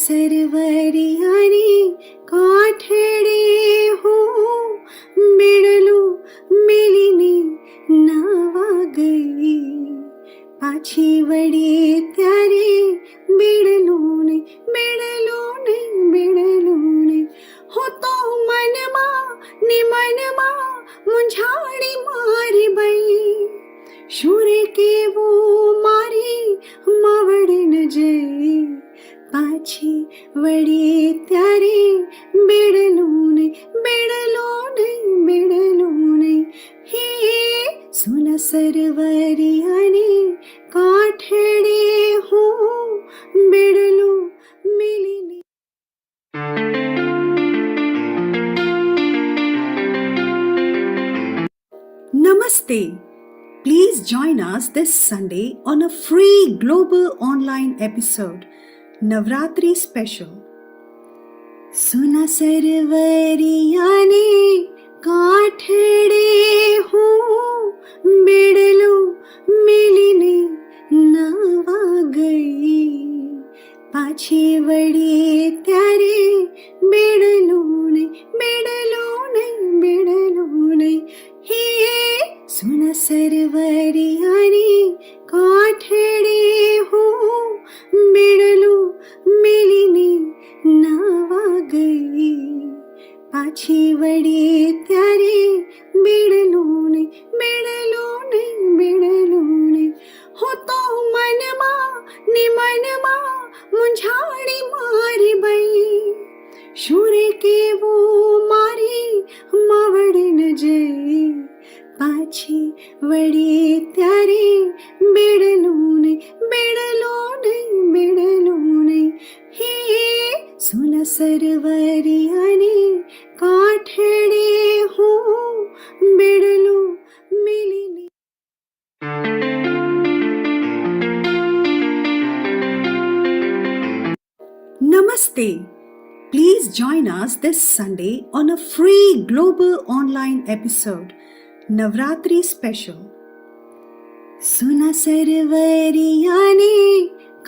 સરવરિયાને કાઠડે હું બેડલું મેલીને નાવા ગઈ. પાછી વળી ત્યારે બેડલું ને હું તો મનમાં મૂંઝાણી મારી બઈ. શું રે કેવું મારી માવડે ન જઈ. પાછી વળી ત્યારે બેડલું ને હે સોના સરવરિયાને કાઠડે હું બેડલું મેલીને. Namaste. Please join us this Sunday on a free global online episode, Navratri Special. Suna sarvariyane કાઠડે હું બેડલું મેલીને નાવા ગઈ. પાછી વળી ત્યારે બેડલું ને હે સોના સરવરિયાને કાઠડે હું બેડલું મેલીને નાવા ગઈ. પાછી વળી ત્યારે બેડલું ને હું તો મનમાં મૂંઝાણી મારી બઈ. શું રે કેવું મારી માવડે ન જઈ. પાછી વળી ત્યારે બેડલું ને હે સોના સરવરિયાને કાઠડે હું બેડલું મેલીને. Namaste. Please join us this Sunday on a free global online episode, Navratri Special. Suna sarvariyaane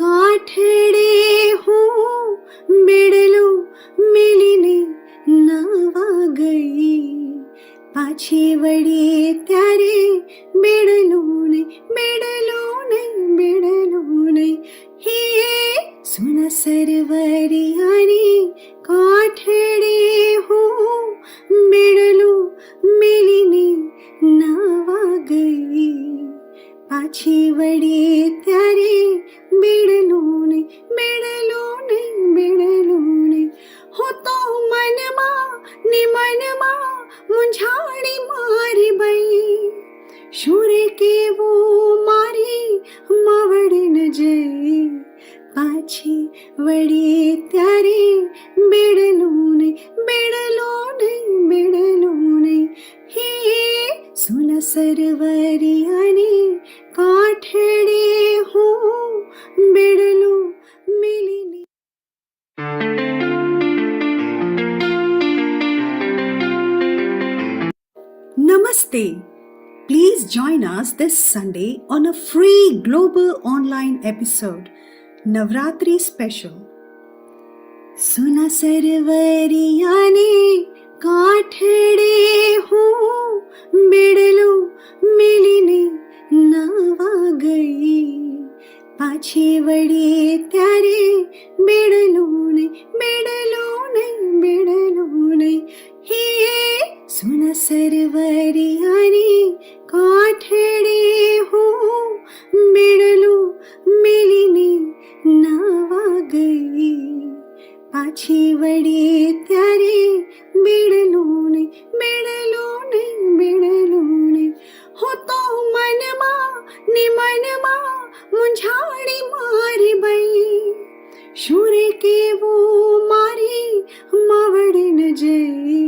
કાઠડે હું બેડલું મેલીને નાવા ગઈ. પાછી વળી ત્યારે બેડલું ને હે સોના સરવરિયાને કાઠડે હું બેડલું મેલીને નાવા ગઈ. પાછી વળી ત્યારે બેડલું ને હું તો મનમાં મૂંઝાણી મારી બઈ. શું રે કેવું મારી માવડે ન જઈ. પાછી વળી ત્યારે બેડલું ને હે સોના સરવરિયાને કાઠડે હું બેડલું મેલીને. Namaste. Please join us this Sunday on a free global online episode, Navratri Special. Suna sarvariyaane કાઠડે હું બેડલું મેલીને નાવા ગઈ. પાછી વળી ત્યારે બેડલું ને હે સોના સરવરિયાને કાઠડે હું બેડલું મેલીને નાવા ગઈ. પાછી વળી ત્યારે બેડલું ને હું તો મનમાં મૂંઝાણી મારી બઈ. શું રે કેવું મારી માવડે ન જઈ.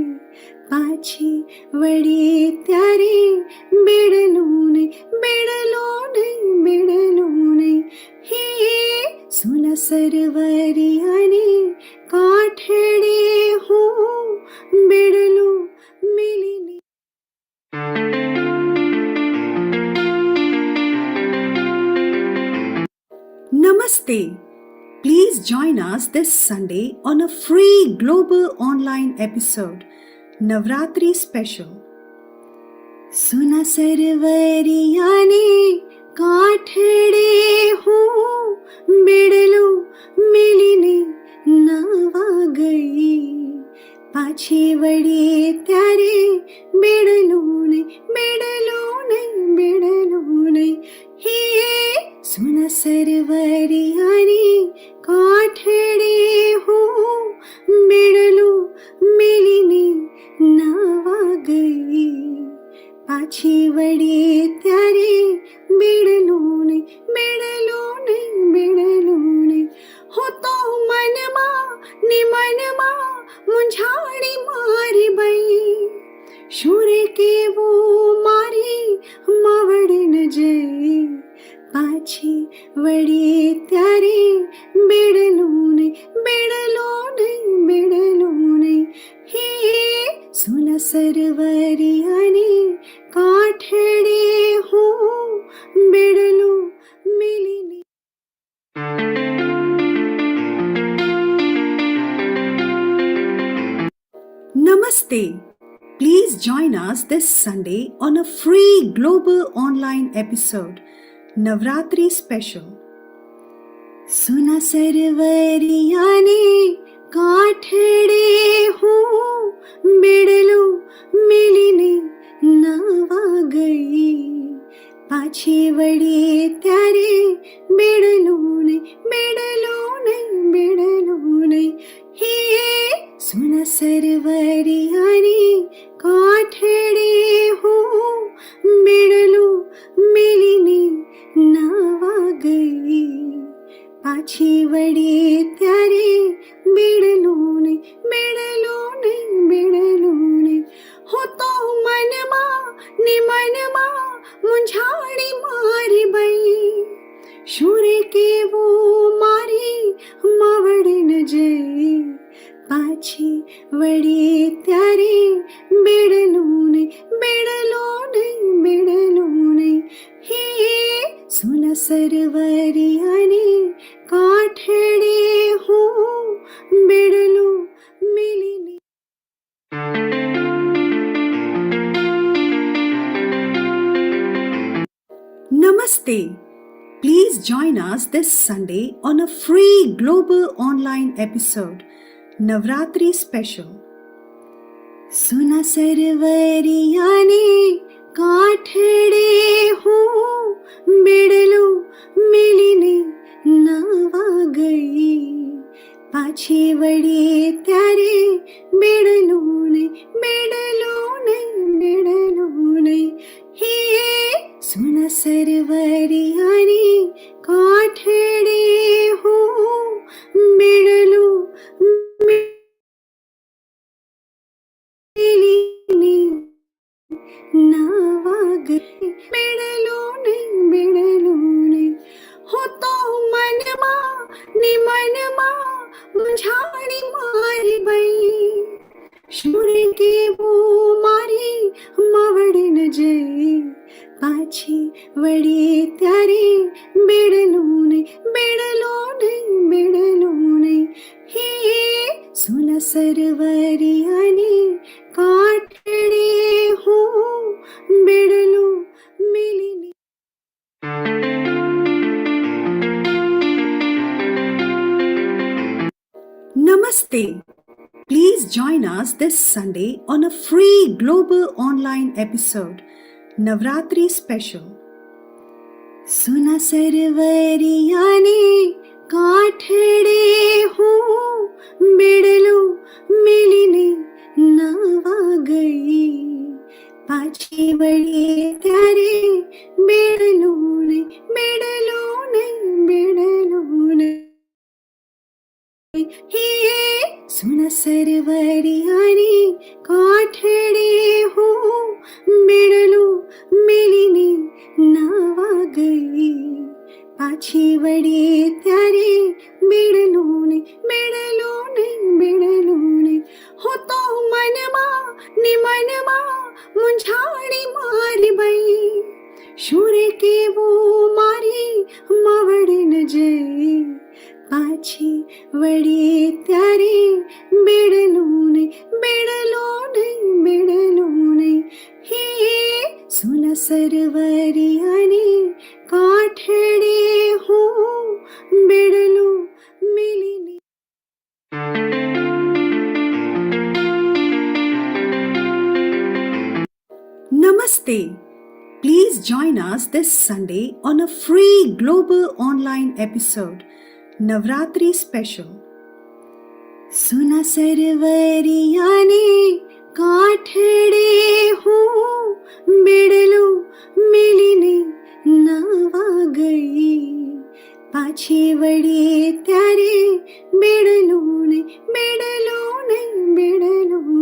પાછી વળી ત્યારે બેડલું ને હે સોના સરવરિયાને કાઠડે હું બેડલું મેલીને. Namaste. Please join us this Sunday on a free global online episode, Navratri Special. सुना सरवरियाने काठड़े हूँ बिड़लो मिलिने नावा गई पाछे वड़े त्यारे बिड़लो ने हे सुना सरवरियाने काठड़े हूँ बिड़लो मिलिने नावा गई पाछी वड़े त्यारे बिड़लो ने हो तो मनमा निमनमा मुंझाड़ी मारी बई शूरे के वो मारी मावड़ न जई पाछी वड़े त्यारे बिड़लो ने हे सुन सरवरियाने काठड़े हूँ बिड़लो मिलिने. Namaste. Please join us this Sunday on a free global online episode, Navratri Special. सुना सरवरियाने काठड़े हूँ बिड़लो मिलिने नावा गई पाछे वड़े त्यारे बिड़लो ने हे सुना सरवरियाने काठड़े हूँ बिड़लो मिलिने नावा गई पाछी वड़े त्यारे बिड़लो ने हो तो मनमा निमनमा मुंझाड़ी मारी बई शूरे के वो मारी मावड़ न जई पाछी वड़े त्यारे बिड़लो ने हे सुन सरवरियाने काठड़े हूँ बिड़लो मिलिने. Namaste. Please join us this Sunday on a free global online episode, Navratri Special. सुना सरवरियाने काठड़े हूँ बिड़लो मिलिने नावा गई पाछे वड़े त्यारे बिड़लो ने हे सुना सरवरियाने काठड़े हूँ बिड़लो मिलिने नावा गई बिड़लो ने हो तो मनमा निमनमा मुंझाड़ी मारी बई शूरे के वो मारी मावड़ न जई पाछी वड़े त्यारे बिड़लो ने हे सुना सरवरियाने काठड़े हूँ बिड़लो मिलिने. Namaste. Please join us this Sunday on a free global online episode, Navratri Special. सुना सरवरियाने काठड़े हूँ बिड़लो मिलिने नावा गई पाछे वड़े त्यारे बिड़लो ने हे सुना सरवरियाने काठड़े हूँ बिड़लो मिलिने नावा गई पाछे वड़े त्यारे बिड़लो ने हो तो मनमा निमनमा मुंझाड़ी मारी बई शूरे के वो मारी मावड़ न जई पाछी वड़ी त्यारे बेड़लो नहीं हे सुन सरवरियाने काठड़े हूँ बेड़लो मिली नहीं। Namaste. Please join us this Sunday on a free global online episode, Navratri Special. सुना सरवरियाने काठड़े हूँ बेड़लो मिली नावा गई पाछी वड़ी त्यारे बेड़लो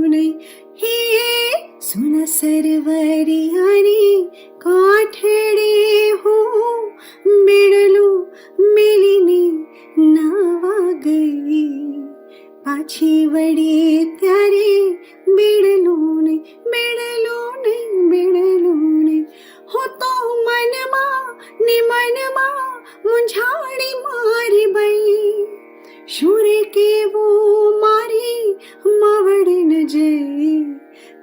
नहीं हे सुना सरवरियाने काठड़े हूँ बेड़लो मिली नावा गई पाछी वड़ी त्यारे बेड़लो नहीं हो तो मनमा मुंझाड़ी मारी बई शूरे के वो मारी मावड़ न जई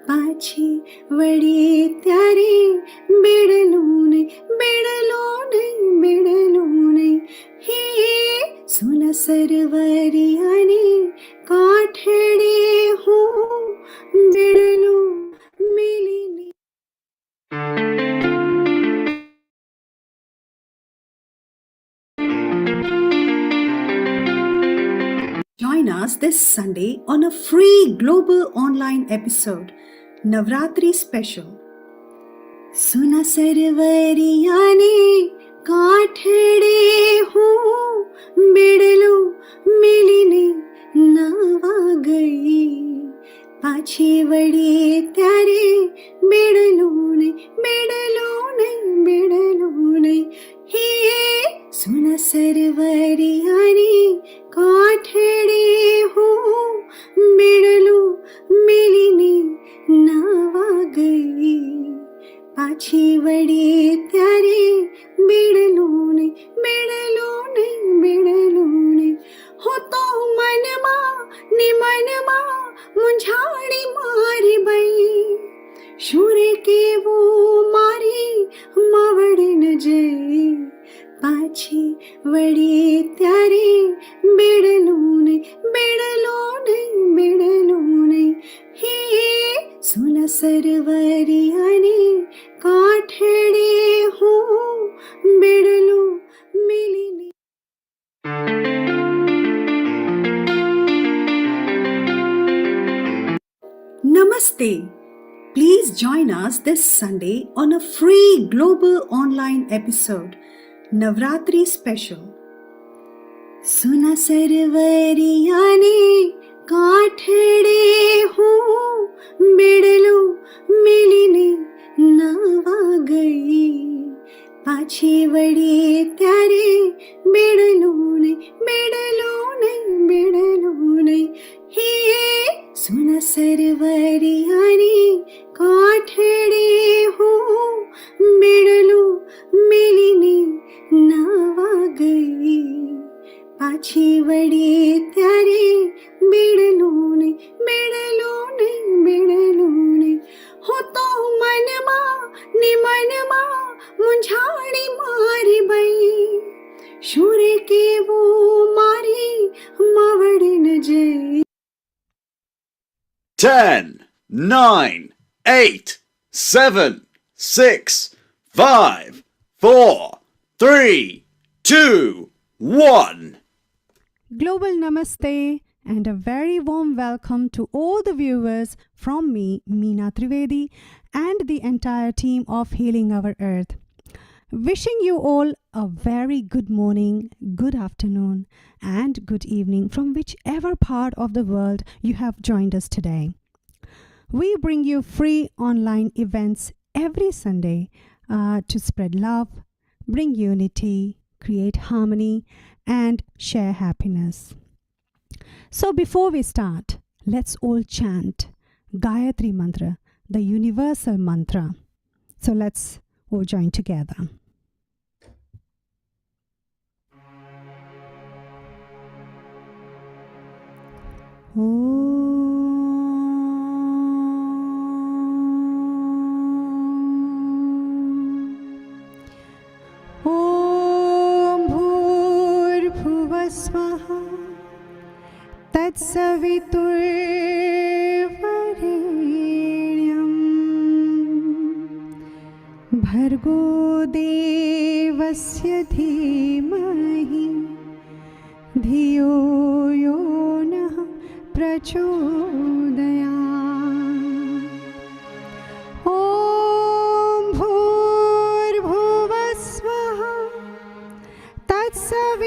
पाछी वड़ी त्यारे बेड़लो नहीं हे सुन सरवरियाने काठड़े हूँ बेड़लो मिली नहीं। Join us this Sunday on a free global online episode, Navratri Special. सुना सरवरियाने काठड़े हूँ बेड़लो मिली नावा गई पाछी वड़ी त्यारे बेड़लो नहीं हे सुना सरवरियाने काठड़े हूँ बेड़लो मिली नावा गई पाछी वड़ी त्यारे बेड़लो नहीं हो तो मनमा मुंझाड़ी मारी बई शूरे के वो मारी मावड़ न जई पाछी वड़ी त्यारे बेड़लो नहीं हे सुन सरवरियाने काठड़े हूँ बेड़लो मिली नहीं। Namaste. Please join us this Sunday on a free global online episode, Navratri Special. सुना सरवरियाने काठड़े हूँ बेड़लो मिली नावा गई पाछी वड़ी त्यारे बेड़लो नहीं हे सुना सरवरियाने काठड़े हूँ बेड़लो मिली नावा गई पाछी वड़ी त्यारे बेड़लो नहीं हो तो मनमा मुंझाड़ी मारी बई शूरे के वो मारी मावड़ न जई। 10, 9, 8, 7, 6, 5, 4, 3, 2, 1. Global Namaste and a very warm welcome to all the viewers from me, Meena Trivedi, and the entire team of Healing Our Earth. Wishing you all a very good morning, good afternoon, and good evening from whichever part of the world you have joined us today. We bring you free online events every Sunday to spread love, bring unity, create harmony, and share happiness. So before we start, let's all chant Gayatri Mantra, the universal mantra. So let's all join together. ॐ भूर्भुवस्वः तत्सवितुर्वरेण्यं भर्गो देवस्य धीमहि धियो यो नः प्रचोदयात्। ॐ भूर्भुवस्वः तत्सवितुर्वरेण्यं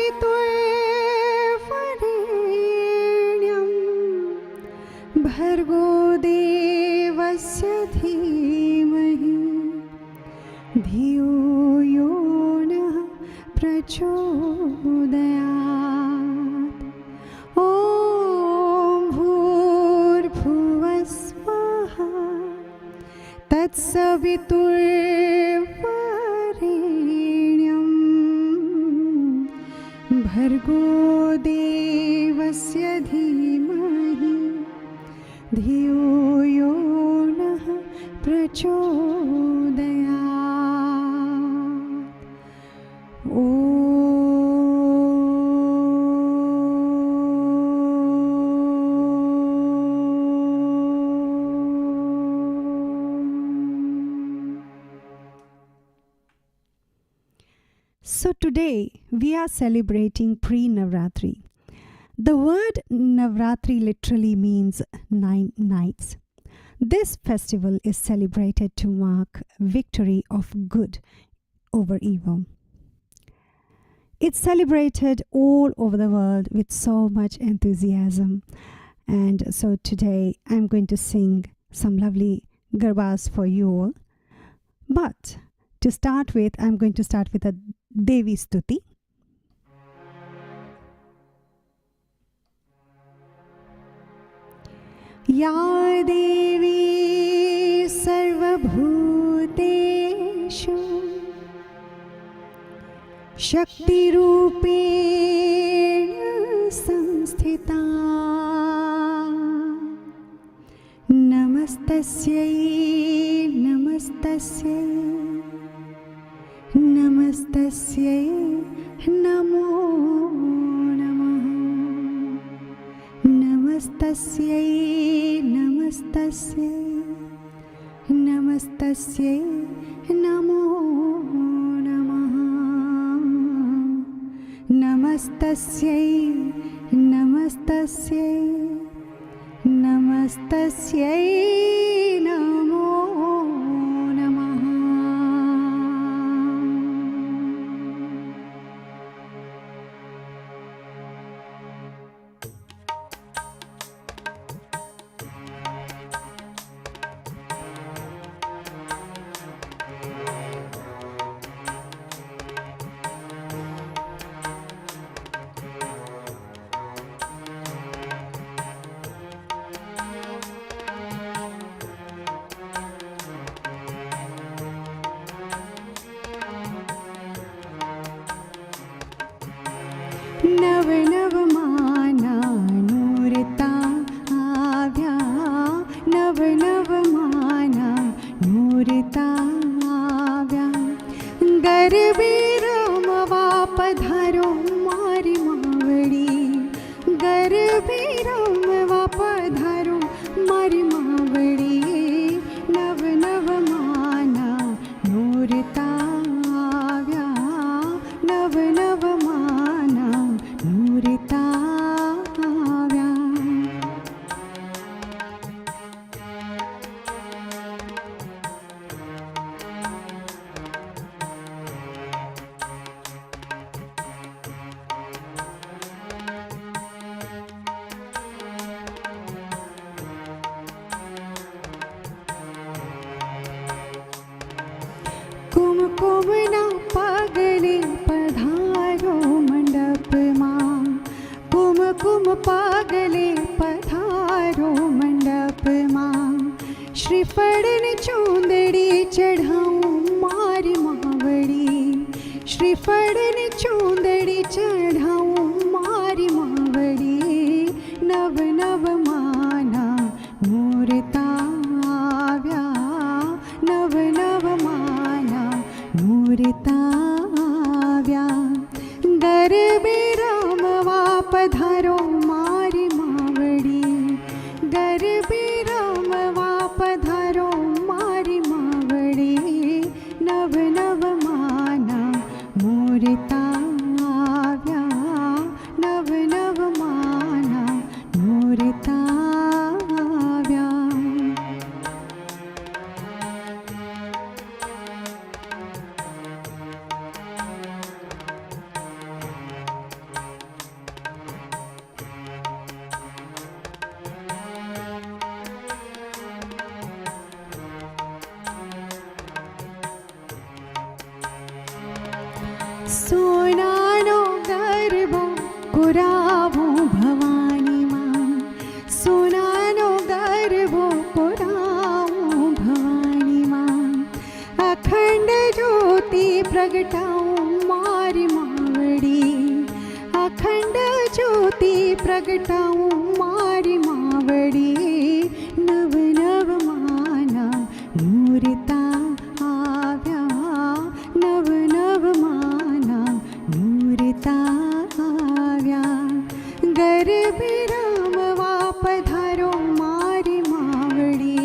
भर्गो देवस्य धीमहि धियो यो नः प्रचोदयात्। ॐ भूर्भुवस्वः तत्सवितुर्वरेण्यं भर्गो देवस्य धीमहि धियो यो नः प्रचोदयात्। So today we are celebrating pre-Navratri. The word Navratri literally means 9 nights. This festival is celebrated to mark victory of good over evil. It's celebrated all over the world with so much enthusiasm. And so today I'm going to sing some lovely garbas for you all. But to start with, I'm going to start with a Devi Stuti. या देवी सर्वभूतेषु शक्तिरूपेण संस्थिता नमस्तस्यै नमस्तस्यै नमस्तस्यै नमो नमः नमस्तस्यै नमस्तस्यै नमस्तस्यै नमो नमः नमस्तस्यै नमस्तस्यै नमस्तस्यै नमो नमः। नव नव माना नूरता आव्या नव नव माना नूरता आव्या गरबी रमवा पधारो मारी मावडी गरबी रमवा पधारो मारी मावडी नव नव माना नूरता आव्या नव नव माना नूरता आव्या। कुमकुम ना पागले पधारो मंडप मां कुमकुम पागले पधारो मंडप मां श्रीफल ने चूंदड़ी चढ़ाऊं मारी मावड़ी श्रीफल ने चूंदड़ी चढ़ाऊं मारी मावड़ी नव नव सोनानो गरबो कुरावो भवानी मां सोनानो गरबो कुरावो भवानी मां अखंड ज्योति प्रगटाऊं मारी मावड़ी अखंड ज्योति प्रगटाऊं मारी मावड़ी नव नव माना मूर्ता आव्या नव नव माना मूर्ता आव्या गरबे रामवा पधारो मारी मावड़ी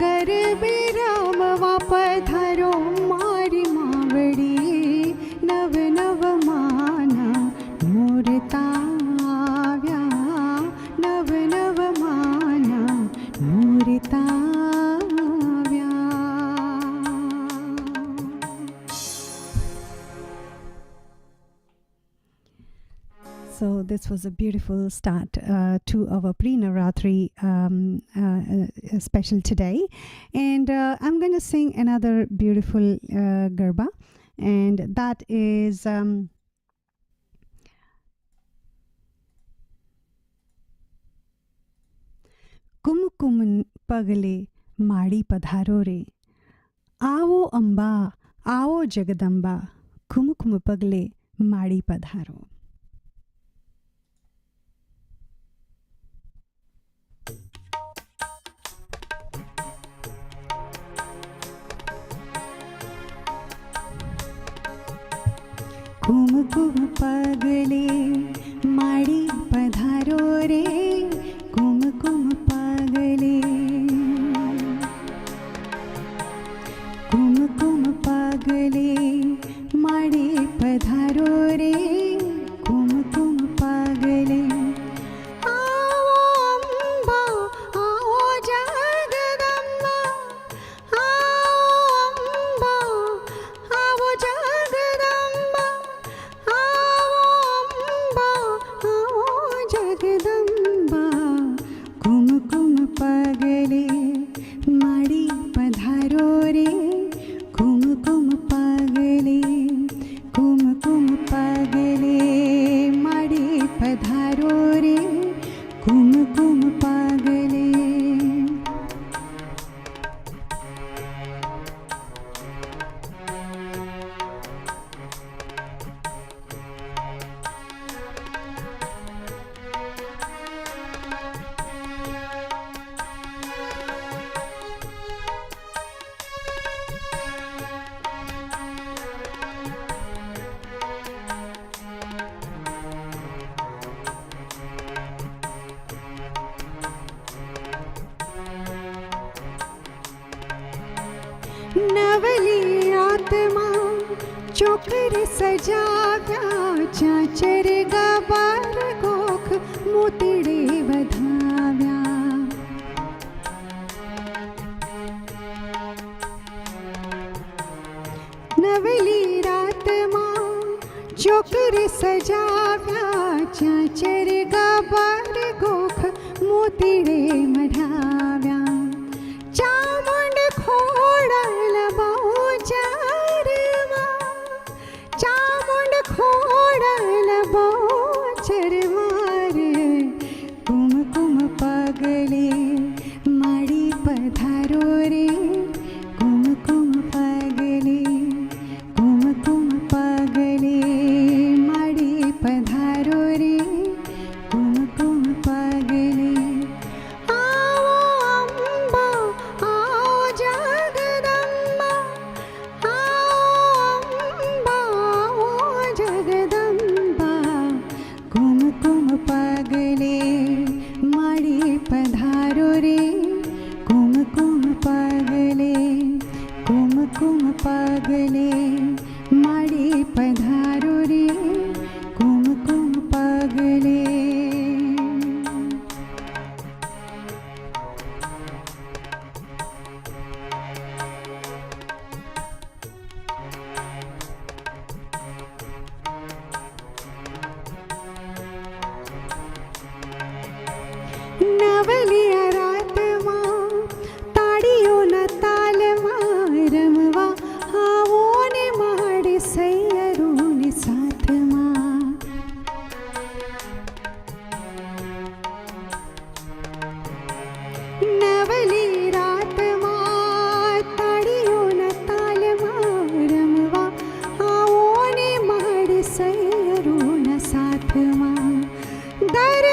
गरबे रामवा पधारो मारी मावड़ी नव नव माना मूर्ता आव्या नव नव माना मूर्ता आव्या. So this was a beautiful start to our pre-Navratri special today, and I'm going to sing another beautiful Garba, and that is कुमकुम पगले माड़ी पधारो रे आओ अम्बा आओ जगदम्बा कुमकुम पगले माड़ी पधारो. कुमकुम पगले माड़ी पधारो रे कुमकुम पगले कुमकुम पगले माड़ी पधारो रे कुमकुम पगले आओ अम्बा आओ जगदम्बा आओ अम्बा आओ जगदम्बा आओ अम्बा आओ जगदम्बा कुमकुम पगले माड़ी पधारो रे कुमकुम पगले कुमकुम पगले माड़ी पधारो रे कुमकुम पगले. नवली आत्मा चोकर सजाव्या चाचर गबार गोख मोतिड़े बधाव्या नवली रातमा चोकर सजाव्या चाचर गबार गोख मोतिड़े मढाव्या चामुंड खोडल बहुचरमा चामुंड खोडल बहुचरमा रे कुमकुम पगले माड़ी पधारो रे कुमकुम पगले कुमकुम पगले माड़ी पधारो रे कुमकुम पगले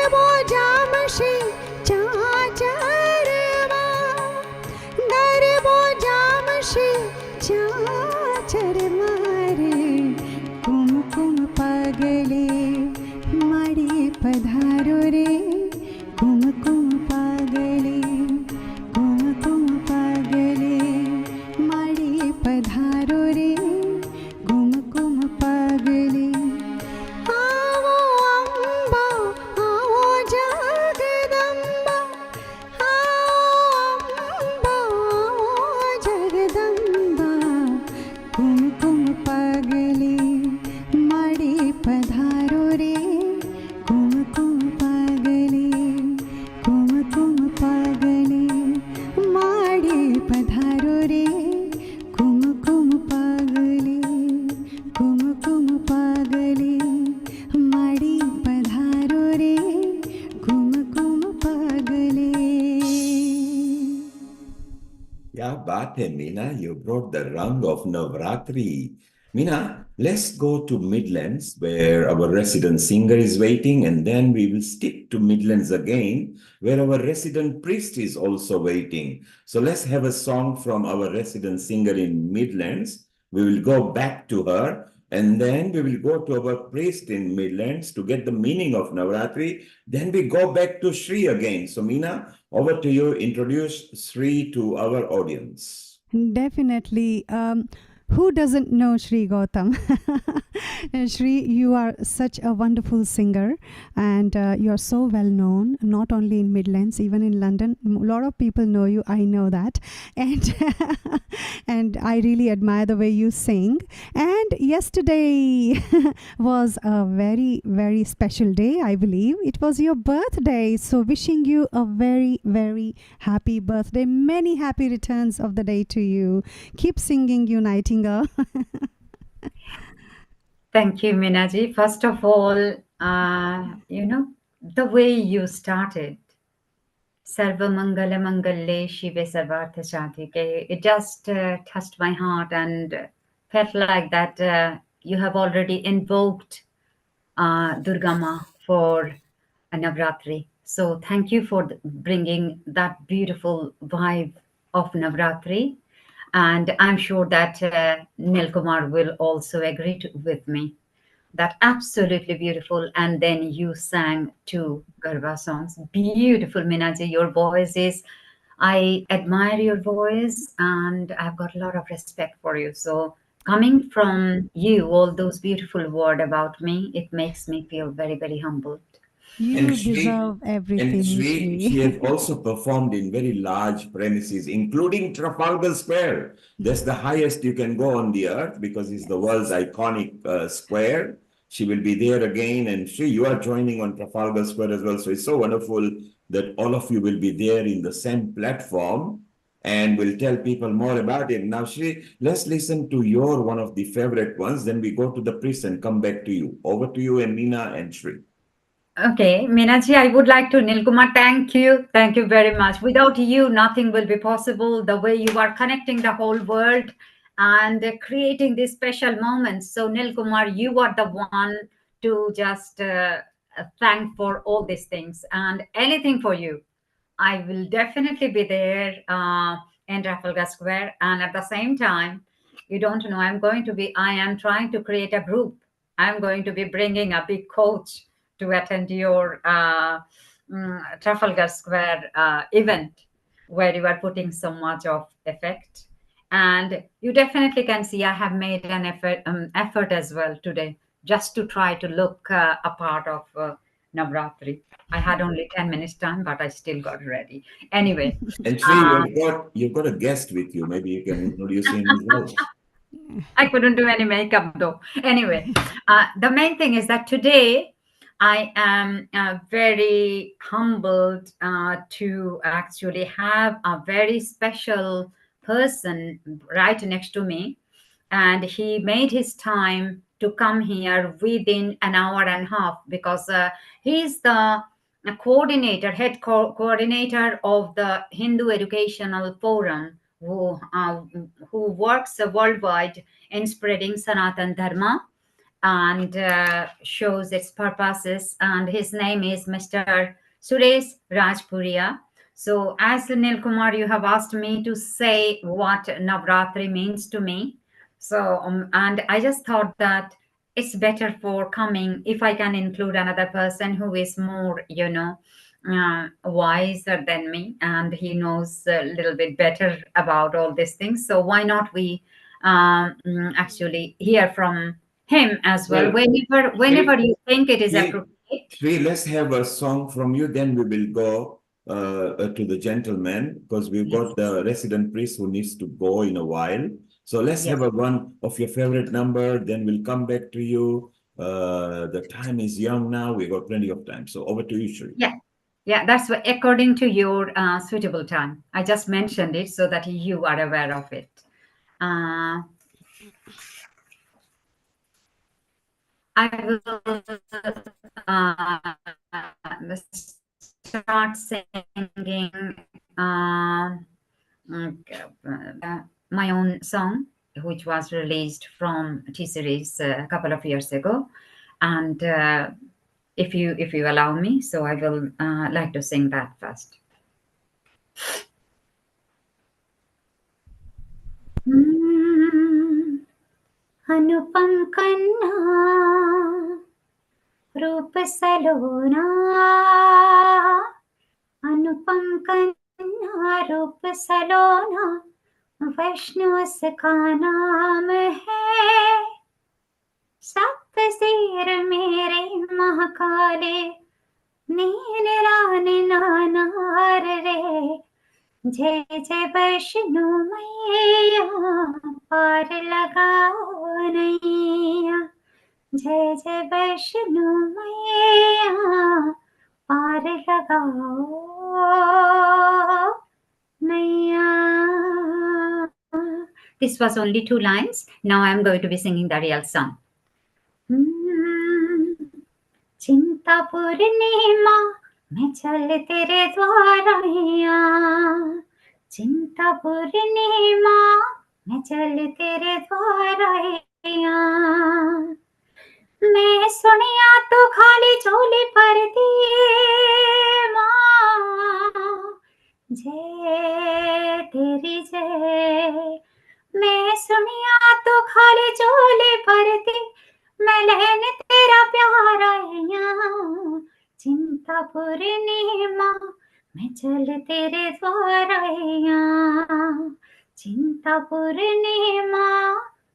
गरबो जामशे चाचरमा गरबो जामशे चाचरमा रे कुमकुम पागले माडी पधारो रे कुमकुम पागले माडी पधारो रे कुमकुम पागले आओ अम्बा आओ जगदम्बा आओ अम्बा आओ जगदम्बा कुमकुम पागले माडी पधारो रे कुमकुम पागले माडी पधारो रे कुमकुम पागले माडी पधारो रे कुमकुम पागले. Yeah, Bate, Meena, you brought the rung of Navratri. Meena, let's go to Midlands where our resident singer is waiting, and then we will stick to Midlands again where our resident priest is also waiting. So let's have a song from our resident singer in Midlands. We will go back to her, and then we will go to our priest in Midlands to get the meaning of Navratri. Then we go back to Sri again. So Meena, over to you. Introduce Sri to our audience. Definitely. Who doesn't know Shri Gautam? Shri, you are such a wonderful singer, and you are so well known, not only in Midlands, even in London. A lot of people know you, I know that. And, and I really admire the way you sing. And yesterday was a very, very special day, I believe. It was your birthday. So wishing you a very, very happy birthday. Many happy returns of the day to you. Keep singing, you Nightingale. Thank you, Minaji. First of all, the way you started, Sarva Mangala Mangalle Shive Sarvartha Sadhike, it just touched my heart and felt like that you have already invoked Durga Ma for a Navratri. So thank you for bringing that beautiful vibe of Navratri. And I'm sure that Nilkumar will also agree with me. That absolutely beautiful. And then you sang two Garba songs. Beautiful, Minaji. Your voice is, I admire your voice and I've got a lot of respect for you. So coming from you, all those beautiful words about me, it makes me feel very, very humbled. You deserve everything, She has also performed in very large premises, including Trafalgar Square. That's the highest you can go on the earth because it's the world's iconic square. She will be there again. And Shri, you are joining on Trafalgar Square as well. So it's so wonderful that all of you will be there in the same platform and we'll tell people more about it. Now, Shri, let's listen to your one of the favorite ones. Then we go to the priest and come back to you. Over to you, and Meena and Shri. Okay, Meenaji, I would like to, Nilkumar, thank you. Thank you very much. Without you, nothing will be possible. The way you are connecting the whole world and creating these special moments. So, Nilkumar, you are the one to just thank for all these things and anything for you. I will definitely be there in Trafalgar Square. And at the same time, you don't know, I am trying to create a group. I'm going to be bringing a big coach to attend your Trafalgar Square event where you are putting so much of effect. And you definitely can see I have made an effort as well today just to try to look a part of Navratri. I had only 10 minutes time, but I still got ready. Anyway. And Shri, you've got a guest with you. Maybe you can introduce him as well. I couldn't do any makeup though. Anyway, the main thing is that today I am very humbled to actually have a very special person right next to me. And he made his time to come here within an hour and a half because he's the coordinator, head coordinator of the Hindu Educational Forum who works worldwide in spreading Sanatan Dharma. and shows its purposes. And his name is Mr. Suresh Rajpuria. So as Nil Kumar, you have asked me to say what Navratri means to me. So, and I just thought that it's better for coming if I can include another person who is more, wiser than me, and he knows a little bit better about all these things. So why not we actually hear from him as well, Well, whenever you think it is Sri, appropriate. Sri, let's have a song from you, then we will go to the gentleman, because we've Yes. got the resident priest who needs to go in a while. So let's Yes. have a one of your favorite number, then we'll come back to you. The time is young now, we've got plenty of time. So over to you, Shri. Yeah, that's according to your suitable time. I just mentioned it so that you are aware of it. I will start singing my own song, which was released from T-Series a couple of years ago. And if you allow me, so I will like to sing that first. अनुपम कन्ना रूप सलोना, अनुपम कन्ना रूप सलोना, वैष्णो का नाम है। सप्त सिर मेरे महाकाले, नील रान नानार रे। जय जय वैष्णो मैया, पार लगाओ नैया। जय जय वैष्णो मैया, पार लगाओ नैया। This was only 2 lines. Now I am going to be singing the real song. चिंता पूर्णिमा, मैं चल तेरे द्वार आया। चिंता पूर्णिमा, मैं चल तेरे द्वार आया। मैं सुनिया तो खाली झोली पर दिए माँ, जय तेरी जय। मैं सुनिया तो खाली झोली पर दी, मैं लेने तेरा प्यार आया। चिंता पूर्णिमा, मैं चल तेरे द्वार आया। चिंता पूर्णिमा,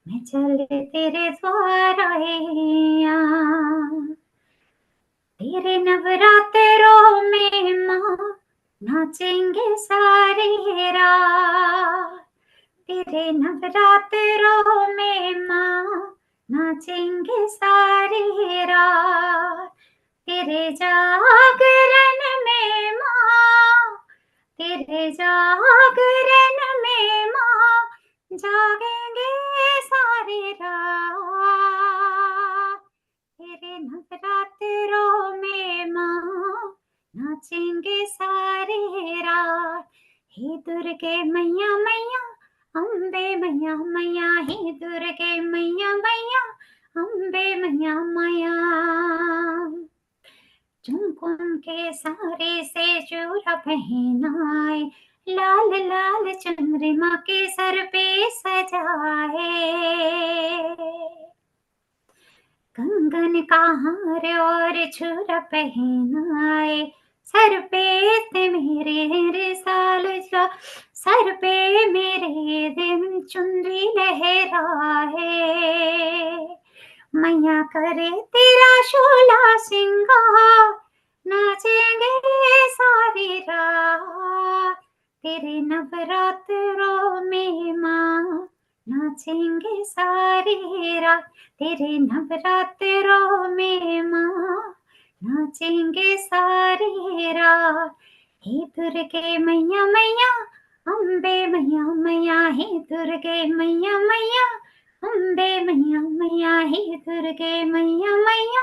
मैं चल तेरे द्वार आया। तेरे नवरात्रों में माँ, नाचेंगे सारी रात। तेरे नवरात्रों में माँ, नाचेंगे सारी रात। तेरे जागरण में माँ, तेरे जागरण में माँ, जागेंगे सारी रात। तेरे नवरात्रों में माँ, नाचेंगे सारी रात। हे दुर्गे मैया मैया, अम्बे मैया मैया, हे दुर्गे मैया मैया, अम्बे मैया मैया। कुमकुम के सारे से चूड़ा पहनाए, लाल लाल चंद्रमा के सर पे सजाए। कंगन का हार और छुरा पहनाए, सर पे ते मेरे साल जा, सर पे मेरे दिन चुनरी लहराए। मैया करे तेरा शोला सिंगार, नाचेंगे सारी रात। तेरे नवरात्रों में माँ, नाचेंगे सारी रात। तेरे नवरात्रों में माँ, नाचेंगे सारी रात। हे दुर्गे मैया मैया, अम्बे मैया मैया, हे दुर्गे मैया मैया, अम्बे मैया मैया, हे दुर्गे मैया मैया,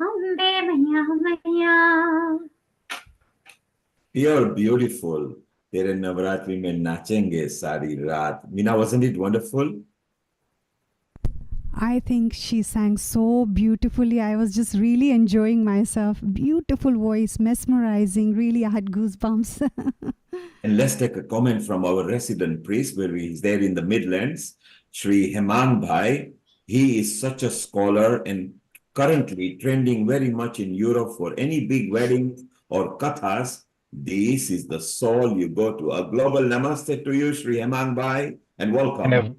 अम्बे मैया मैया। You're beautiful. तेरे नवरात्रि में नाचेंगे सारी रात. Meena, wasn't it wonderful? I think she sang so beautifully. I was just really enjoying myself. Beautiful voice, mesmerizing. Really, I had goosebumps. And let's take a comment from our resident priest, where he's there in the Midlands, Sri Heman Bhai. He is such a scholar and currently trending very much in Europe for any big wedding or kathas. This is the soul you go to. A global namaste to you, Sri Heman Bhai, and And welcome.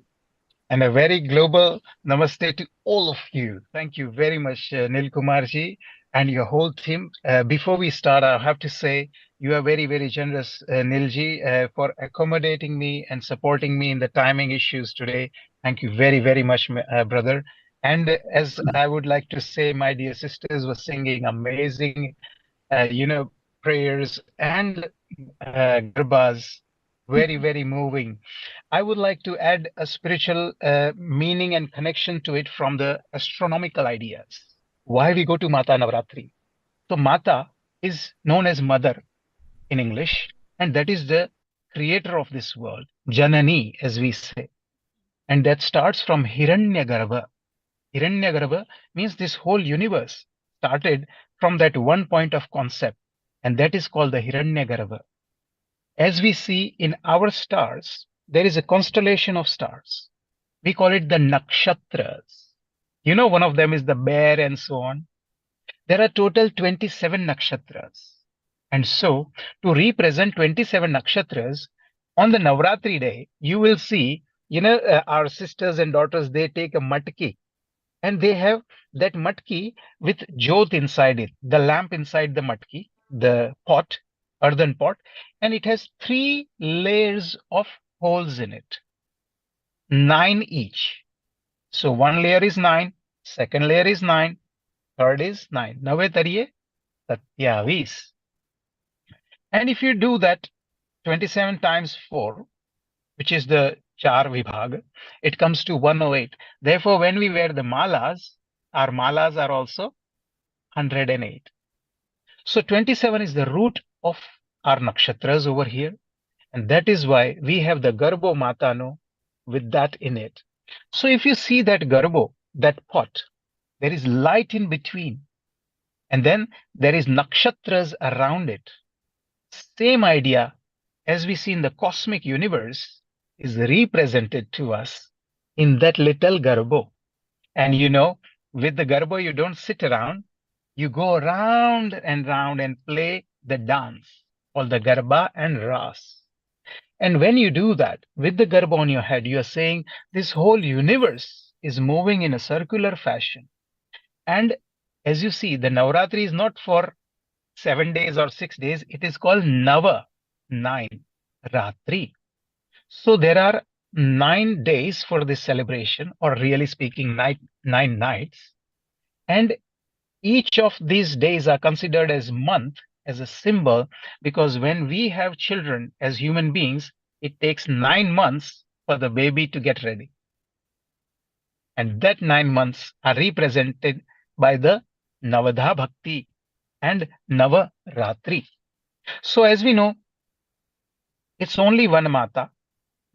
a very global namaste to all of you. Thank you very much, Nil Kumarji, and your whole team. Before we start, I have to say you are very, very generous, Nilji, for accommodating me and supporting me in the timing issues today. Thank you very, very much, brother. And as I would like to say, my dear sisters were singing amazing, prayers and garbas, very, very moving. I would like to add a spiritual meaning and connection to it from the astronomical ideas. Why we go to Mata Navratri? So Mata is known as mother in English, and that is the creator of this world, Janani, as we say. And that starts from Hiranyagarbha. Hiranyagarbha means this whole universe started from that one point of concept, and that is called the Hiranyagarbha. As we see in our stars, there is a constellation of stars. We call it the nakshatras. One of them is the bear and so on. There are total 27 nakshatras. And so, to represent 27 nakshatras, on the Navratri day, you will see, our sisters and daughters, they take a matki and they have that matki with jyot inside it, the lamp inside the matki, the pot, earthen pot, and it has 3 layers of holes in it, 9 each. So one layer is 9, second layer is 9, third is 9. Nave tariye satyavis. And if you do that 27 times 4, which is the char vibhag, it comes to 108. Therefore, when we wear the malas, our malas are also 108. So 27 is the root of our nakshatras over here. And that is why we have the Garbo Matano with that in it. So if you see that Garbo, that pot, there is light in between. And then there is nakshatras around it. Same idea as we see in the cosmic universe is represented to us in that little Garbo. And with the Garbo, you don't sit around. You go round and round and play the dance called the Garba and Ras. And when you do that with the Garba on your head, you are saying this whole universe is moving in a circular fashion. And as you see, the Navratri is not for 7 days or 6 days. It is called Nava, 9, Ratri. So there are 9 days for this celebration, or really speaking, 9 nights. And each of these days are considered as month, as a symbol, because when we have children as human beings, it takes 9 months for the baby to get ready. And that 9 months are represented by the Navadha Bhakti and Navaratri. So as we know, it's only one Mata.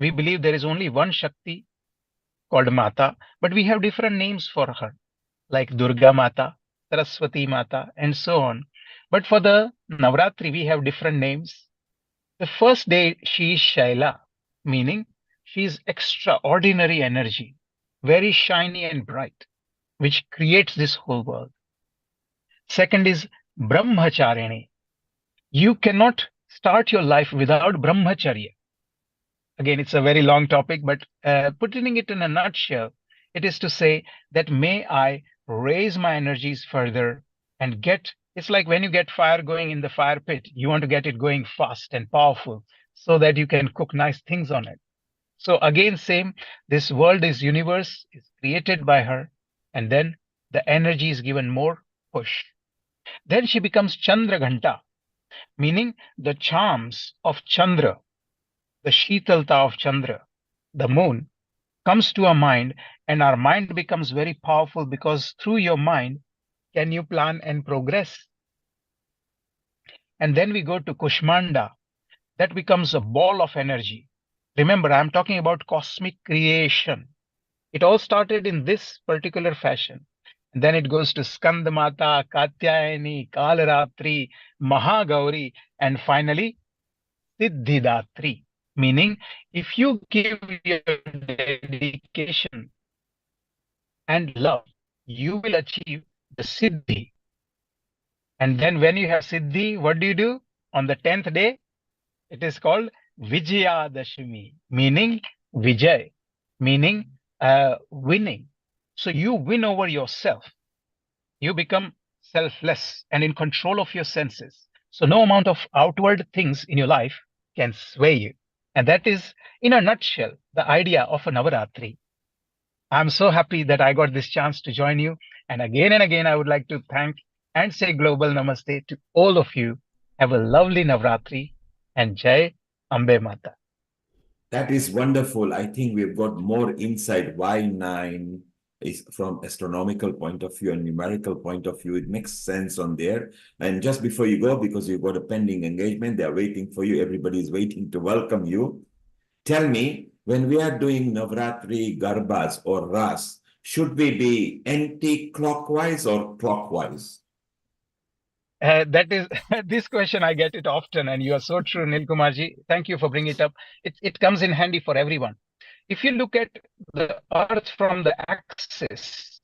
We believe there is only one Shakti called Mata, but we have different names for her, like Durga Mata, Saraswati Mata, and so on. But for the Navratri, we have different names. The first day, she is Shaila, meaning she is extraordinary energy, very shiny and bright, which creates this whole world. Second is Brahmacharini. You cannot start your life without Brahmacharya. Again, it's a very long topic, but putting it in a nutshell, it is to say that may I raise my energies further and it's like when you get fire going in the fire pit, you want to get it going fast and powerful so that you can cook nice things on it. So again, same, this universe is created by her, and then the energy is given more push. Then she becomes Chandra Ghanta, meaning the charms of Chandra, the Shitalta of Chandra, the moon, comes to our mind, and our mind becomes very powerful because through your mind, can you plan and progress? And then we go to Kushmanda. That becomes a ball of energy. Remember, I'm talking about cosmic creation. It all started in this particular fashion. And then it goes to Skandamata, Katyayani, Kalaratri, Mahagauri, and finally Siddhidatri. Meaning, if you give your dedication and love, you will achieve the Siddhi. And then when you have Siddhi, what do? On the 10th day, it is called Vijayadashami, meaning Vijay, meaning winning. So you win over yourself. You become selfless and in control of your senses. So no amount of outward things in your life can sway you. And that is, in a nutshell, the idea of a Navaratri. I'm so happy that I got this chance to join you. And again, I would like to thank and say global namaste to all of you. Have a lovely Navratri and Jai Ambe Mata. That is wonderful. I think we've got more insight why 9 is from astronomical point of view and numerical point of view. It makes sense on there. And just before you go, because you've got a pending engagement, they're waiting for you. Everybody is waiting to welcome you. Tell me, when we are doing Navratri Garbas or Ras, should we be anti-clockwise or clockwise? That is this question, I get it often, and you are so true, Nilkumarji. Thank you for bringing it up. It comes in handy for everyone. If you look at the Earth from the axis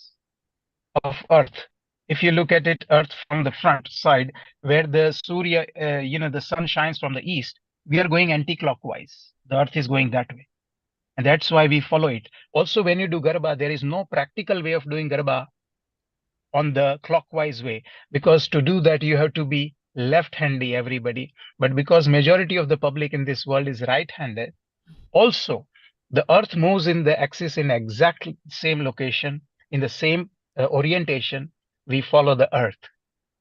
of Earth, if you look at it, Earth from the front side, where the Surya, the sun shines from the east, we are going anti-clockwise. The Earth is going that way, and that's why we follow it. Also, when you do Garba, there is no practical way of doing Garba on the clockwise way, because to do that you have to be left-handy, everybody. But because majority of the public in this world is right-handed, also the Earth moves in the axis in exactly same location, in the same orientation. We follow the Earth.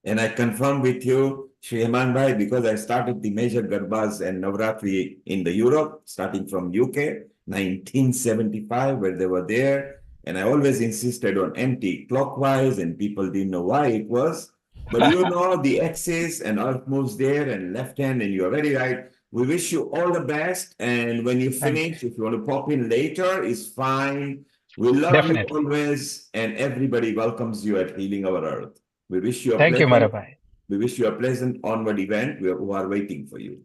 And I confirm with you, Shri Heman Bhai, because I started the major Garbas and Navratri in the Europe, starting from UK, 1975, where they were there. And I always insisted on anti-clockwise, and people didn't know why it was. But you know, the axis and Earth moves there and left hand, and you're very right. We wish you all the best. And when you finish, if you want to pop in later, it's fine. We love Definitely. you always, and everybody welcomes you at Healing Our Earth. We wish you a Thank you, Marabai. We wish you a pleasant onward event. We are waiting for you.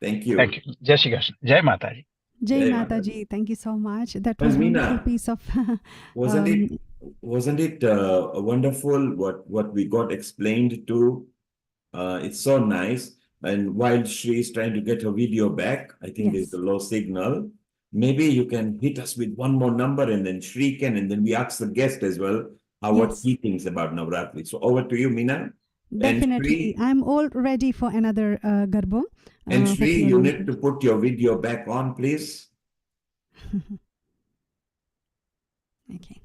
Thank you. Thank you. Jai Shri Krishna. Jai Mataji. Jai Mataji, thank you so much. That was a Meena, wonderful piece of wasn't it wonderful what we got explained to? It's so nice. And while Shri is trying to get her video back, I think there's a low signal. Maybe you can hit us with one more number, and then Shri can, and then we ask the guest as well what he thinks about Navratri. So over to you, Meena. Definitely. I'm all ready for another Garbo. And Shri, you need to put your video back on, please. Okay.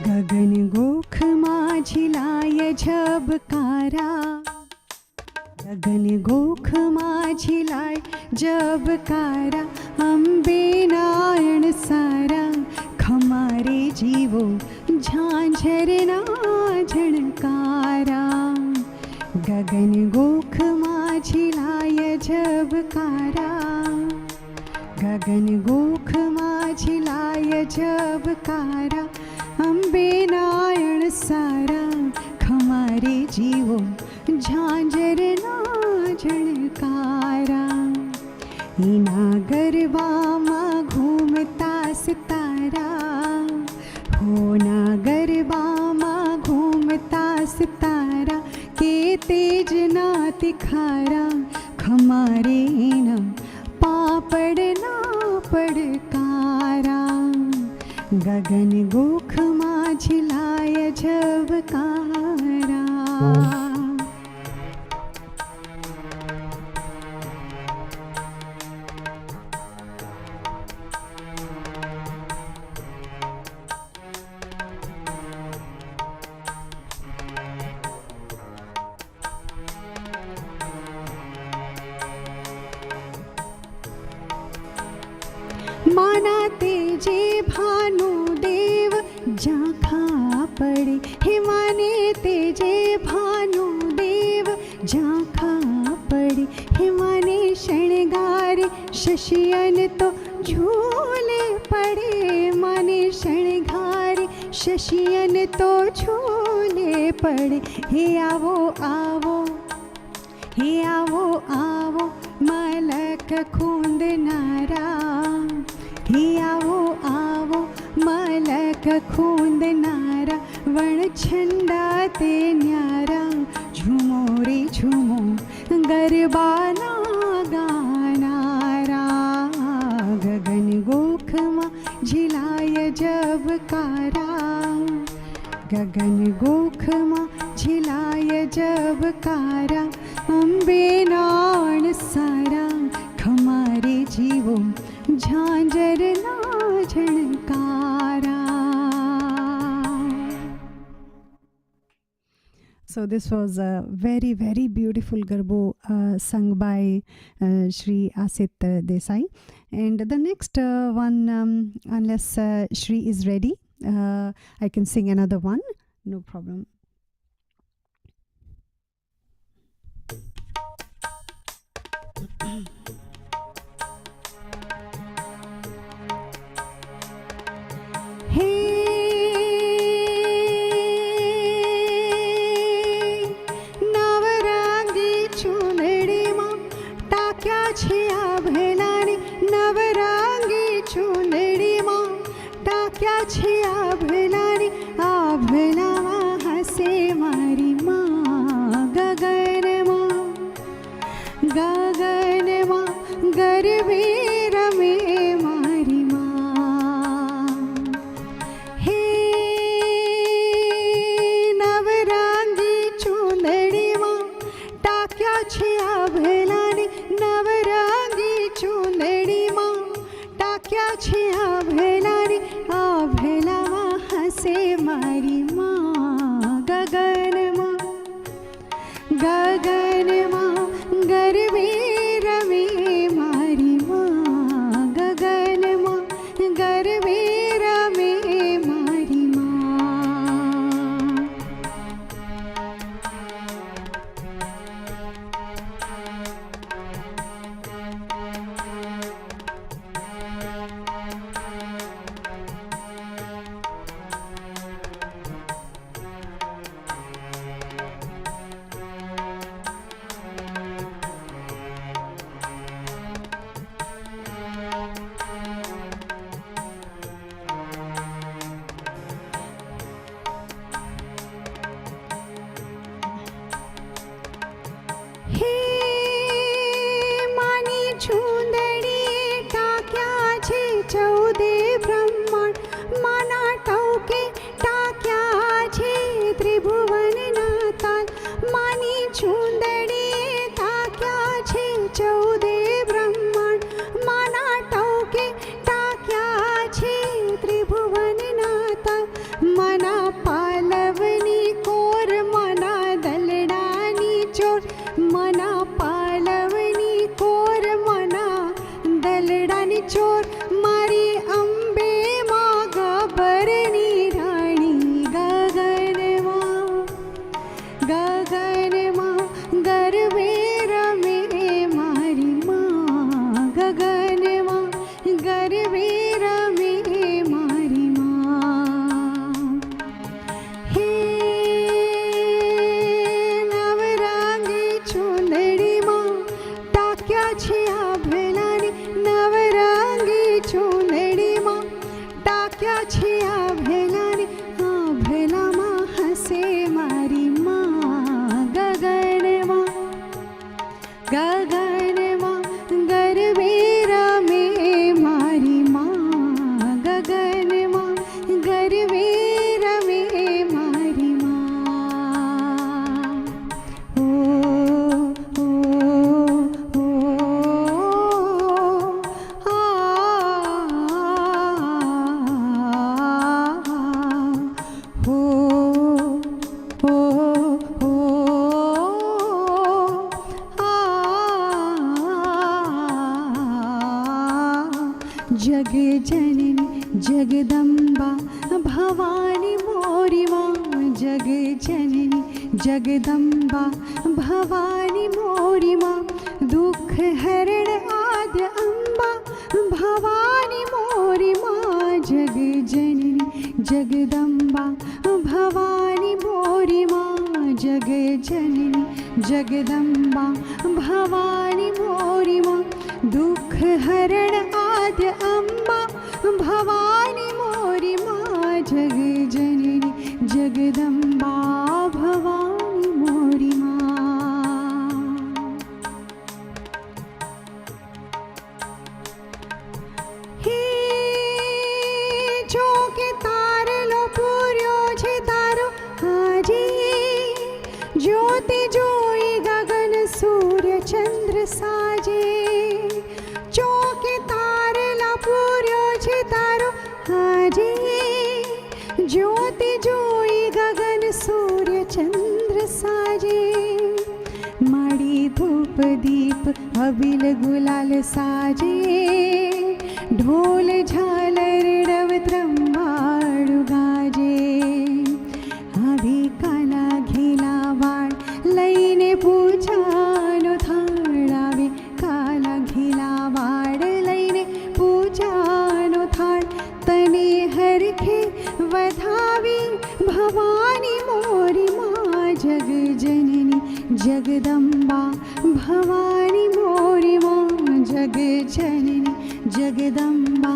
गगन गोख माझिलाय झबकारा गगन गोख माझिलाय जबकारा अंबे नारायण सारा खमारे जीवो झांझरना झणकारा गगन गोख माझिलाय जबकारा गगन गोख माझिलाय जबकारा अंबे नारायण सारा खमारे जीवो झांझरना झणकारा इना गरबामा घूमता सितारा होना गरबामा घूमता सितारा के तेज ना तिखारा खमारे ना पापड़ ना पड़कारा गगन गोख माझिलाय झबकारा माना तेजे भानु पड़े हिमाने शृंगारे शशियन तो झूले पड़े माने शृंगारे शशियन तो झूले पड़े हे आवो आवो हे आवो आवो मलक खूंद नारा हे आवो आवो मलक खूंद नारा वण छंदा ते न्यारा झूमो रे झूमो गरबाना गानारा गगन गोखमा झिलाय जब कारा गगन गोखमा झिलाय जब कारा अंबे नाण सारा खमारे जीवो झांझर ना झणकारा. So this was a very, very beautiful Garbo sung by Shri Asit Desai. And the next one, unless Shri is ready, I can sing another one. No problem. Hey छिया भेलाने नवरांगी चुंदड़ी माँ टाक्या छिया भेलाने आ भेलावा हसे मारी माँ गगन माँ गरबे रमे मारी माँ हे नवरांगी चुंदड़ी माँ टाक्या छिया भेलाने नवरांगी चुंदड़ी माँ टाक्या छिया भेलाने आ भेलावा हसे मारी माँ गगन माँ गरबे रमे मारी माँ गगन माँ गरबे रमे मारी माँ. जग जननी जगदम्बा भवानी मोरी माँ जग जननी जगदम्बा भवानी मोरी माँ जगदम्बा भवानी मोरी माँ जग जननी जगदम्बा भवानी मोरी माँ दुख हरण आद्य अम्बा भवानी मोरी माँ जग जननी जगदम्बा भवानी मोरी माँ हे जो के तार लो पूर्यो छे तारो हाजी ज्योति जोई गगन सूर्य चंद्र साजे चौके तारला पूर्यो छे तारो हाजी ज्योति जोई गगन सूर्य चंद्र साजे माड़ी धूप दीप अबिल गुलाल साजे ढोल झालर डव त्रंबाड़ू गाजे आधी काला घेला वाळ लईने पूजानो थाळ आवे काला घेला वाळ लईने पूजानो थाळ तने हरखे वधावी भवानी मोरी माँ जग जननी जगदम्बा भवानी मोरी माँ जग जननी जगदम्बा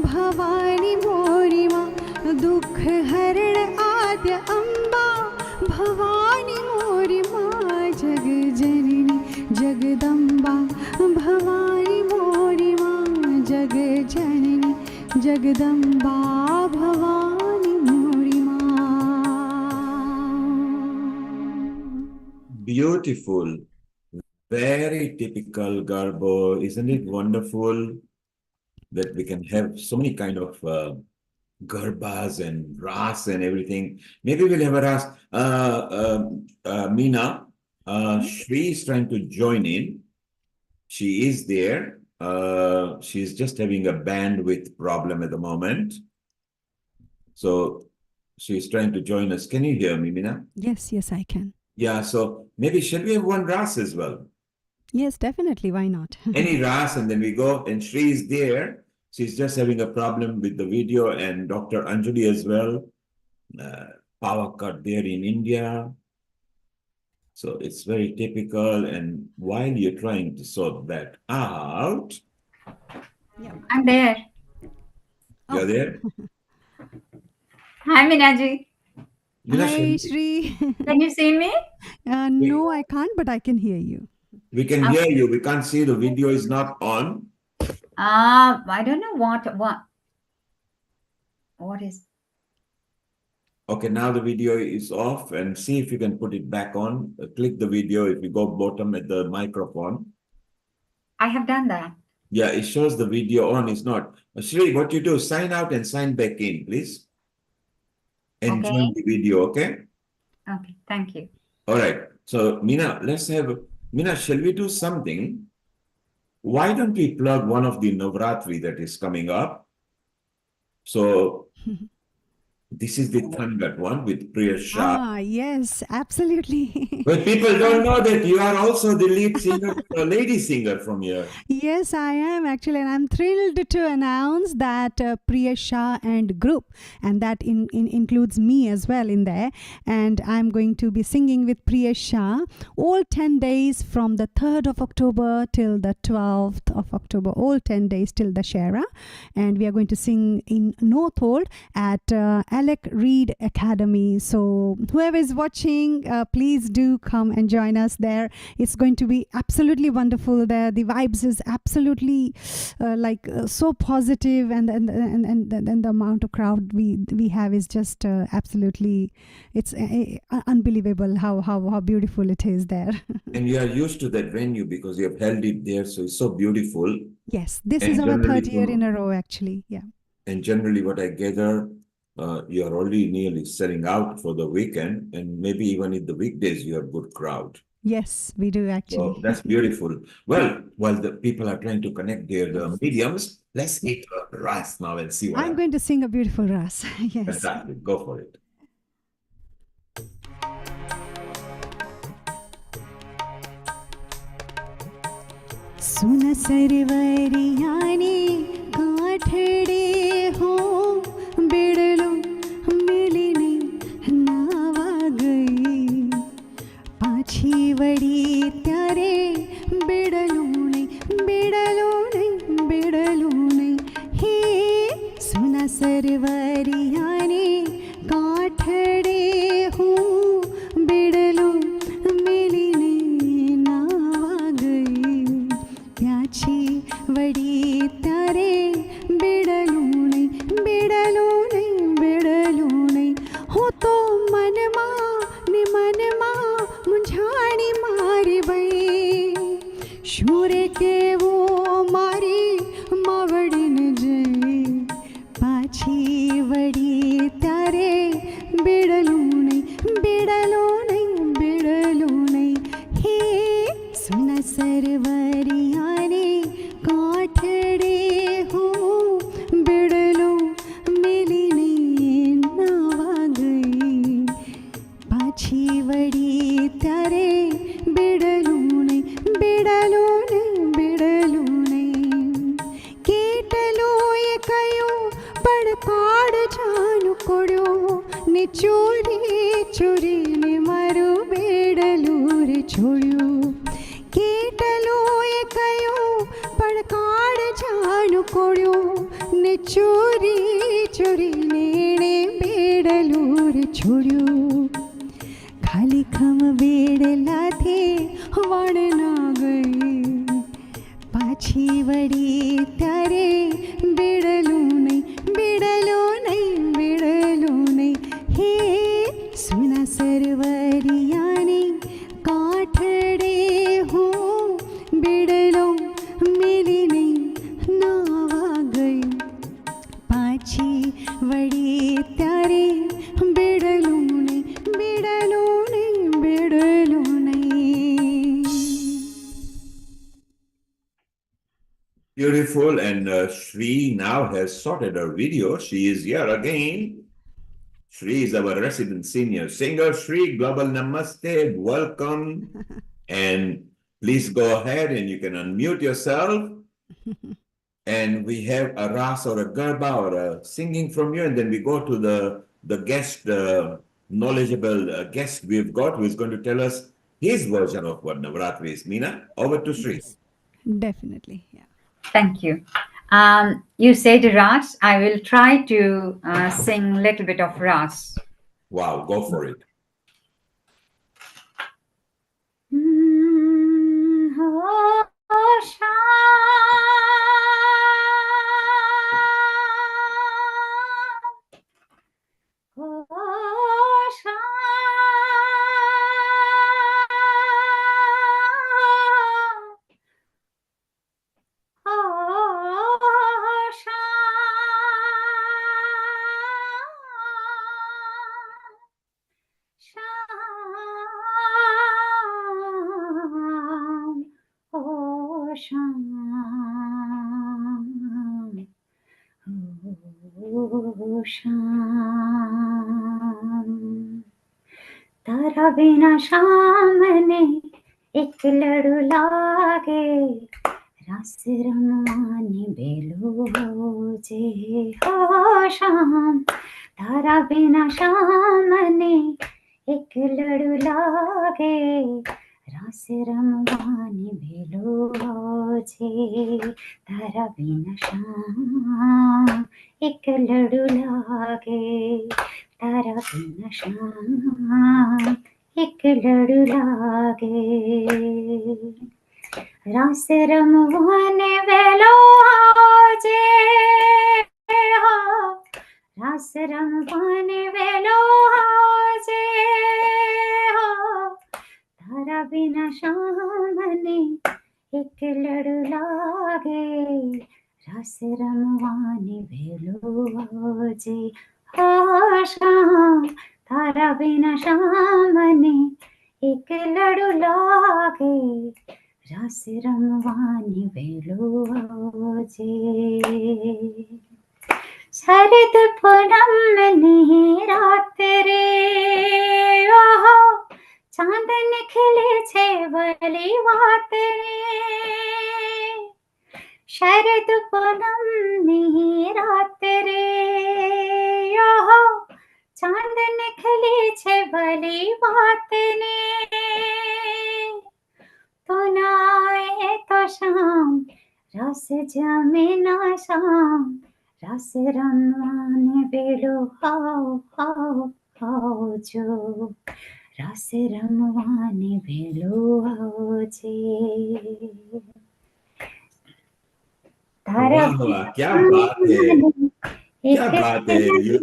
भवानी मोरी माँ दुख हरण आद्य अम्बा भवानी मोरी माँ जग जननी जगदम्बा भवानी मोरी माँ जग जननी जगदम्बा भवानी मोरी माँ Beautiful. Very typical Garbo. Isn't it wonderful that we can have so many kind of Garbas and Ras and everything? Maybe we'll have a Ras. Meena, Shri is trying to join in. She is there. She's just having a bandwidth problem at the moment. So she's trying to join us. Can you hear me, Meena? Yes, yes, I can. Yeah, so maybe shall we have one Ras as well? Yes, definitely. Why not? Any Ras, and then we go, and Shri is there. She's just having a problem with the video, and Dr. Anjali as well. Power cut there in India. So it's very typical. And while you're trying to sort that out, I'm there. you're there? Hi, Minaji. Meena, Hi, Shri. Can you see me? No, I can't, but I can hear you. we can hear you. We can't see. The video is not on. I don't know what is. Okay, now the video is off, and see if you can put it back on. Click the video. If you go bottom at the microphone. I have done that. Yeah, it shows the video on. It's not. Shri, what you do, sign out and sign back in, please. And Okay. join the video, okay? Okay, thank you. All right. So, Meena, shall we do something? Why don't we plug one of the Navratri that is coming up? So, this is the Thangat one with Priya Shah. Ah, yes, absolutely. But people don't know that you are also the lead singer, lady singer from here. Yes, I am actually, and I'm thrilled to announce that Priya Shah and group, and that includes me as well in there. And I'm going to be singing with Priya Shah all 10 days from the 3rd of October till the 12th of October, all 10 days till the Shera. And we are going to sing in Northolt at Alec Reed Academy. So whoever is watching, please do come and join us there. It's going to be absolutely wonderful there. The vibes is absolutely so positive, and the amount of crowd we have is just absolutely, it's unbelievable how beautiful it is there. And you are used to that venue because you have held it there, so it's so beautiful. Yes, this And is our generally, third year in a row actually. Yeah. And generally what I gather, you are already nearly selling out for the weekend, and maybe even in the weekdays you have good crowd. Yes, we do actually. So that's beautiful. Well, while the people are trying to connect their mediums, let's hit Ras now and see what I'm going to sing a beautiful Ras. Yes. Fantastic. Go for it. सुन सरवरियाने गाठड़े हो बिड़लो વડી તારે બેડલું નહીં બેડલું નહીં બેડલું નહીં હું તો મનમાં ને મનમાં મૂંઝાણી મારી ભાઈ શું રે કેવો મારી માવડીને જઈ પાછી વડી તારે બેડલું નહીં બેડલું નહીં બેડલું નહીં હે સુના સરવરિયાને કાઠડે હું બેડલું મેલીને નાવા ગઈ પાછી વળી ત્યારે બેડલું નહીં બેડલું નહીં બેડલું નહીં કેટલું એ કહ્યું પણ કાળ જાનું કોડ્યો ને ચોરી ચોરીને મારું બેડલું રે છોડ્યું કેટલું એ કહ્યું પણ કાળ જાનું કોડ્યો ને ચોરી ચોરીને એણે બેડલું રે છોડ્યું ખાલી ખમ બેડલાથી વણ ના ગઈ પાછી વળી ત્યારે બેડલું નહીં બેડલું નહીં બેડલું નહીં હે સુના સરવરિયાની કાઠડે હું બેડલો મેલીને નાવા ગઈ પાછી વળી ત્યારે બેડલું નહીં બેડલું નહીં બેડલું નહીં. Beautiful, and Shri now has sorted her video. She is here again. Shri is our resident senior singer. Shri, global namaste, welcome. And please go ahead and you can unmute yourself. And we have a ras or a garba or a singing from you, and then we go to the guest, knowledgeable guest we've got, who is going to tell us his version of what Navratri is. Meena, over to Shri. Definitely, yeah. Thank you. You said Ras. I will try to sing a little bit of Ras. Wow, go for it. तारा बिना शाम ने एक लड़ू लागे रस रमवाने बेलो जे हो शाम तारा बिना शाम ने एक लड़ू लागे रस रमवाने बेलो जे तारा बिना शाम एक लड़ू लागे तारा बिना शाम एक लड़ू लागे रस रमवाने वेलो जे हो रस रमवाने वेलो जे हो तारा बिना शाम ने एक लड़ू लागे रस रमवाने वेलो जे हो शाम तारा बिना शाम ने एक लड़ू लागे रस रमवाने वेलो जे शरद पूनम ने रात रे ओहो चांद निखले छे भली वात रे शरद पूनम ने रात रे ओहो चांद निखले छे भली वात ने तो नाए तो शाम रस जमे ना शाम रस रमवाने बेलो आओ जो रस रमवाने बेलो आओ जे तारा Wow, क्या बात है. क्या बात है.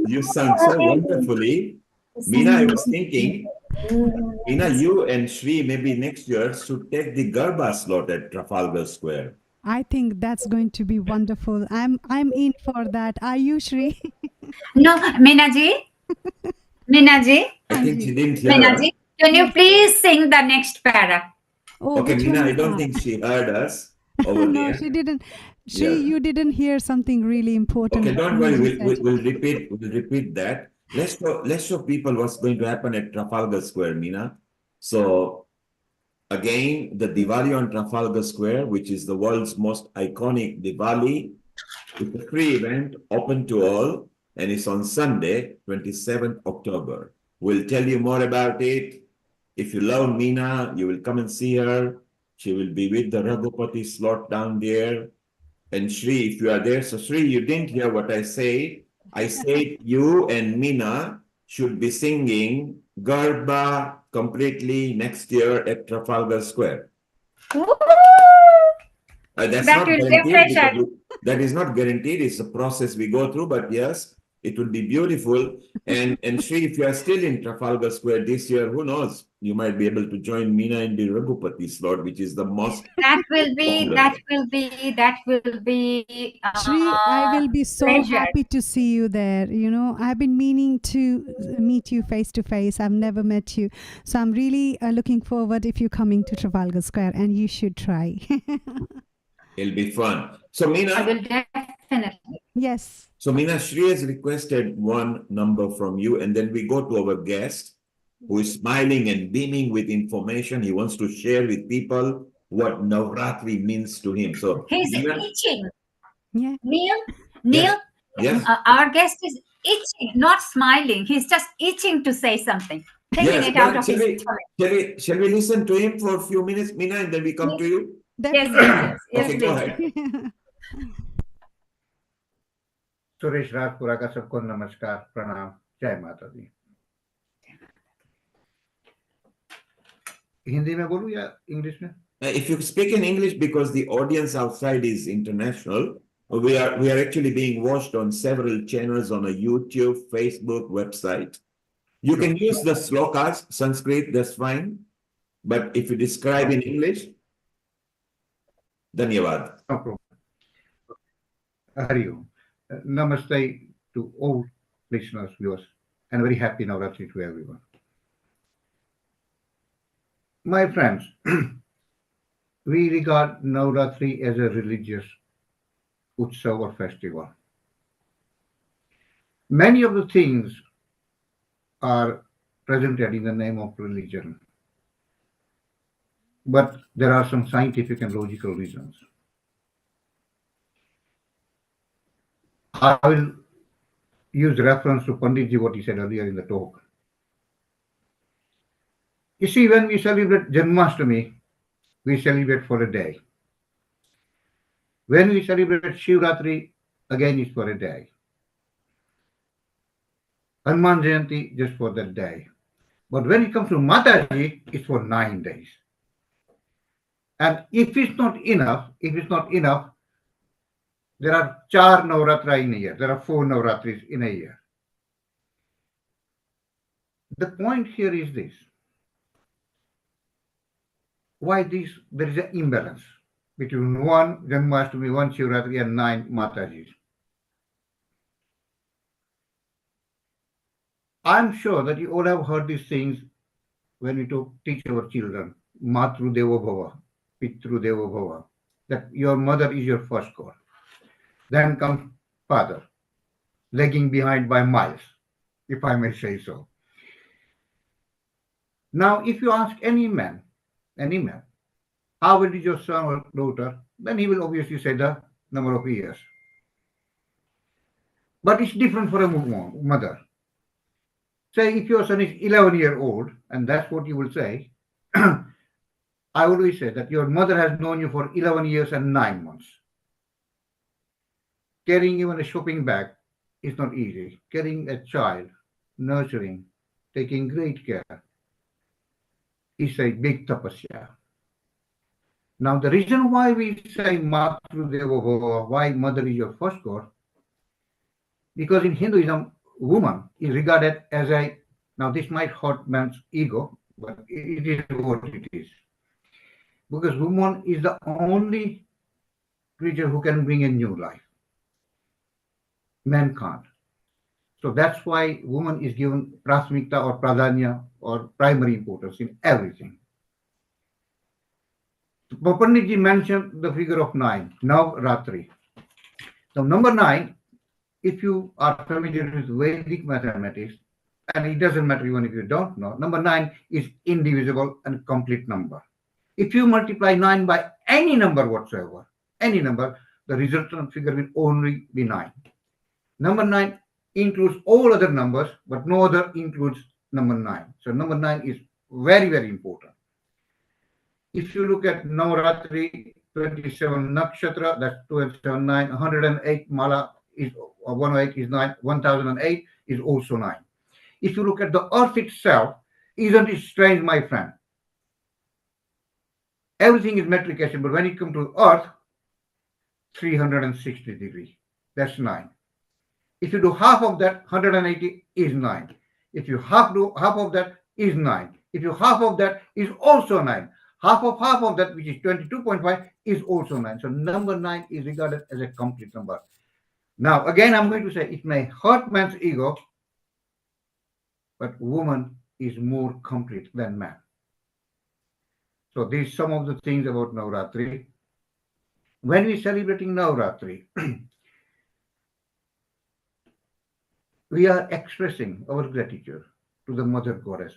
You sung so wonderfully. Meena, I was thinking, Meena, you and Shri maybe next year should take the Garba slot at Trafalgar Square. I think that's going to be wonderful. I'm in for that. Are you, Shri? No, Minaji, Minaji, I think she didn't hear us. Minaji, can you please sing the next para? Oh, Okay, which Meena, one I is don't that? think she heard us over No, there. she didn't. Shri, Yeah. you didn't hear something really important. Okay, what don't worry. Niji said. We'll repeat that. Let's show people what's going to happen at Trafalgar Square, Meena. So again, the Diwali on Trafalgar Square, which is the world's most iconic Diwali, it's a free event open to all, and it's on Sunday, 27th October. We'll tell you more about it. If you love Meena, you will come and see her. She will be with the Raghupati slot down there. And Shri, if you are there, so Shri, you didn't hear what I said. I said you and Meena should be singing Garba completely next year at Trafalgar Square. Woo! That's That not will be a guaranteed pleasure. because that is not guaranteed. It's a process we go through, but yes, it will be beautiful. And Shri, if you are still in Trafalgar Square this year, who knows? You might be able to join Meena in the Raghupati slot, which is the most That will be, popular. Shri, I will be so pleasure. happy to see you there. You know, I've been meaning to meet you face to face. I've never met you. So I'm really looking forward if you're coming to Trafalgar Square, and you should try. It'll be fun. So I Meena, will definitely. Yes. so Meena, Shri has requested one number from you, and then we go to our guest who is smiling and beaming with information. He wants to share with people what Navratri means to him. So He's Meena, itching. Yeah. Neil, yes, our guest is itching, not smiling. He's just itching to say something, taking yes. it out Well, of his stomach. shall we listen to him for a few minutes, Meena, and then we come to you? Definitely. Yes, Okay, go please. ahead. Suresh Rajpura का सबको नमस्कार प्रणाम जय माता दी हिंदी में बोलूं या English में If you speak in English, because the audience outside is international, we are actually being watched on several channels on a YouTube, Facebook, website. You can use the slokas, Sanskrit, that's fine. But if you describe in English, Dhanyavad. No problem. Hari Om. Namaste to all listeners, viewers, and very happy Navratri to everyone. My friends, we regard Navratri as a religious utsav or festival. Many of the things are presented in the name of religion, but there are some scientific and logical reasons. I will use reference to Panditji what he said earlier in the talk. You see, when we celebrate Janmashtami, we celebrate for a day. When we celebrate Shivratri, again it's for a day. Hanuman Jayanti, just for that day. But when it comes to Mataji, it's for 9 days. And if it's not enough, there are 4 Navratra in a year. There are 4 Navratris in a year. The point here is this. Why there is an imbalance between 1 Janmashtami, 1 Shivratri and 9 Matajis. I'm sure that you all have heard these things when we teach our children, Matru Devo Bhava, Pitru Devo Bhava, that your mother is your first God. Then comes father, lagging behind by miles, if I may say so. Now, if you ask any man, how old is your son or daughter, then he will obviously say the number of years. But it's different for a mother. Say if your son is 11-year-old, and that's what you will say, I always say that your mother has known you for 11 years and 9 months. Carrying even a shopping bag is not easy. Carrying a child, nurturing, taking great care is a big tapasya. Now, the reason why we say Matru Devo Bhava, why mother is your first god, because in Hinduism, woman is regarded as a, now this might hurt man's ego, but it is what it is. Because woman is the only creature who can bring a new life. Man can't. So that's why woman is given prasmikta or pradanya or primary importance in everything. Panditji mentioned the figure of 9, Navratri. So number 9, if you are familiar with Vedic mathematics, and it doesn't matter even if you don't know, number 9 is indivisible and complete number. If you multiply 9 by any number whatsoever, any number, the resultant figure will only be 9. Number 9 includes all other numbers, but no other includes number 9. So number 9 is very, very important. If you look at Navratri, 27 nakshatra, that's 2 and 7, 9, 108 mala is 108 is 9, 1008 is also 9. If you look at the earth itself, isn't it strange, my friend? Everything is metrication, but when it comes to earth, 360 degrees, that's 9. If you do half of that, 180 is 9. If you do half of that is 9. If you half of that is also 9. Half of that, which is 22.5, is also 9. So number 9 is regarded as a complete number. Now, again, I'm going to say it may hurt man's ego, but woman is more complete than man. So these are some of the things about Navratri. When we're celebrating Navratri, we are expressing our gratitude to the Mother Goddess.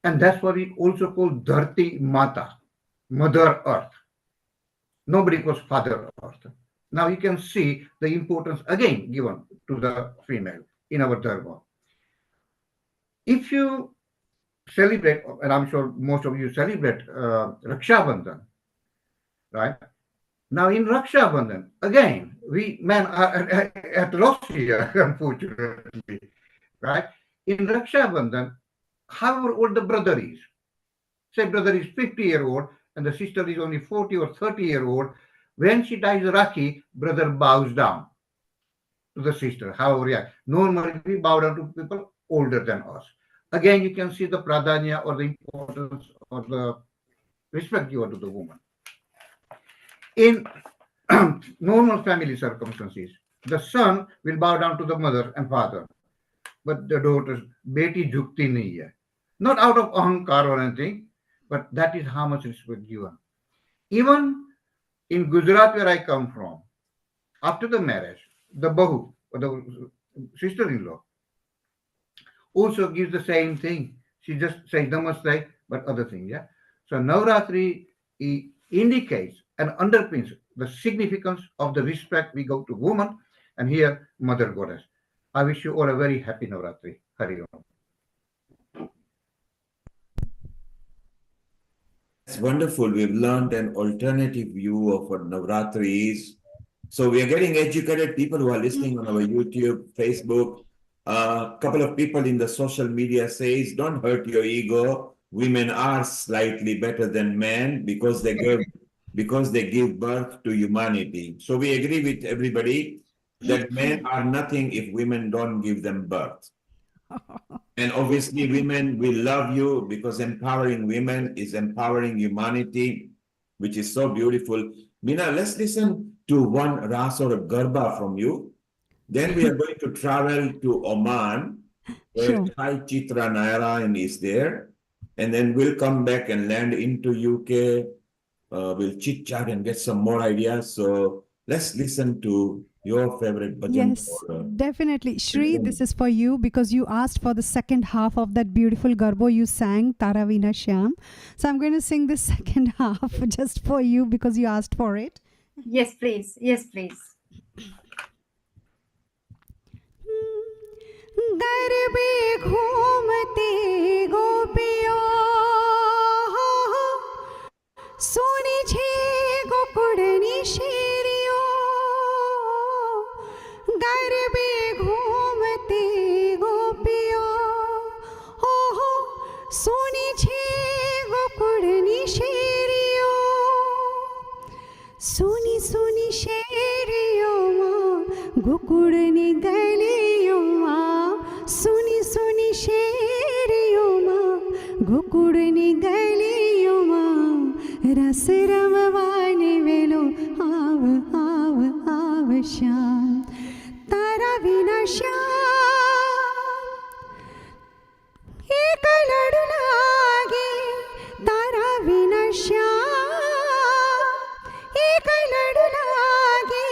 And that's why we also call Dharti Mata, Mother Earth. Nobody calls Father Earth. Now you can see the importance again given to the female in our Dharma. If you celebrate, and I'm sure most of you celebrate Raksha Bandhan, right? Now in Raksha Bandhan, again, we men are at loss here, unfortunately, right? In Raksha Bandhan, however old the brother is, say brother is 50-year-old and the sister is only 40 or 30-year-old, when she ties Rakhi, brother bows down to the sister. However, yeah, normally we bow down to people older than us. Again, you can see the pradanya or the importance or the respect given to the woman. In normal family circumstances, the son will bow down to the mother and father, but the daughter's beti jukti nahi hai. Not out of ahankar or anything, but that is how much respect given. Even in Gujarat, where I come from, after the marriage, the bahu or the sister-in-law also gives the same thing. She just says namaste, but other things, yeah. So Navratri indicates and underpins the significance of the respect we go to woman, and here Mother Goddess. I wish you all a very happy Navratri. Hari Om. It's wonderful. We've learned an alternative view of what Navratri is. So we are getting educated. People who are listening on our YouTube, Facebook, a couple of people in the social media says, don't hurt your ego. Women are slightly better than men because they give birth to humanity. So we agree with everybody that men are nothing if women don't give them birth. And obviously women will love you because empowering women is empowering humanity, which is so beautiful. Meena, let's listen to one ras or a garba from you. Then we are going to travel to Oman, where Sure. Thai Chitra Narayan is there. And then we'll come back and land into UK. We'll chit chat and get some more ideas. So let's listen to your favorite bhajan. Yes, definitely. Shri, this is for you because you asked for the second half of that beautiful garbo you sang, Taravina Shyam. So I'm going to sing the second half just for you because you asked for it. Yes, please. Yes, please. गरबे घूमते गोपियों सोनी छे गोकुड़नी शेरियों गरबे घूमते गोपियों हो सोनी छे गोकुड़नी शेरियों सोनी सोनी शेरियों गोकुड़नी गलियों सोनी सोनी शेरियों गोकुड़नी गलियों रस रमवाने वेलो आव आव आव श्याम तारा विना श्याम एक लड़ू लागे तारा विना श्याम एक लड़ू लागे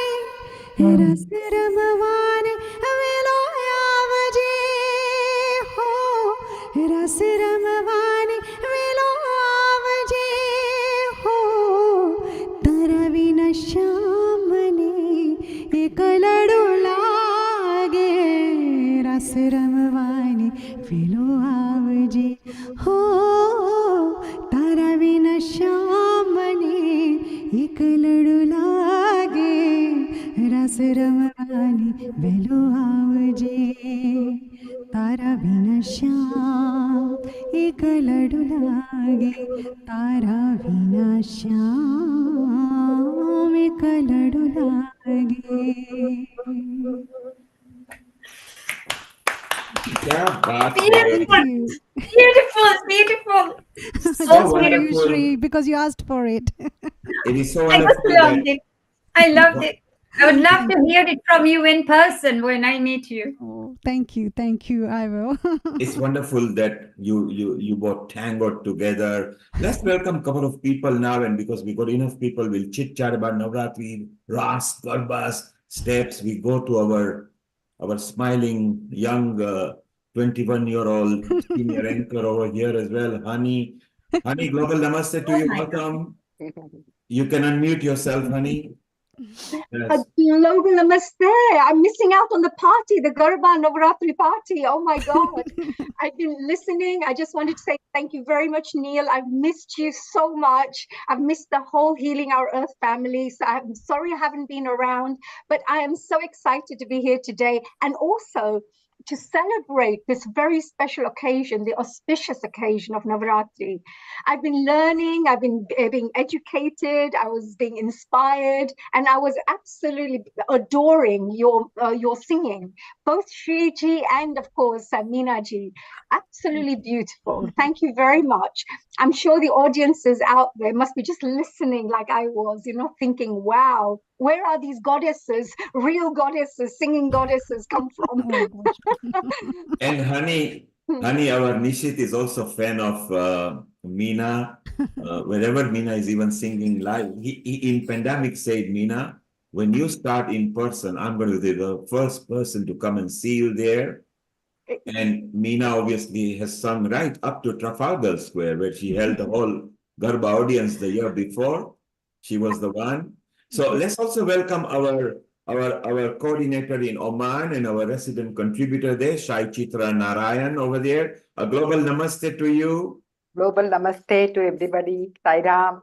रस रमवान वेलो आवजे हो रस रमवान वेलो आवजे हो तारा विना श्याम ने एक लड़ू लागे रस रमवान वेलो आवजे हो तारा विना श्याम ने एक लड़ू लागे रस रमवानी वेलो आवजे तारा विना श्याम एक लड़ू लागे तारा विना श्याम एक लड़ू लागे क्या बात है Beautiful, Thank you. beautiful, beautiful. So So Just for you, wonderful. Shri, because you asked for it. It is so I just wonderful loved that it. I loved it. I would love to hear it from you in person when I meet you. Oh, thank you, I will. it's wonderful that you both tangled together. Let's welcome a couple of people now, and because we got enough people, we'll chit chat about Navratri, Ras, Garbas, steps. We go to our smiling young 21-year-old senior anchor over here as well, Honey. Honey, global namaste to Oh you. my God. Welcome. You can unmute yourself, Honey. Yes. A global namaste. I'm missing out on the party, the Garba and Navratri party. Oh my God. I've been listening. I just wanted to say thank you very much, Neil. I've missed you so much. I've missed the whole Healing Our Earth family. So I'm sorry I haven't been around, but I am so excited to be here today. And also to celebrate this very special occasion, the auspicious occasion of Navratri. I've been learning, I've been being educated, I was being inspired, and I was absolutely adoring your singing, both Shriji and of course Meena ji. Absolutely beautiful. Thank you very much. I'm sure the audiences out there must be just listening like I was, thinking, wow, where are these goddesses, real goddesses, singing goddesses come from? Oh gosh. And Honey, our Nishit is also a fan of Meena. Wherever Meena is even singing live, he in pandemic said, Meena, when you start in person, I'm going to be the first person to come and see you there. And Meena obviously has sung right up to Trafalgar Square, where she held the whole Garba audience the year before. She was the one. So let's also welcome our coordinator in Oman and our resident contributor there, Shai Chitra Narayan over there. A global namaste to you. Global namaste to everybody. Sairam.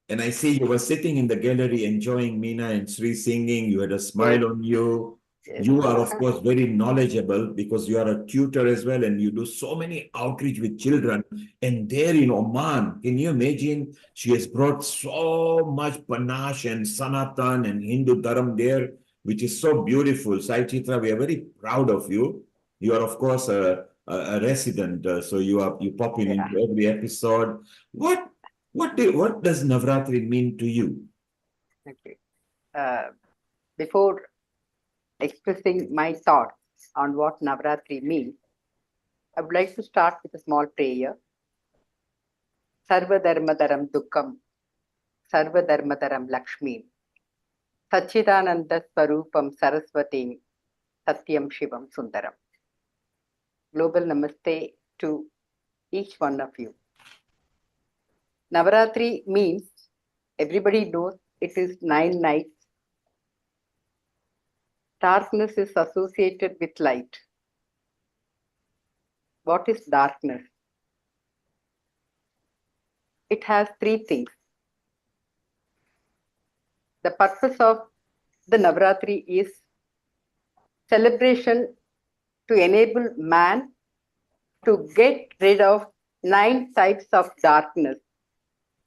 And I see you were sitting in the gallery enjoying Meena and Sri singing. You had a smile on you. Yes. You are, of course, very knowledgeable because you are a tutor as well, and you do so many outreach with children. And there in Oman, can you imagine? She has brought so much panache and Sanatan and Hindu Dharam there, which is so beautiful. Sai Chitra, we are very proud of you. You are, of course, a resident, so you pop in into every episode. What does Navratri mean to you? Okay. Before expressing my thoughts on what Navratri means, I would like to start with a small prayer. Sarva Dharmadaram Dukkam, Sarva Dharmadaram Lakshmi, Sachidananda Swarupam Saraswatim, Satyam Shivam Sundaram. Global Namaste to each one of you. Navratri means, everybody knows, it is 9 nights. Darkness is associated with light. What is darkness? It has 3 things. The purpose of the Navratri is celebration to enable man to get rid of 9 types of darkness,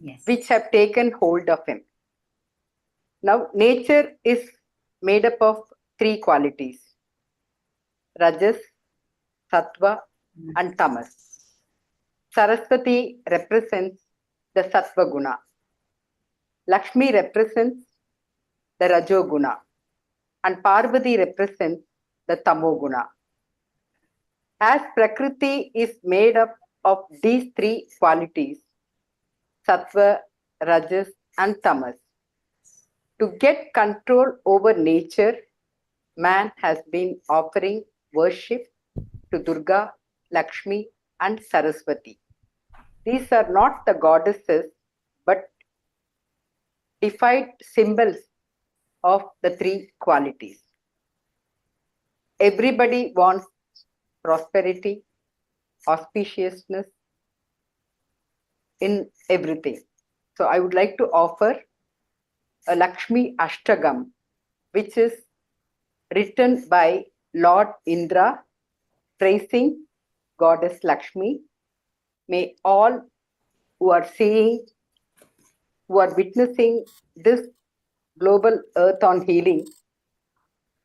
Yes. which have taken hold of him. Now, nature is made up of three qualities: Rajas, Sattva, and Tamas. Saraswati represents the Sattva Guna. Lakshmi represents the Rajoguna. And Parvati represents the Tamoguna. As Prakriti is made up of these three qualities, Sattva, Rajas, and Tamas, to get control over nature, man has been offering worship to Durga, Lakshmi, and Saraswati. These are not the goddesses, but defined symbols of the three qualities. Everybody wants prosperity, auspiciousness in everything. So I would like to offer a Lakshmi Ashtagam, which is written by Lord Indra, praising Goddess Lakshmi. May all who are seeing, who are witnessing this global earth on healing,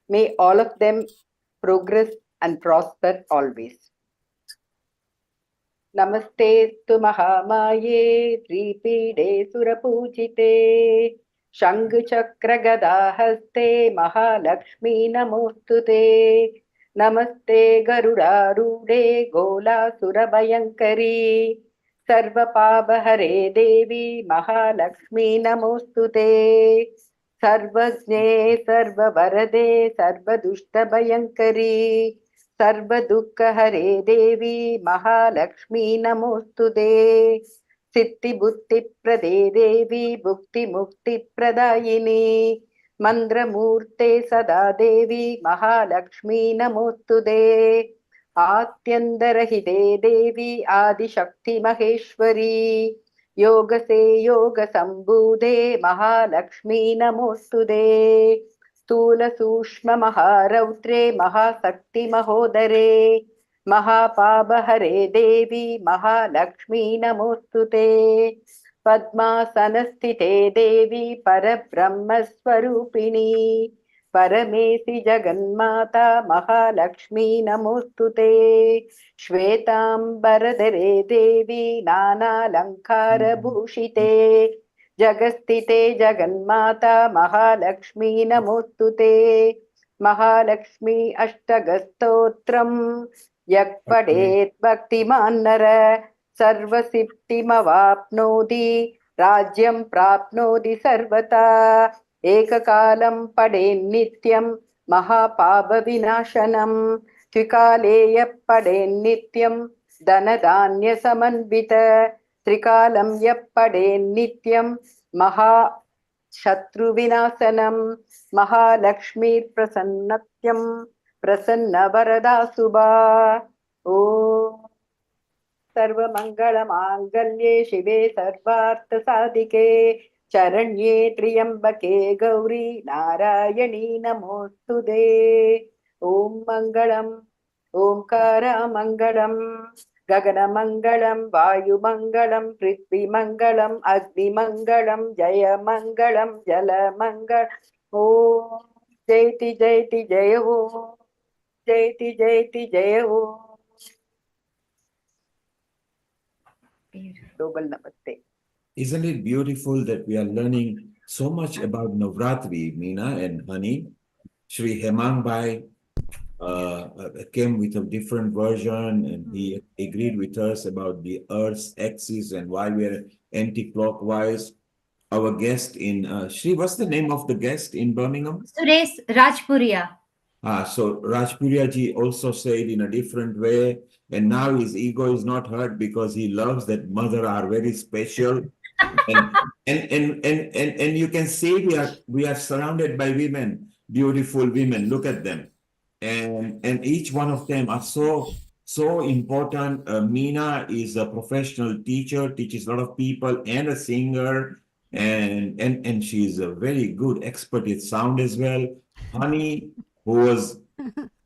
may all of them progress and prosper always. Namaste-stu Mahamaye Tripide Surapujite Shanghu-Chakra-Gada-Haste Mahalakshmi Namostute Namaste Garuda-Rude Gola-Surabhayankari Sarva-Pabhare Devi Mahalakshmi Namostute Sarvajne Sarva-Varade Sarva-Dushta-Bhayankari Sarva-Dukkha-Hare Devi Mahalakshmi Namostude Siddhi-Buddhi-Prade Devi Bhukti-Mukti-Pradayini Mandra-Murte Sada Devi Mahalakshmi Namostude Atyandara-Hide Devi Adi-Shakti-Maheshwari Yoga Se Yoga Sambhude Mahalakshmi Namostude Stula Sushma Maharautre Mahasakti Mahodare Mahapabhare Devi Mahalakshmi Namostute Padmasanasthite Devi Parabrahmaswarupini Paramesi Jaganmata Mahalakshmi Namostute Shvetambaradare Devi Nana Lankara Bhushite Jagastite Jaganmata Mahalakshmi Namostute Mahalakshmi Ashtagastotram Yakpadet Bhaktiman Nara Sarvasiddhimavapnodi Rajyam Prapnodi Sarvata Ekakalam Pade Nityam Mahapabha Vinashanam Twikaleya Pade Nityam Dhanadanya Samanvita Trikalam Yappade Nityam Maha Shatru Vinasanam Mahalakshmi Prasannatyam Prasanna Varada Subha Om Sarva Mangala Mangalye Shive Sarvartha Sadike Charanye Triyambake Gauri Narayani Namostude Om Mangalam Omkara Mangalam Gagana Mangalam, Vayu Mangalam, Prithvi Mangalam, Agni Mangalam, Jaya Mangalam, Jala Mangalam, Om Jaiti Jaiti Jaya Ho, Jaiti Jaiti Jaya Ho. Global Namaste. Isn't it beautiful that we are learning so much about Navratri, Meena and Honey? Shri Hemang Bhai came with a different version, and he agreed with us about the Earth's axis and why we're anti-clockwise. Our guest in Shri, what's the name of the guest in Birmingham? Suresh Rajpuria. So Rajpuria ji also said in a different way, and now his ego is not hurt because he loves that mother are very special. and you can see we are surrounded by women, beautiful women. Look at them. And each one of them are so important. Meena is a professional teacher, teaches a lot of people, and a singer, and she's a very good expert in sound as well. Honey, who was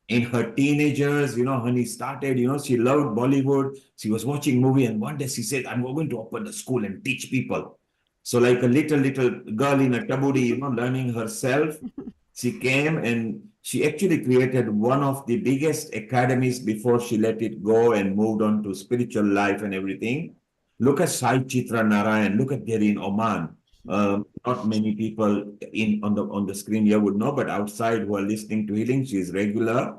in her teenagers, Honey started, she loved Bollywood. She was watching movie, and one day she said, I'm going to open a school and teach people. So like a little girl in a tabudi, learning herself, she came and she actually created one of the biggest academies before she let it go and moved on to spiritual life and everything. Look at Sai Chitra Narayan. Look at there in Oman. Not many people on the screen here would know, but outside who are listening to healing, she is regular.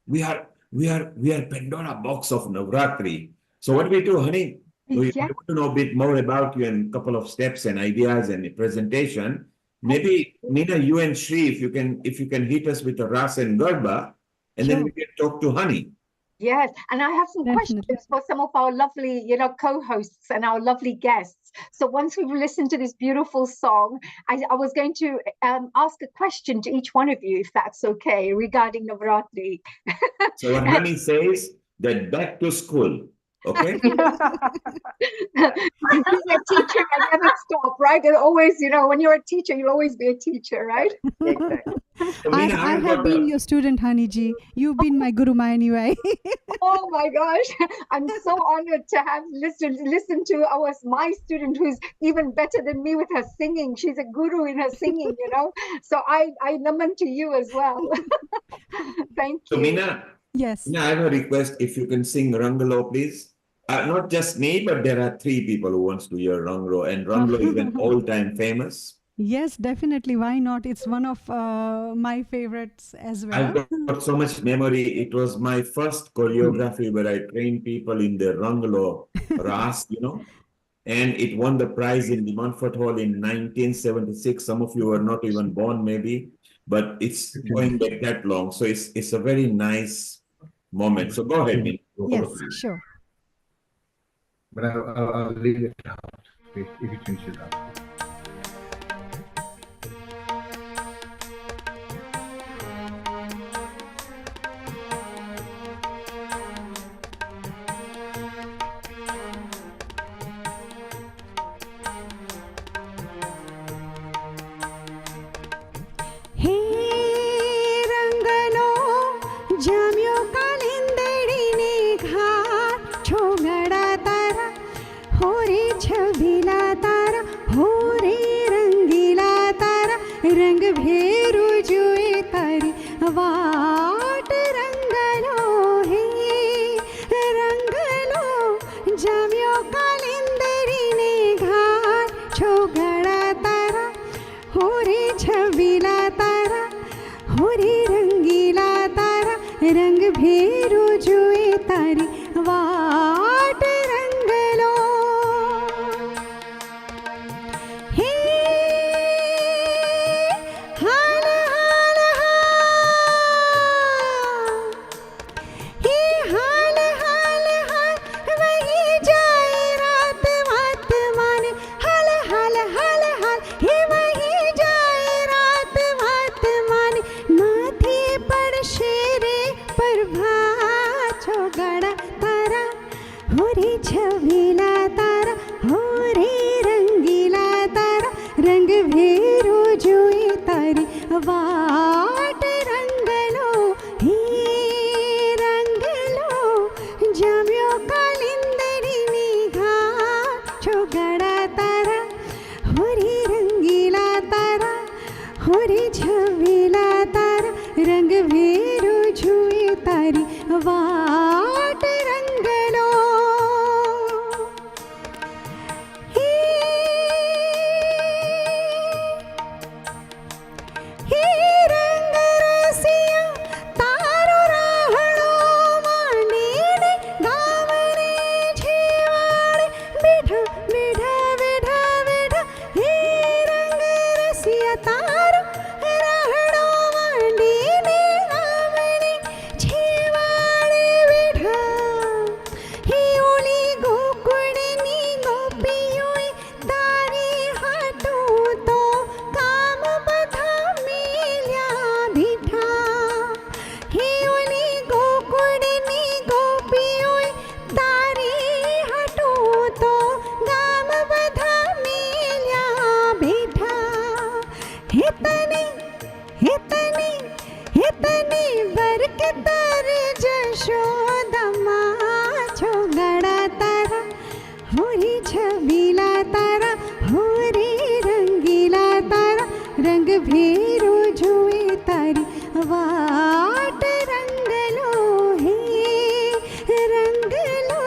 We are Pandora box of Navratri. So what do we do, honey? We Yeah. want to know a bit more about you and a couple of steps and ideas and a presentation. Maybe Meena, you and Shri, if you can hit us with a Ras and Garba, and then we can talk to Honey. Yes, and I have some Definitely. questions for some of our lovely, co-hosts and our lovely guests. So once we've listened to this beautiful song, I was going to ask a question to each one of you, if that's okay, regarding Navratri. So what Honey says, that back to school, okay? Being a teacher, I never stop, right? And always, when you're a teacher, you'll always be a teacher, right? Exactly. So, I Meena, have been your student, Honeyji. You've been my guruma anyway. Oh my gosh, I'm so honored to have listen to my student who's even better than me with her singing. She's a guru in her singing, So I naman to you as well. Thank you. So Meena, Yes. I have a request. If you can sing Rangalo, please. Not just me, but there are 3 people who wants to hear Ranglo, and Ranglo is an all-time famous. Yes, definitely. Why not? It's one of my favorites as well. I've got so much memory. It was my first choreography where I trained people in the Ranglo Ras, and it won the prize in the Montfort Hall in 1976. Some of you were not even born, maybe, but it's going back that long. So it's a very nice moment. So go ahead, Meena. Yes, sure. But I'll leave it out if you can sit down. रंग भेरो जुए तारी वाट रंगलो हे रंगलो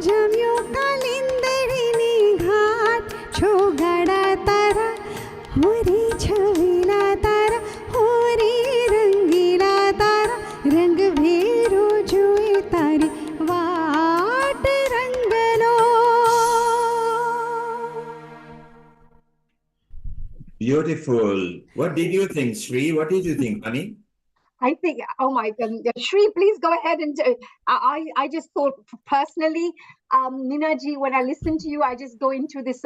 जम्यो कालिंदरीनी घाट छोगड़ा तारा होरी छवीला तारा होरी रंगीला तारा रंग भेरो जुए तारी वाट रंगलो. Beautiful. What did you think, Sri? What did you think, honey? I think, oh my God, Shri, please go ahead and I just thought personally, Minaji, when I listen to you, I just go into this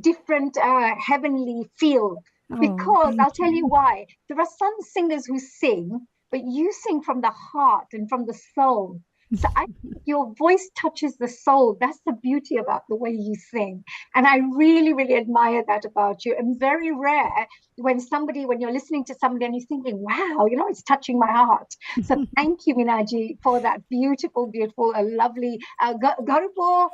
different heavenly feel, because I'll tell you why. There are some singers who sing, but you sing from the heart and from the soul. So I think your voice touches the soul. That's the beauty about the way you sing. And I really, really admire that about you. And very rare when you're listening to somebody and you're thinking, wow, it's touching my heart. So thank you, Minaji, for that beautiful, beautiful, lovely Garupo,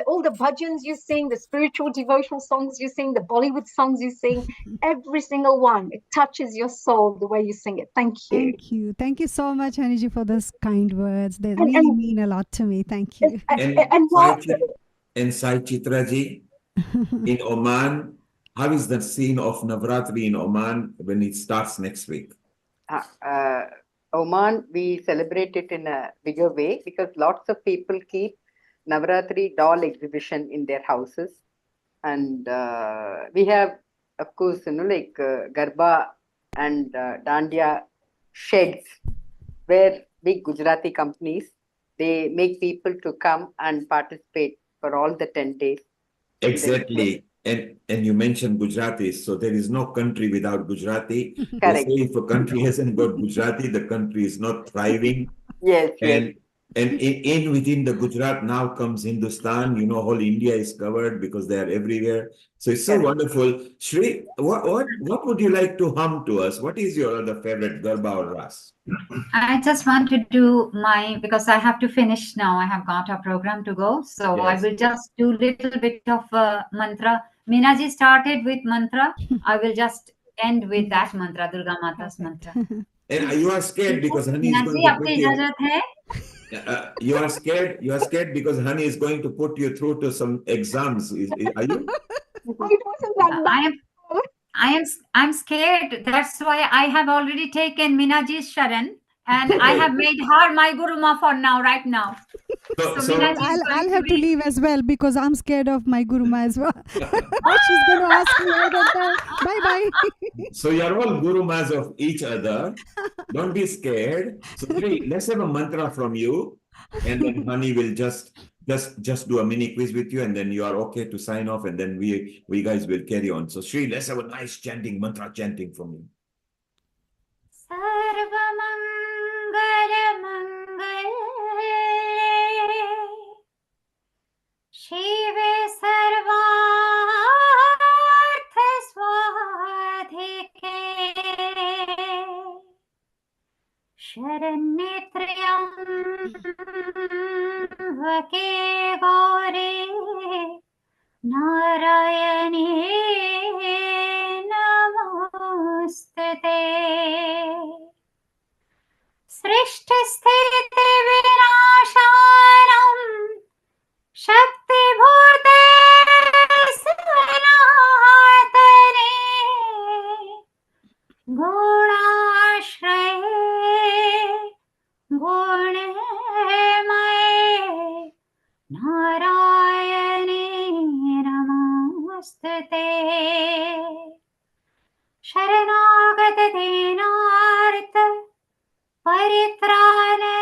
all the bhajans you sing, the spiritual devotional songs you sing, the Bollywood songs you sing, every single one, it touches your soul the way you sing it. Thank you. Thank you. Thank you so much, Haniji, for those kind words. They really mean a lot to me. Thank you. And Sai Chitraji, in Oman, how is the scene of Navratri in Oman when it starts next week? Oman, we celebrate it in a bigger way because lots of people keep Navratri doll exhibition in their houses. And we have, of course, like Garba and Dandiya sheds where big Gujarati companies, they make people to come and participate for all the 10 days. Exactly. And you mentioned Gujarati, so there is no country without Gujarati. Correct. They say if a country hasn't got Gujarati, the country is not thriving. Yes, and within the Gujarat now comes Hindustan. Whole India is covered because they are everywhere. So it's so wonderful. Shri, what would you like to hum to us? What is your other favorite Garba or Ras? I just want to do because I have to finish now. I have got a program to go. So Yes. I will just do little bit of mantra. Minaji started with mantra. I will just end with that mantra, Durga Mata's mantra. And you are scared because Honey is going to put you... You are scared because Honey is going to put you through to some exams. Are you? I'm scared. That's why I have already taken Minaji's Sharan and I have made her my Guruma for now, right now. So I'll have to leave as well because I'm scared of my Guruma as well. She's going to ask me bye-bye. So you're all Gurumas of each other. Don't be scared. So let's have a mantra from you, and then Honey will just do a mini quiz with you, and then you are okay to sign off, and then we guys will carry on. So Shri, let's have a nice chanting, mantra chanting from you. शिवे सर्वार्थ स्वाधिके शरण्ये त्र्यम्बके गौरी नारायणी नमोस्तुते सृष्टिस्थिति विनाशानम् शक्तिभूते सनातने गुणाश्रये गुणमये नारायणे नमोस्तुते शरणागत दीनार्थ परित्राणे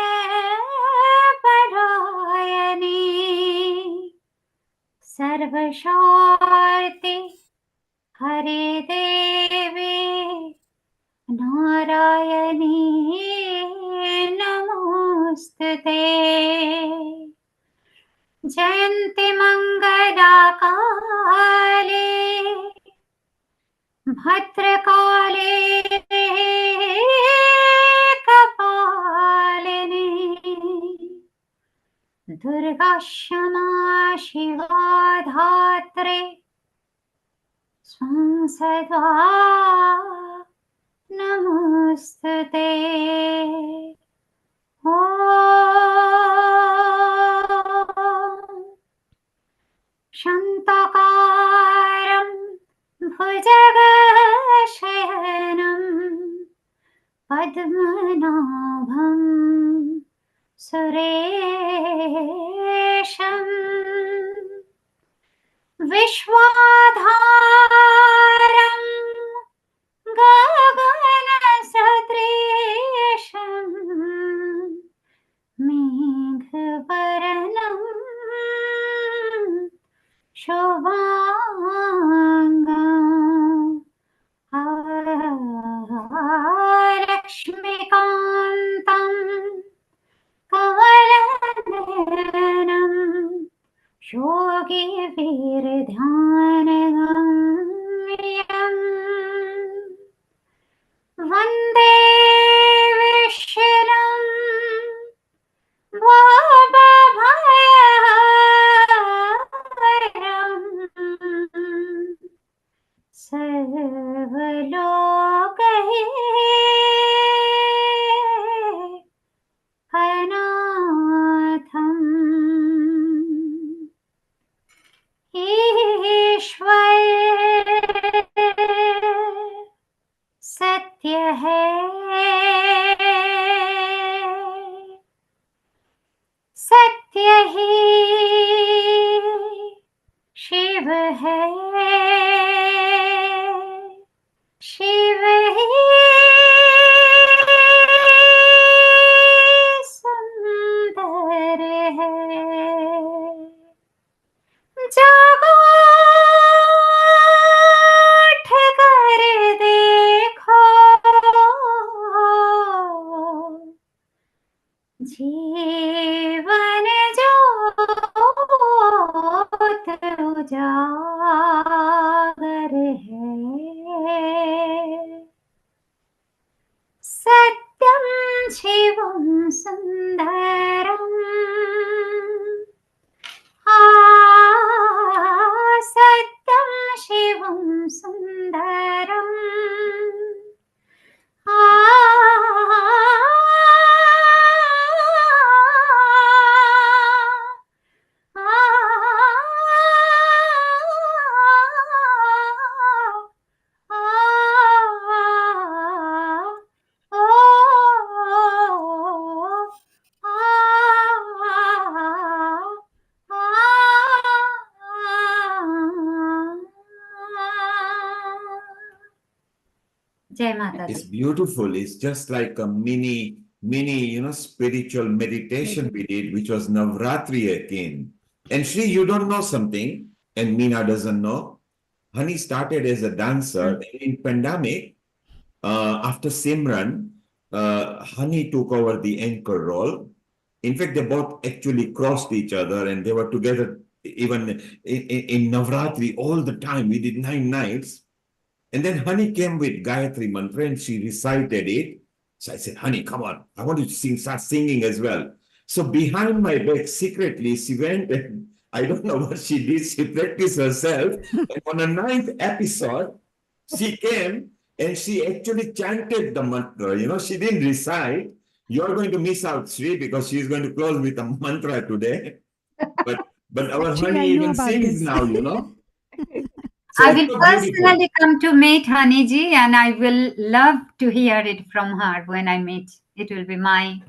परायणे सर्वशान्ति हरे देवी नारायणी नमोस्तुते जयन्ति मंगला काले भद्रकाले कपालिनी दुर्गा क्षमा शिवा धात्रे त्वं सदा नमोऽस्तुते ॐ शान्ताकारं भुजगशयनं पद्मनाभं सुरेशम् विश्वाधारं गगनसदृशं मेघवर्णं शुभाङ्गं लक्ष्मीकान्तं कमलनयनं योगिवीरध्यानगम्यम् वन्दे विष्णुं भवभयहरं सर्वलोकैकनाथम् ईश्वर सत्य है सत्य ही शिव है शिव ही सुंदर है जागो उठ कर देखो जीवन ज्योत उजागर है सत्यं शिवं सुंदरम् सत्यं शिवं सुन्दरम् जय माता It's the. beautiful. It's just like a mini, spiritual meditation we did, which was Navratri again. And Shri, you don't know something, and Meena doesn't know. Honey started as a dancer. In pandemic, after Simran, Honey took over the anchor role. In fact, they both actually crossed each other, and they were together even in Navratri all the time. We did 9 nights. And then Honey came with Gayatri Mantra and she recited it. So I said, Honey, come on. I want you to start singing as well. So behind my back, secretly, she went and I don't know what she did. She practiced herself. And on the 9th episode, she came and she actually chanted the mantra. She didn't recite. You're going to miss out, Sri, because she's going to close with a mantra today. But our Actually, Honey I know even about sings this. now. I it's will so beautiful. personally come to meet Haniji and I will love to hear it from her when I meet. It will be my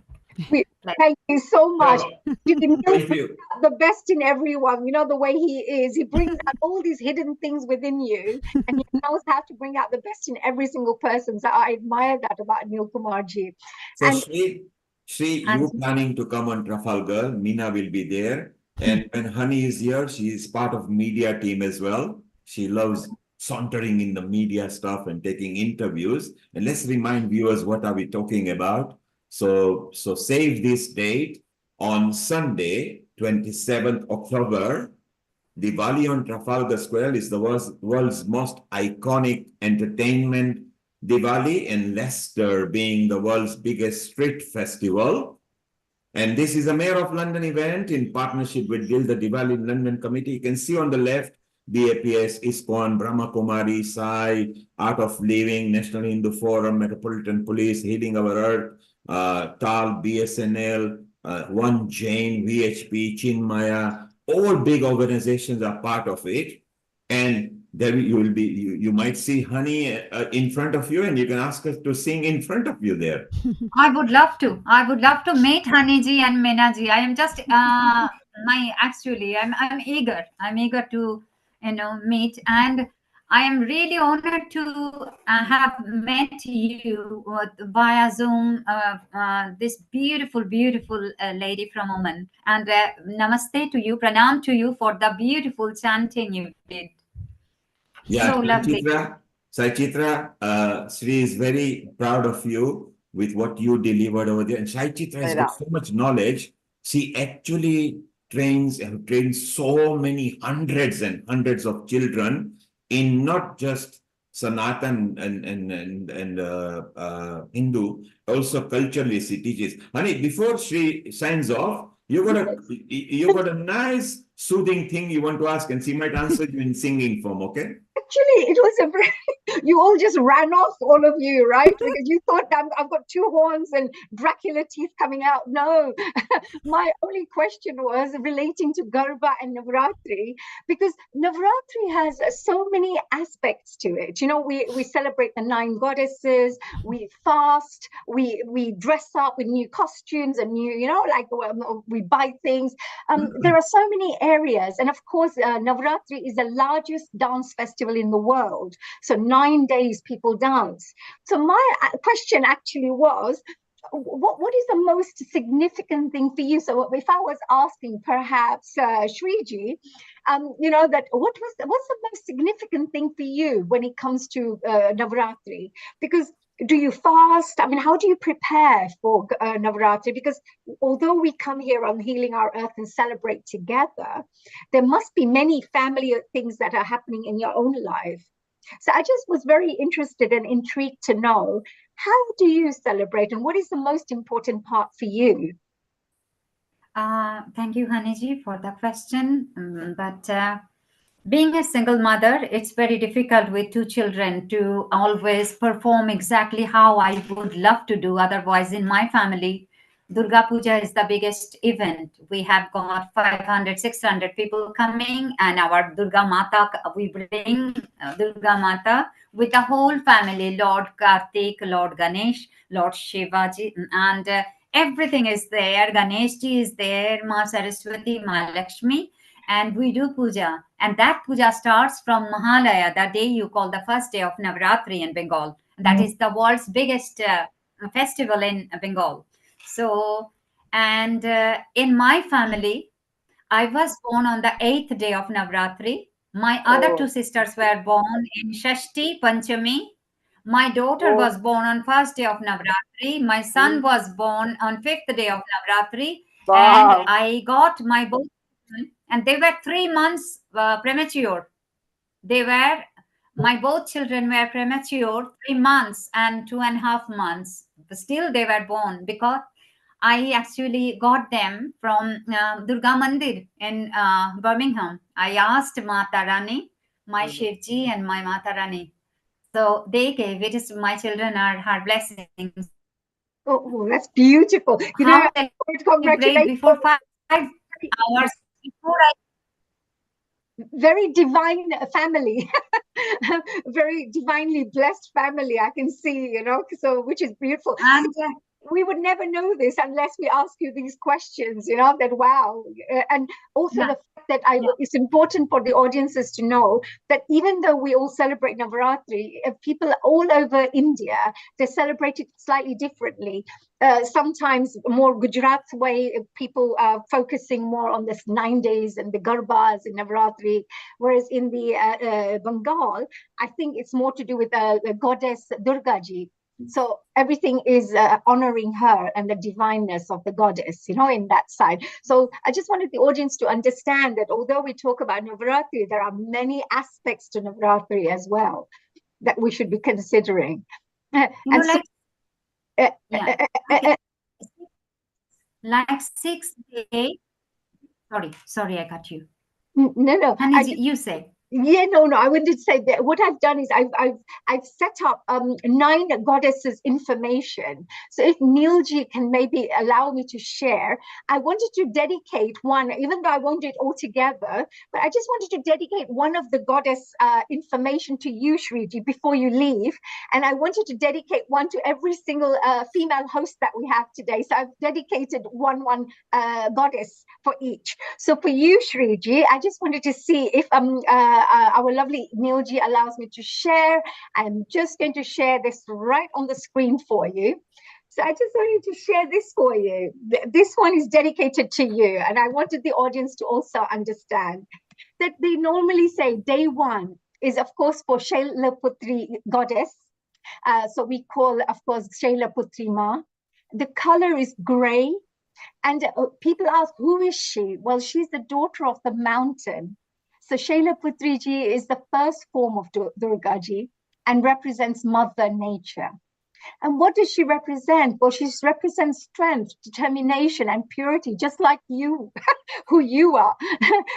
pleasure. Thank you so much. So, Neil thank brings you. out the best in everyone. You know the way he is. He brings out all these hidden things within you, and he knows how to bring out the best in every single person. So I admire that about Neil Kumarji. So And Shri, you planning to come on Trafalgar? Meena will be there. And when Honey is here, she is part of media team as well. She loves sauntering in the media stuff and taking interviews. And let's remind viewers what are we talking about. So save this date on Sunday, 27th October. Diwali on Trafalgar Square is the world's most iconic entertainment Diwali, and Leicester being the world's biggest street festival. And this is a Mayor of London event in partnership with the Diwali London Committee. You can see on the left, BAPS, ISKCON, Brahma Kumari, Sai, Art of Living, National Hindu Forum, Metropolitan Police, Healing Our Earth, TAL, BSNL, One Jain, VHP, Chinmaya, all big organizations are part of it. And there you might see Honey in front of you, and you can ask us to sing in front of you there. I would love to. I would love to meet Haniji and Menaji. I am just I'm eager. I'm eager to meet, and I am really honored to have met you via Zoom. This beautiful lady from Oman, and namaste to you, pranam to you for the beautiful chanting you did. Yeah, So lovely. Sai Chitra, Sri is very proud of you with what you delivered over there. And Sai Chitra has got so much knowledge. She actually trains and trains so many hundreds and hundreds of children in not just Sanatan and Hindu, also culturally she teaches. Honey, before she signs off, you got a nice soothing thing you want to ask, and she might answer you in singing form, okay? Actually, it was a very, you all just ran off, all of you, right? Because you thought I've got two horns and Dracula teeth coming out. No, my only question was relating to Garba and Navratri, because Navratri has so many aspects to it. You know, we celebrate the 9 goddesses, we fast, we dress up with new costumes and new, we buy things. There are so many areas. And of course, Navratri is the largest dance festival in the world. So 9 days people dance. So my question actually was, what is the most significant thing for you? So if I was asking perhaps Shriji, what's the most significant thing for you when it comes to Navratri? Because do you fast? I mean, how do you prepare for Navratri? Because although we come here on Healing Our Earth and celebrate together, there must be many family things that are happening in your own life. So I just was very interested and intrigued to know, how do you celebrate and what is the most important part for you? Thank you, Haniji, for the question. But being a single mother, it's very difficult with 2 children to always perform exactly how I would love to do. Otherwise, in my family, Durga Puja is the biggest event. We have got 500, 600 people coming, and our Durga Mata, we bring Durga Mata with the whole family, Lord Kartik, Lord Ganesh, Lord Shivaji, and everything is there. Ganeshji is there, Ma Saraswati, Ma Lakshmi, and we do puja. And that puja starts from Mahalaya, the day you call the first day of Navratri in Bengal. That is the world's biggest festival in Bengal. So, and in my family, I was born on the 8th day of Navratri. My other 2 sisters were born in Shashti, Panchami. My daughter was born on 1st day of Navratri. My son was born on 5th day of Navratri. And I got my both children, and they were 3 months premature. My both children were premature, 3 months and 2.5 months. But still they were born because I actually got them from Durga Mandir in Birmingham. I asked Mata Rani, my Shivji and my Mata Rani. So they gave it. My children are her blessings. Oh, that's beautiful. You know, congratulations. Before 5 hours before very divine family. Very divinely blessed family, I can see, so which is beautiful. And we would never know this unless we ask you these questions, that wow. And also the fact that it's important for the audiences to know that even though we all celebrate Navratri, people all over India, they celebrate it slightly differently. Sometimes more Gujarat way, people are focusing more on this 9 days and the Garbas in Navratri, whereas in the Bengal, I think it's more to do with the goddess Durga Ji. So everything is honoring her and the divineness of the goddess, in that side. So I just wanted the audience to understand that although we talk about Navratri, there are many aspects to Navratri as well that we should be considering. Like 6 days. Sorry, I cut you. No. Haniji, you say. Yeah, no, I wouldn't say that. What I've done is I've set up 9 goddesses information. So if Neilji can maybe allow me to share, I wanted to dedicate one, even though I won't do it all together, but I just wanted to dedicate one of the goddess information to you, Shriji, before you leave. And I wanted to dedicate one to every single female host that we have today. So I've dedicated one goddess for each. So for you, Shriji, I just wanted to see if our lovely Neilji allows me to share. I'm just going to share this right on the screen for you. So I just wanted to share this for you. This one is dedicated to you. And I wanted the audience to also understand that they normally say day 1 is, of course, for Shailaputri goddess. So we call, of course, Shailaputri Ma. The color is gray. And people ask, who is she? Well, she's the daughter of the mountain. So Shailaputriji is the first form of Durgaji and represents Mother Nature. And what does she represent? Well, she represents strength, determination, and purity, just like you, who you are,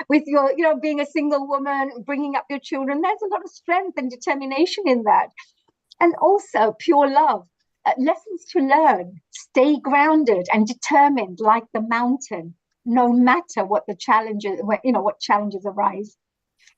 with your, being a single woman, bringing up your children. There's a lot of strength and determination in that. And also pure love. Lessons to learn, stay grounded and determined like the mountain, no matter what the challenges, what challenges arise.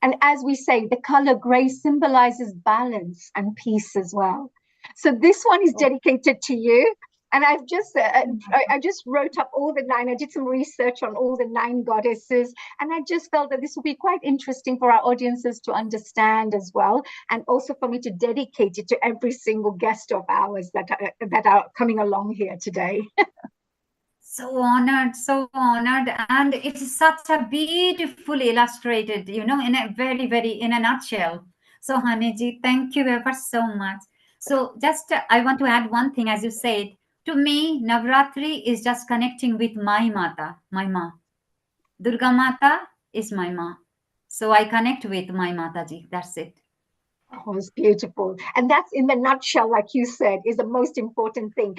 And as we say, the color gray symbolizes balance and peace as well. So this one is dedicated to you. And I've just, I just wrote up all the 9. I did some research on all the 9 goddesses. And I just felt that this will be quite interesting for our audiences to understand as well. And also for me to dedicate it to every single guest of ours that are coming along here today. So honored. And it is such a beautifully illustrated, in a very, in a nutshell. So Haniji, thank you ever so much. So just, I want to add one thing, as you said, to me, Navratri is just connecting with my Mata, my Ma. Durga Mata is my Ma. So I connect with my Mataji, that's it. Oh, it's beautiful. And that's in the nutshell, like you said, is the most important thing.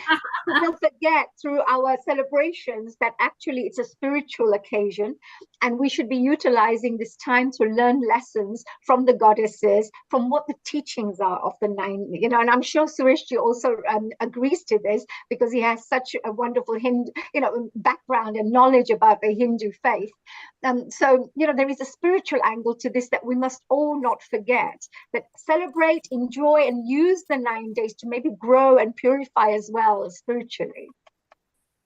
We'll forget through our celebrations that actually it's a spiritual occasion and we should be utilizing this time to learn lessons from the goddesses, from what the teachings are of the 9, and I'm sure Sureshji also agrees to this because he has such a wonderful Hindu, background and knowledge about the Hindu faith. So, there is a spiritual angle to this that we must all not forget, that celebrate, enjoy, and use the 9 days to maybe grow and purify as well spiritually.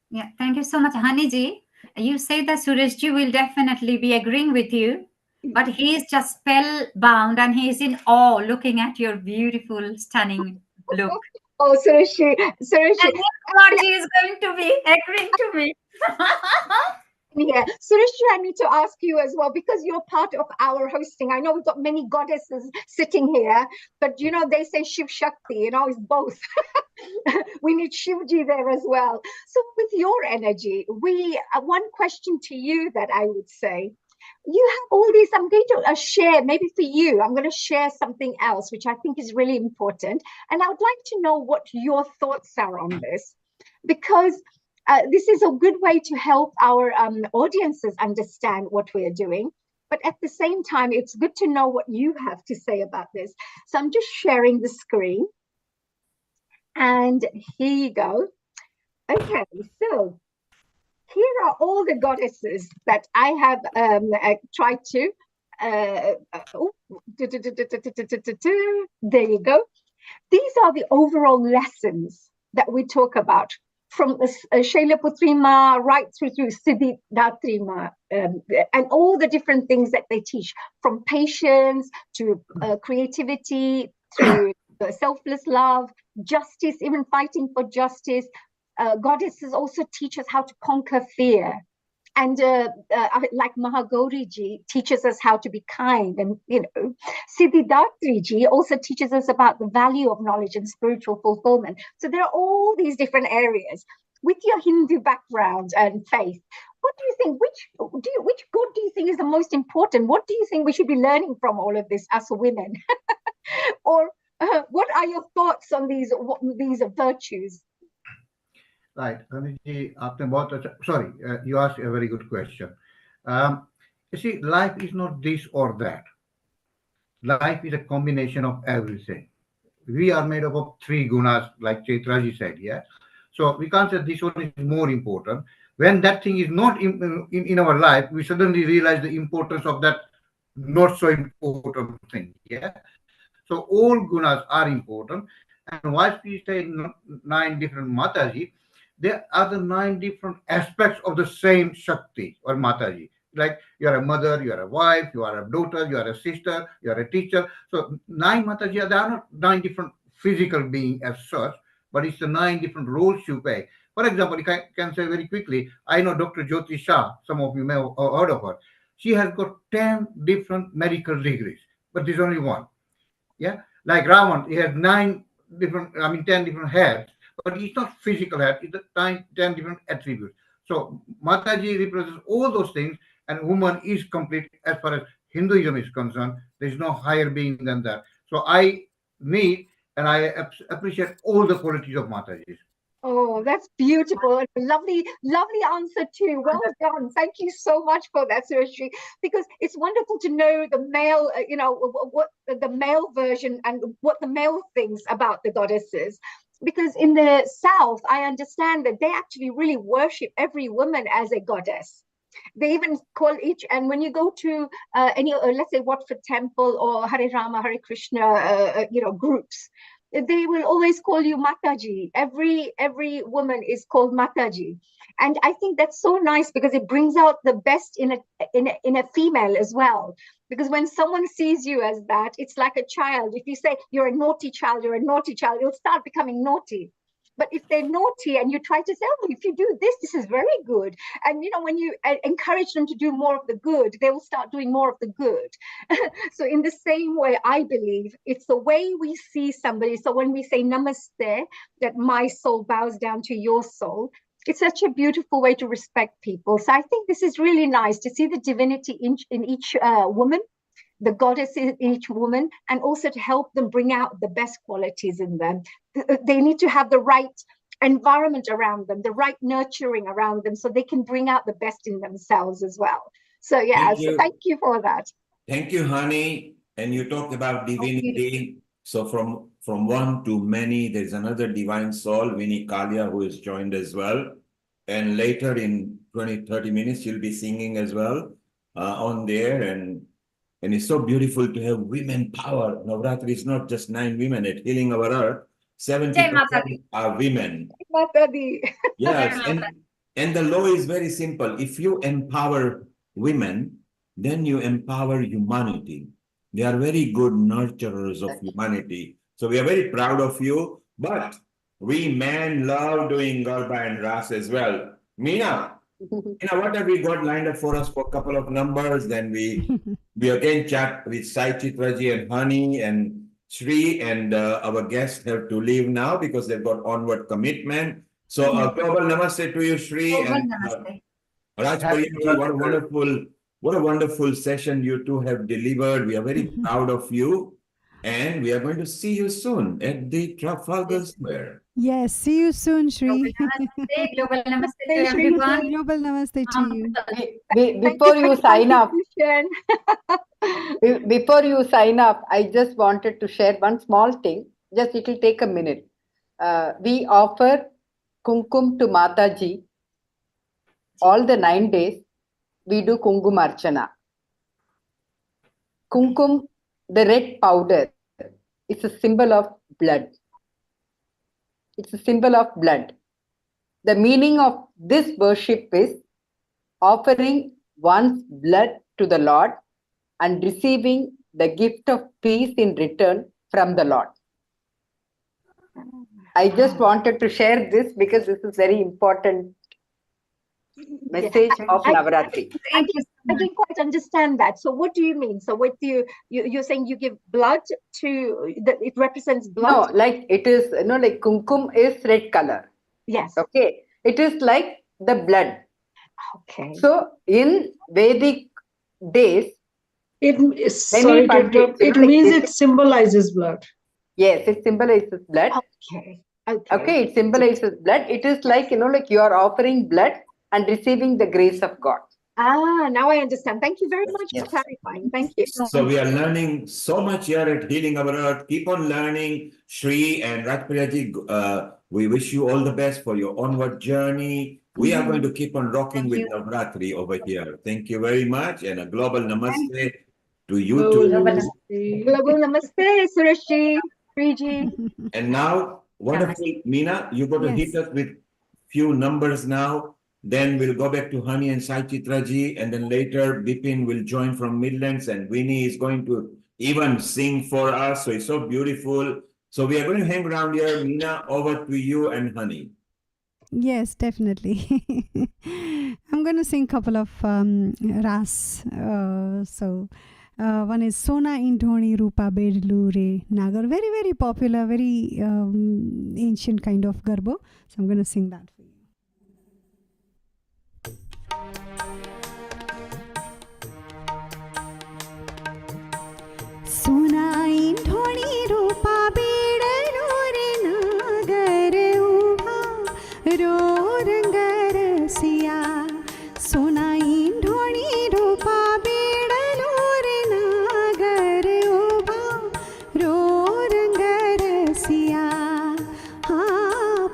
Yeah, thank you so much, Haniji. You say that Sureshji will definitely be agreeing with you, but he is just spellbound and he is in awe looking at your beautiful, stunning look. Oh, Sureshji. And Haniji is going to be agreeing to me. Yeah, Sureshji, I need to ask you as well, because you're part of our hosting. I know we've got many goddesses sitting here, but they say Shiv Shakti, it's both. We need Shivji there as well. So with your energy, one question to you that I would say, you have all these, I'm going to share, maybe for you, I'm going to share something else, which I think is really important. And I would like to know what your thoughts are on this, because this is a good way to help our audiences understand what we're doing. But at the same time, it's good to know what you have to say about this. So I'm just sharing the screen. And here you go. Okay, so here are all the goddesses that I have tried to. There you go. These are the overall lessons that we talk about, from Shailaputri Ma right through Siddhidatri Ma, and all the different things that they teach, from patience to creativity to selfless love, justice, even fighting for justice. Goddesses also teach us how to conquer fear. And like Mahagauriji teaches us how to be kind. And, Siddhidatriji also teaches us about the value of knowledge and spiritual fulfillment. So there are all these different areas. With your Hindu background and faith, what do you think, which god do you think is the most important? What do you think we should be learning from all of this as women? Or what are your thoughts on these virtues? Right, Anandji, sorry, you asked a very good question. You see, life is not this or that. life is a combination of everything. We are made up of three gunas, like Chaitraji said, yeah. So we can't say this one is more important. When that thing is not in our life, we suddenly realize the importance of that not so important thing, yeah. So all gunas are important. And whilst we say nine different Mataji, there are the nine different aspects of the same Shakti or Mataji. Like you are a mother, you are a wife, you are a daughter, you are a sister, you are a teacher. So nine Mataji, they are not nine different physical beings as such, but it's the nine different roles you play. For example, if I can say very quickly, I know Dr. Jyoti Shah, some of you may have heard of her. She has got 10 different medical degrees, but there's only one. Yeah, like Ravan, he has 10 different heads, but it's not physical head, it's 10 different attributes. So Mataji represents all those things, and woman is complete as far as Hinduism is concerned. There is no higher being than that. So I need and I appreciate all the qualities of Mataji. Oh, that's beautiful. Lovely, lovely answer too. Well done. Thank you so much for that, Surashri. Because it's wonderful to know the male, what the male version and what the male thinks about the goddesses. Because in the South, I understand that they actually really worship every woman as a goddess. They even call each, and when you go to any, let's say, Watford Temple or Hare Rama, Hare Krishna, groups, they will always call you Mataji. Every woman is called Mataji, and I think that's so nice because it brings out the best in a female as well. Because when someone sees you as that, it's like a child. If you say you're a naughty child, you'll start becoming naughty. But if they're naughty and you try to say, oh, if you do this, this is very good. And, when you encourage them to do more of the good, they will start doing more of the good. So in the same way, I believe it's the way we see somebody. So when we say namaste, that my soul bows down to your soul, it's such a beautiful way to respect people. So I think this is really nice to see the divinity in each woman, the goddess in each woman, and also to help them bring out the best qualities in them. They need to have the right environment around them, the right nurturing around them, so they can bring out the best in themselves as well. So yeah, so thank you for that. Thank you, honey. And you talked about divinity. So from one to many, there's another divine soul, Vinnie Kalia, who has joined as well. And later in 20, 30 minutes, she'll be singing as well on there. And it's so beautiful to have women power. Navratri is not just 9 women at Healing Our Earth. 70% are women. Yes, and the law is very simple. If you empower women, then you empower humanity. They are very good nurturers of humanity. So we are very proud of you. But we men love doing Garba and Ras as well. Meena, what have we got lined up for us for a couple of numbers? Then we again chat with Sai Chitraji and Hani and Sri, and our guests have to leave now because they've got onward commitment. So global namaste to you, Sri, and Raj Pariyji, what a wonderful session you two have delivered. We are very proud of you, and we are going to see you soon at the Trafalgar Square. Yes, see you soon, Shri. Global namaste to everyone. Global namaste to you. Before you sign up, before you sign up, I just wanted to share one small thing. Just it will take a minute. We offer Kumkum to Mataji all the 9 days. We do Kungum Archana. Kumkum, the red powder, is a symbol of blood. It's a symbol of blood. The meaning of this worship is offering one's blood to the Lord and receiving the gift of peace in return from the Lord. I just wanted to share this because this is very important message of Navratri. I didn't quite understand that. So what do you mean? So what do you're saying you give blood to, that it represents blood? No, like it is, like kumkum is red color. Yes. Okay. It is like the blood. Okay. So in Vedic days, it means it symbolizes blood. Yes, it symbolizes blood. Okay. Okay, it symbolizes blood. It is like, like you are offering blood and receiving the grace of God. Now I understand. Thank you very much Yes. for clarifying. Thank you. So we are learning so much here at Healing Our Earth. Keep on learning, Shri and Rajpriyaji. We wish you all the best for your onward journey. We are going to keep on rocking Thank with you. Navratri over here. Thank you very much, and a global namaste to you Global too. Namaste. Global Namaste, Sureshji, Priji. And now, wonderful Meena, you got to hit Yes. us with few numbers now. Then we'll go back to Hani and Sai Chitra ji, and then later Bipin will join from Midlands, and Winnie is going to even sing for us. So it's so beautiful. So we are going to hang around here. Meena, over to you and Hani. Yes, definitely. I'm going to sing a couple of ras. One is Sona Indhoni Rupa Bedlu Re Nagar. Very, very popular, very ancient kind of garbo. So I'm going to sing that for you. Sona Indhoni Rupa Bedlu Re Nagar Ubha Ro Rangar Siya. Sona Indhoni Rupa Bedlu Re Nagar Ubha Ro Rangar Siya. Ha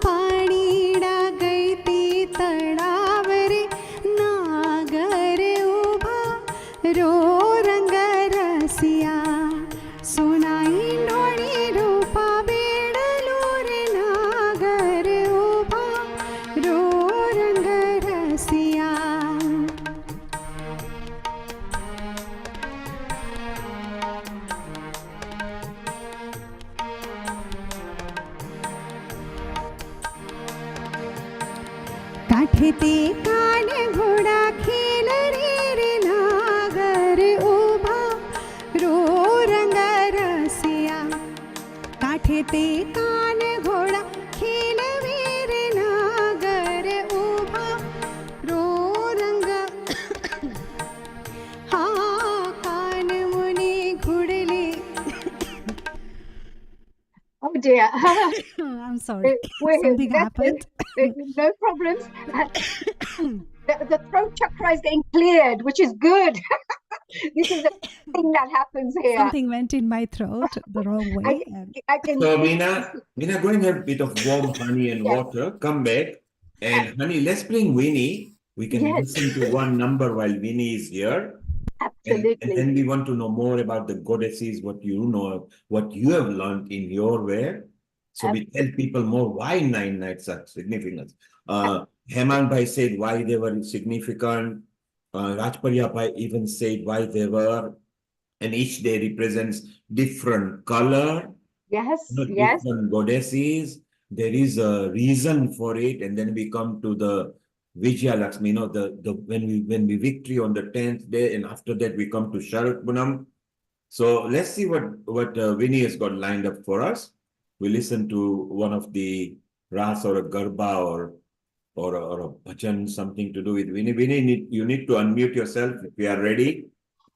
Pani Da Gai Ti Tadav Re Nagar Ubha Ro Rangar Siya. Sona Indhoni Rupa Bedlu Re Nagar Ubha Ro Rangar Siya. काठे ते कान घोडा खेल रे नागर उभा रो रंग रसिया. काठे ते कान घोडा खेल रे नागर उभा रो रंग हा कान मुनी घुडले. Oh dear. I'm sorry. Wait, Something that's happened. No problems. The throat chakra is getting cleared, which is good. This is a thing that happens here. Something went in my throat the wrong way. I can. So Meena, go and have a bit of warm honey and Yes. water. Come back. And honey, let's bring Winnie. We can Yes. listen to one number while Winnie is here. Absolutely. And then we want to know more about the goddesses, what you know, what you have learned in your way. So we tell people more why 9 nights are significant. Heman Bhai said why they were significant. Rajpriya Bhai even said why they were. And each day represents different color, Yes. different Yes. goddesses. There is a reason for it. And then we come to the Vijaya Lakshmi, when we victory on the 10th day, and after that we come to Sharat Punam. So let's see what Winnie has got lined up for us. We listen to one of the ras or a garba or a bhajan, something to do with Winnie. Winnie, you need to unmute yourself if you are ready.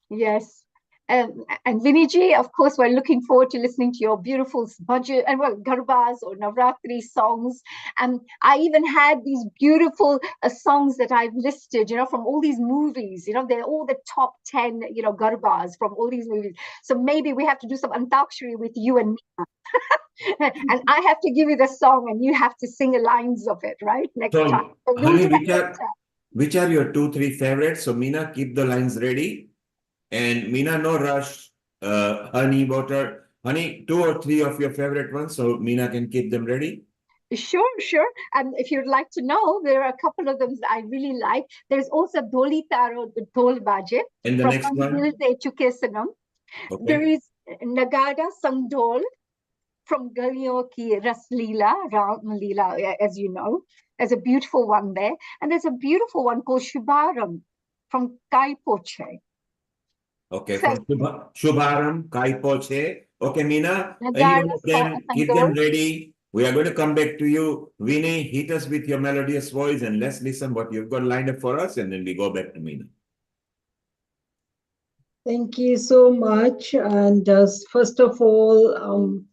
Yes. And Viniji, of course, we're looking forward to listening to your beautiful budget and garbas or Navratri songs. And I even had these beautiful songs that I've listed, from all these movies. They're all the top 10, garbas from all these movies. So maybe we have to do some antakshari with you and me. And I have to give you the song, and you have to sing the lines of it, right? Next time. So we'll honey, do that which are your 2-3 favorites? So Meena, keep the lines ready. And Meena, no rush. Honey, water. Honey, 2 or 3 of your favorite ones, so Meena can keep them ready. Sure. And if you'd like to know, there are a couple of them that I really like. There's also Doli Taro, the Dol Baje. And the next one? Okay. There is Nagada Sangdol from Galiyon Ki Rasleela, Ram Leela, as you know. There's a beautiful one there. And there's a beautiful one called Shubharam from Kai Poche. Okay, from Shubharam, Kai Poche. Okay, Meena, any one of them, keep them ready. We are going to come back to you. Winnie, hit us with your melodious voice and let's listen what you've got lined up for us, and then we go back to Meena. Thank you so much. And first of all,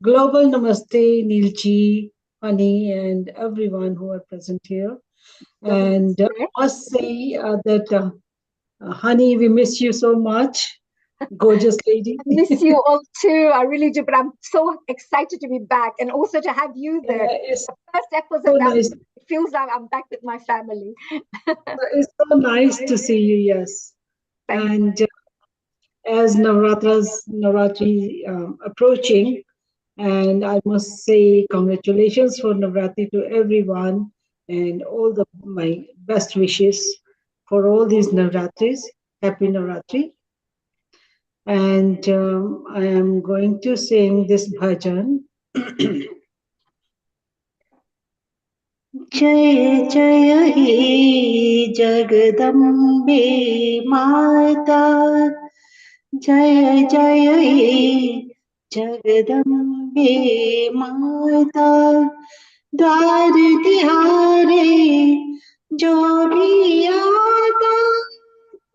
global namaste, Nilji, Honey, and everyone who are present here. And I must say that, honey, we miss you so much. Gorgeous lady. Miss you all too. I really do, but I'm so excited to be back and also to have you there. It's The first episode so that nice. it feels like I'm back with my family. It's so nice to see you, yes. Thank And as Navratri approaching, and I must say congratulations for Navratri to everyone and all my best wishes for all these Navratris. Happy Navratri. And I am going to sing this bhajan. जय जय हे जगदम्बे माता जय जय हे जगदम्बे माता द्वार तिहारे जो भी आता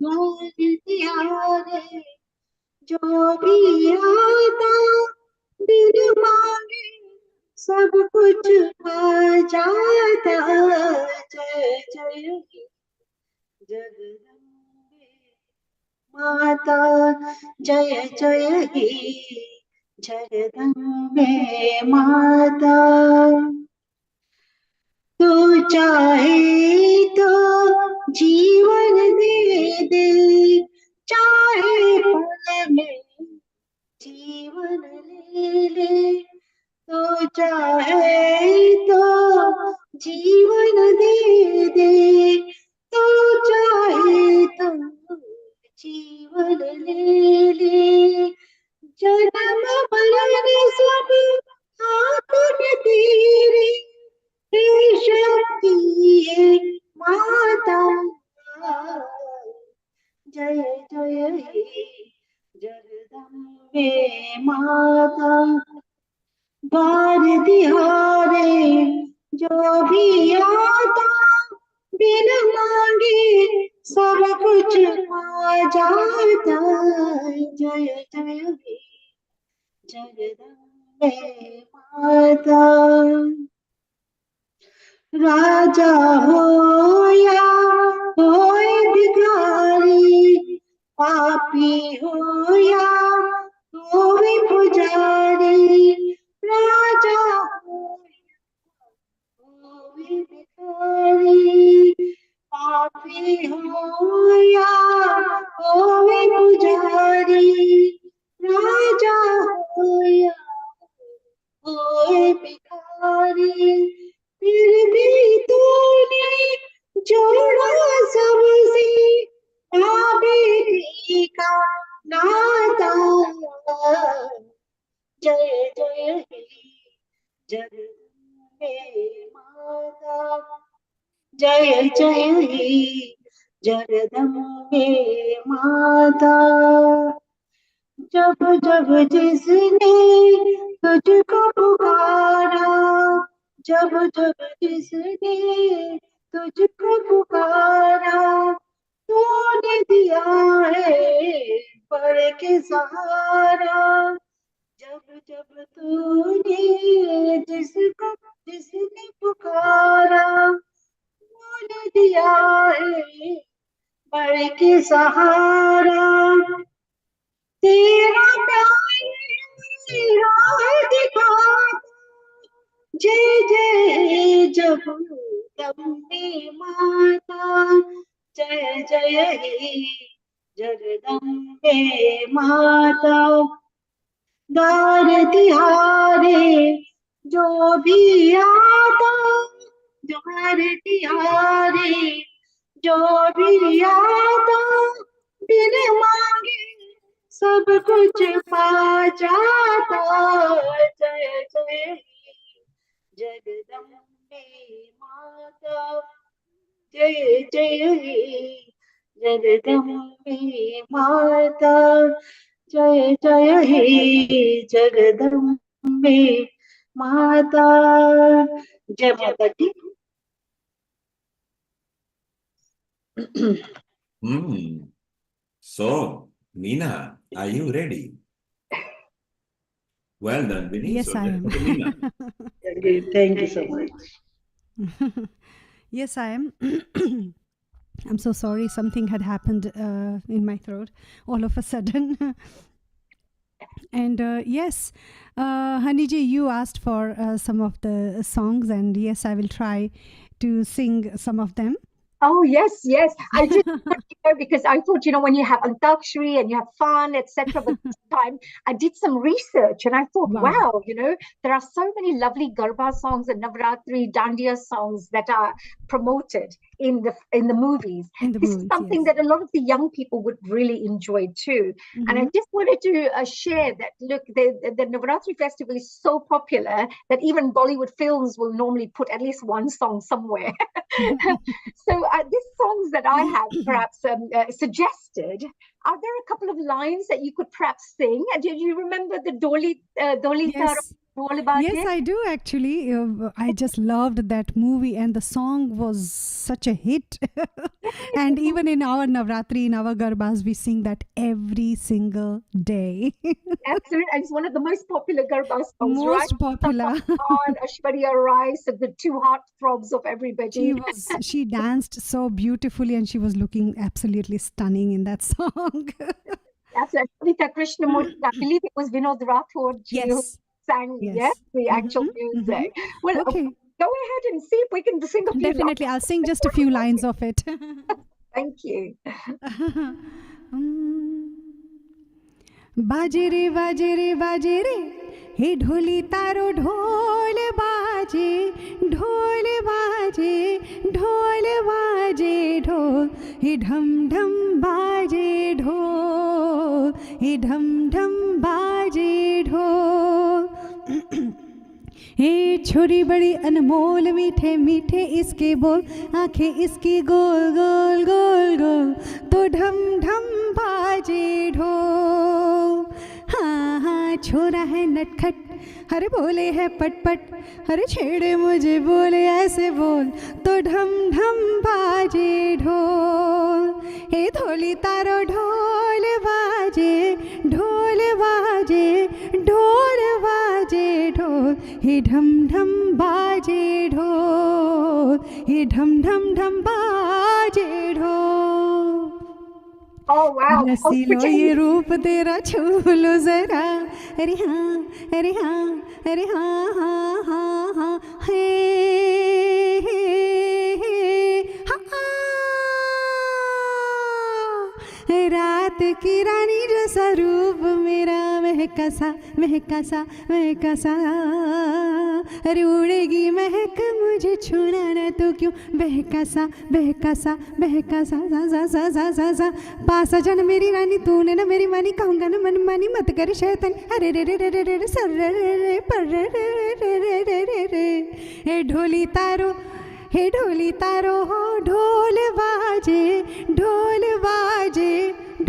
द्वार तिहारे जो भी आता बिन मांगे सब कुछ पा जाता जय जय हे जगदम्बे माता जय जय हे जगदम्बे माता तू चाहे तो जीवन दे दे चाहे पल में जीवन ले ले तो चाहे तो जीवन दे दे तो चाहे तो जीवन ले ले जन्म मरण सब हाथ में तेरे हे शक्ति है माता जय जय हे जगदम्बे माता द्वार तिहारे जो भी आता बिन मांगे सब कुछ पा जाता जय जय हे जगदम्बे माता राजा हो या होए भिखारी पापी हो या होए पुजारी राजा होए भिखारी पापी हो या होए पुजारी राजा हो या होए भिखारी फिर भी तूने जोड़ा सबसे बेटी का नाता जय जय हे जगदम्बे माता जय जय हे जगदम्बे माता जब जब जिसने तुझको पुकारा जब जब जिसने तुझको पुकारा तूने दिया है पर के सहारा जब जब तूने जिसने पुकारा तूने दिया है पर के सहारा तेरा प्यार राह दिखाता जय जय जगदम्बे माता जय जय हे जगदम्बे माता द्वार तिहारे जो भी आता द्वार तिहारे जो भी आता बिन मांगे सब कुछ पा जाता जय जय जगदम्बे माता जय जय हे जगदम्बे माता जय जय हे जगदम्बे माता जय माता दी So, Meena, are you ready? Well done, Vinny. Yes, So I let's am. go to Meena. Thank you so much. Yes, I am. I'm so sorry. Something had happened in my throat all of a sudden. And yes, Haniji, you asked for some of the songs, and yes, I will try to sing some of them. Oh, yes, yes. I just want to know because I thought, when you have Antakshari and you have fun, etc. But this time I did some research and I thought, Wow. wow, there are so many lovely Garba songs and Navratri Dandiya songs that are promoted in the movies. In the This is movies, something yes. that a lot of the young people would really enjoy too. And I Mhm. just wanted to share that, look, the Navratri Festival is so popular that even Bollywood films will normally put at least one song somewhere. So these songs that I have perhaps suggested, are there a couple of lines that you could perhaps sing? Did you remember the Doli Taro Yes. Dol Yes, Baje? I do actually. I just loved that movie, and the song was such a hit. And even in our Navratri, in our Garbas, we sing that every single day. Absolutely. And it's one of the most popular Garba songs, right? Most popular. On Ashwarya Rai, so the two heartthrobs of everybody. She danced so beautifully, and she was looking absolutely stunning in that song. That's Kavita Krishnamurti. I believe it was Vinod Rathod ji who Yes. sang, Yes. yes, the actual Mhm, music. Well, Okay. go ahead and see if we can sing a few lines. Definitely. I'll sing just a few lines of it. Thank you. बाजे रे बाजे रे बाजे रे हे ढोली तारो ढोल बाजे ढोल बाजे ढोल बाजे ढोल हे ढम ढम बाजे ढोल हे ढम ढम बाजे ढोल हे छोरी बड़ी अनमोल मीठे मीठे इसके बोल आंखें इसकी गोल गोल गोल गोल तो ढम ढम बाजे ढोल हाँ हाँ छोरा है नटखट हरे बोले है पटपट हरे छेड़े मुझे बोले ऐसे बोल तो ढम ढम बाजे ढोल हे धोली तारो ढोल बाजे ढोल बाजे ढोल बाजे ढोल हे ढम ढम बाजे ढोल हे ढम ढम ढम बाजे ढोल Oh, wow. रसी लो ये रूप तेरा छू लो जरा अरे हाँ अरे हाँ अरे हाँ हाँ हाँ हाँ हे हाँ रात की रानी जैसा रूप मेरा महका सा महका सा महका सा अरे उड़ेगी महक मुझे छूना न तो क्यों बहका सा बहका सा बहका सा सा सा सा सा सा सा पास आ जाना मेरी रानी तूने ना मेरी मानी कहूँगा ना मन मानी मत कर शैतान अरे रे रे रे रे रे सर रे रे रे पर रे रे रे रे रे रे रे हे ढोली तारो हे ढोली तारो हो ढोल बाजे ढोल बाजे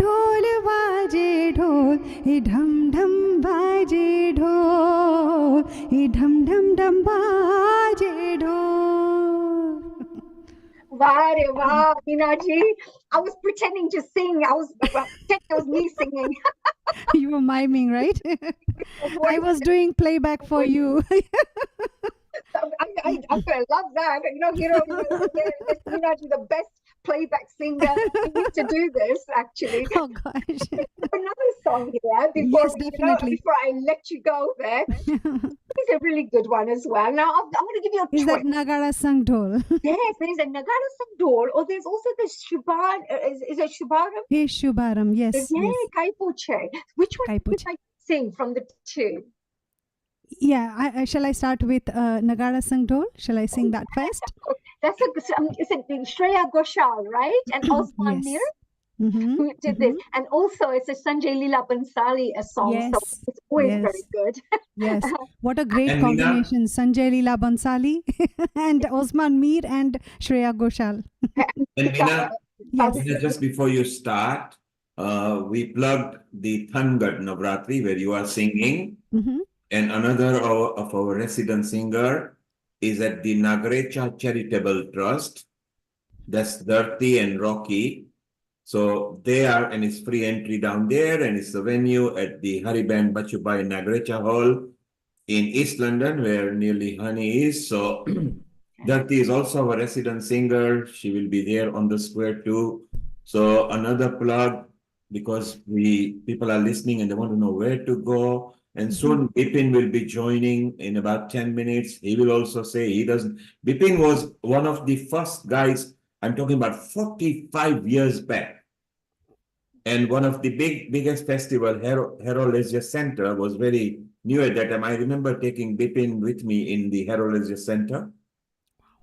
ढोल बाजे ढोल हे ढम ढम बाजे ढोल हे ढम ढम ढम बाजे ढोल Wow, wow, Meenaji. I was pretending to sing. I was pretending it was me singing. You were miming, right? I was doing playback for you. I love that. Meenaji, the best playback singer. We need to do this, actually. Oh gosh. Another song here before, Yes, definitely. before I let you go there. It's a really good one as well. Now, I'm going to give you a Is that choice. Nagara Sang Dhol? Yes, there is a Nagara Sandor, or there's also the Shubar. Is it Shubaram? Hey Shubaram, yes, Yeah, yes. Kaipuche. Which one would Kaipuche. I sing from the two? Yeah, shall I start with Nagara Sang Dhol? Shall I sing that first? That's it's a Shreya Ghoshal, right? And Osman Yes. Mir Mhm, who did mhm. this. And also it's a Sanjay Leela Bansali a song. So Yes, it's always yes. very good. Yes, what a great And Meena- combination. Sanjay Leela Bansali and Osman Mir and Shreya Ghoshal. And Meena, Yes. Meena, just before you start, we plugged the Thangad Navratri where you are singing. Mhm. And another of our resident singer is at the Nagrecha Charitable Trust. That's Dirty and Rocky. So they are, and it's free entry down there, and it's the venue at the Hariban Bachubai Nagrecha Hall in East London, where nearly Honey is. So Dharti is also our resident singer. She will be there on the square too. So another plug, because people are listening and they want to know where to go. And soon Bipin will be joining in about 10 minutes. He will also say he doesn't. Bipin was one of the first guys, I'm talking about 45 years back. And one of the biggest festival, Hero Leisure Center, was very new at that time. I remember taking Bipin with me in the Hero Leisure Center.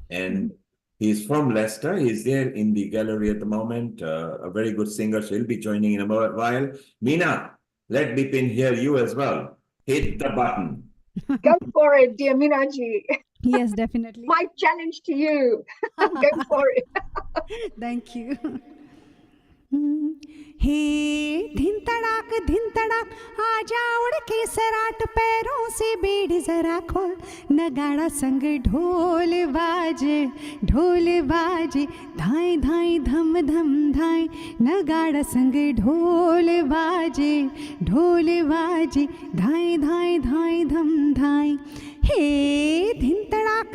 And he's from Leicester. He's there in the gallery at the moment. A very good singer. She'll be joining in a while. Meena, let Bipin hear you as well. Hit the button. Go for it, dear Minaji. Yes, definitely. My challenge to you. Go for it. Thank you. हे धिन तड़ाक आजा उड़ के सराट पैरों से बेड़ी जरा खोल नगाड़ा संग ढोल बाजे धाई धाई धम धम धाई नगाड़ा संग ढोल बाजे धाई धाई धाई धम धाई हे धिन तड़ाक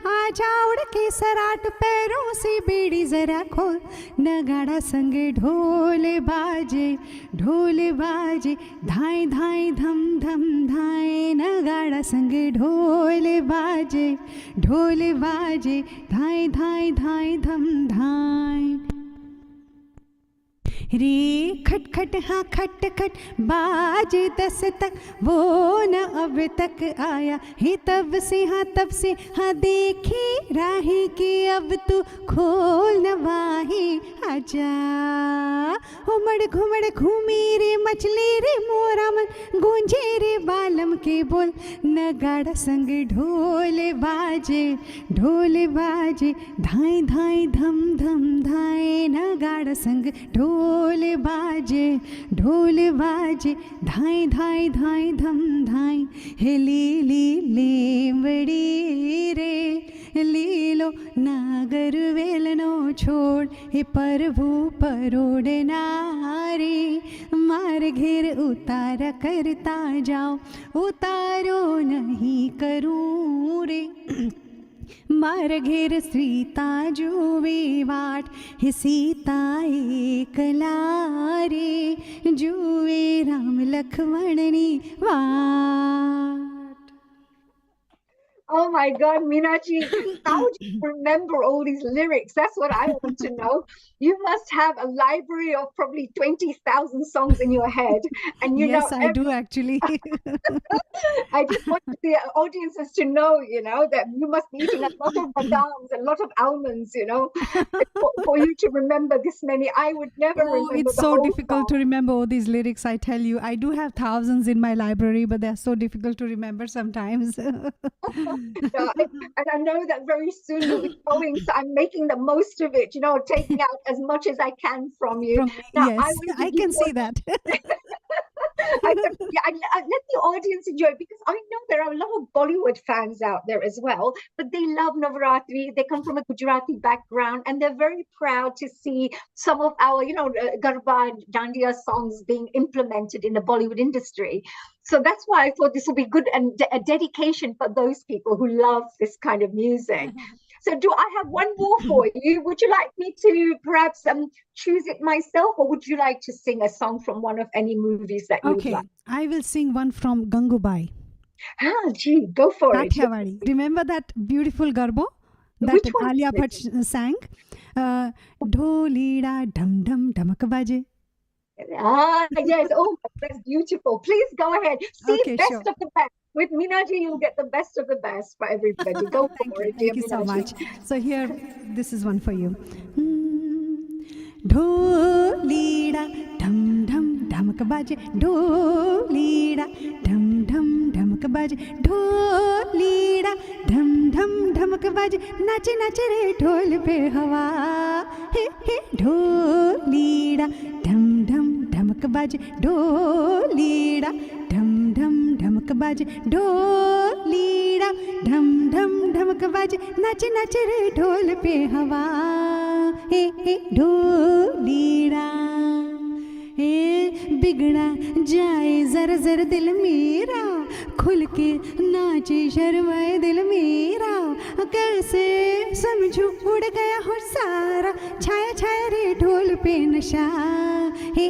आजा उड़ के सराट पैरों से बेड़ी जरा खोल नगाड़ा संग ढोल बाजे धाई धाई धम धम धाई नगाड़ा संग ढोल बाजे धाई धाई धाई धम धाई रे खट खट हाँ खट खट बाजे 10 तक वो न अब तक आया हे तब से हाँ देखी राही कि अब तू खोल न वाही आजा उमड़ घूमी रे मचली रे मोरा मन गूंजे रे बालम के बोल नगाड़ा संग ढोल बाजे धाई धाई धम धम धाई नगाड़ा संग ढोल बाजे धाई धाई धाई धम धाई हे ली बड़ी रे लीलो नागर वेलनो छोड़ हे प्रभु परोड़ नारी मार घेर उतारा करता जाओ उतारो नहीं करूँ रे मार घेर सीता जुवे वाट हे सीता एकला रे जुवे राम लक्ष्मणनी वाट. Oh my God, Meenaji, how do you remember all these lyrics? That's what I want to know. You must have a library of probably 20,000 songs in your head. And you Yes, know, I do actually. I just want the audiences to know, that you must be eating a lot of badams, a lot of almonds, for you to remember this many. I would never remember. It's the so whole difficult to song. remember all these lyrics, I tell you. I do have thousands in my library, but they're so difficult to remember sometimes. And I know that very soon you'll be going, so I'm making the most of it, taking out as much as I can from you. Now, Yes, I can see that. I let the audience enjoy it, because I know there are a lot of Bollywood fans out there as well, but they love Navratri. They come from a Gujarati background, and they're very proud to see some of our, Garba and Dandiya songs being implemented in the Bollywood industry. So that's why I thought this will be good and a dedication for those people who love this kind of music. So do I have one more for you? Would you like me to perhaps choose it myself, or would you like to sing a song from one of any movies that you would Okay, like? I will sing one from Gangubai. Gee, go for it. Kathiawadi. Remember that beautiful Garbo that Which one Alia is Bhatt sang? Dholida dum dum damak baje. Yes. Oh, that's beautiful. Please go ahead. See, Okay, best sure. of the best. With Meenaji, you'll get the best of the best for everybody. Go for it, dear Thank you so Meenaji. much. So here, this is one for you. Dholida dum dum damak baje. Dholida dum dum damak baje. Dholida dum dum damak baje. Nache nache re dhol pe hawa. He he dholida dum dum damak baje. Dholida dum dum damak baje. Dholida dum dum damak baje. Nache nache re dhol pe hawa. He he dholida. बिगड़ा जाए जरा जरा दिल मेरा खुल के नाचे शर्माए दिल मेरा, कैसे समझू उड़ गया हो सारा, छाया छाया रे ढोल पे नशा, हे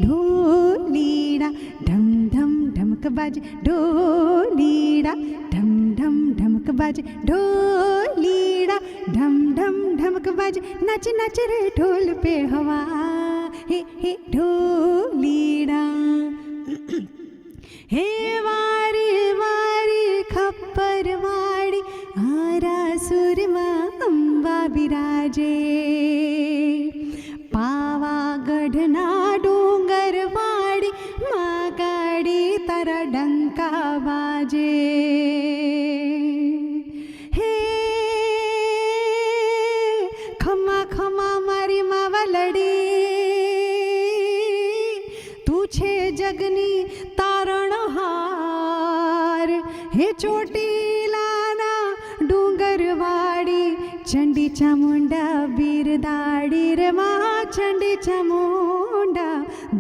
ढोलीड़ा ढम ढम ढमक बाजे, ढोलीड़ा ढम ढम ढमक बाजे, ढोलीड़ा ढम ढम ढमक बाजे, नाच नाच रे ढोल पे हवा, हे ढोलीड़ा। हे वारी वारी खप्पर वाड़ी, आरा सुरमा अंबा बिराजे, पावागढ़ना डूंगर वाड़ी, माँ गाड़ी तारा डंका बाजे, हे खमा खमा मारी मावा लड़ी, तू छे जगनी तारण हार, हे चोटीलाना डूंगरवाड़ी, चंडी चामुंडा बिरदाड़ी रे माँ, Chandi Chamunda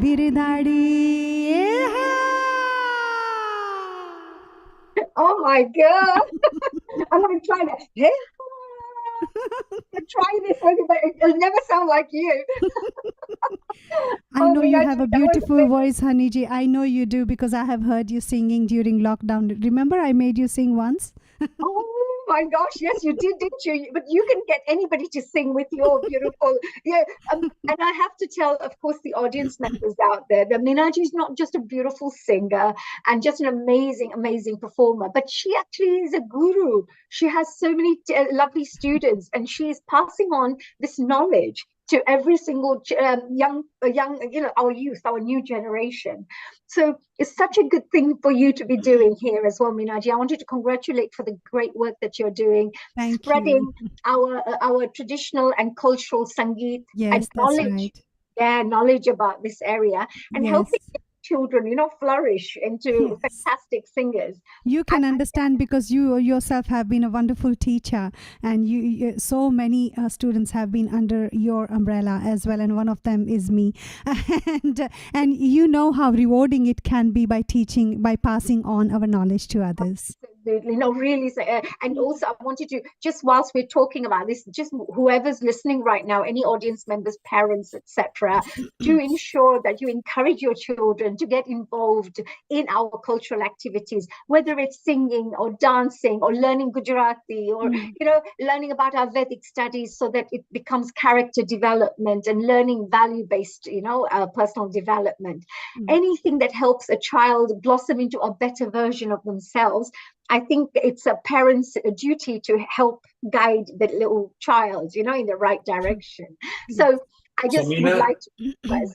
बिरदाड़ी। Oh my God. I'm going to try that. Hey, try this one, but it'll never sound like you. I know you have a beautiful voice, Haniji. I know you do because I have heard you singing during lockdown. Remember I made you sing once? Oh my gosh, yes, you did, didn't you? But you can get anybody to sing with your beautiful, and I have to tell, of course, the audience members out there that Meenaji is not just a beautiful singer and just an amazing, amazing performer, but she actually is a guru. She has so many lovely students, and she is passing on this knowledge to every single young, our youth, our new generation. So it's such a good thing for you to be doing here as well, Meenaji. I wanted to congratulate for the great work that you're doing, Thank spreading you. our traditional and cultural sangeet Yes, and that's knowledge, right. knowledge about this area, and Yes. helping children, flourish into Yes. fantastic singers. You can understand because you yourself have been a wonderful teacher, and you so many students have been under your umbrella as well, and one of them is me. And you know how rewarding it can be by teaching, by passing on our knowledge to others. Absolutely. No, really. And also, I wanted to, just whilst we're talking about this, just whoever's listening right now, any audience members, parents, etc., to ensure that you encourage your children to get involved in our cultural activities, whether it's singing or dancing or learning Gujarati or, learning about our Vedic studies, so that it becomes character development and learning value-based, personal development. Anything that helps a child blossom into a better version of themselves. I think it's a parent's duty to help guide the little child, in the right direction. So I just would like to...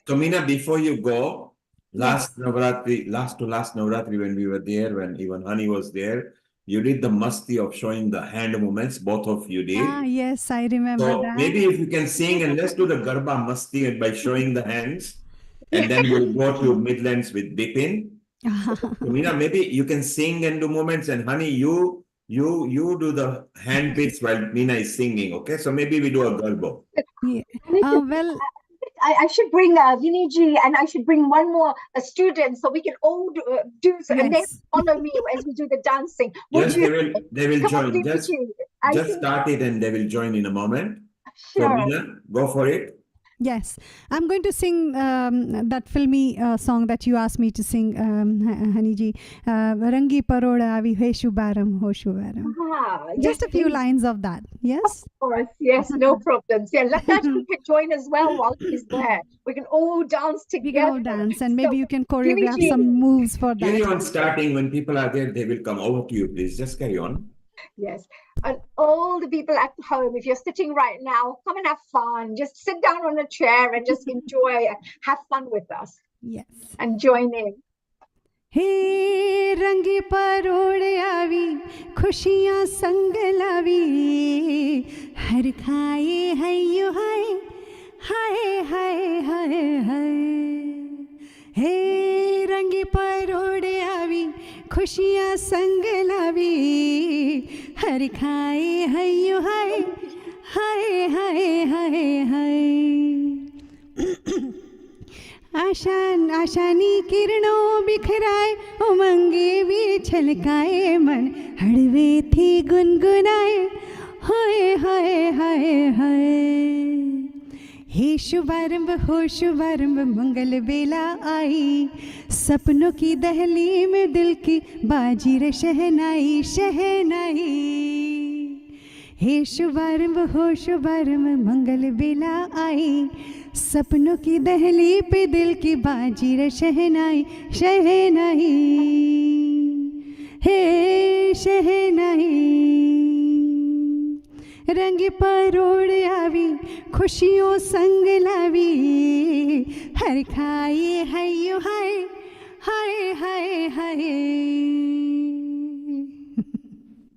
So Meena, before you go, last Navratri when we were there, when even Honey was there, you did the masti of showing the hand movements, both of you did. Ah, yes, I remember So that. maybe if you can sing, and let's do the Garba masti by showing the hands, and then we'll go to Midlands with Bipin. So Meena, maybe you can sing and do movements, and Honey, you do the hand bits while Meena is singing, okay? So maybe we do a Garbo. Yeah. Well, I should bring Viniji, and I should bring one more student, so we can all do so, and then follow me as we do the dancing. Yes, they will join. Just think... start it, and they will join in a moment. Sure. So Meena, go for it. Yes, I'm going to sing that filmy song that you asked me to sing, Haniji. Rangi paroda avi heshu baram hoshu baram. Just a few lines of that. Yes? Of course, yes, no problems. Yeah, Lakshmi can join as well while he's there. We can all dance together. We can all dance, and maybe you can choreograph some moves for that. Carry on starting. When people are there, they will come over to you, please. Just carry on. Yes. And all the people at home, if you're sitting right now, come and have fun. Just sit down on a chair and just enjoy and have fun with us. Yes. And join in. Hey, rangi parode avi, khushiyan sang lavi, har khaaye hayo hai, hai hai hai hai. Hey, rangi parode avi, खुशियाँ संग लावी, हर खाए हयो हाय, हाय हाय हाय हाय। आशानी किरणों बिखराए, उमंगे भी छलकाए, मन हड़वे थी गुनगुनाए, हाय हाय हाय हाय। हे शुभारंभ हो शुभारंभ, मंगल बेला आई, सपनों की दहली में दिल की बाजी रे शहनाई शहनाई। हे शुभारंभ हो शुभारंभ, मंगल बेला आई, सपनों की दहली पे दिल की बाजी रे शहनाई शहनाई। हे शहनाई रंग परोड़ आवी, खुशियों संग लावी, हर खाए हयो हाय हाय हाय हाय।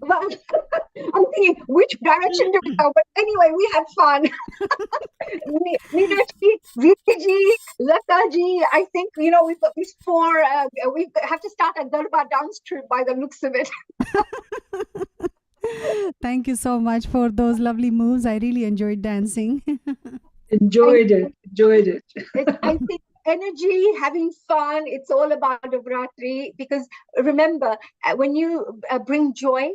Well, I'm thinking, which direction do we go? But anyway, we had fun. Meenaji, Viji, Lata ji, I think, we've got these four, we have to start a Garba dance troupe by the looks of it. Thank you so much for those lovely moves. I really enjoyed dancing. Enjoyed it. I think energy, having fun, it's all about Navratri, because remember, when you bring joy,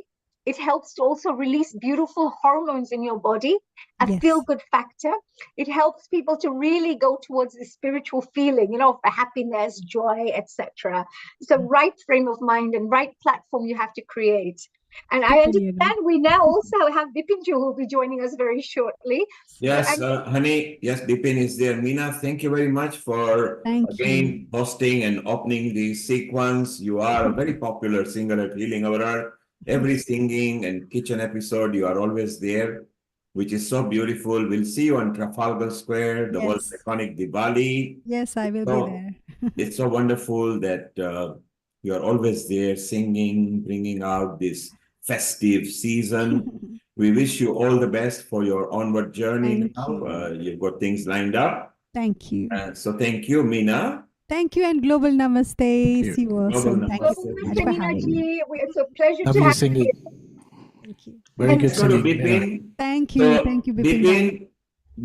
it helps to also release beautiful hormones in your body, a Yes. feel-good factor. It helps people to really go towards the spiritual feeling, for happiness, joy, etc. It's a right frame of mind and right platform you have to create. And I Totally understand we now also have Bipinju who will be joining us very shortly. Yes, And- honey. Yes, Bipin is there. Meena, thank you very much for Thank again hosting and opening the sequence. You are a very popular singer at Healing Our Heart. Every singing and kitchen episode, you are always there, which is so beautiful. We'll see you on Trafalgar Square, the world's Yes. iconic Diwali. Yes, I will So, be there. It's so wonderful that you are always there singing, bringing out this festive season. We wish you all the best for your onward journey Thank now. you. You've got things lined up. Thank you. So thank you, Meena. Thank you and global namaste. you. See you all Global soon. Thank namaste. you so Namaste, much for having me. Meenaji. It's a pleasure to Lovely have singing. you. Thank you. Very And good Let's go to singing. Meena. Bipin. Thank you. So, Thank you, Bipin.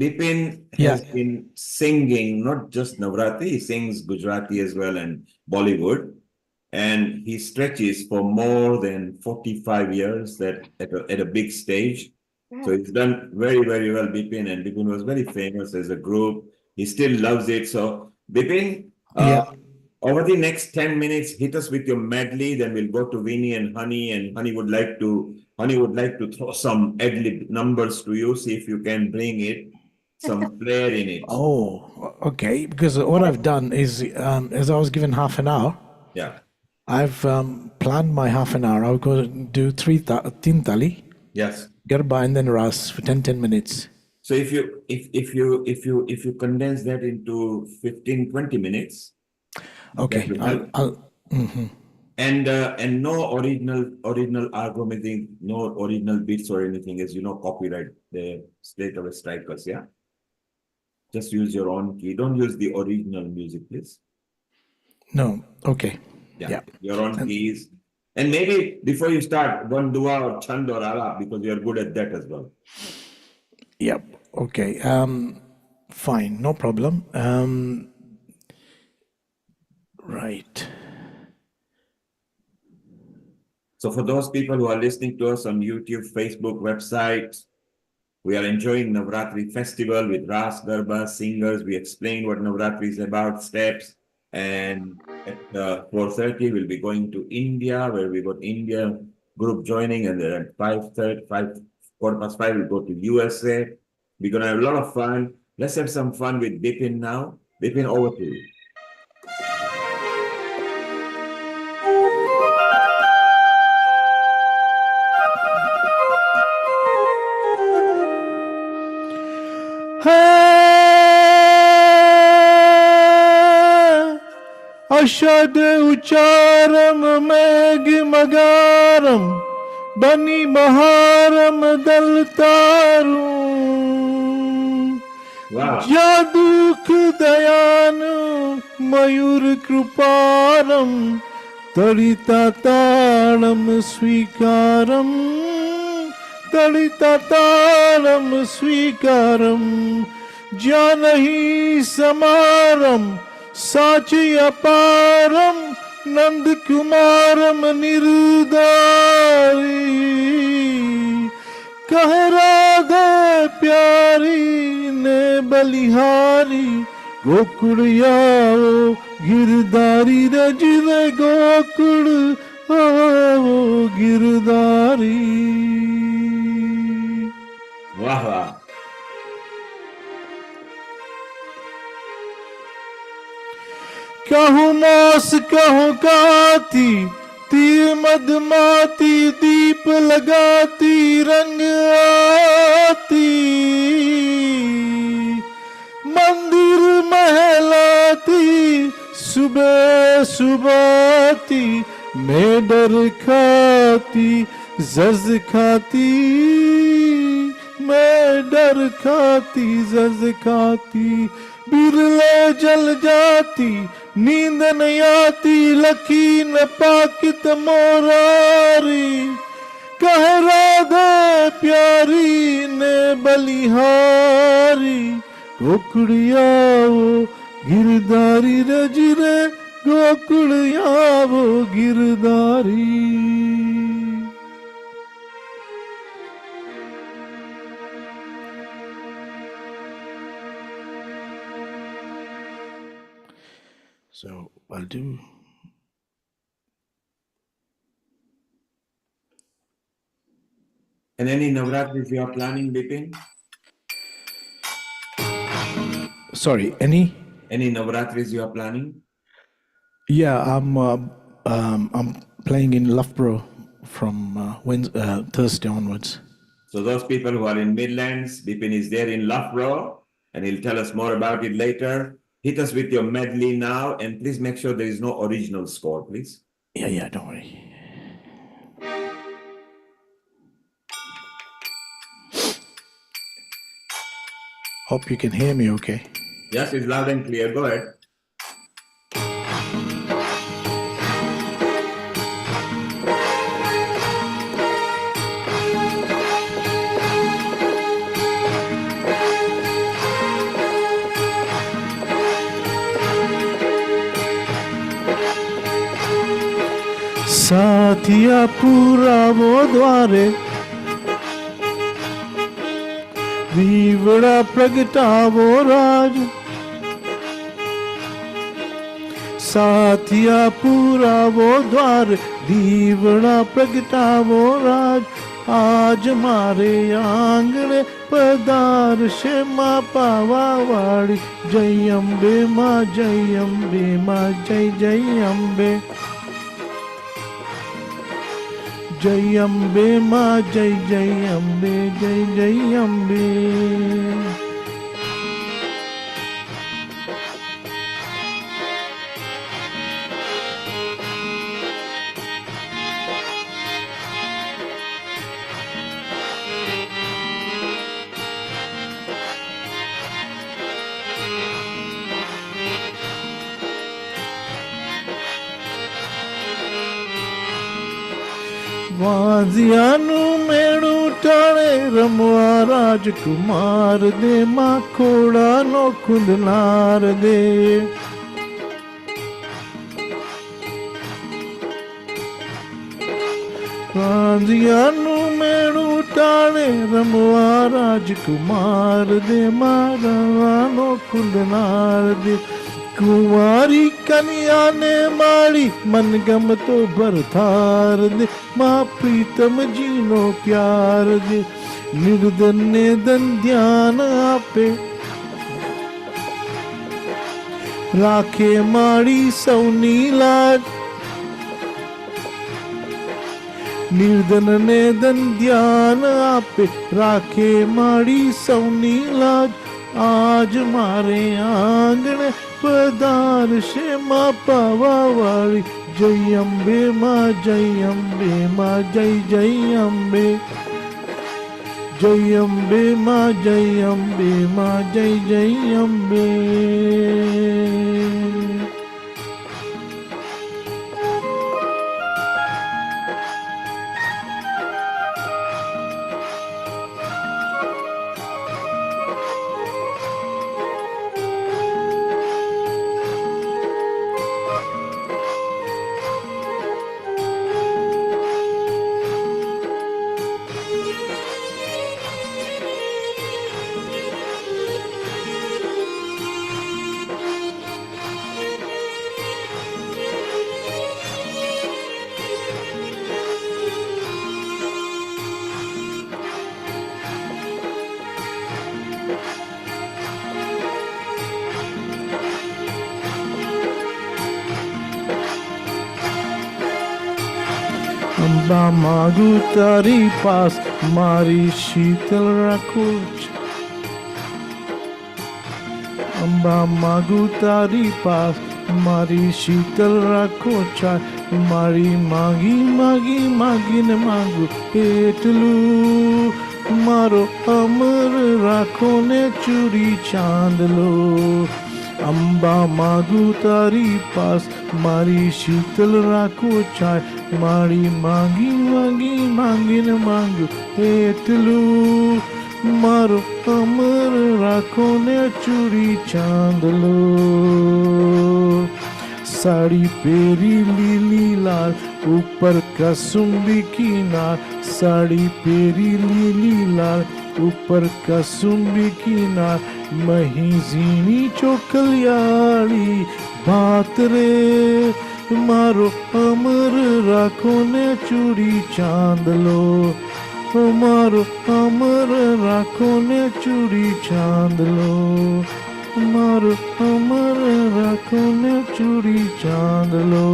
Bipin Yeah. has been singing not just Navratri, he sings Gujarati as well and Bollywood. And he stretches for more than 45 years that at a big stage. So he's done very, very well, Bipin. And Bipin was very famous as a group. He still loves it. So, Bipin, Yeah. over the next 10 minutes, hit us with your medley. Then we'll go to Vinny and Honey. And Honey would like to throw some ad-lib numbers to you. See if you can bring it, some flair in it. Oh, okay. Because what I've done is, as I was given half an hour, Yeah. I've planned my half an hour. I'll go do teen tali, Yes. Garba, and then Ras for 10 minutes. So if you condense that into 15-20 minutes, Okay. that will help. Mhm. And no original argumenting, no original beats or anything, as you know, copyright the straight away strike us, yeah? Just use your own key. Don't use the original music, please. No. Okay. Yeah. Your own keys. And maybe before you start, one dua or chand or alap, because you're good at that as well. Yep. Okay. Fine. No problem. Right. So for those people who are listening to us on YouTube, Facebook, website, we are enjoying Navratri Festival with Ras, Garba, singers. We explain what Navratri is about, steps. And at 4:30, we'll be going to India, where we got India group joining. And then at 5:30, 5:15, we'll go to USA. We're going to have a lot of fun. Let's have some fun with Bipin now. Bipin, over to you. अशद उचारम मैग मगारम बनी महारम दलतारू Wow. जादूक दयान मयूर कृपारम तड़िता ताड़म स्वीकारम तड़िता ताड़म स्वीकारम जानही समारम साची अपारम नंद कुमारम निर्दारी कह राधे प्यारी ने बलिहारी गोकुड़ियाओ गिरधारी रज रे गोकुड़ आओ गिरधारी। वाह वाह। कहूँ मास कहूँ काती तीर मधमाती दीप लगाती रंग आती मंदिर महलाती सुबह सुबाती मैं डर खाती जज खाती मैं डर खाती जज खाती बिरले जल जाती नींद नहीं आती लखी न पाकित मोरारी कह राधे प्यारी ने बलिहारी गोकुड़ियाओ गिरधारी रज रे गोकुड़ियाओ Girdhari. So I'll do. And any Navratris you are planning, Bipin? Sorry, any? Any Navratris you are planning? Yeah, I'm playing in Loughborough from Thursday onwards. So those people who are in Midlands, Bipin is there in Loughborough, and he'll tell us more about it later. Hit us with your medley now, and please make sure there is no original score, please. Yeah, don't worry. Hope you can hear me okay. Yes, it's loud and clear. Go ahead. साथिया पूरा वो द्वारे दीवड़ा प्रगटावो राज साथिया पूरा वो द्वार दीवड़ा प्रगटावो राज आज मारे आंगणे पदार शे माँ पावा वाड़ी जय अम्बे माँ जय अम्बे माँ जय जय अम्बे जय अम्बे माँ जय जय अम्बे जय जय अम्बे। વાંઝિયાનું મેળું ટાળે રમવા રાજકુમાર દે માં ખોડાનો ખુંદનાર દે વાંઝિયાનું મેળું ટાળે રમવા રાજકુમાર દે માં રવાનો ખુંદનાર દે कुंवारी कन्या ने माड़ी मनगम तो भरथार दे माँ प्रीतम जीनो प्यार दे निर्धन ने धन ध्यान आपे राखे माड़ी सौनी लाज निर्धन ने धन ध्यान आपे राखे माड़ी सौनी लाज आज मारे आंगण पदार शे माँ पावा वाली जय अम्बे माँ जय अम्बे माँ जय जय अम्बे जय अम्बे माँ जय अम्बे माँ जय जय अम्बे। અંબા માગું તારી પાસ મારી શીતળ રાખો અંબા માગું તારી પાસ મારી શીતળ રાખો છાય મારી માગી માગી માગીને માગું એટલું મારો અમર રાખો ને ચૂરી ચાંદલો અંબા માગું તારી પાસ મારી શીતલ રાખો છાય મારી માગી માગી માગીને માંગું એટલું મારો અમર રાખો ને ચૂરી ચાંદલો સાડી પહેરી લીલી લાલ ઉપર કસુંબી કિનાર સાડી પહેરી લીલી લાલ ઉપર કસુંબી કિનાર મહી ઝીણી ચોકલિયાળી ભાત રે મારો અમર રાખો ને ચૂડી ચાંદલો મારો અમર રાખો ને ચૂડી ચાંદલો મારો અમર રાખો ને ચૂડી ચાંદલો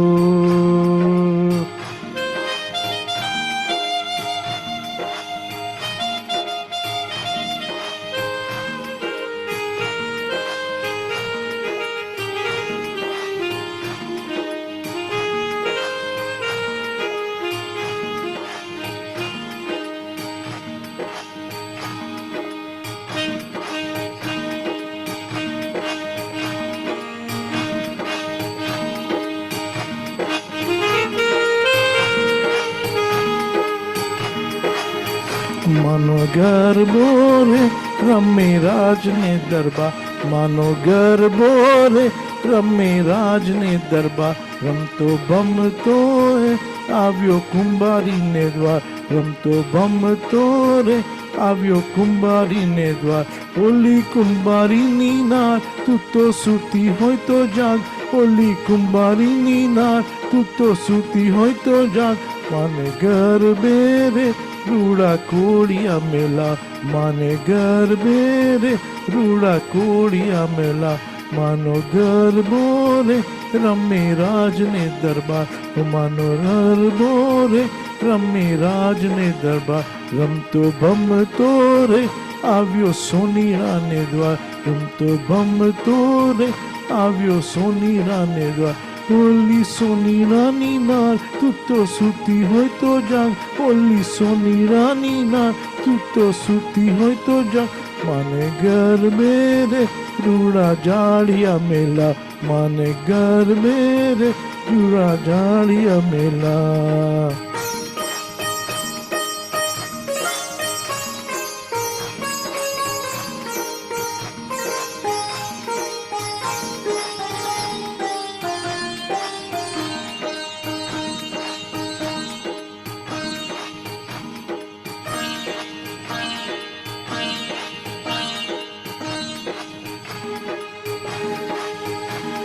માનો ગરબો રે રમે રાજને દરબાર માનો ગરબો રે રમે રાજને દરબાર રમતો ભમતો રે આવ્યો કુંભારીને દ્વાર રમતો ભમતો રે આવ્યો કુંભારીને દ્વાર ઓલી કુંભારીની નાર તું તો સૂતી હોય તો જાગ ઓલી કુંભારીની નાર તું તો સૂતી હોય તો જાગ માને ગરબે રે રૂડા કોડિયા મેલા માને ગરબે રે રૂડા કોડિયા મેલા માનો ગરબો રે રમે રાજને દરબાર માનો ગરબો રે રમે રાજને દરબાર રમતો ભમતો રે આવ્યો સોનીરાને દ્વાર રમતો ભમતો રે આવ્યો સોનીરાને દ્વાર ઓલી સોની રાની નાર તું તો સૂતી હોય તો જાગ ઓલી સોની રાની નાર તું તો સૂતી હોય તો જાગ માને ગરબે રે રૂડા જાડિયા મેલા માને ગરબે રે રૂડા જાડિયા મેલા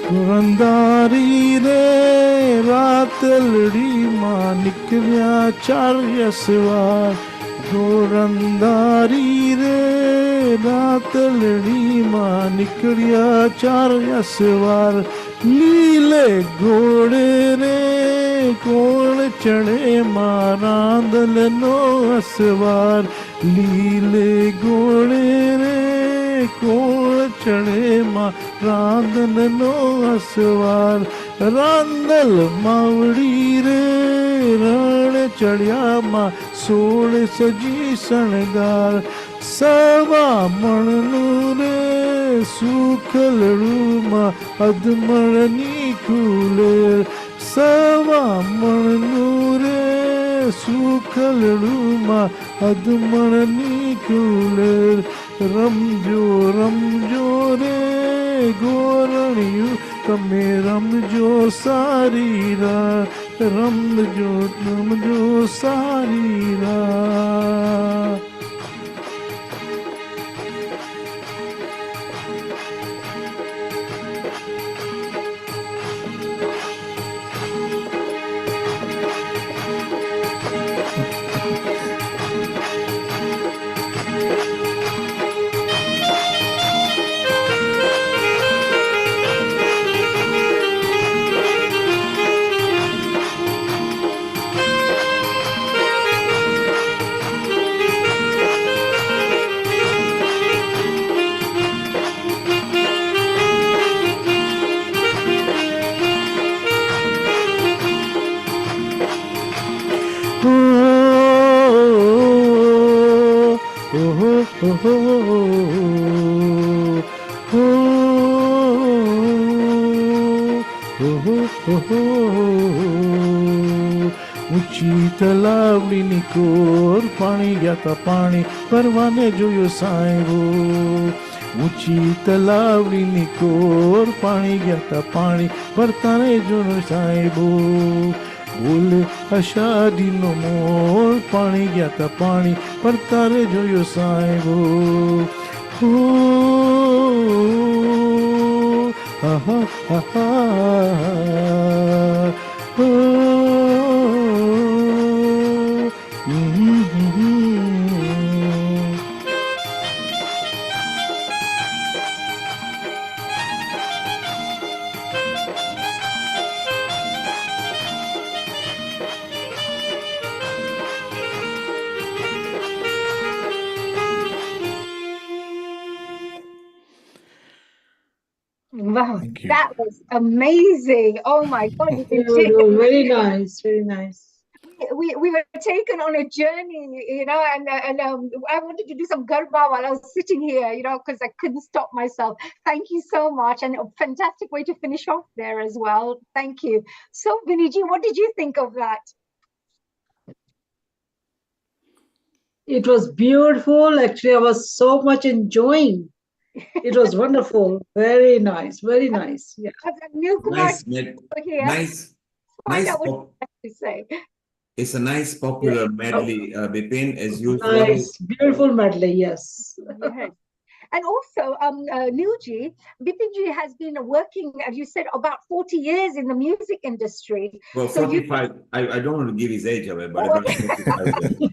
રંધારી રે રાતલડીમાં નીકળ્યા ચાર સવાર ગોરંધારી રે રાતલડીમાં નીકળ્યા ચાર સવાર લીલે ઘોડે રે કોણ ચડે માં રાંદલનો અસવાર લીલે ઘોડે રે કોણ ચડે માં રાંદલનો અસવાર રાંદલ માવડી રે રણ ચડ્યામાં સોળ સજી શણગાર સવા મણનું રે સુખલડુમાં અધમણની ખુલેર સવા મણનું રે સુખલડુમાં અધમણની ખુલેર રમજો રમજો રે ગોરણિયું તમે રમજો સારી રાત રમજો રમજો સારી રાત ઊંચી તલાવડીની કોર પાણી ગયા તા પાણી પરવાને જોયો સાહેબો ઊંચી તલાવડીની કોર પાણી ગયા તા પાણી પરતાને જોયો સાહેબો બોલે અષાઢીનો મોર પાણી ગયા તા પાણી પરતારે જોયો સાહેબો હો આહા આહા હો Wow, Thank you. that was amazing. Oh my God, Very nice, very nice. we were taken on a journey, you know, and I wanted to do some garba while I was sitting here, you know, because I couldn't stop myself. Thank you so much, and a fantastic way to finish off there as well. Thank you. So, Viniji, what did you think of that? It was beautiful. Actually, I was so much enjoying. It was wonderful. Very nice, very nice. Yeah. Neil Kumar Nice, here. nice, Find nice. out what you have to say. It's a nice popular medley, Bipin, as usual. Nice, beautiful medley. Yes. Yes. And also, Neilji, Bipinji has been working, as you said, about 40 years in the music industry. Well, So 45. I don't want to give his age away, but about 45 years.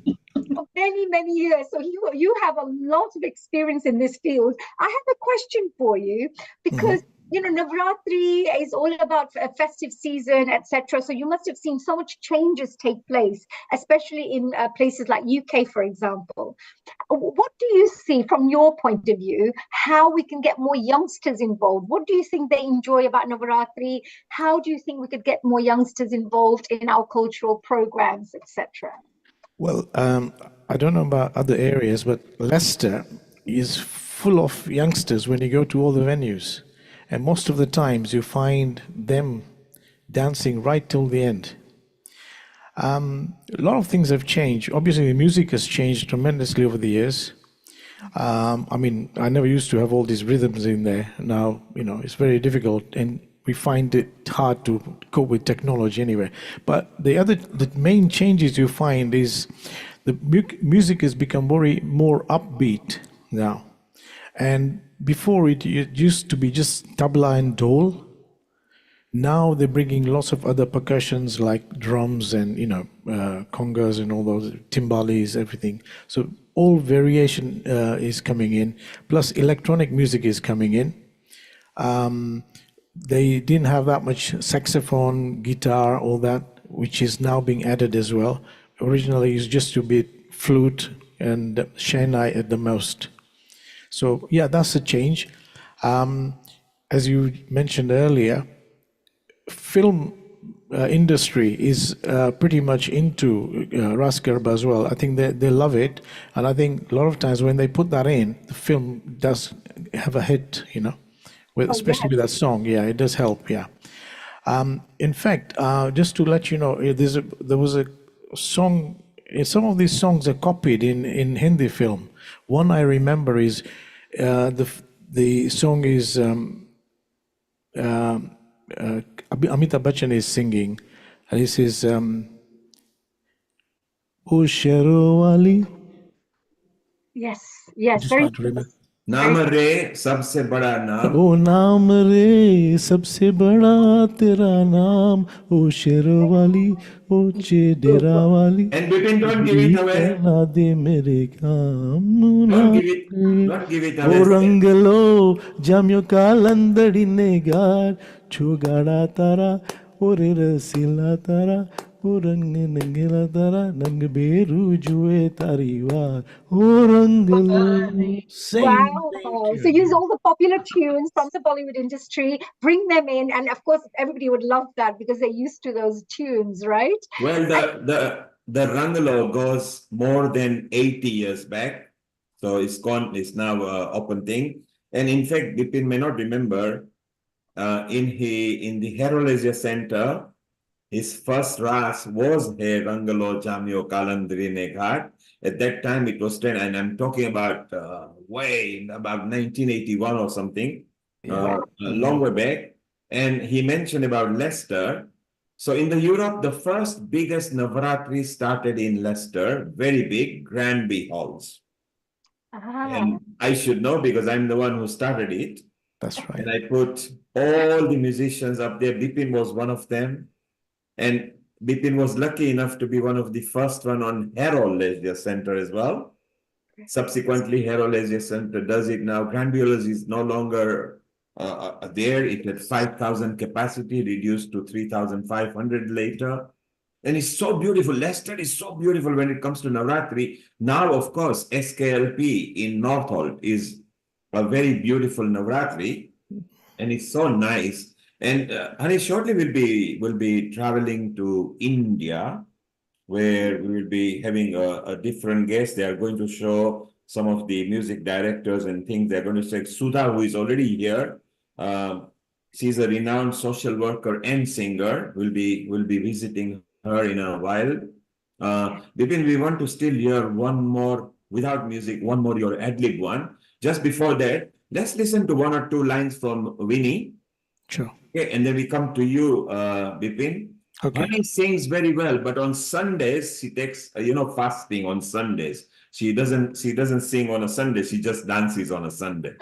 many years. So you have a lot of experience in this field. I have a question for you because you know Navratri is all about a festive season, etc. So you must have seen so much changes take place, especially in places like UK, for example. What do you see from your point of view? How we can get more youngsters involved? What do you think they enjoy about Navratri? How do you think we could get more youngsters involved in our cultural programs, etc.? Well, I don't know about other areas, but Leicester is full of youngsters when you go to all the venues. And most of the times you find them dancing right till the end. A lot of things have changed. Obviously, the music has changed tremendously over the years. I mean, I never used to have all these rhythms in there. Now, you know, it's very difficult, and we find it hard to cope with technology anyway. But the main changes you find is the music has become more upbeat now. And before it used to be just tabla and dole. Now they're bringing lots of other percussions like drums and, you know, congas and all those, timbales, everything. So all variation is coming in, plus electronic music is coming in. They didn't have that much saxophone, guitar, all that, which is now being added as well. Originally, it used just to be flute and shehnai at the most. So yeah, that's a change. As you mentioned earlier, film industry is pretty much into Ras Garba as well. I think they love it, and I think a lot of times when they put that in, the film does have a hit, you know. Especially with that song, yeah, it does help, yeah. In fact, just to let you know, there was a song, some of these songs are copied in Hindi film. One I remember is, the song is, Amitabh Bachchan is singing, and he says, "Oh Shero Wali." Yes, yes, Just very trying to remember. नाम रे सबसे बड़ा नाम ओ नाम रे सबसे बड़ा तेरा नाम ओ शेरो वाली ओ चेडेरा वाली And Bipin, don't give it away. ना दे मेरे काम Don't give it O away. रंगलो जाम्यो कालंदड़ी नेगार छुगाड़ा तारा ओरे रसीला तारा ओ रंग नंगला तारा नंग बेरू जुए तारी वार ओ रंगलो Wow. So use all the popular tunes from the Bollywood industry, bring them in, and of course everybody would love that because they're used to those tunes, right? Well, the Rangalo goes more than 80 years back. So it's gone. It's now open thing. And in fact, Bipin may not remember. In the Hero Leisure Center, his first ras was He Rangalo Jamio Kalandrine Ghat. At that time, it was 10, and I'm talking about way about 1981 or something, a long way back. And he mentioned about Leicester. So in the Europe, the first biggest Navratri started in Leicester, very big, Granby Halls. And I should know because I'm the one who started it. That's right. And I put all the musicians up there. Bipin was one of them. And Bipin was lucky enough to be one of the first one on Harrow Leisure Center as well. Subsequently, Harrow Leisure Center does it now. Granby Halls is no longer there. It had 5,000 capacity, reduced to 3,500 later. And it's so beautiful. Leicester is so beautiful when it comes to Navratri. Now, of course, SKLP in Northolt is a very beautiful Navratri, and it's so nice. And Hani, shortly we'll be traveling to India, where we will be having a different guest. They are going to show some of the music directors and things. They're going to say Sudha, who is already here. She's a renowned social worker and singer. We'll be visiting her in a while. Bipin, we want to still hear one more without music, one more your ad-lib one. Just before that, let's listen to one or two lines from Winnie. Sure. Okay, and then we come to you, Bipin. Okay. Honey sings very well, but on Sundays she takes, fasting on Sundays. She doesn't sing on a Sunday. She just dances on a Sunday.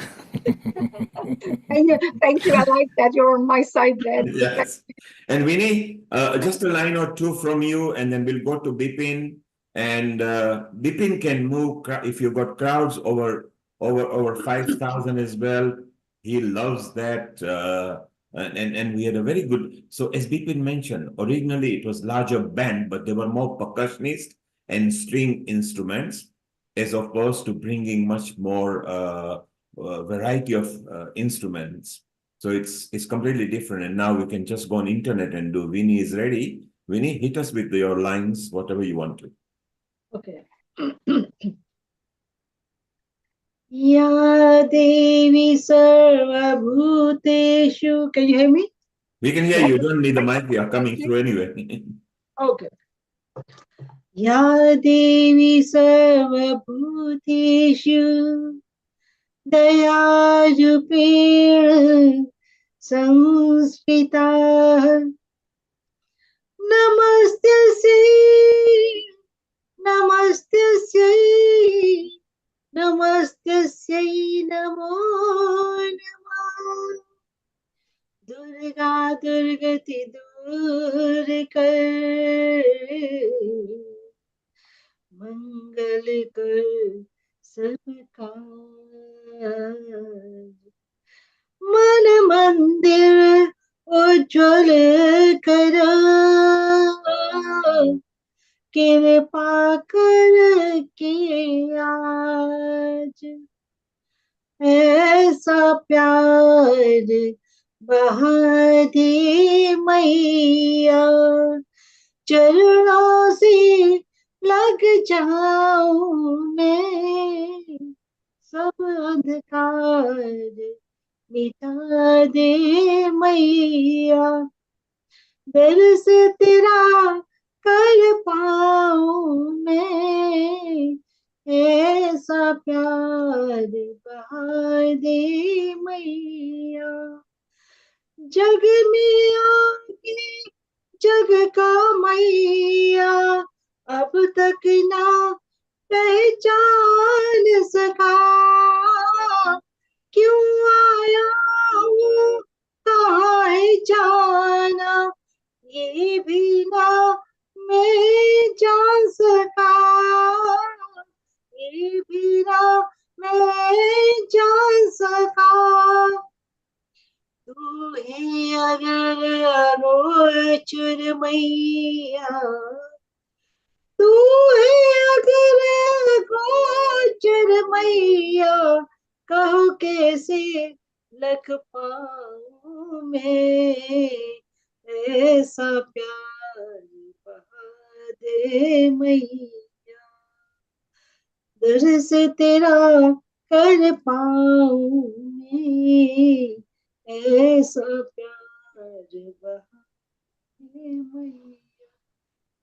Thank you. I like that. You're on my side there. Yes. And Winnie, just a line or two from you, and then we'll go to Bipin. And Bipin can move if you got crowds over 5,000 as well. He loves that. And we had a very good. So as Bipin mentioned, originally it was larger band, but there were more percussionists and string instruments, as opposed to bringing much more variety of instruments. So it's completely different. And now we can just go on internet and do. Winnie is ready. Winnie, hit us with your lines, whatever you want to. Okay. Ya Devi Sarvabhuteshu. Can you hear me? We can hear you. You don't need the mic. We are coming through anyway. Okay. Ya Devi Sarvabhuteshu Dayajupir Samskrita Namaste Namaste Namaste Namo Namah Durga Durgati Dur Kar Mangal Kar Sabka मन मंदिर उज्जवल करा कृपा कर के आज ऐसा प्यार बहा दे मैया चरणों से लग जाऊं मैं सब अंधकार मिटा दे मैया दर से तेरा कर पाऊं मैं ऐसा प्यार बहा दे मैया जग में आके जग का मैया अब तक ना पहचान सका क्यों आया हूँ कहाँ है जाना ये भी ना मैं जान सका ये भी ना मैं जान सका तू है अगर अगोचर मैया तू है अगर गोचर मैया कहो कैसे लख पाऊं मैं ऐसा प्यार बहा दे मैया दर से तेरा कर पाऊं मैं, ऐसा प्यार बहाए मैया.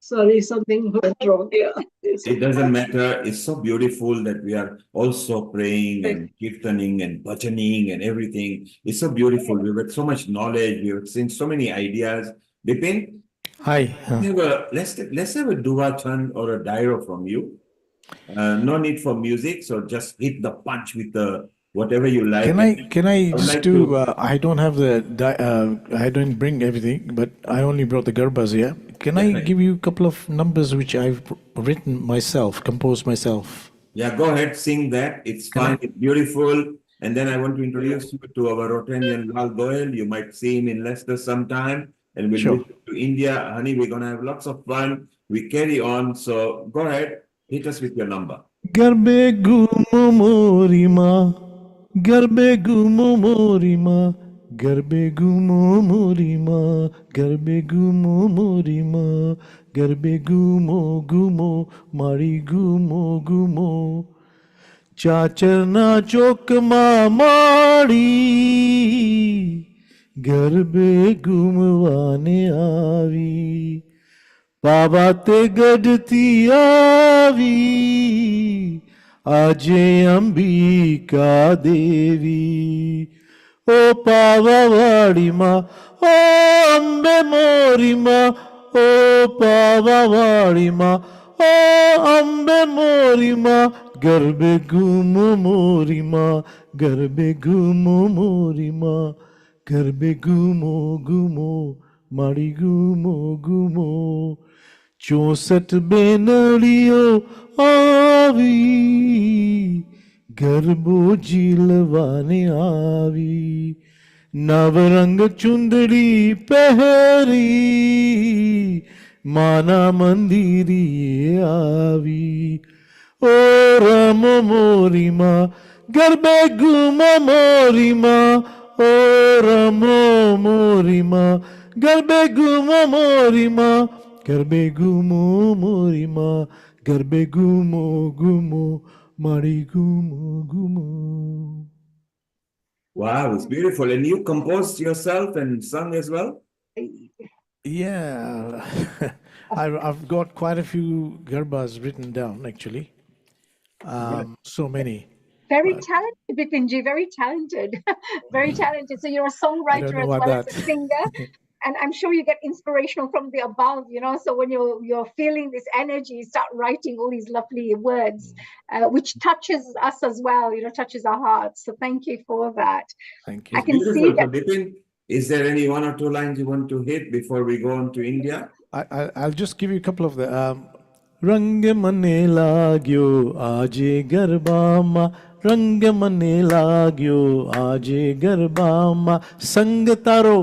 Sorry, something went wrong here. It doesn't matter. It's so beautiful that we are also praying and kirtaning and bhajaning and everything. It's so beautiful. We've got so much knowledge. We've seen so many ideas. Bipin, Hi. let's have a dua chant or a dairo from you. No need for music, so just hit the punch with the whatever you like. Can I would just like do? to- I don't have I don't bring everything, but I only brought the garbas here. Can I Yeah. give you a couple of numbers which I've written myself, composed myself? Yeah, go ahead, sing that. It's fine, it's beautiful. And then I want to introduce you to our Rotarian Lal Goyal. You might see him in Leicester sometime. And we'll Sure. visit to India. Honey, we're going to have lots of fun. We carry on. So go ahead, hit us with your number. Garbe gumo morima, garbe gumo morima, garbe gumo morima, garbe gumo morima, garbe gumo gumo, mari gumo gumo. Chachana chokma mari, garbe gumwane avi. Baba te gadti avi, aje Ambika Devi. O Pavavadi ma, o Ambe Mori ma, o Pavavadi ma, o Ambe Mori ma, Garbe Gumu Mori ma, Garbe Gumu Mori ma, Garbe Gumo Gumo, Mari Gumo Gumo. 64 બેનડીઓ આવી ગરબો ઝીલવાને આવી નવરંગ ચુંદડી પહેરી માના મંદિરીએ આવી ઓ રમો મોરીમાં ગરબે ઘૂમો મોરીમાં ઓ રમો મોરીમાં ગરબે ઘૂમો મોરીમાં Garbe gumo morima, garbe gumo gumo, mari gumo gumo. Wow, it's beautiful. And you composed yourself and sung as well? Yeah, I've got quite a few garbas written down actually. So many. Very talented, Bipinji, very talented. Very talented. So you're a I don't songwriter know as about well that. as a singer. And I'm sure you get inspirational from the above, you know. So when you're feeling this energy, you start writing all these lovely words, which touches us as well, you know, touches our hearts. So thank you for that. Thank I you. can see Beautiful. So, that. Bipin, is there any one or two lines you want to hit before we go on to India? I'll just give you a couple of the Rang mane lagyo aje garbama, rang mane lagyo aje garbama, sang taro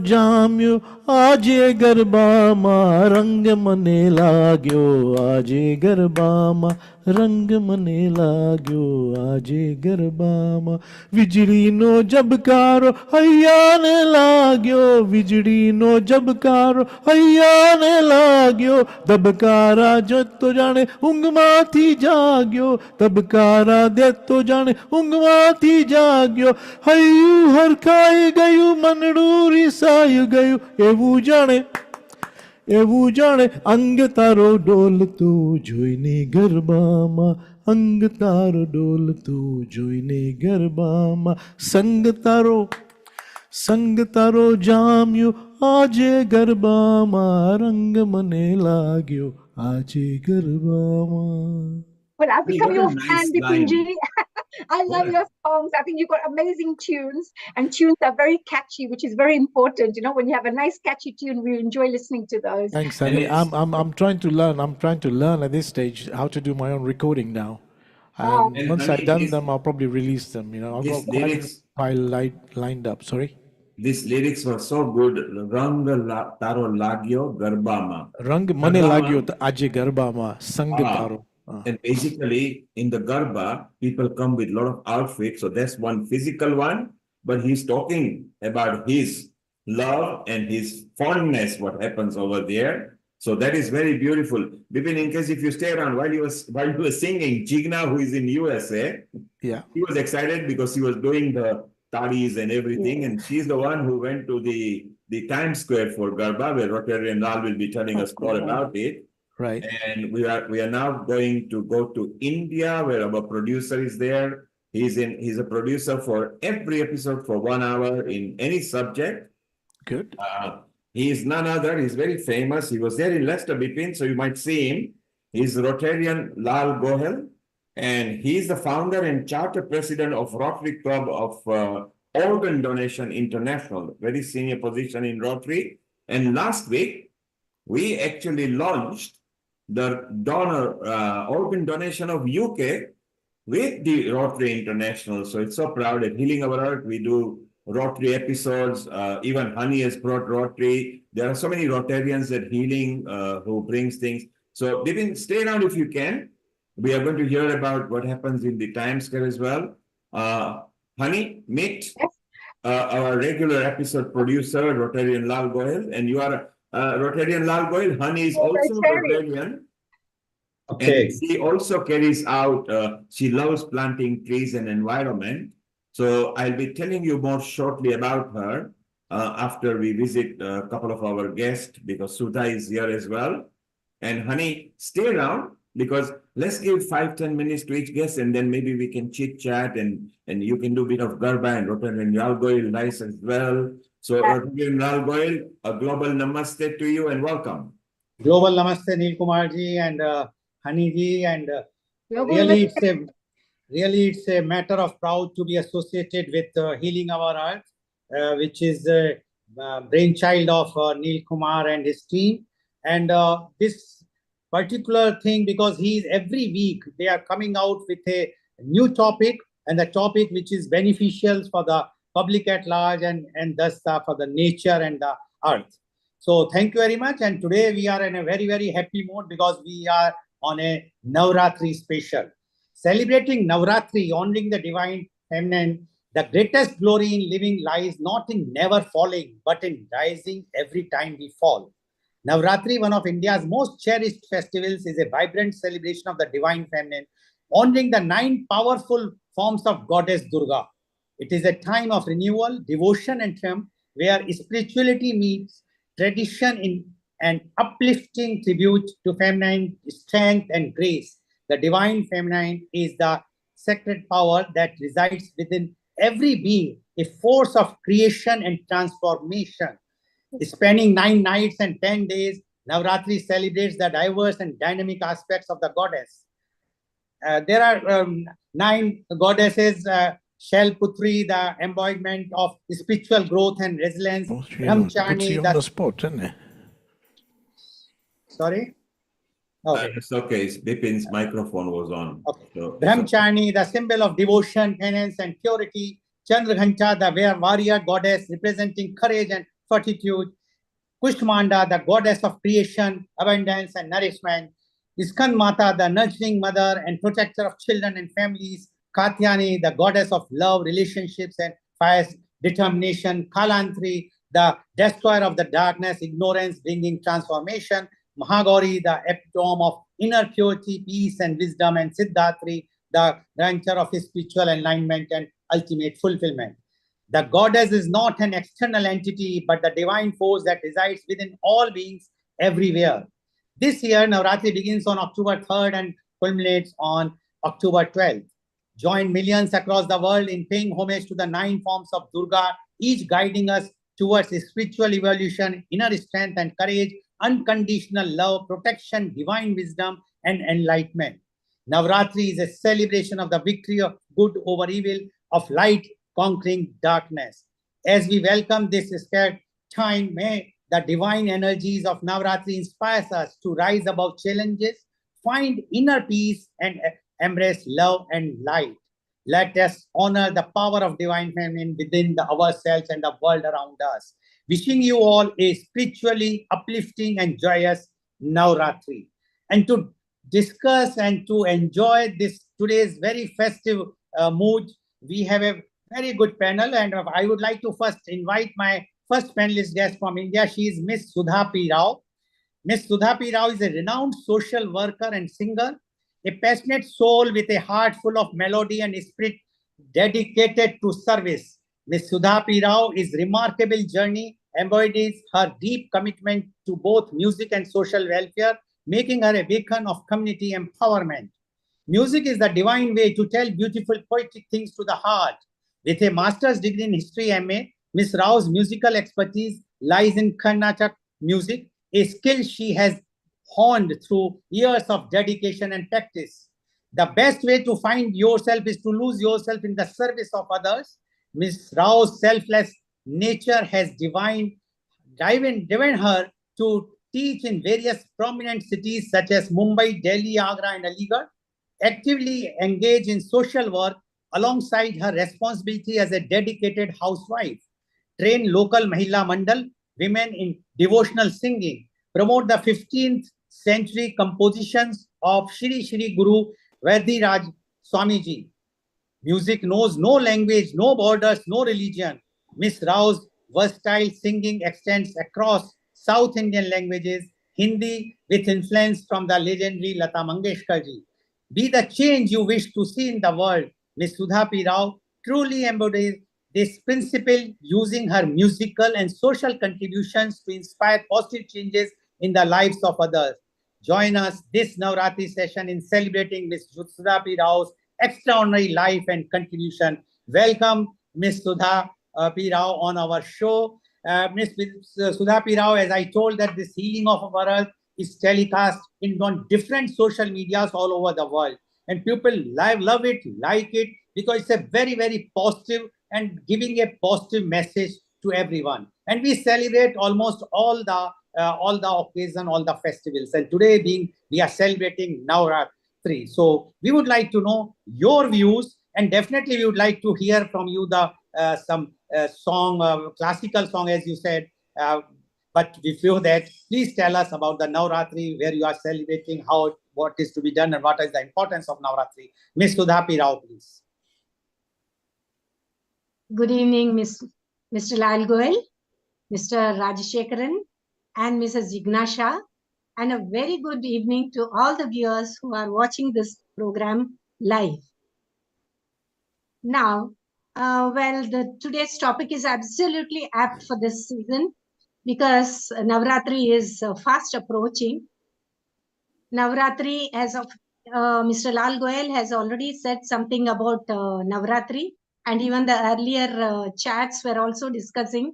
જામ્યો આજે ગરબામાં રંગ મને લાગ્યો આજે ગરબામાં રંગ મને લાગ્યો આજે ગરબામાં વીજળીનો જબકારો હૈયાને લાગ્યો વીજળીનો જબકારો હૈયાને લાગ્યો ધબકારા જતો જાણે ઊંઘમાંથી જાગ્યો ધબકારા દેતો જાણે ઊંઘમાંથી જાગ્યો હૈયું હરખાઈ ગયું મનડું રિસાયું ગયું એવું જાણે અંગ તારો ડોલતું જોઈને ગરબામાં અંગ તારો ડોલતું જોઈને ગરબામાં સંગ તારો જામ્યો આજે ગરબામાં રંગ મને લાગ્યો આજે ગરબામાં. Well, I've become your What a fan, nice Bipinji. line. I love your songs. I think you've got amazing tunes, and tunes are very catchy, which is very important. You know, when you have a nice catchy tune, we enjoy listening to those. Thanks, honey. I'm trying to learn. I'm trying to learn at this stage how to do my own recording now. Wow. And once honey, I've done them, I'll probably release them. You know, I've These got quite a lyrics, pile lined up. Sorry. these lyrics were so good. Rang taro lagyo garbama. Rang mane Garbama. lagyo aje garbama sang Ah. taro. And basically, in the Garba, people come with a lot of outfits. So that's one physical one. But he's talking about his love and his fondness, what happens over there. So that is very beautiful. Bipin, in case if you stay around while you were singing, Jigna, who is in USA, Yeah. he was excited because he was doing the talis and everything, and she's the one who went to the Times Square for Garba, where Rotary Lal will be telling us more about it. Right. And we are now going to go to India, where our producer is there. He's a producer for every episode for 1 hour in any subject. Good. He is none other. He's very famous. He was there in Leicester Bipin, so you might see him. He's Rotarian Lal Gohel, and he's the founder and charter president of Rotary Club of Organ Donation International, very senior position in Rotary. And last week, we actually launched the organ donation of UK with the Rotary International. So it's so proud at Healing Our Earth. We do Rotary episodes. Even Honey has brought Rotary. There are so many Rotarians at Healing who brings things. So Bipin, stay around if you can. We are going to hear about what happens in the Times Square as well. Honey, meet our regular episode producer, Rotarian Lal Gohel, and you are Rotarian Lal Gohel. Honey is also Rotarian. Okay. And she also carries out, she loves planting trees and environment. So I'll be telling you more shortly about her after we visit a couple of our guests, because Sudha is here as well. And Honey, stay around, because let's give 5-10 minutes to each guest, and then maybe we can chit chat, and you can do a bit of Garba and Rotarian Lal Gohel nice as well. So Rotarian Lal Gohel, a global namaste to you and welcome. Global namaste, Neel Kumar ji and Honey ji, and really it's a matter of proud to be associated with Healing Our Earth, which is a brainchild of Neel Kumar and his team. And this particular thing, because every week they are coming out with a new topic, and the topic which is beneficial for the public at large, and thus for the nature and the earth. So thank you very much. And today we are in a very, very happy mood, because we are on a Navratri special. Celebrating Navratri, honoring the divine feminine, the greatest glory in living lies not in never falling, but in rising every time we fall. Navratri, one of India's most cherished festivals, is a vibrant celebration of the divine feminine, honoring the 9 powerful forms of goddess Durga. It is a time of renewal, devotion, and triumph, where spirituality meets tradition in an uplifting tribute to feminine strength and grace. The divine feminine is the sacred power that resides within every being, a force of creation and transformation. Spanning 9 nights and 10 days, Navratri celebrates the diverse and dynamic aspects of the goddess. There are 9 goddesses. Shailputri, the embodiment of spiritual growth and resilience. Brahmachari, on the spot, isn't it? Sorry? Okay. It's okay. Bipin's microphone was on. Okay. So Brahmachari, the symbol of devotion, penance, and purity. Chandraghanta, the warrior goddess representing courage and fortitude. Kushmanda, the goddess of creation, abundance, and nourishment. Iskan Mata, the nurturing mother and protector of children and families. Katyani, the goddess of love, relationships, and fierce determination. Kalantri, the destroyer of the darkness, ignorance, bringing transformation. Mahagauri, the epitome of inner purity, peace, and wisdom. And Siddhatri, the grantor of spiritual alignment and ultimate fulfillment. The goddess is not an external entity, but the divine force that resides within all beings everywhere. This year, Navratri begins on October 3rd and culminates on October 12th. Join millions across the world in paying homage to the 9 forms of Durga, each guiding us towards spiritual evolution, inner strength and courage, unconditional love, protection, divine wisdom, and enlightenment. Navratri is a celebration of the victory of good over evil, of light conquering darkness. As we welcome this scared time, may the divine energies of Navratri inspire us to rise above challenges, find inner peace, and embrace love and light. Let us honor the power of divine feminine within ourselves and the world around us. Wishing you all a spiritually uplifting and joyous Navratri. And to discuss and to enjoy today's very festive mood, we have a very good panel, and I would like to first invite my first panelist guest from India. She is Miss Sudha P. Rao. Miss Sudhapi Rao is a renowned social worker and singer, a passionate soul with a heart full of melody and spirit dedicated to service. Miss Sudhapi Rao is remarkable journey embodies her deep commitment to both music and social welfare, making her a beacon of community empowerment. Music is the divine way to tell beautiful poetic things to the heart. With a master's degree in history MA, Miss Rao's musical expertise lies in Carnatic music, a skill she has honed through years of dedication and practice. The best way to find yourself is to lose yourself in the service of others. Miss Rao's selfless nature has driven her to teach in various prominent cities such as Mumbai, Delhi, Agra, and Aligarh, actively engage in social work alongside her responsibility as a dedicated housewife, train local Mahila Mandal, women in devotional singing, promote the 15th century compositions of Shri Shri Guru Vaidhiraj Swamiji. Music knows no language, no borders, no religion. Miss Rao's versatile singing extends across South Indian languages, Hindi with influence from the legendary Lata Mangeshkar ji. Be the change you wish to see in the world. Miss Sudhapi Rao truly embodies this principle using her musical and social contributions to inspire positive changes in the lives of others. Join us this Navratri session in celebrating Miss Sudhapi Rao's extraordinary life and contribution. Welcome, Miss Sudha P. Rao on our show. Miss Sudha P. Rao, as I told that this healing of our earth is telecast on different social medias all over the world. And people love it, like it, because it's a very, very positive and giving a positive message to everyone. And we celebrate almost all the occasion, all the festivals. And today we are celebrating Navratri. So we would like to know your views, and definitely we would like to hear from you some song, classical song, as you said. But before that, please tell us about the Navratri, where you are celebrating, what is to be done, and what is the importance of Navratri. Miss Sudhapi Rao, please. Good evening, Mr. Lal Goel, Mr. Rajashekaran, and Mrs. Jignasha, and a very good evening to all the viewers who are watching this program live. Now, today's topic is absolutely apt for this season because Navratri is fast approaching. Navratri, as of Mr. Lal Goel has already said something about Navratri, and even the earlier chats were also discussing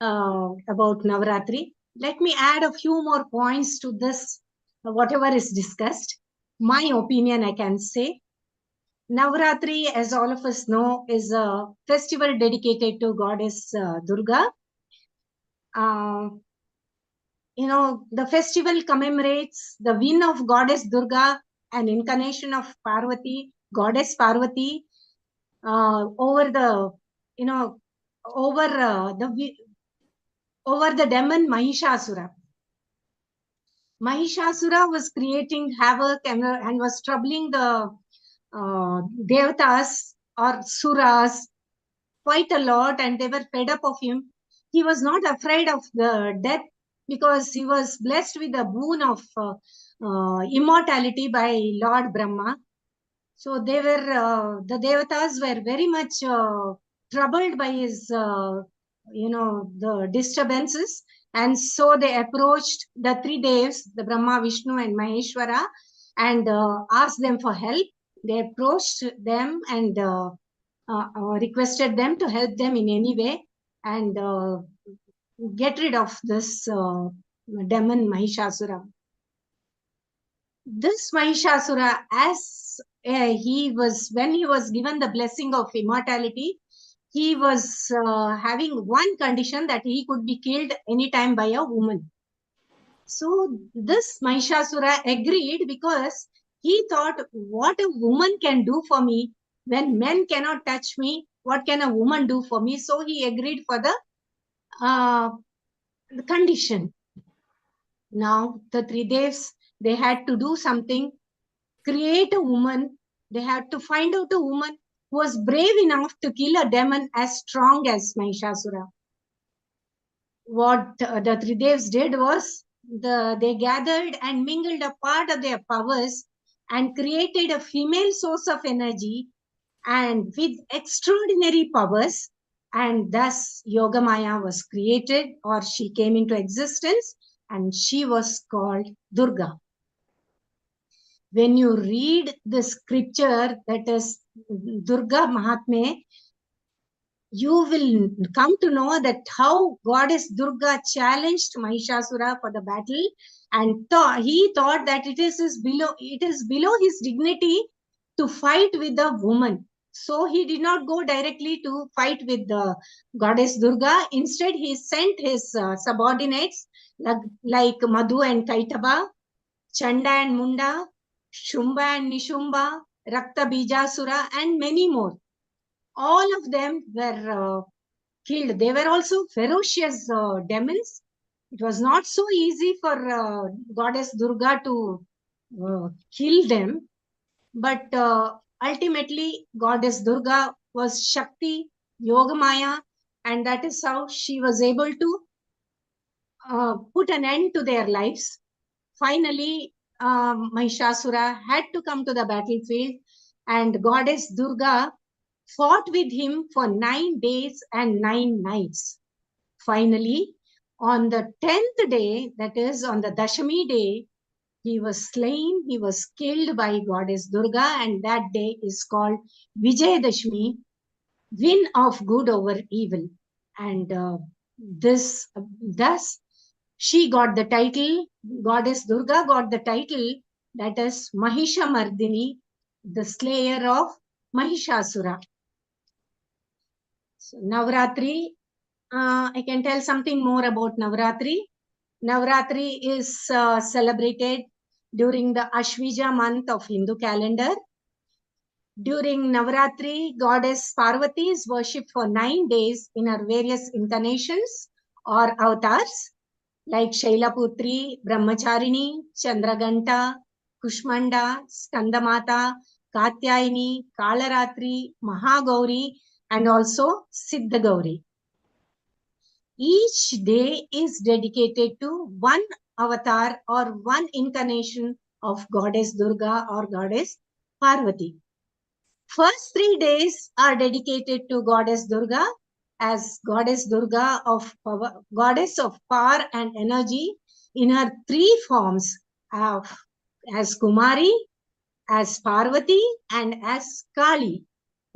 about Navratri. Let me add a few more points to this, whatever is discussed. My opinion, I can say. Navratri, as all of us know, is a festival dedicated to goddess Durga. The festival commemorates the win of goddess Durga, an incarnation of Parvati, goddess Parvati, over the demon Mahishasura. Mahishasura was creating havoc and was troubling the Devatas or Suras quite a lot, and they were fed up of him. He was not afraid of the death because he was blessed with the boon of immortality by Lord Brahma. So they were the Devatas were very much troubled by his the disturbances, and so they approached the three devs, the Brahma, Vishnu, and Maheshwara, and asked them for help. They approached them and requested them to help them in any way and get rid of this demon Mahishasura. This Mahishasura, when he was given the blessing of immortality, he was having one condition, that he could be killed anytime by a woman. So this Mahishasura agreed because he thought, what a woman can do for me when men cannot touch me, what can a woman do for me? So he agreed for the condition. Now the three devs, they had to do something, create a woman. They had to find out a woman who was brave enough to kill a demon as strong as Mahishasura. What the three devs did was, they gathered and mingled a part of their powers and created a female source of energy and with extraordinary powers, and thus Yogamaya was created, or she came into existence, and she was called Durga. When you read the scripture, that is Durga Mahatmya, you will come to know that how goddess Durga challenged Mahishasura for the battle, and he thought that it is below his dignity to fight with a woman. So he did not go directly to fight with the goddess Durga. Instead, he sent his subordinates like Madhu and Kaitaba, Chanda and Munda, Shumba and Nishumba, Rakta Bijasura, and many more. All of them were killed. They were also ferocious demons. It was not so easy for goddess Durga to kill them, but ultimately goddess Durga was Shakti, Yogamaya, and that is how she was able to put an end to their lives. Finally, Mahishasura had to come to the battlefield, and goddess Durga fought with him for 9 days and 9 nights. Finally, on the 10th day, that is on the Dashami day, he was slain, he was killed by goddess Durga, and that day is called Vijayadashmi, win of good over evil. And thus she got the title, goddess Durga got the title, that is Mahisha Mardini, the slayer of Mahishasura. So Navratri, I can tell something more about Navratri. Navratri is celebrated during the Ashvija month of Hindu calendar. During Navratri, goddess Parvati is worshipped for 9 days in her various incarnations or avatars like Shailaputri, Brahmacharini, Chandraganta, Kushmanda, Skandamata, Katyayini, Kalaratri, Mahagauri, and also Siddha Gauri. Each day is dedicated to one avatar or one incarnation of goddess Durga or goddess Parvati. First 3 days are dedicated to goddess Durga as goddess Durga of power, goddess of power and energy in her 3 forms of as Kumari, as Parvati, and as Kali,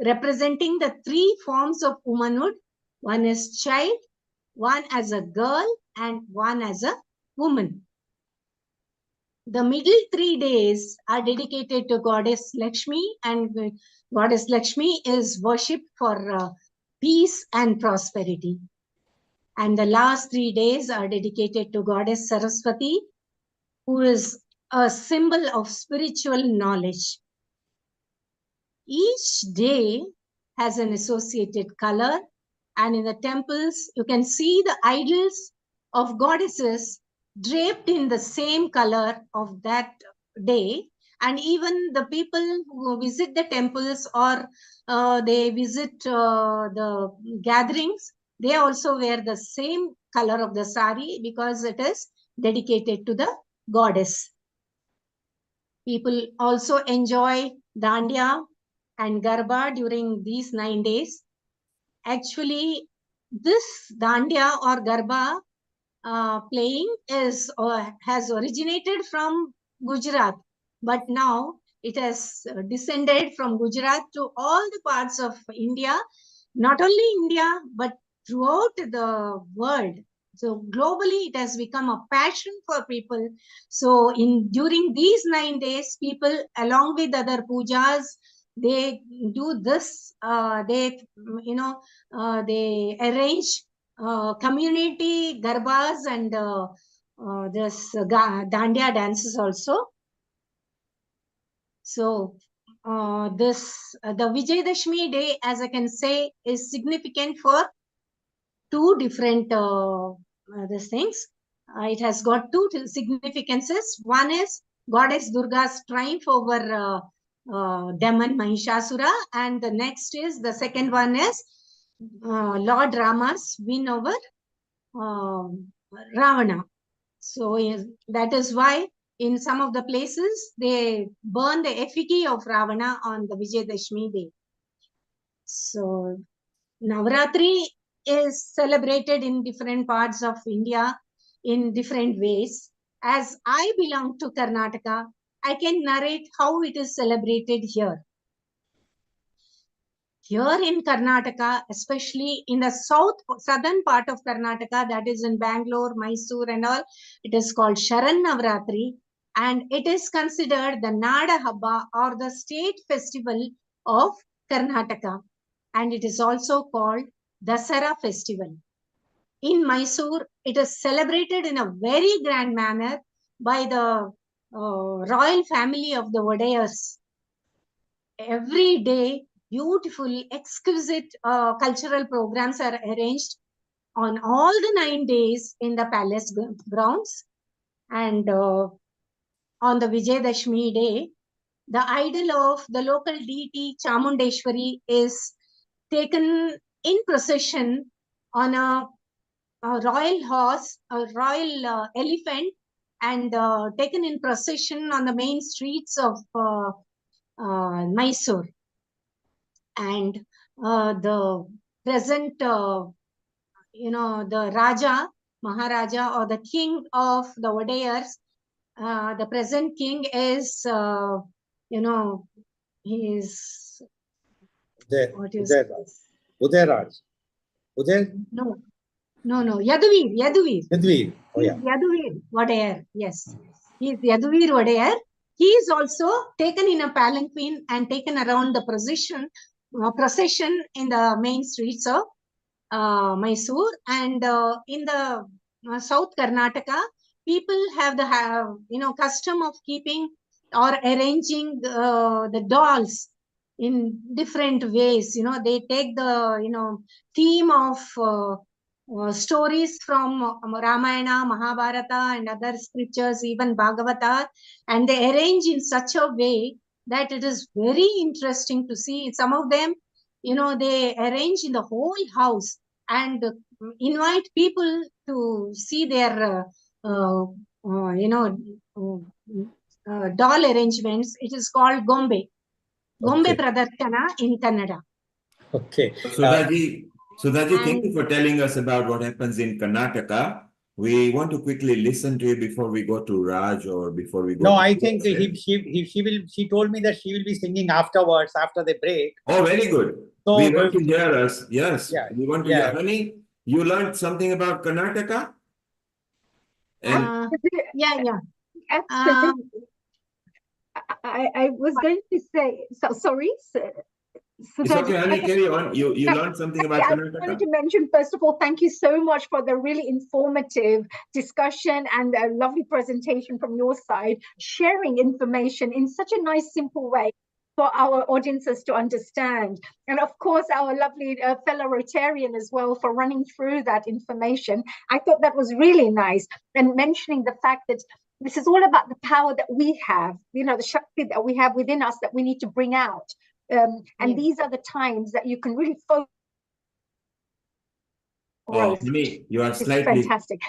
representing the 3 forms of womanhood. One is child, one as a girl, and one as a woman. The middle 3 days are dedicated to goddess Lakshmi, and goddess Lakshmi is worshipped for peace and prosperity. And the last 3 days are dedicated to goddess Saraswati, who is a symbol of spiritual knowledge. Each day has an associated color, and in the temples, you can see the idols of goddesses draped in the same color of that day. And even the people who visit the temples or they visit the gatherings, they also wear the same color of the sari because it is dedicated to the goddess. People also enjoy Dandiya and Garba during these 9 days. Actually, this Dandiya or Garba playing has originated from Gujarat, but now it has descended from Gujarat to all the parts of India, not only India, but throughout the world. So globally, it has become a passion for people. So during these 9 days, people, along with other pujas, they do this. They arrange community garbas and this dandiya dances also. So the Vijayadashmi day, as I can say, is significant for 2 different these things. It has got 2 significances. One is goddess Durga's triumph over demon Mahishasura, and the second one is Lord Rama's win over Ravana. So that is why in some of the places they burn the effigy of Ravana on the Vijayadashmi day. So Navratri is celebrated in different parts of India in different ways. As I belong to Karnataka, I can narrate how it is celebrated here. Here in Karnataka, especially in the southern part of Karnataka, that is in Bangalore, Mysore and all, it is called Sharan Navratri, and it is considered the Nada Habba or the state festival of Karnataka, and it is also called Dasara festival. In Mysore, it is celebrated in a very grand manner by the royal family of the Wadayars. Every day, beautiful, exquisite cultural programs are arranged on all the 9 days in the palace grounds. And on the Vijayadashmi day, the idol of the local deity Chamundeshwari is taken in procession on a royal horse, a royal elephant, and taken in procession on the main streets of Mysore. And the present, the Raja, Maharaja, or the king of the Wadayars, the present king is, he is, what is Udayraj. No, Yaduvir. Oh, yeah. Yaduvir Wadayar, yes. He is Yaduvir Wadayar. He is also taken in a palanquin and taken around the procession in the main streets of Mysore. And in the South Karnataka, people have the custom of keeping or arranging the dolls in different ways. They take the theme of stories from Ramayana, Mahabharata, and other scriptures, even Bhagavata, and they arrange in such a way that it is very interesting to see. Some of them, they arrange in the whole house and invite people to see their, doll arrangements. It is called Gombe Pradarshana in Kannada. Okay. Sudhaji, thank you for telling us about what happens in Karnataka. We want to quickly listen to you before we go to Raj or before we go. No, I think she told me that she will be singing afterwards, after the break. Oh, very good. So we want to hear us. Yes. Yeah, we want to hear. Honey, you learned something about Karnataka? And Yeah. I was going to say, sorry. It's okay, honey, carry on. You learned something about Karnataka. I wanted to mention, first of all, thank you so much for the really informative discussion and a lovely presentation from your side, sharing information in such a nice, simple way for our audiences to understand. And of course, our lovely fellow Rotarian as well for running through that information. I thought that was really nice, and mentioning the fact that this is all about the power that we have, the Shakti that we have within us that we need to bring out. And these are the times that you can really focus. Oh, honey, you are slightly fantastic.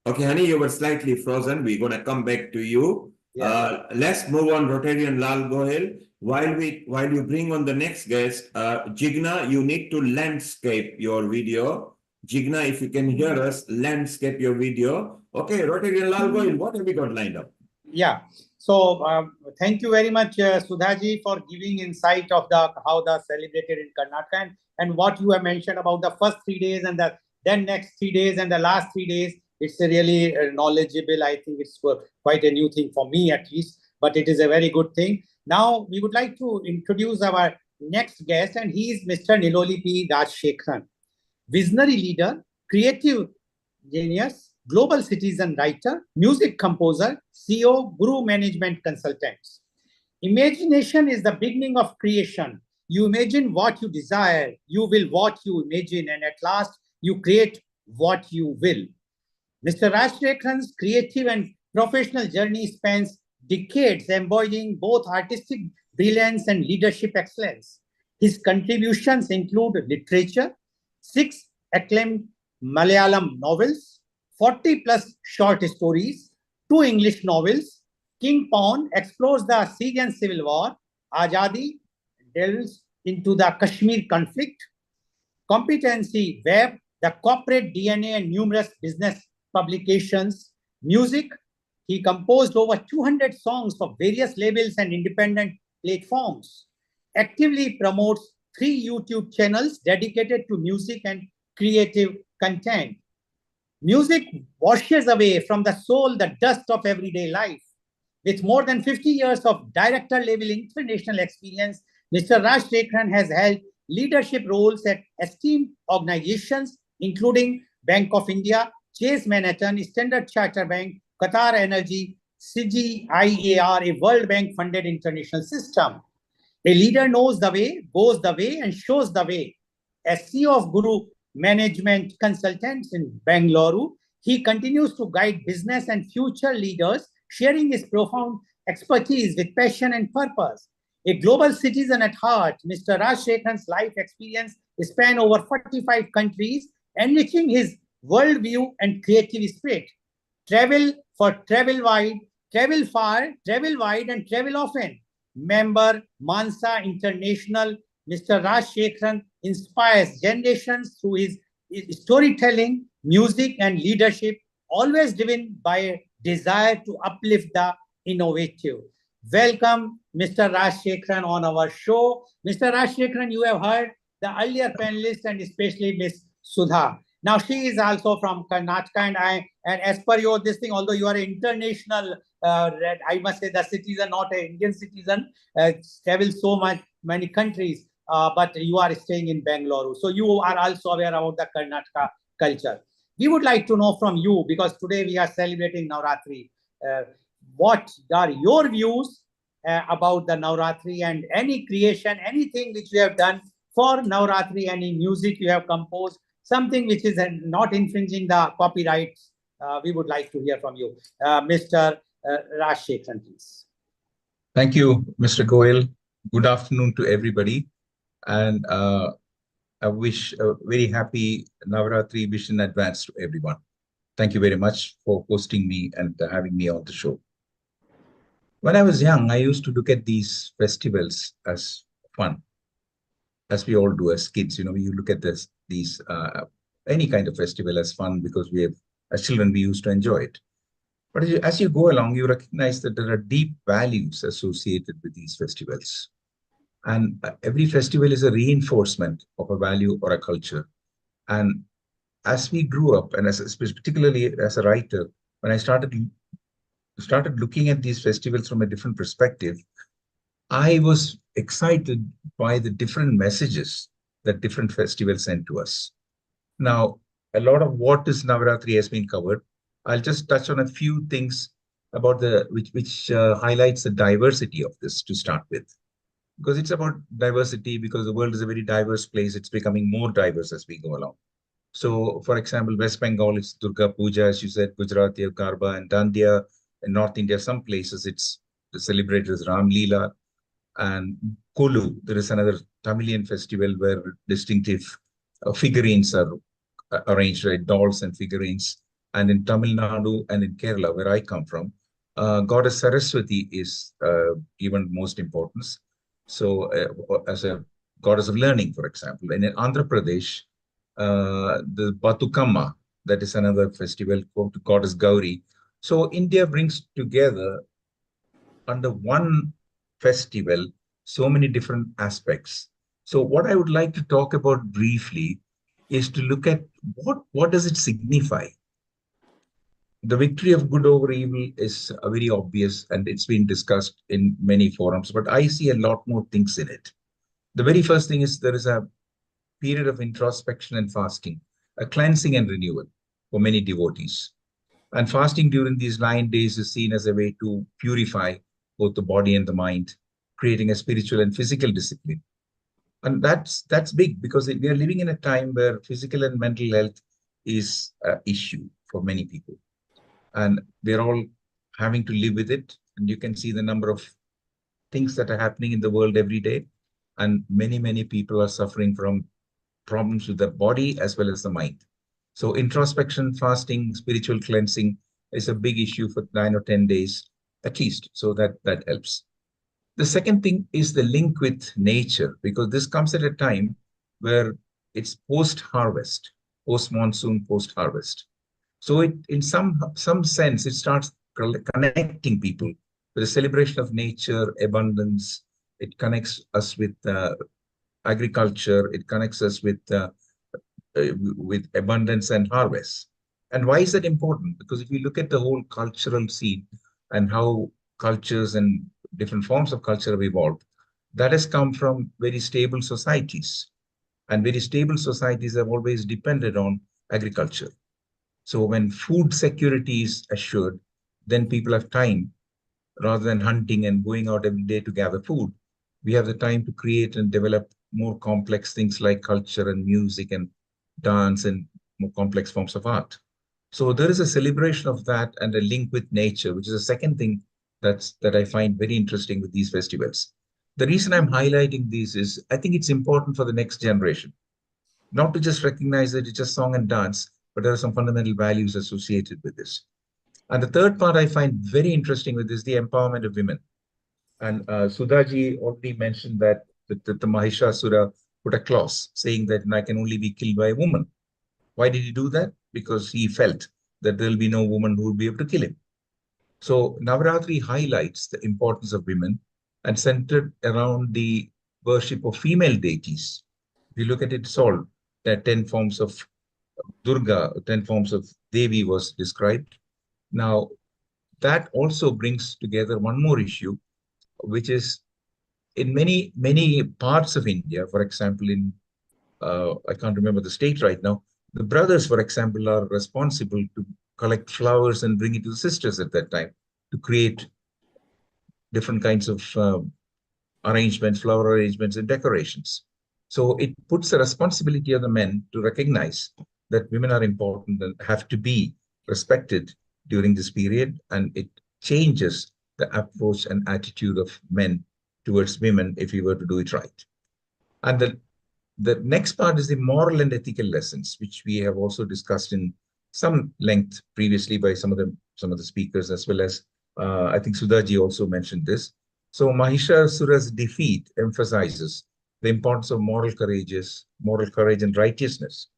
Okay, honey, you were slightly frozen. We're going to come back to you. Let's move on. Rotarian Lal, go ahead. While you bring on the next guest, Jigna, you need to landscape your video. Jigna, if you can hear us, landscape your video. Okay, Rotarian Lal, go ahead. What have we got lined up? Yeah. So thank you very much, Sudhaji, for giving insight of how the celebrated in Karnataka and what you have mentioned about the first 3 days and the then next 3 days and the last 3 days. It's really knowledgeable. I think it's quite a new thing for me at least, but it is a very good thing. Now we would like to introduce our next guest, and he is Mr. Niloli P. Rajshekharan, visionary leader, creative genius, global citizen writer, music composer, CEO, Guru Management Consultants. Imagination is the beginning of creation. You imagine what you desire, you will what you imagine, and at last you create what you will. Mr. Rajshekharan's creative and professional journey spans decades, embodying both artistic brilliance and leadership excellence. His contributions include literature, 6 acclaimed Malayalam novels, 40 plus short stories, 2 English novels. King Pawn explores the siege and civil war. Azadi delves into the Kashmir conflict. Competency Web, the corporate DNA and numerous business publications. Music, he composed over 200 songs for various labels and independent platforms. Actively promotes 3 YouTube channels dedicated to music and creative content. Music washes away from the soul the dust of everyday life. With more than 50 years of director level international experience, Mr. Raj Shekharan has held leadership roles at esteemed organizations, including Bank of India, Chase Manhattan, Standard Chartered Bank, Qatar Energy, CGIAR, a World Bank funded international system. A leader knows the way, goes the way, and shows the way. As CEO of Guru Management Consultants in Bangalore, he continues to guide business and future leaders, sharing his profound expertise with passion and purpose. A global citizen at heart, Mr. Raj Shekharan's life experience spans over 45 countries, enriching his worldview and creative spirit. Travel for travel wide, travel far, travel wide, and travel often. Member Mansa International, Mr. Raj Shekharan inspires generations through his storytelling, music, and leadership, always driven by a desire to uplift the innovative. Welcome, Mr. Raj Shekharan, on our show. Mr. Raj Shekharan, you have heard the earlier panelists and especially Ms. Sudha. Now she is also from Karnataka, and as per your this thing, although you are an international, I must say the citizen, not an Indian citizen, travel so many countries, but you are staying in Bangalore. So you are also aware about the Karnataka culture. We would like to know from you, because today we are celebrating Navratri, what are your views about the Navratri and any creation, anything which you have done for Navratri, any music you have composed, something which is not infringing the copyrights. We would like to hear from you. Mr. Raj Shekharan, please. Thank you, Mr. Goel. Good afternoon to everybody. And I wish a very happy Navratri wish in advance to everyone. Thank you very much for hosting me and having me on the show. When I was young, I used to look at these festivals as fun, as we all do as kids. You know, you look at these any kind of festival as fun because as children, we used to enjoy it. But as you go along, you recognize that there are deep values associated with these festivals. And every festival is a reinforcement of a value or a culture. And as we grew up, and particularly as a writer, when I started looking at these festivals from a different perspective, I was excited by the different messages that different festivals send to us. Now, a lot of what is Navratri has been covered. I'll just touch on a few things about which highlights the diversity of this to start with. Because it's about diversity, because the world is a very diverse place. It's becoming more diverse as we go along. So, for example, West Bengal, it's Durga Puja, as you said, Gujarat, you have Garba and Dandiya. In North India, some places it's celebrated as Ram Leela. And Kolu, there is another Tamilian festival where distinctive figurines are arranged, right? Dolls and figurines. And in Tamil Nadu and in Kerala, where I come from, Goddess Saraswati is given most importance. So as a goddess of learning, for example. And in Andhra Pradesh, the Batukamma, that is another festival called Goddess Gauri. So India brings together under one festival so many different aspects. So what I would like to talk about briefly is to look at what does it signify? The victory of good over evil is very obvious, and it's been discussed in many forums, but I see a lot more things in it. The very first thing is there is a period of introspection and fasting, a cleansing and renewal for many devotees. And fasting during these 9 days is seen as a way to purify both the body and the mind, creating a spiritual and physical discipline. And that's big, because we are living in a time where physical and mental health is an issue for many people. And we're all having to live with it. And you can see the number of things that are happening in the world every day. And many, many people are suffering from problems with the body as well as the mind. So introspection, fasting, spiritual cleansing is a big issue for 9 or 10 days at least. So that helps. The second thing is the link with nature, because this comes at a time where it's post-harvest, post-monsoon, post-harvest. So it, in some sense, it starts connecting people with the celebration of nature, abundance. It connects us with agriculture. It connects us with abundance and harvest. And why is that important? Because if you look at the whole cultural scene and how cultures and different forms of culture have evolved, that has come from very stable societies. And very stable societies have always depended on agriculture. So when food security is assured, then people have time rather than hunting and going out every day to gather food. We have the time to create and develop more complex things like culture and music and dance and more complex forms of art. So there is a celebration of that and a link with nature, which is the second thing that I find very interesting with these festivals. The reason I'm highlighting these is I think it's important for the next generation, not to just recognize that it's just song and dance, but there are some fundamental values associated with this. And the third part I find very interesting with this is the empowerment of women. And Sudhaji already mentioned that the Mahishasura put a clause saying that I can only be killed by a woman. Why did he do that? Because he felt that there will be no woman who will be able to kill him. So Navratri highlights the importance of women and centered around the worship of female deities. If you look at it, it's all there are 10 forms of Durga, 10 forms of Devi was described. Now, that also brings together one more issue, which is in many parts of India, for example, in I can't remember the state right now, the brothers, for example, are responsible to collect flowers and bring it to the sisters at that time to create different kinds of arrangements, flower arrangements and decorations. So it puts the responsibility of the men to recognize that women are important and have to be respected during this period, and it changes the approach and attitude of men towards women if we were to do it right. And the next part is the moral and ethical lessons, which we have also discussed in some length previously by some of the speakers, as well as I think Sudhaji also mentioned this. So Mahishasura's defeat emphasizes the importance of moral courage and righteousness,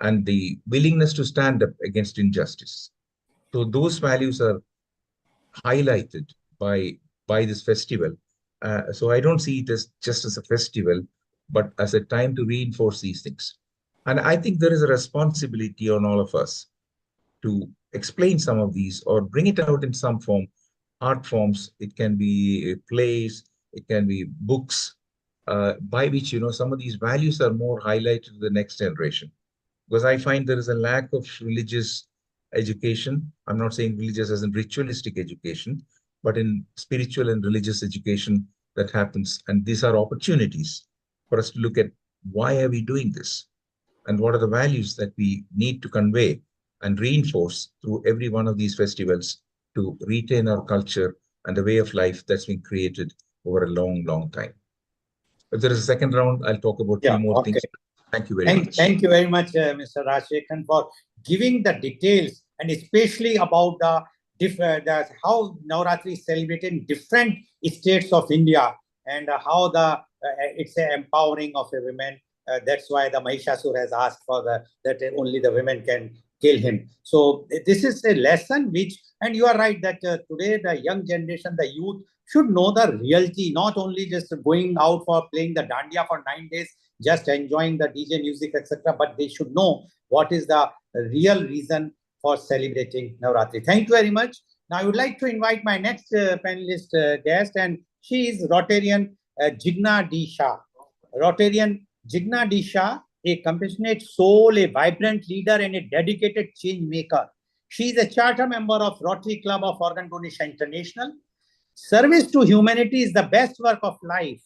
and the willingness to stand up against injustice. So those values are highlighted by this festival. So I don't see it as just as a festival, but as a time to reinforce these things. And I think there is a responsibility on all of us to explain some of these or bring it out in some form, art forms. It can be plays, it can be books, by which, some of these values are more highlighted to the next generation. Because I find there is a lack of religious education. I'm not saying religious as in ritualistic education, but in spiritual and religious education that happens. And these are opportunities for us to look at why are we doing this? And what are the values that we need to convey and reinforce through every one of these festivals to retain our culture and the way of life that's been created over a long, long time. If there is a second round, I'll talk about a few more things. Thank you very much. Thank you very much, Mr. Rajshekhan, for giving the details and especially about how Navratri is celebrated in different states of India and how it's an empowering of a women. That's why the Mahishasur has asked for that only the women can kill him. So this is a lesson which, and you are right that today the young generation, the youth should know the reality, not only just going out for playing the Dandiya for 9 days, just enjoying the DJ music, etc. But they should know what is the real reason for celebrating Navratri. Thank you very much. Now I would like to invite my next panelist guest, and she is Rotarian Jigna D. Shah. Rotarian Jigna D. Shah, a compassionate soul, a vibrant leader, and a dedicated change maker. She is a charter member of Rotary Club of Organ Donation International. Service to humanity is the best work of life.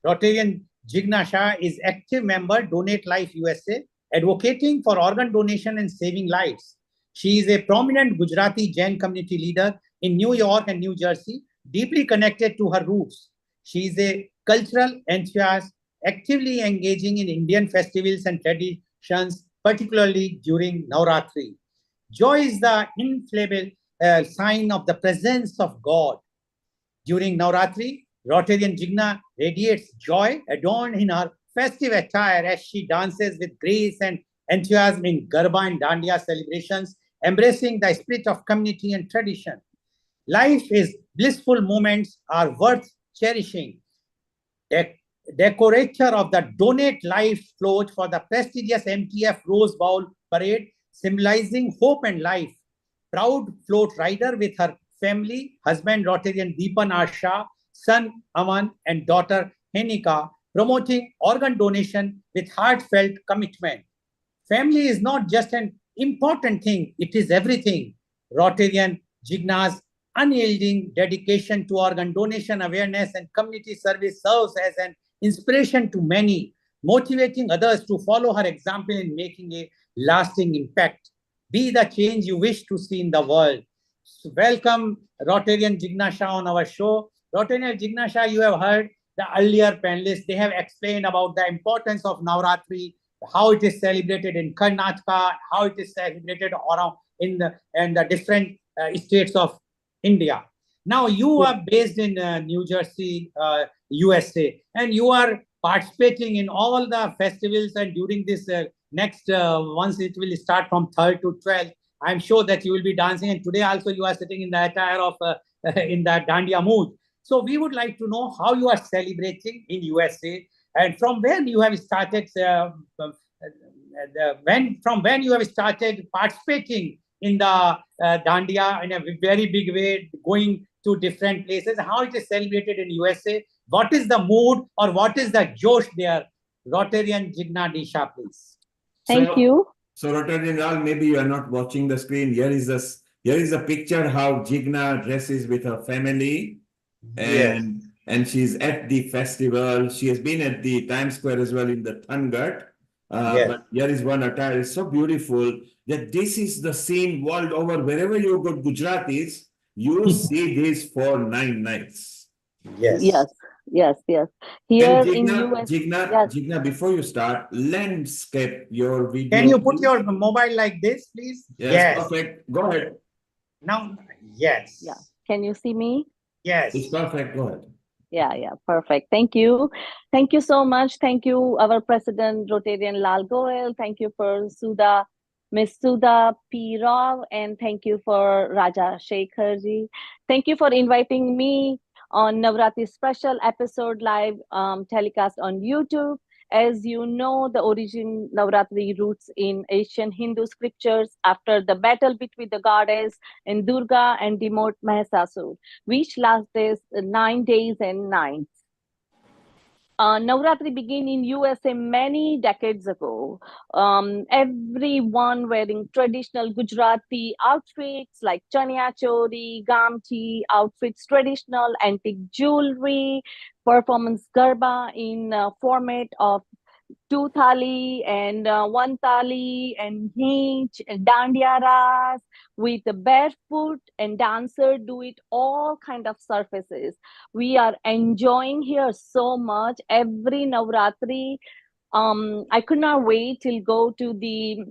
Rotarian Jigna Shah is active member Donate Life USA, advocating for organ donation and saving lives. She is a prominent Gujarati Jain community leader in New York and New Jersey, deeply connected to her roots. She is a cultural enthusiast, actively engaging in Indian festivals and traditions particularly during Navratri. Joy is the infallible sign of the presence of God. During Navratri, Rotarian Jigna radiates joy, adorned in her festive attire as she dances with grace and enthusiasm in Garba and Dandiya celebrations, embracing the spirit of community and tradition. Life is blissful moments are worth cherishing. Decorator of the Donate Life float for the prestigious MTF Rose Bowl Parade, symbolizing hope and life. Proud float rider with her family, husband Rotarian Deepan Asha, son Aman, and daughter Henika, promoting organ donation with heartfelt commitment. Family is not just an important thing, it is everything. Rotarian Jigna's unyielding dedication to organ donation awareness and community service serves as an inspiration to many, motivating others to follow her example in making a lasting impact. Be the change you wish to see in the world. So welcome Rotarian Jignasha on our show. Rotarian Jignasha, you have heard the earlier panelists. They have explained about the importance of Navratri, how it is celebrated in Karnataka, how it is celebrated around in the different states of India. Now you are based in New Jersey, USA, and you are participating in all the festivals. And during this next, once it will start from 3rd to 12th, I'm sure that you will be dancing. And today also you are sitting in the attire of in the Dandiya mood. So we would like to know how you are celebrating in USA and from when you have started. From when you have started participating in the Dandiya in a very big way, going to different places, how it is celebrated in USA, what is the mood or what is the Josh there? Rotarian Jigna Disha, please. Thank you. So Rotarian Lal, maybe you are not watching the screen. Here is a picture how Jigna dresses with her family, and she's at the festival. She has been at the Times Square as well in the Thangat. But here is one attire. It's so beautiful that this is the same world over. Wherever you go, Gujaratis, you see this for 9 nights. Yes. Here in US. Jigna, before you start, landscape your video. Can you put your mobile like this, please? Yes, perfect. Go ahead. Now, yes. Yeah. Can you see me? Yes. It's perfect. Go ahead. Yeah, perfect. Thank you. Thank you so much. Thank you, our President, Rotarian Lal Goel. Thank you for Miss Sudha P. Rao, and thank you for Raja Shekharji. Thank you for inviting me on Navratri Special episode live telecast on YouTube. As you know, the origin Navratri roots in Asian Hindu scriptures after the battle between the goddess and Durga and Demote Mahasasur, which lasted 9 days and nights. Navratri began in USA many decades ago. Everyone wearing traditional Gujarati outfits like chaniya choli, gamchi, outfits, traditional antique jewelry, performance garba in format of 2 thali and 1 thali and hinch and dandiya ras with the barefoot and dancer do it all kind of surfaces. We are enjoying here so much every Navratri. I could not wait till go to the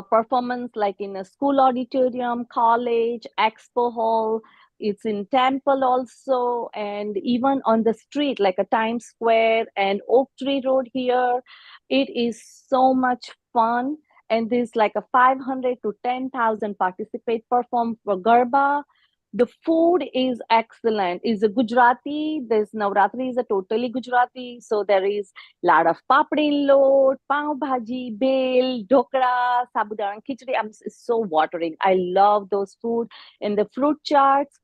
performance like in a school auditorium, college, expo hall. It's in temple also, and even on the street like a Times Square and Oak Tree Road here. It is so much fun, and there's like a 500 to 10,000 participate perform for Garba. The food is excellent. It's a Gujarati. This Navratri is a totally Gujarati. So there is a lot of papdi load, pav bhaji, bel, dhokla, sabudana khichdi. It's so watering. I love those food. And the fruit charts,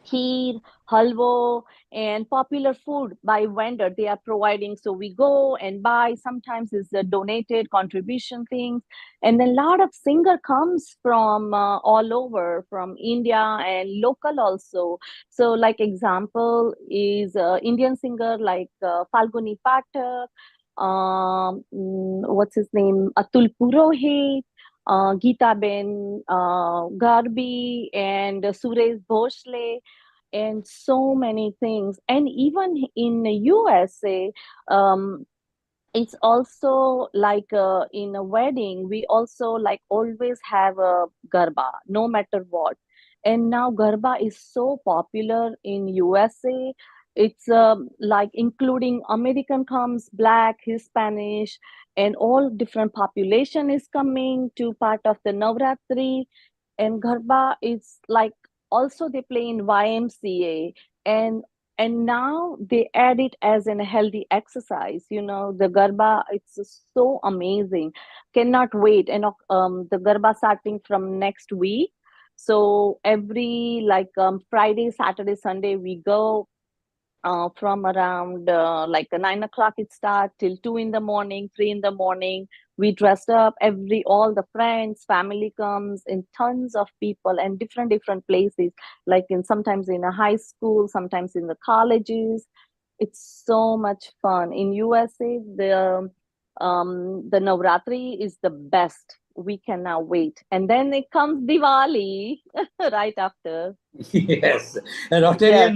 kheer, halwa, and popular food by vendor they are providing. So we go and buy. Sometimes it's a donated contribution things. And then a lot of singer comes from all over, from India and local also. So like example is Indian singer like Falguni Pathak, what's his name, Atul Purohit, Geeta Ben Garbi, and Suresh Bhosle, and so many things. And even in the USA, it's also like in a wedding, we also like always have a Garba, no matter what. And now Garba is so popular in USA. It's like including American comes, Black, Hispanic, and all different population is coming to part of the Navratri. And Garba is like also they play in YMCA, and now they add it as a healthy exercise. You know, the Garba, it's so amazing. Cannot wait. And the Garba starting from next week. So every like Friday, Saturday, Sunday, we go from around like 9 o'clock it starts till 2 in the morning, 3 in the morning. We dressed up, all the friends, family comes, and tons of people and different places, like in sometimes in a high school, sometimes in the colleges. It's so much fun. In USA, the Navratri is the best. We cannot wait. And then it comes Diwali right after. Yes, Yes. Rotarian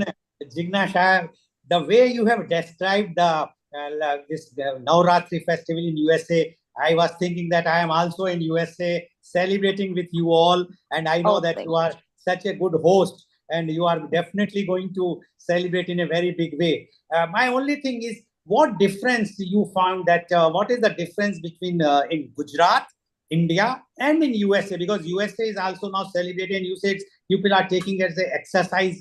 Jignash, the way you have described this Navratri festival in USA, I was thinking that I am also in USA celebrating with you all, and I know Oh, that thank you are such a good host, and you are definitely going to celebrate in a very big way. My only thing is, what difference you found that? What is the difference between in Gujarat, India, and in USA? Because USA is also now celebrating. And you said people are taking as an exercise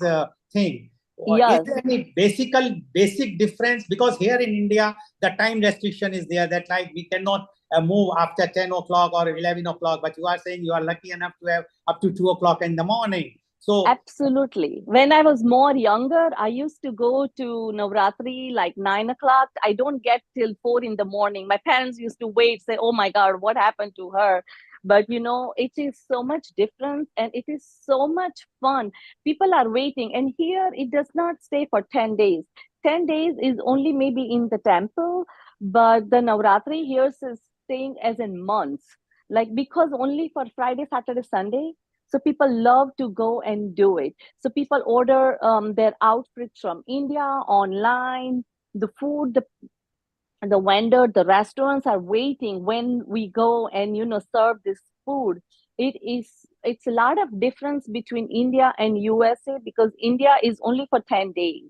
thing. Is Yes. there any basic difference? Because here in India, the time restriction is there that like we cannot move after 10 o'clock or 11 o'clock. But you are saying you are lucky enough to have up to 2 o'clock in the morning. So absolutely. When I was more younger, I used to go to Navratri like 9 o'clock. I don't get till 4 in the morning. My parents used to wait, say, "Oh my God, what happened to her?" But you know, it is so much different and it is so much fun. People are waiting, and here it does not stay for 10 days. 10 days is only maybe in the temple, but the Navratri here is staying as in months. Like because only for Friday, Saturday, Sunday, so people love to go and do it. So people order their outfits from India online. The food, the vendor, the restaurants are waiting when we go and serve this food. It's a lot of difference between India and USA, because India is only for 10 days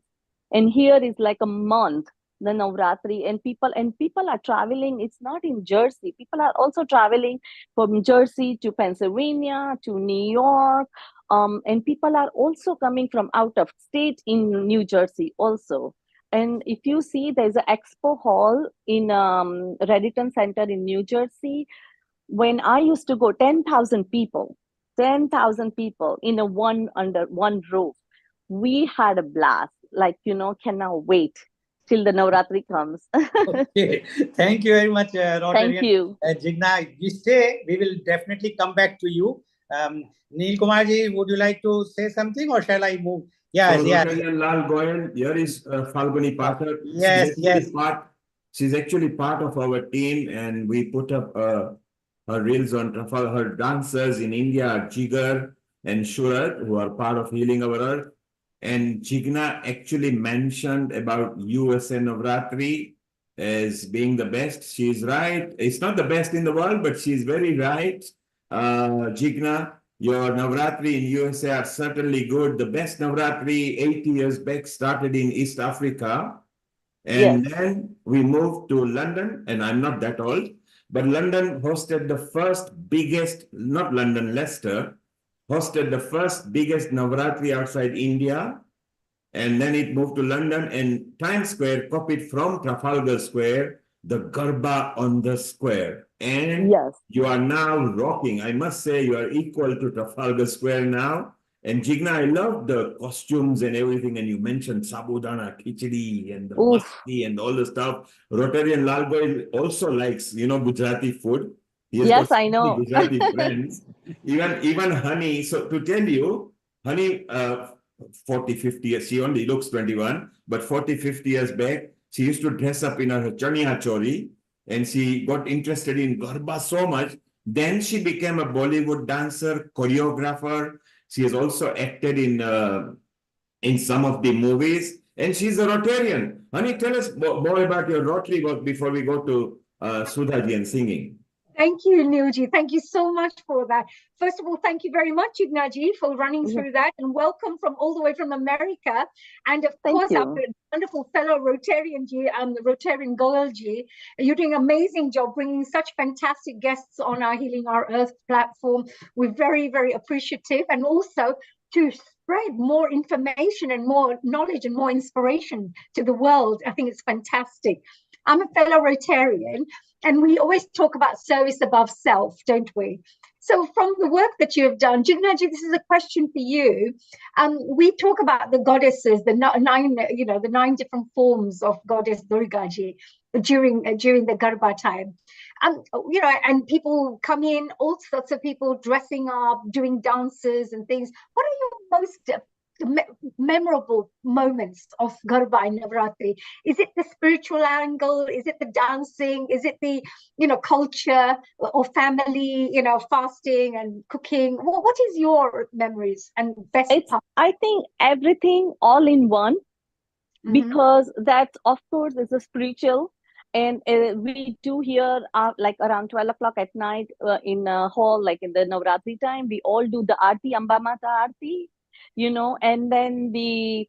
and here is like a month, the Navratri. And people are traveling. It's not in Jersey. People are also traveling from Jersey to Pennsylvania to New York. And people are also coming from out of state in New Jersey also. And if you see, there's an expo hall in Rediton Center in New Jersey. When I used to go, 10,000 people in under one roof. We had a blast. Like, cannot wait till the Navratri comes. okay, thank you very much, Rotarian. Thank you. Jigna, you stay. We will definitely come back to you. Neil Kumarji, would you like to say something, or shall I move? Yes, So yes. Rotarian Lal Goyal, here is Falguni Pathak. Yes, yes. She's actually part of our team, and we put up her reels on her dancers in India are Jigar and Shurat, who are part of Healing Our Earth. And Jigna actually mentioned about USA Navratri as being the best. She's right. It's not the best in the world, but she's very right. Jigna, your Navratri in USA are certainly good. The best Navratri 80 years back started in East Africa. And then we moved to London, and I'm not that old, but London hosted the first biggest, not London, Leicester, hosted the first biggest Navratri outside India. And then it moved to London, and Times Square copied from Trafalgar Square, the Garba on the Square. And you are now rocking. I must say you are equal to Trafalgar Square now. And Jigna, I love the costumes and everything. And you mentioned sabudana, khichdi, and the masti and all the stuff. Rotarian Lalgoy also likes, Gujarati food. He has got I know. Gujarati friends. Even Honey. So to tell you, Honey, 40, 50 years, she only looks 21, but 40, 50 years back, she used to dress up in her chaniya chori, and she got interested in Garba so much. Then she became a Bollywood dancer, choreographer. She has also acted in some of the movies, and she's a Rotarian. Honey, tell us more about your Rotary work before we go to Sudhaji and singing. Thank you, Neilji. Thank you so much for that. First of all, thank you very much, Ignaji, for running through that, and welcome from all the way from America. And of course, our wonderful fellow Rotarian, the Rotarian Goel ji. You're doing an amazing job bringing such fantastic guests on our Healing Our Earth platform. We're very, very appreciative, and also to spread more information and more knowledge and more inspiration to the world. I think it's fantastic. I'm a fellow Rotarian, and we always talk about service above self, don't we? So from the work that you have done, Jignaji, this is a question for you. We talk about the goddesses, the nine different forms of goddess Durgaji during the Garba time. And people come in, all sorts of people dressing up, doing dances and things. What are your most memorable moments of Garba and Navratri? Is it the spiritual angle? Is it the dancing? Is it the culture or family, fasting and cooking? What is your memories and best part? I think everything all in one, because that of course is a spiritual. And we do here like around 12 o'clock at night in a hall, like in the Navratri time, we all do the Aarti, Amba Mata Aarti, and then the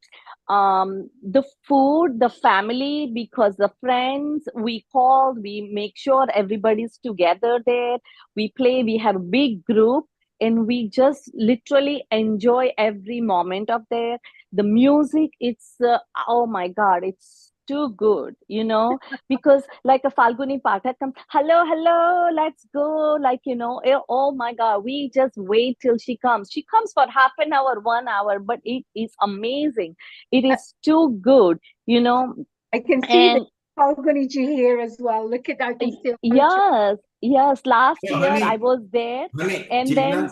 food, the family, because the friends we call, we make sure everybody's together there. We play, we have a big group, and we just literally enjoy every moment of there. The music, it's oh my God, it's too good, because like a Falguni Pathak comes, hello, let's go, oh my God, we just wait till she comes. She comes for half an hour, 1 hour, but it is amazing. It is too good, I can see the Falguni ji here as well. Look at, I can see. Yes. Last year I was there, and Jigna, then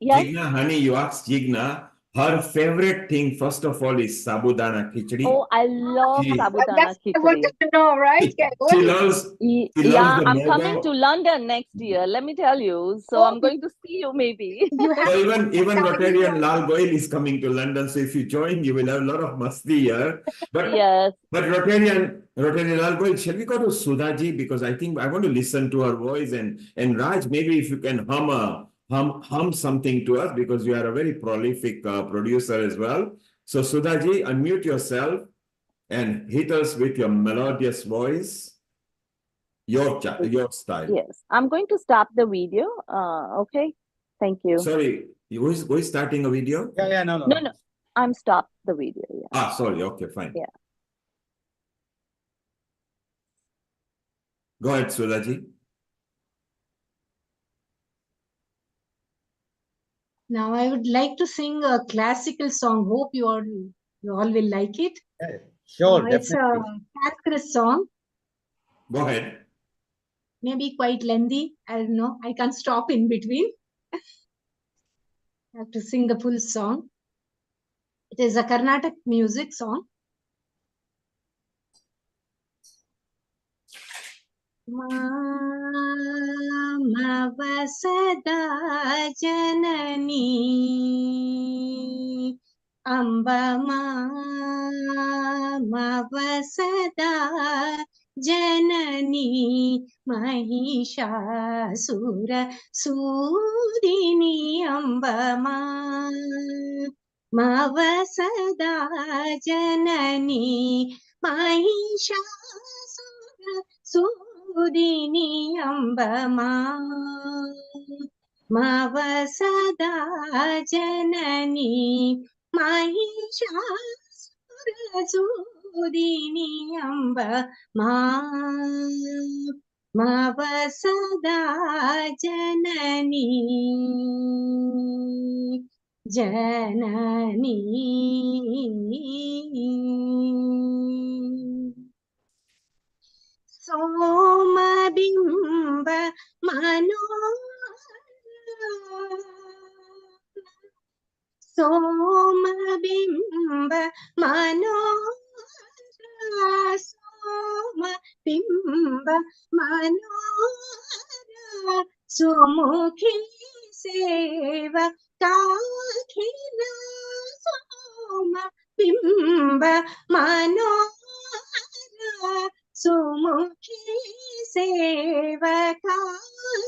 yes. Jigna, honey, you asked Jigna. Her favorite thing, first of all, is sabudana khichdi. Oh, I love sabudana That's khichdi. I wanted to know, right? She loves I'm coming to London next year, let me tell you. So I'm going to see you maybe. So even Rotarian Lal Goyal is coming to London. So if you join, you will have a lot of masti here. But yes. But Rotarian Lal Goyal, shall we go to Sudhaji? Because I think I want to listen to her voice, and Raj, maybe if you can hum something to us, because you are a very prolific producer as well. So Sudhaji, unmute yourself and hit us with your melodious voice, your style. Yes, I'm going to stop the video. Okay, thank you. Sorry, who is starting a video? Yeah, no. No, I'm stopped the video. Yeah. Sorry. Okay, fine. Yeah. Go ahead, Sudhaji. Now I would like to sing a classical song. Hope you all will like it. Yeah, sure, it's a Sanskrit song. Go ahead. Maybe quite lengthy. I don't know. I can't stop in between. I have to sing the full song. It is a Carnatic music song. Mamavasada janani Amba mamavasada janani Mahishasura sudini Amba mamavasada janani Mahishasura Sudini Amba Mavasada Janani Mahishasura Sudini Amba Mavasada Janani Soma bimba mano Soma bimba mano Soma bimba mano Sumukhi seva Takhina Soma बिंब मनोहर सुमुखी सेवका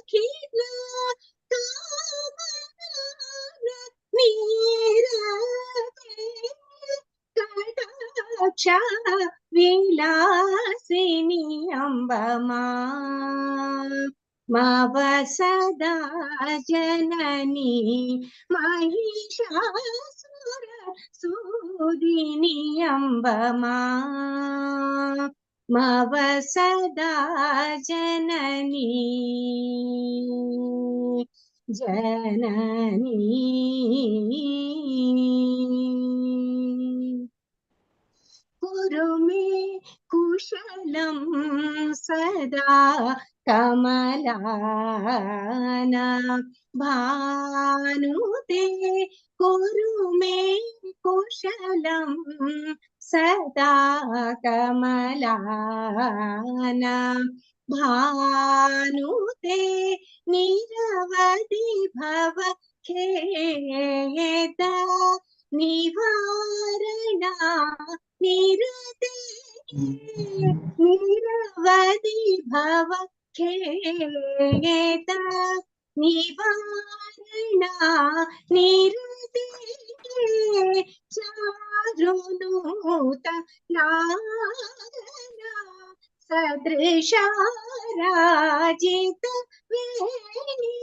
खिला कामना नीरवे कटाक्ष विलासिनी अम्बमा मव सदा जननी महिषासुर सूदिनी अम्बमा मव सदा जननी जननी कुरु मे कुशलं सदा कमलाना भानुते कुरु मे कुशलं सदा कमलाना भानुते निरवधि भव खेदा निवारणा निरते निरवधि भव खेदा निवारणा निरते चारुनूत नाना सदृशा राजित वेणी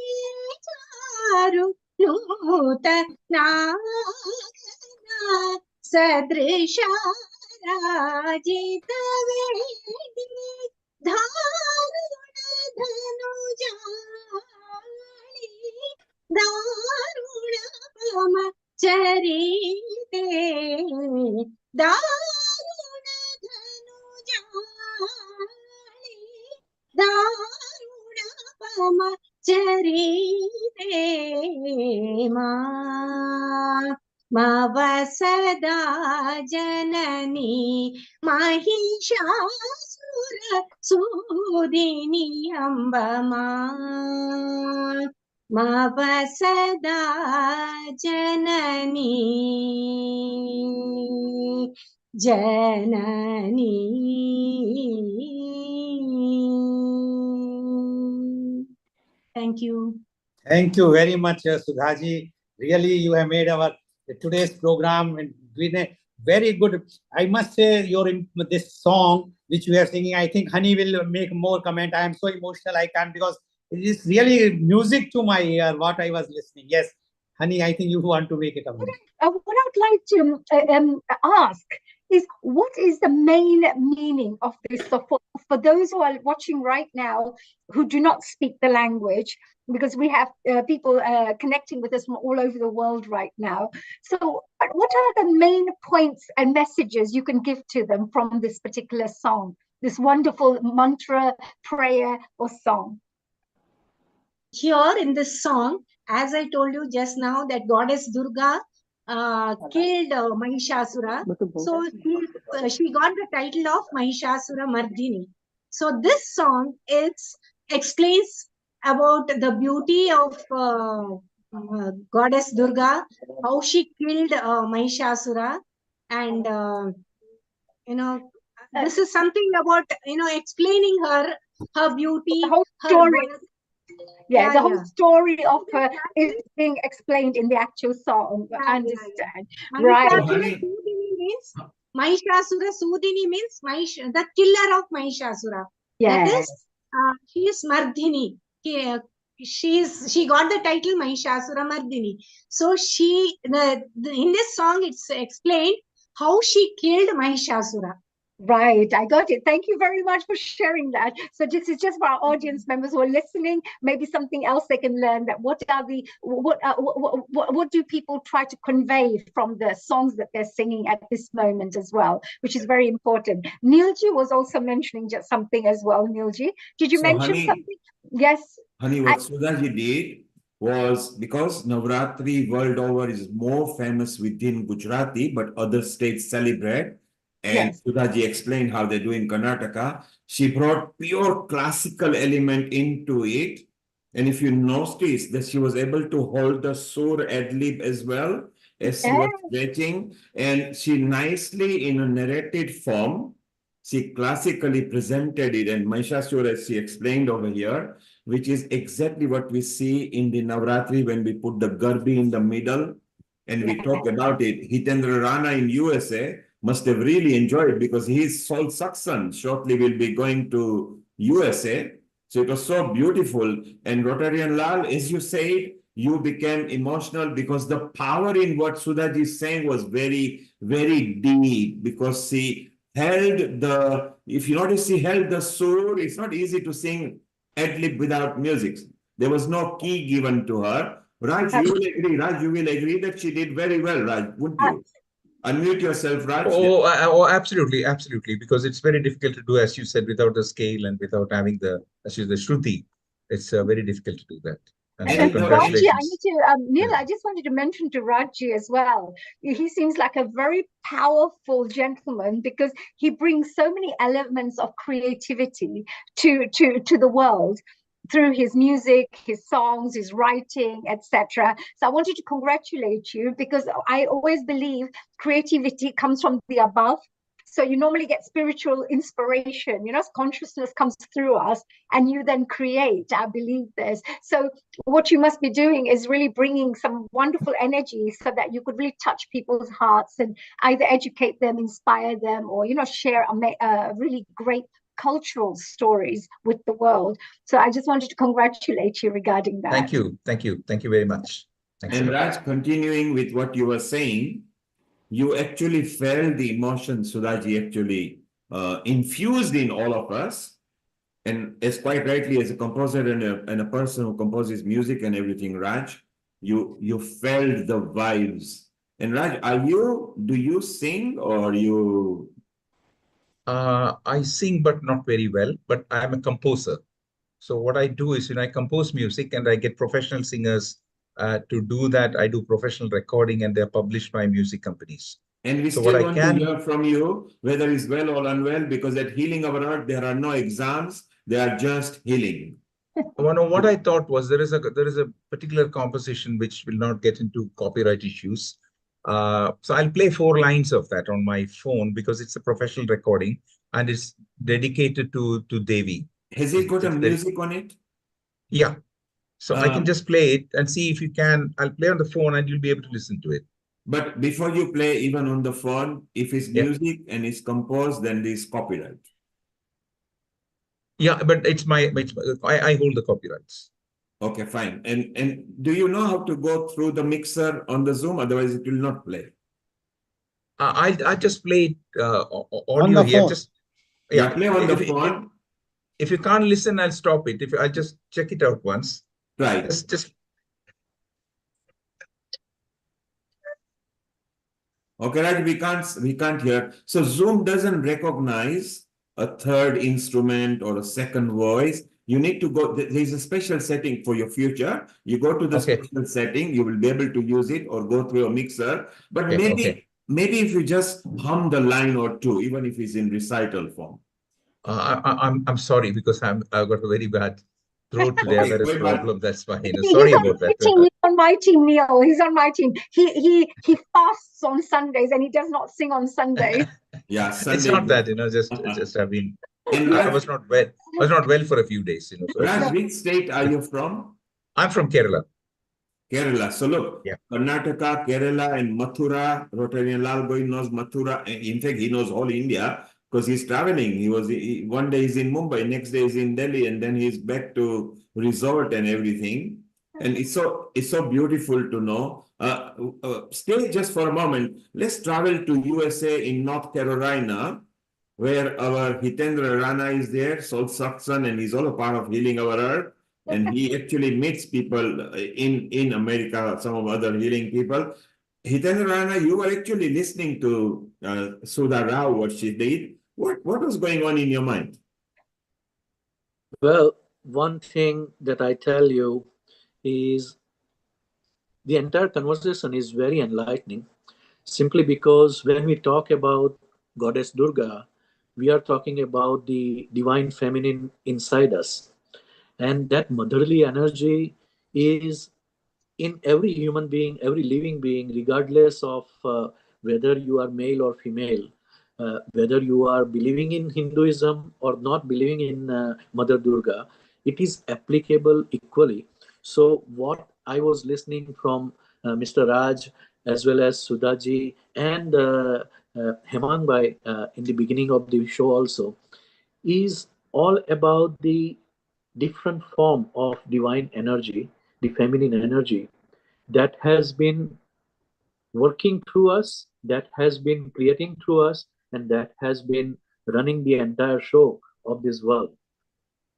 चारु नूत नाना सदृशा राजित वेणी धारुण धनुजाणी दारुण पम चरिते दारुण धनुजाणी दारुण पम चरिते मव सदा जननी महिषासुर सूदिनी अम्बमा मव सदा जननी जननी. Thank you. Thank you very much, Sudhaji. Really, you have made our today's program and been a very good. I must say, this song which you are singing, I think Honey will make more comment. I am so emotional, I can't, because it is really music to my ear what I was listening. Yes, Honey, I think you want to make it a minute. What I'd like to ask is, what is the main meaning of this? So for those who are watching right now who do not speak the language, because we have people connecting with us from all over the world right now. So what are the main points and messages you can give to them from this particular song, this wonderful mantra, prayer or song? Here in this song, as I told you just now, that goddess Durga killed Mahishasura. So she got the title of Mahishasura Mardini. So this song explains about the beauty of goddess Durga, how she killed Mahishasura, and this is something about explaining her beauty, the whole story. Yeah, the whole story of her is being explained in the actual song. I understand. Right. Mahishasura Sudini means the killer of Mahishasura. Yes. That is, she is Mardini. She got the title Mahishasura Mardini. So in this song it's explained how she killed Mahishasura. Right, I got it. Thank you very much for sharing that. So this is just for our audience members who are listening. Maybe something else they can learn. That what do people try to convey from the songs that they're singing at this moment as well, which is very important. Neilji was also mentioning just something as well. Neilji, did you mention something? Yes. Honey, what Sudhaji did was, because Navratri world over is more famous within Gujarati, but other states celebrate. And yes. Sudhaji explained how they do in Karnataka. She brought pure classical element into it. And if you notice that she was able to hold the sur ad lib as well, as she was stretching, and she nicely, in a narrated form, she classically presented it, and Mahishasura, as she explained over here, which is exactly what we see in the Navratri when we put the Garbi in the middle, and we talk about it. Hitendra Rana in USA must have really enjoyed, because his Sol Saksan shortly will be going to USA. So it was so beautiful. And Rotarian Lal, as you said, you became emotional because the power in what Sudhaji is saying was very, very deep, because she held the, if you notice, she held the sur. It's not easy to sing ad-lib without music. There was no key given to her. Raj, you will agree. Raj, you will agree that she did very well, Raj, wouldn't you? Unmute yourself, Raj. Oh, absolutely, absolutely. Because it's very difficult to do, as you said, without the scale and without having the, as you the shruti. It's very difficult to do that. And And congratulations. Raji, I need to, Neil, I just wanted to mention to Raji as well. He seems like a very powerful gentleman, because he brings so many elements of creativity to the world through his music, his songs, his writing, etc. So I wanted to congratulate you, because I always believe creativity comes from the above. So you normally get spiritual inspiration, consciousness comes through us and you then create. I believe this. So what you must be doing is really bringing some wonderful energy so that you could really touch people's hearts and either educate them, inspire them, or, share really great cultural stories with the world. So I just wanted to congratulate you regarding that. Thank you. Thank you. Thank you very much. Thanks and Raj, continuing with what you were saying, you actually felt the emotion Sudhaji actually infused in all of us. And as quite rightly, as a composer and a person who composes music and everything, Raj, you felt the vibes. And Raj, do you sing, or you? I sing, but not very well, but I'm a composer. So what I do is, I compose music and I get professional singers to do that. I do professional recording and they're published by music companies. And we still want to hear from you, whether it's well or unwell, because at Healing Our Earth, there are no exams. They are just healing. What I thought was there is a particular composition which will not get into copyright issues. So I'll play 4 lines of that on my phone, because it's a professional recording and it's dedicated to Devi. Has it got a music on it? Yeah. So I can just play it and see if you can. I'll play on the phone and you'll be able to listen to it. But before you play, even on the phone, if it's music and it's composed, then there's copyright. Yeah, but I hold the copyrights. Okay, fine. And do you know how to go through the mixer on the Zoom? Otherwise, it will not play. I just play audio here. Just play on the phone. If you can't listen, I'll stop it. If I just check it out once. Right. Just. Okay, Raj, we can't hear. So Zoom doesn't recognize a third instrument or a second voice. You need to go. There's a special setting for your future. You go to the special setting. You will be able to use it or go through a mixer. But maybe if you just hum the line or two, even if it's in recital form. I'm sorry, because I've got a very bad throat today. There is a problem. That's why. Sorry about that. He's on my team, Neil. He's on my team. He fasts on Sundays and he does not sing on Sundays. Yeah, Sunday. It's not that, just I mean, I was not well. I was not well for a few days, So Raj, which state are you from? I'm from Kerala. Kerala. So look, Karnataka, Kerala, and Mathura. Rotarian Lal Goin knows Mathura. In fact, he knows all India because he's traveling. One day he's in Mumbai, next day he's in Delhi, and then he's back to resort and everything. And it's so beautiful to know. Stay just for a moment. Let's travel to USA in North Carolina, where our Hitendra Rana is there, Sol Saksan, and he's all a part of Healing Our Earth. And he actually meets people in America, some of other healing people. Hitendra Rana, you were actually listening to Sudha Rao, what she did. What was going on in your mind? Well, one thing that I tell you is the entire conversation is very enlightening, simply because when we talk about Goddess Durga, we are talking about the divine feminine inside us. And that motherly energy is in every human being, every living being, regardless of whether you are male or female, whether you are believing in Hinduism or not believing in Mother Durga, it is applicable equally. So what I was listening from Mr. Raj as well as Sudhaji and Hemang Bhai in the beginning of the show also is all about the different form of divine energy, the feminine energy that has been working through us, that has been creating through us, and that has been running the entire show of this world.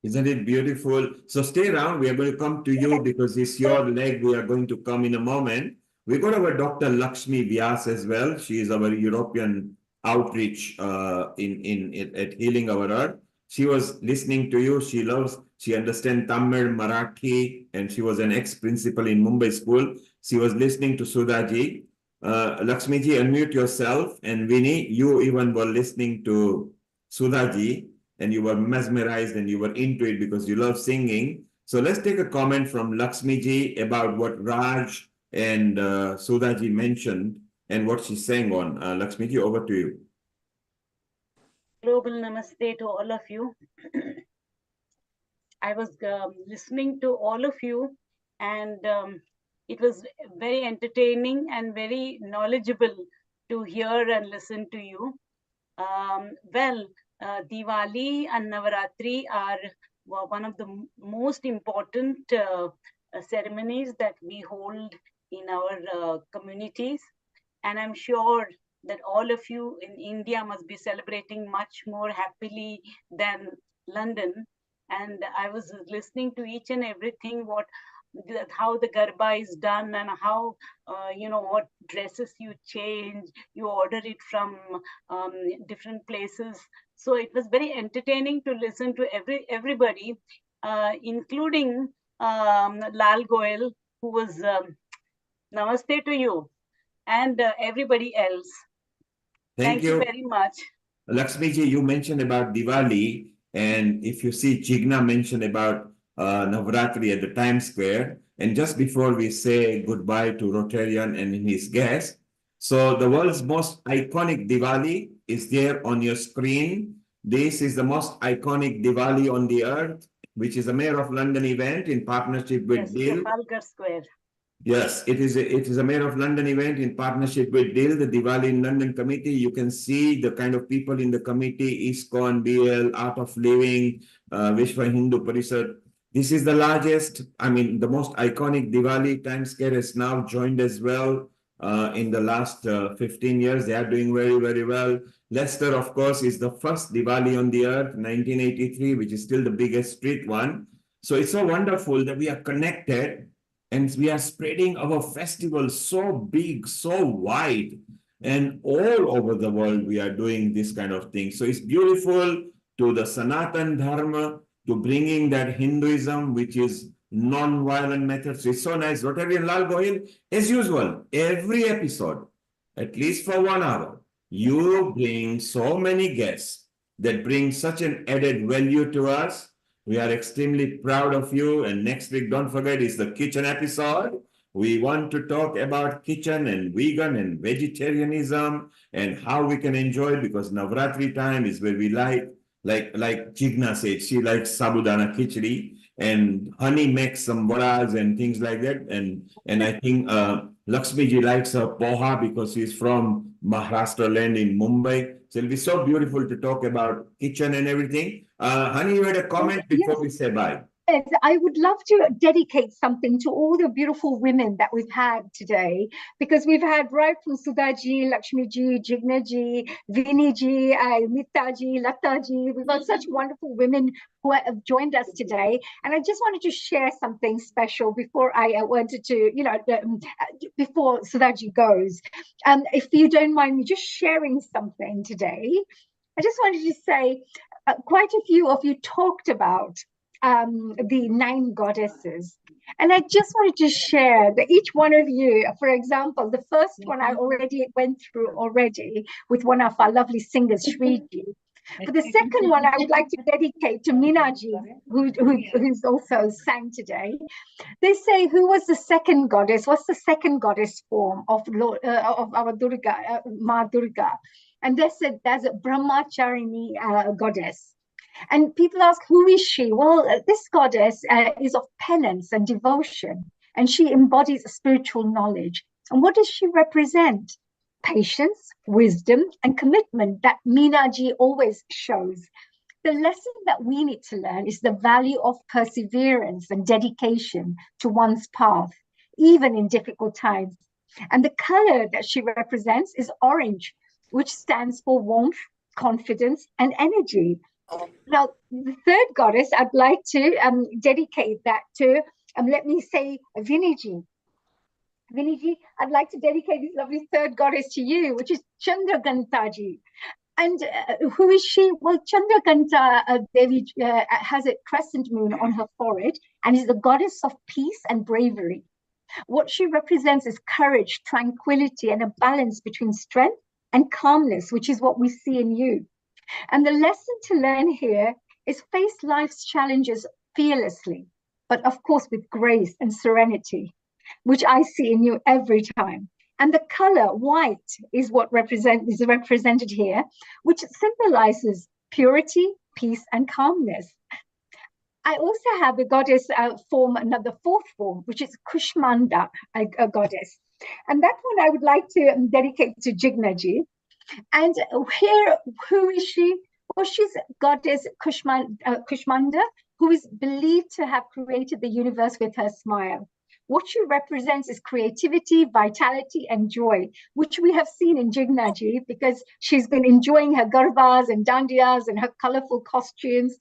Isn't it beautiful? So stay around. We are going to come to you because it's your leg. We are going to come in a moment. We got our Dr. Lakshmi Vyas as well. She is our European outreach at Healing Our Earth. She was listening to you. She understands Tamil, Marathi, and she was an ex-principal in Mumbai school. She was listening to Sudhaji. Lakshmi ji, unmute yourself. And Vinny, you even were listening to Sudhaji, and you were mesmerized and you were into it because you love singing. So let's take a comment from Lakshmi ji about what Raj and Sudhaji mentioned and what she sang on. Lakshmi ji, over to you. Global namaste to all of you. I was listening to all of you, and it was very entertaining and very knowledgeable to hear and listen to you. Diwali and Navratri are one of the most important ceremonies that we hold in our communities. And I'm sure that all of you in India must be celebrating much more happily than London. And I was listening to each and everything, how the Garba is done and how, what dresses you change, you order it from different places. So it was very entertaining to listen to everybody, including Lal Goel, who was, namaste to you, and everybody else. Thank you very much. Lakshmi ji, you mentioned about Diwali, and if you see, Jigna mentioned about Navratri at the Times Square. And just before we say goodbye to Rotarian and his guest, so the world's most iconic Diwali is there on your screen. This is the most iconic Diwali on the earth, which is a Mayor of London event in partnership with Dil. Trafalgar Square. Yes, it is a Mayor of London event in partnership with DIL, the Diwali in London committee. You can see the kind of people in the committee: ISKCON, BL, Art of Living, Vishwa Hindu Parishad. This is the largest, the most iconic Diwali. Times Square has now joined as well in the last 15 years. They are doing very, very well. Leicester, of course, is the first Diwali on the earth, 1983, which is still the biggest street one. So it's so wonderful that we are connected. And we are spreading our festival so big, so wide, and all over the world we are doing this kind of thing. So it's beautiful to the Sanatan Dharma, to bringing that Hinduism, which is non-violent methods. It's so nice. Rotarian Lal Gohil, as usual, every episode, at least for 1 hour, you bring so many guests that bring such an added value to us. We are extremely proud of you. And next week, don't forget, is the kitchen episode. We want to talk about kitchen and vegan and vegetarianism and how we can enjoy it, because Navratri time is where we like Jigna said, she likes sabudana khichdi, and Honey makes some vadas and things like that. And I think Lakshmi ji likes her poha because she's from Maharashtra land in Mumbai. So it'll be so beautiful to talk about kitchen and everything. Honey, you had a comment before we say bye. Yes, I would love to dedicate something to all the beautiful women that we've had today, because we've had right from Sudhaji, Lakshmi ji, Jigna ji, Vinny ji, Mita ji, Lata ji. We've got such wonderful women who have joined us today. And I just wanted to share something special before I wanted to, before Sudhaji goes. If you don't mind me just sharing something today, I just wanted to say quite a few of you talked about the 9 goddesses. And I just wanted to share that each one of you, for example, the first one I already went through with one of our lovely singers, Shriji. For the second one, I would like to dedicate to Minaji, who's also sang today. They say, who was the second goddess? What's the second goddess form of our Durga, Ma Durga? And they said there's a Brahmacharini goddess. And people ask, who is she? Well, this goddess is of penance and devotion, and she embodies spiritual knowledge. And what does she represent? Patience, wisdom, and commitment that Meenaji always shows. The lesson that we need to learn is the value of perseverance and dedication to one's path, even in difficult times. And the color that she represents is orange, which stands for warmth, confidence, and energy. Now, the third goddess, I'd like to dedicate that to, let me say, Viniji. Viniji, I'd like to dedicate this lovely third goddess to you, which is Chandragantaji. And who is she? Well, Chandraganta Devi has a crescent moon on her forehead and is the goddess of peace and bravery. What she represents is courage, tranquility, and a balance between strength and calmness, which is what we see in you. And the lesson to learn here is face life's challenges fearlessly, but of course with grace and serenity, which I see in you every time. And the color white is what is represented here, which symbolizes purity, peace, and calmness. I also have a goddess form, another fourth form, which is Kushmanda, a goddess. And that one I would like to dedicate to Jignaji. And here, who is she? Well, she's goddess Kushmanda, who is believed to have created the universe with her smile. What she represents is creativity, vitality, and joy, which we have seen in Jignaji because she's been enjoying her garbas and dandiyas and her colorful costumes.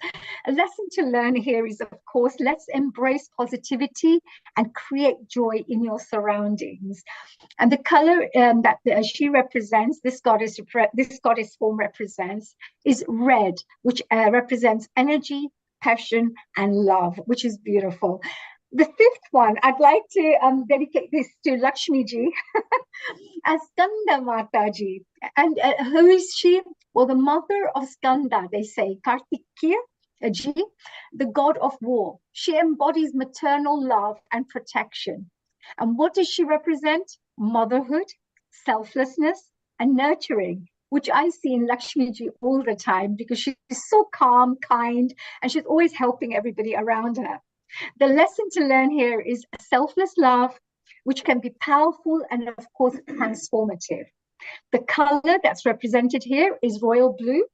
A lesson to learn here is, of course, let's embrace positivity and create joy in your surroundings. And the color that she represents, this goddess form represents, is red, which represents energy, passion, and love, which is beautiful. The fifth one, I'd like to dedicate this to Lakshmi ji as Skanda Mataji. And who is she? Well, the mother of Skanda, they say, Kartikeya ji, the god of war. She embodies maternal love and protection. And what does she represent? Motherhood, selflessness, and nurturing, which I see in Lakshmi ji all the time because she's so calm, kind, and she's always helping everybody around her. The lesson to learn here is selfless love, which can be powerful and, of course, transformative. The color that's represented here is royal blue,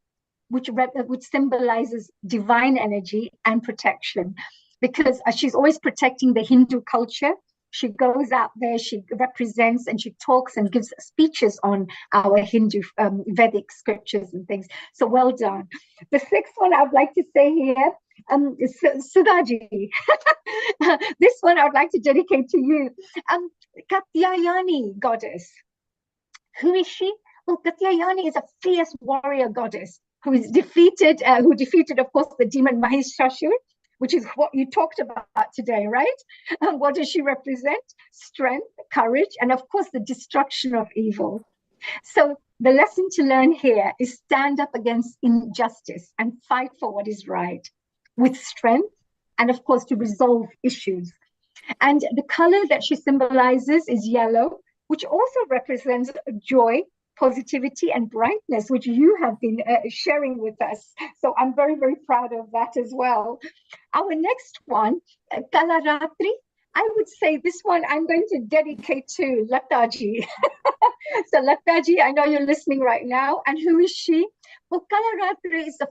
which symbolizes divine energy and protection, because she's always protecting the Hindu culture. She goes out there, she represents and she talks and gives speeches on our Hindu Vedic scriptures and things. So well done. The sixth one I'd like to say here, Sudhaji. This one I'd like to dedicate to you. Katyayani goddess. Who is she? Well, Katyayani is a fierce warrior goddess who defeated, of course, the demon Mahishasur, which is what you talked about today, right? And what does she represent? Strength, courage, and of course, the destruction of evil. So the lesson to learn here is stand up against injustice and fight for what is right with strength, and of course, to resolve issues. And the color that she symbolizes is yellow, which also represents joy, positivity, and brightness, which you have been sharing with us. So I'm very, very proud of that as well. Our next one, Kalaratri, I would say this one I'm going to dedicate to Lataji. So Lataji, I know you're listening right now. And who is she? Well, Kalaratri is the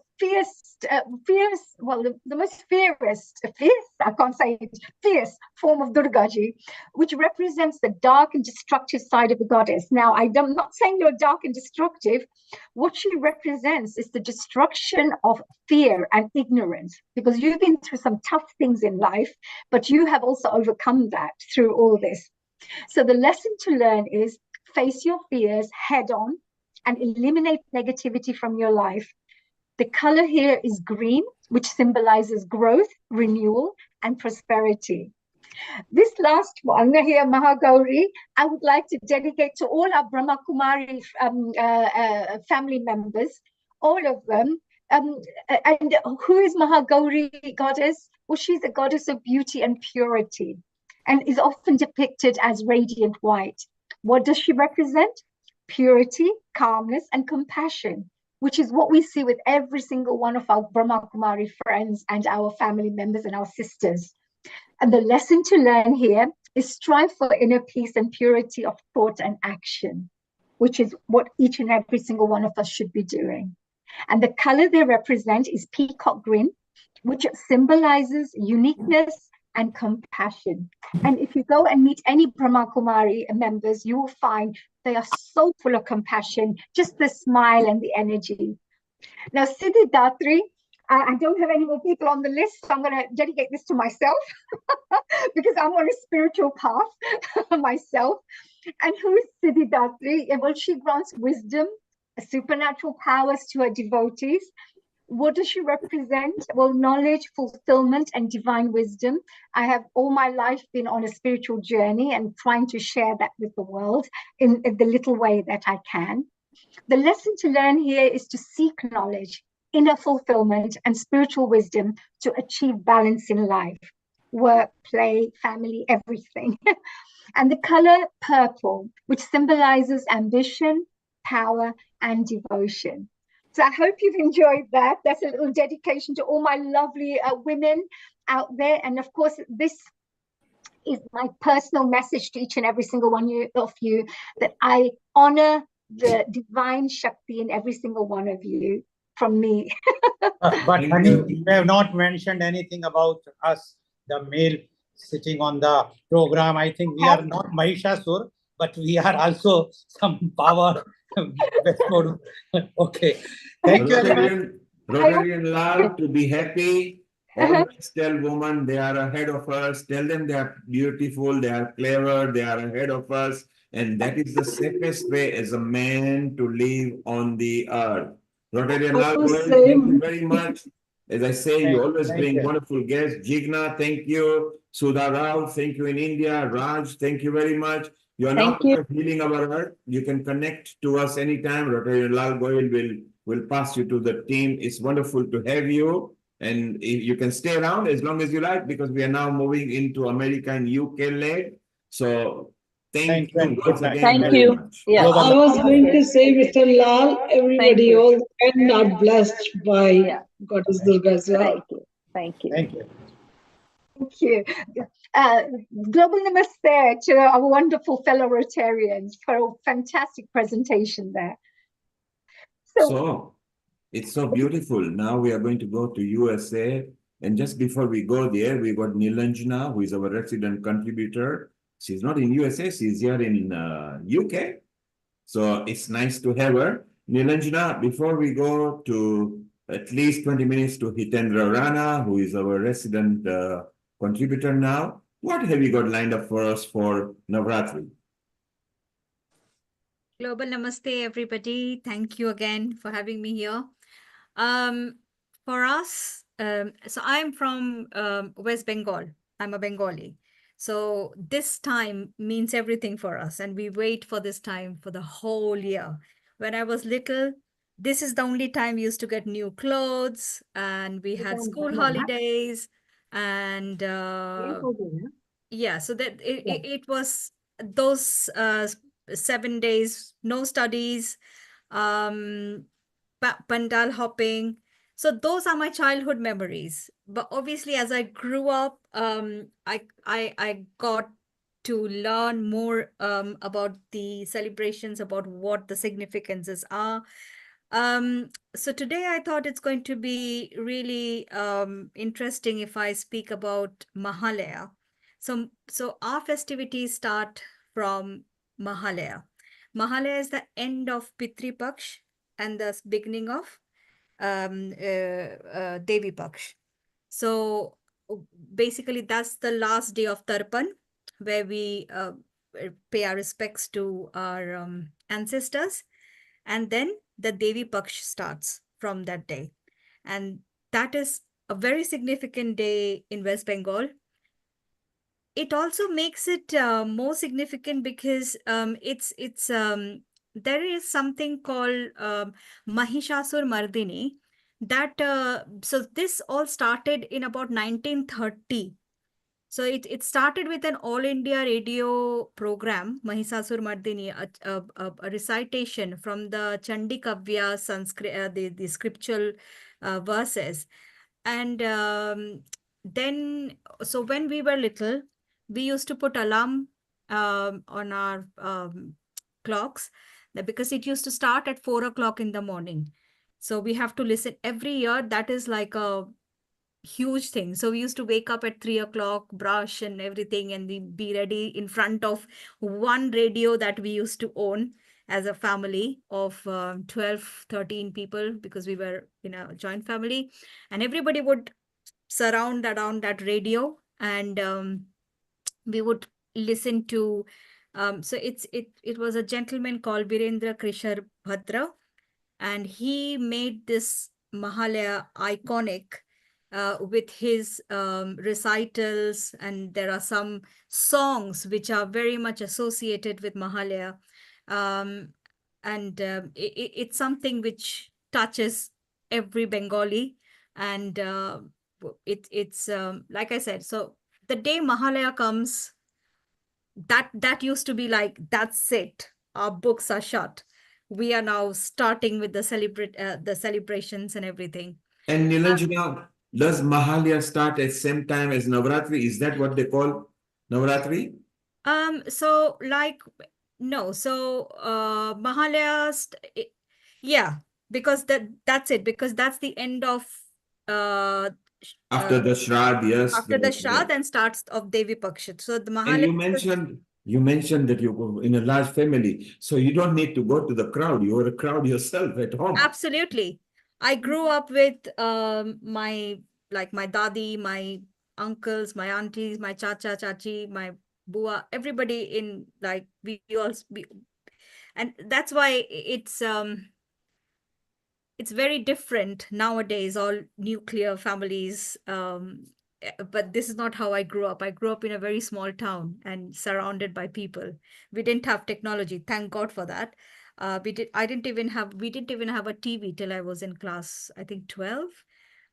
the most fierce form of Durgaji, which represents the dark and destructive side of the goddess. Now, I'm not saying you're dark and destructive. What she represents is the destruction of fear and ignorance, because you've been through some tough things in life, but you have also overcome that through all this. So the lesson to learn is face your fears head on and eliminate negativity from your life. The color here is green, which symbolizes growth, renewal, and prosperity. This last one here, Mahagauri, I would like to dedicate to all our Brahma Kumari family members, all of them, And who is Mahagauri goddess? Well, she's a goddess of beauty and purity and is often depicted as radiant white. What does she represent? Purity, calmness, and compassion, which is what we see with every single one of our Brahma Kumari friends and our family members and our sisters. And the lesson to learn here is strive for inner peace and purity of thought and action, which is what each and every single one of us should be doing. And the color they represent is peacock green, which symbolizes uniqueness and compassion. And if you go and meet any Brahma Kumari members, you will find they are so full of compassion, just the smile and the energy. Now, Siddhidatri, I don't have any more people on the list, so I'm going to dedicate this to myself because I'm on a spiritual path myself. And who is Siddhidatri? Well, she grants wisdom, supernatural powers to her devotees. What does she represent? Well, knowledge, fulfillment, and divine wisdom. I have all my life been on a spiritual journey and trying to share that with the world in the little way that I can. The lesson to learn here is to seek knowledge, inner fulfillment, and spiritual wisdom to achieve balance in life, work, play, family, everything. And the color purple, which symbolizes ambition, power, and devotion. So I hope you've enjoyed that. That's a little dedication to all my lovely women out there. And of course, this is my personal message to each and every single one of you, that I honor the divine Shakti in every single one of you from me. But honey, you have not mentioned anything about us, the male sitting on the program. I think we are not Mahishasur, but we are also some power. Okay. Thank you very much. Rotarian love to be happy. Always tell women they are ahead of us. Tell them they are beautiful, they are clever, they are ahead of us. And that is the safest way as a man to live on the earth. Rotarian love, thank you very much. As I say, you always bring wonderful guests. Jigna, thank you. Sudha Rao, thank you in India. Raj, thank you very much. You are now part of Healing Our Earth. You can connect to us anytime. Rotarian Lal Goyal will pass you to the team. It's wonderful to have you. And you can stay around as long as you like, because we are now moving into America and UK leg. So thank you once again very much. Yeah. I was going to say, Mr. Lal, everybody, all men are blessed by Goddess Durga as well. Thank you. Thank you. Thank you. Global Namaste to our wonderful fellow Rotarians for a fantastic presentation there. So it's so beautiful. Now we are going to go to USA. And just before we go there, we got Nilanjana, who is our resident contributor. She's not in USA, she's here in UK. So it's nice to have her. Nilanjana, before we go to at least 20 minutes to Hitendra Rana, who is our resident contributor now, what have you got lined up for us for Navratri? Global Namaste, everybody. Thank you again for having me here. For us, so I'm from West Bengal. I'm a Bengali. So this time means everything for us. And we wait for this time for the whole year. When I was little, this is the only time we used to get new clothes, and we had school holidays. And yeah, so that it was those 7 days, no studies, pandal hopping. So those are my childhood memories. But obviously, as I grew up, I got to learn more about the celebrations, about what the significances are. So today I thought it's going to be really interesting if I speak about Mahalaya. So our festivities start from Mahalaya. Mahalaya is the end of Pitri Paksh and the beginning of Devi Paksh. So basically that's the last day of Tarpan, where we pay our respects to our ancestors. And then the Devi Paksh starts from that day. And that is a very significant day in West Bengal. It also makes it more significant because there is something called Mahishasur Mardini. that so this all started in about 1930. So it started with an all India radio program, Mahisasur Mardini, a recitation from the Chandi Kavya Sanskrit, the scriptural verses. And then, so when we were little, we used to put alarm on our clocks, because it used to start at 4 o'clock in the morning. So we have to listen every year. That is like a huge thing. So we used to wake up at 3 o'clock, brush and everything, and be ready in front of one radio that we used to own as a family of 12, 13 people, because we were in a joint family, and everybody would surround around that radio, and we would listen to so it was a gentleman called Virendra Krishar Bhadra, and he made this Mahalaya iconic with his recitals, and there are some songs which are very much associated with Mahalaya, and it's something which touches every Bengali, and it's like I said, so the day Mahalaya comes, that used to be like, that's it, our books are shut, we are now starting with the celebrations and everything. And Nilanjana, does Mahalaya start at same time as Navratri? Is that what they call Navratri? So like, no, so Mahalaya, yeah, because that's it, because that's the end of After the Shrad, yes. after the Shrad and starts of Devi Paksha. So the And Mahalaya. you mentioned that you go in a large family, so you don't need to go to the crowd. You are a crowd yourself at home. Absolutely. I grew up with my dadi, my uncles, my aunties, my chacha, chachi, my bua, everybody in, like, we all, and that's why it's very different nowadays, all nuclear families. But this is not how I grew up. I grew up in a very small town and surrounded by people. We didn't have technology, thank God for that. We didn't even have a TV till I was in class, I think 12,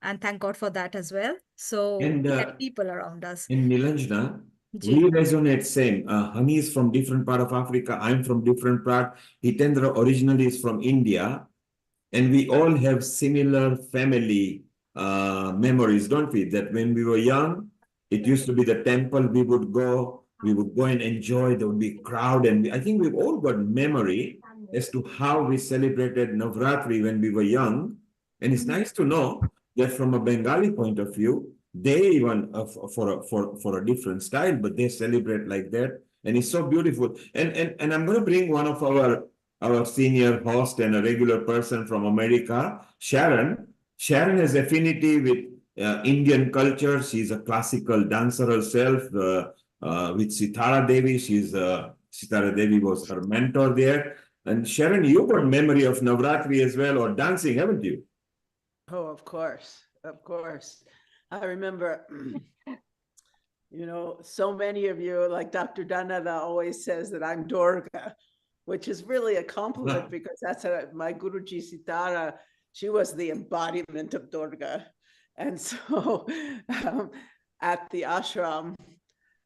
and thank God for that as well. So And we had people around us. in Nilanjana, Ji. we resonate same. Hani is from different part of Africa. I'm from different part. Hitendra originally is from India, and we all have similar family memories, don't we? That when we were young, it used to be the temple we would go. We would go and enjoy. There would be crowd, and I think we've all got memory as to how we celebrated Navratri when we were young. And it's nice to know that from a Bengali point of view, they even for a different style, but they celebrate like that, and it's so beautiful. And I'm going to bring one of our senior host and a regular person from America, Sharon. Sharon has affinity with Indian culture. She's a classical dancer herself. With Sitara Devi, Sitara Devi was her mentor there. And Sharon, you got memory of Navratri as well, or dancing, haven't you? Oh, of course, of course. I remember, so many of you, like Dr. Danada always says that I'm Durga, which is really a compliment because that's my Guruji Sitara. She was the embodiment of Durga. And so at the ashram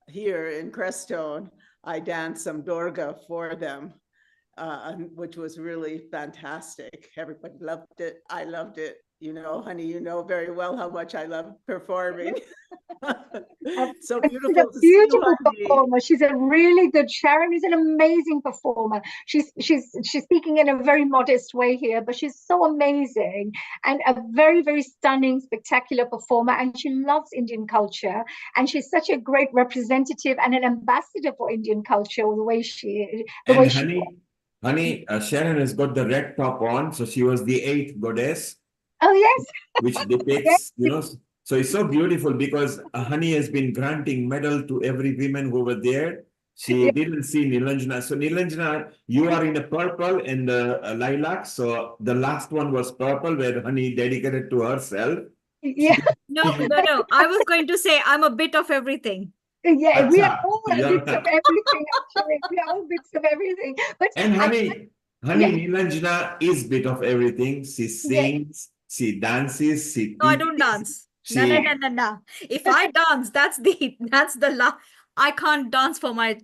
here in Crestone, I danced some Durga for them, which was really fantastic. Everybody loved it. I loved it. Honey, you know very well how much I love performing. So beautiful. She's a beautiful performer. She's a really good. Sharon is an amazing performer. She's speaking in a very modest way here, but she's so amazing and a very, very stunning, spectacular performer. And she loves Indian culture, and she's such a great representative and an ambassador for Indian culture. The way she, Honey, Sharon has got the red top on, so she was the 8th goddess. Oh yes, which depicts, so it's so beautiful because Honey has been granting medal to every woman who were there. She didn't see Nilanjana. So Nilanjana, you are in the purple and the lilac. So the last one was purple, where Honey dedicated to herself. Yeah. No. I was going to say I'm a bit of everything. Yeah, we are all bits of everything. Actually, we are all bits of everything. But Nilanjana is bit of everything. She sings, She dances, she No, I don't teaches, dance. No, no, no, no, no. If I dance, that's the I can't dance for my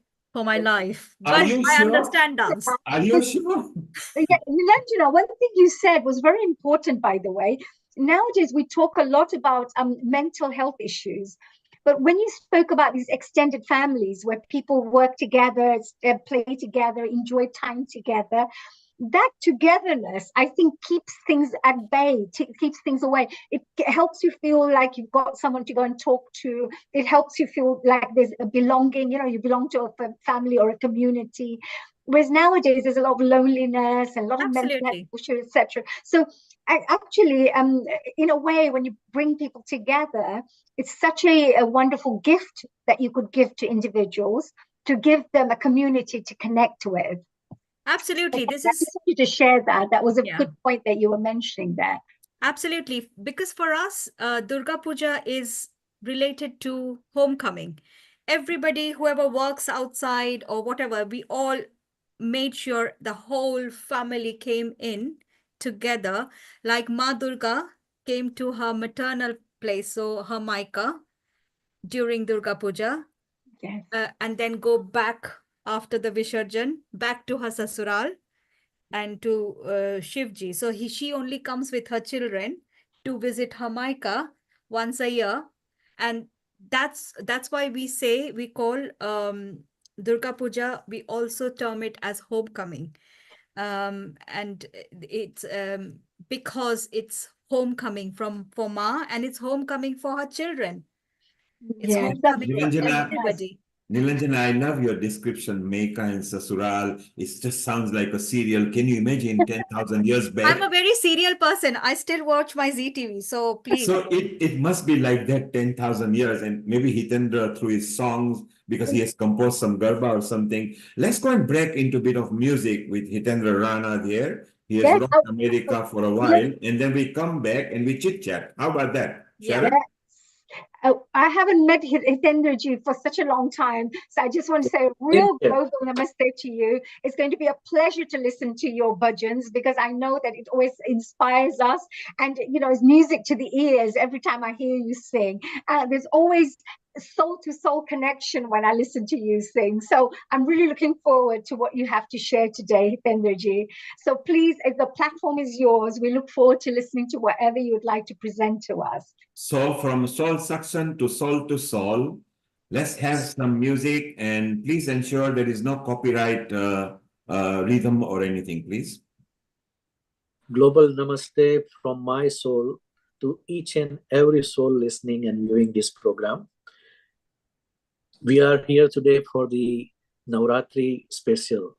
life. Are But you I sure? understand dance. Are you sure? Yeah, Nilanjana, one thing you said was very important, by the way. Nowadays, we talk a lot about mental health issues. But when you spoke about these extended families where people work together, play together, enjoy time together, that togetherness, I think, keeps things at bay, keeps things away. It helps you feel like you've got someone to go and talk to. It helps you feel like there's a belonging, you belong to a family or a community. Whereas nowadays there's a lot of loneliness and a lot of mental health Absolutely. issues, etc. So actually, in a way, when you bring people together, it's such a wonderful gift that you could give to individuals, to give them a community to connect with. Absolutely. I This just is, wanted to share that. That was a yeah, good point that you were mentioning there. absolutely. Because for us, Durga Puja is related to homecoming. Everybody, whoever works outside or whatever, we all made sure the whole family came in together. Like Ma Durga came to her maternal place, so her Maika, during Durga Puja, Yes. and then go back after the Visarjan, back to her Sasural and to Shivji. So she only comes with her children to visit her Maika once a year. And that's why we call Durga Puja, we also term it as homecoming. And it's because it's homecoming for Ma, and it's homecoming for her children. It's Yes, that's homecoming for Nilanjana, everybody. Nilanjana, I love your description. Meika and Sasural. It just sounds like a serial. Can you imagine 10,000 years I'm a back? very serial person. I still watch my ZTV, so please. So it must be like that 10,000 years. And maybe Hitendra through his songs, because he has composed some Garba or something. Let's go and break into a bit of music with Hitendra Rana there. He has Yes. rocked America for a while. And then we come back and we chit chat. How about that, Yeah. Sharon? I haven't met Hitendraji for such a long time. So I just want to say a real global namaste to you. It's going to be a pleasure to listen to your bhajans, because I know that it always inspires us. And, it's music to the ears every time I hear you sing. There's always soul to soul connection when I listen to you sing. So I'm really looking forward to what you have to share today, Hitendraji. So please, if the platform is yours, we look forward to listening to whatever you would like to present to us. So from soul suction to soul, let's have some music, and please ensure there is no copyright rhythm or anything, please. Global namaste from my soul to each and every soul listening and viewing this program. We are here today for the Navratri Special,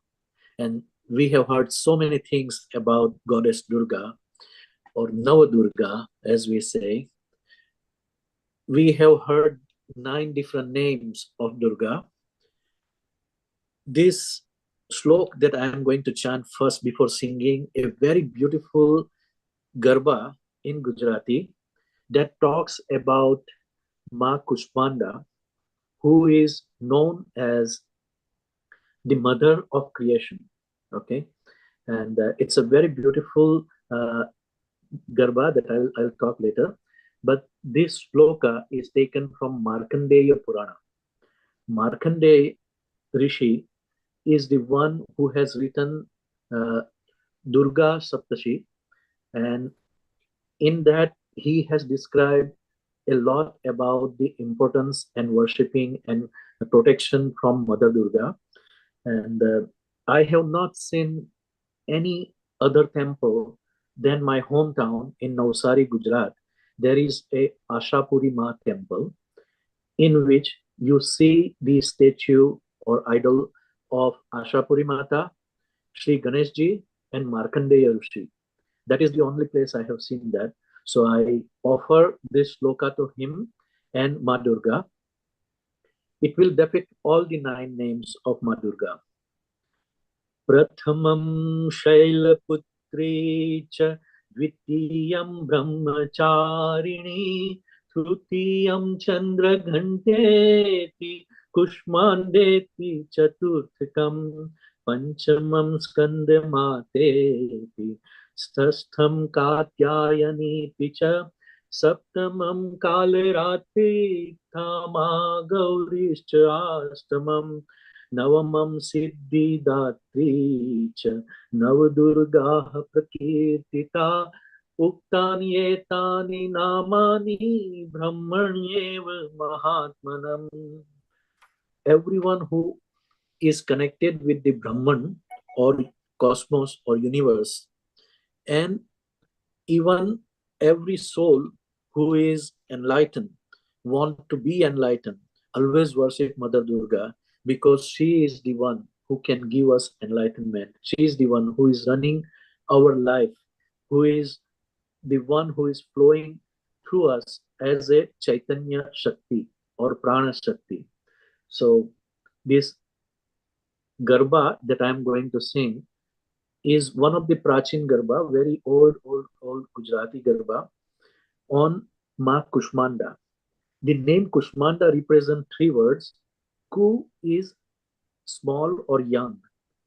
and we have heard so many things about Goddess Durga, or Navadurga, as we say. We have heard 9 different names of Durga. This slok that I am going to chant first before singing a very beautiful Garba in Gujarati that talks about Ma Kushmanda, who is known as the mother of creation. Okay, and it's a very beautiful Garba that I'll talk later. But this sloka is taken from Markandeya Purana. Markandeya Rishi is the one who has written Durga Saptashi, and in that he has described a lot about the importance and worshipping and protection from Mother Durga. And I have not seen any other temple than my hometown in Navsari, Gujarat. There is a Ashapuri Ma temple in which you see the statue or idol of Ashapuri Mata, Sri Ganeshji, and Markandeya Rishi. That is the only place I have seen that. So I offer this sloka to him and Ma Durga. It will depict all the 9 names of Ma Durga. Prathamam Shailaputri cha Dvitiyam Brahmacharini Trutiyam Chandra Ghanteti Kushmandeti Chaturthakam Panchamam Skandamate षष्ठं कात्यायनीति च सप्तमं कालरात्रि धामा गौरीश्च अष्टमं नवमं सिद्धिदात्री च नवदुर्गाः प्रकीर्तिता उक्तानि एतानि नामानि ब्रह्मण्येव महात्मनम्. Everyone who is connected with the Brahman or cosmos or universe, and even every soul who is enlightened, want to be enlightened, always worship Mother Durga, because she is the one who can give us enlightenment. She is the one who is running our life, who is the one who is flowing through us as a Chaitanya Shakti or Prana Shakti. So this Garba that I am going to sing is one of the Prachin Garba, very old Gujarati Garba on Ma Kushmanda. The name Kushmanda represents three words. Ku is small or young,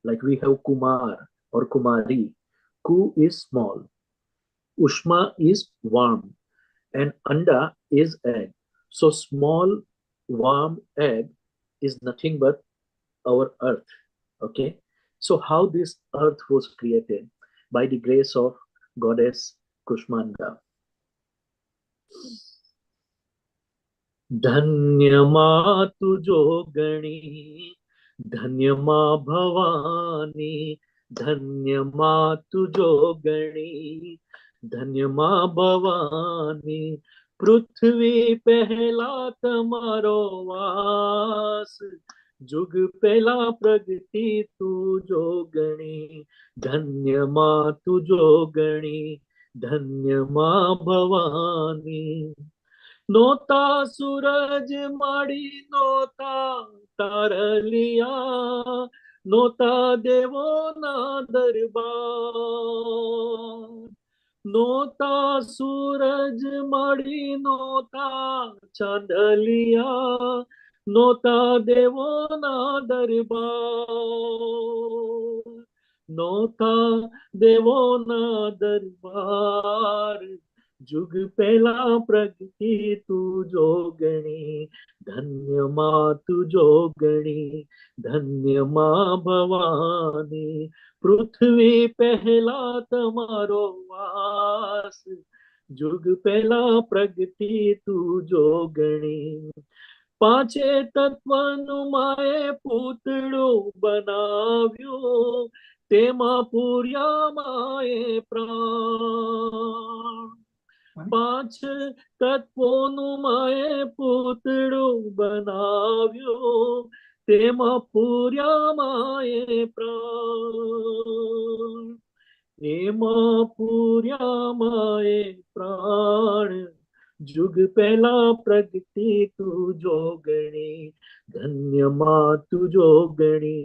like we have Kumar or Kumari. Ku is small. Ushma is warm, and Anda is egg. So small, warm egg is nothing but our earth. Okay, so how this earth was created? By the grace of goddess Kushmanda. धन्य मां तुझो गणी, धन्य मां भवानी, धन्य मां तुझो गणी, धन्य मां भवानी. पृथ्वी पहला तमारो वास, जुग पहला प्रगति तुझो गणी. धन्य मां तुझो गणी, धन्य मां भवानी. नोता सूरज माड़ी नोता तारलिया, नोता देवो ना दरबार. नोता सूरज माड़ी नोता चांदलिया, नोता देवो ना दरबार. नोता देवो ना दरबार, जुग पहला प्रगति तुझो गणी. धन्य मां तुझो गणी, धन्य मां भवानी. पृथ्वी पहला तमारो वास, जुग पहला प्रगति तुझो गणी. पांचे तत्वनु माए पूतळो बनाव्यो, तेमा पूर्या माए प्राण. पांच तत्वोनु माए पूतळो बनाव्यो, तेमा पूर्या माए प्राण. एमा पूर्या माए प्राण, जुग पहला प्रगति तुझो गणी. धन्य मां तुझो गणी,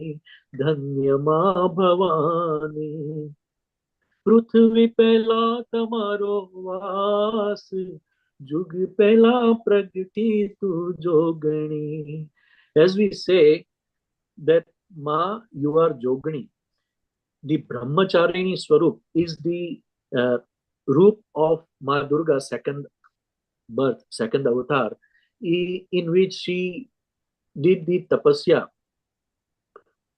धन्य मां भवानी. पृथ्वी पहला तमारो वास, जुग पहला प्रगति तुझो गणी. As we say that Ma, you are Jogani. The Brahmacharini Swarup is the root of Ma Durga's second birth, second avatar, in which she did the tapasya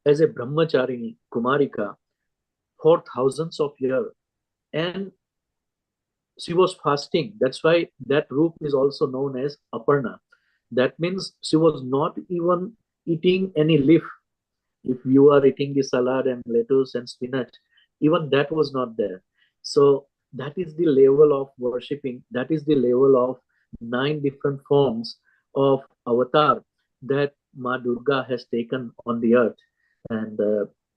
as a Brahmacharini, Kumarika, for thousands of years. And she was fasting. That's why that root is also known as Aparna. That means she was not even eating any leaf. If you are eating the salad and lettuce and spinach, even that was not there. So that is the level of worshipping. That is the level of 9 different forms of avatar that Ma Durga has taken on the earth. And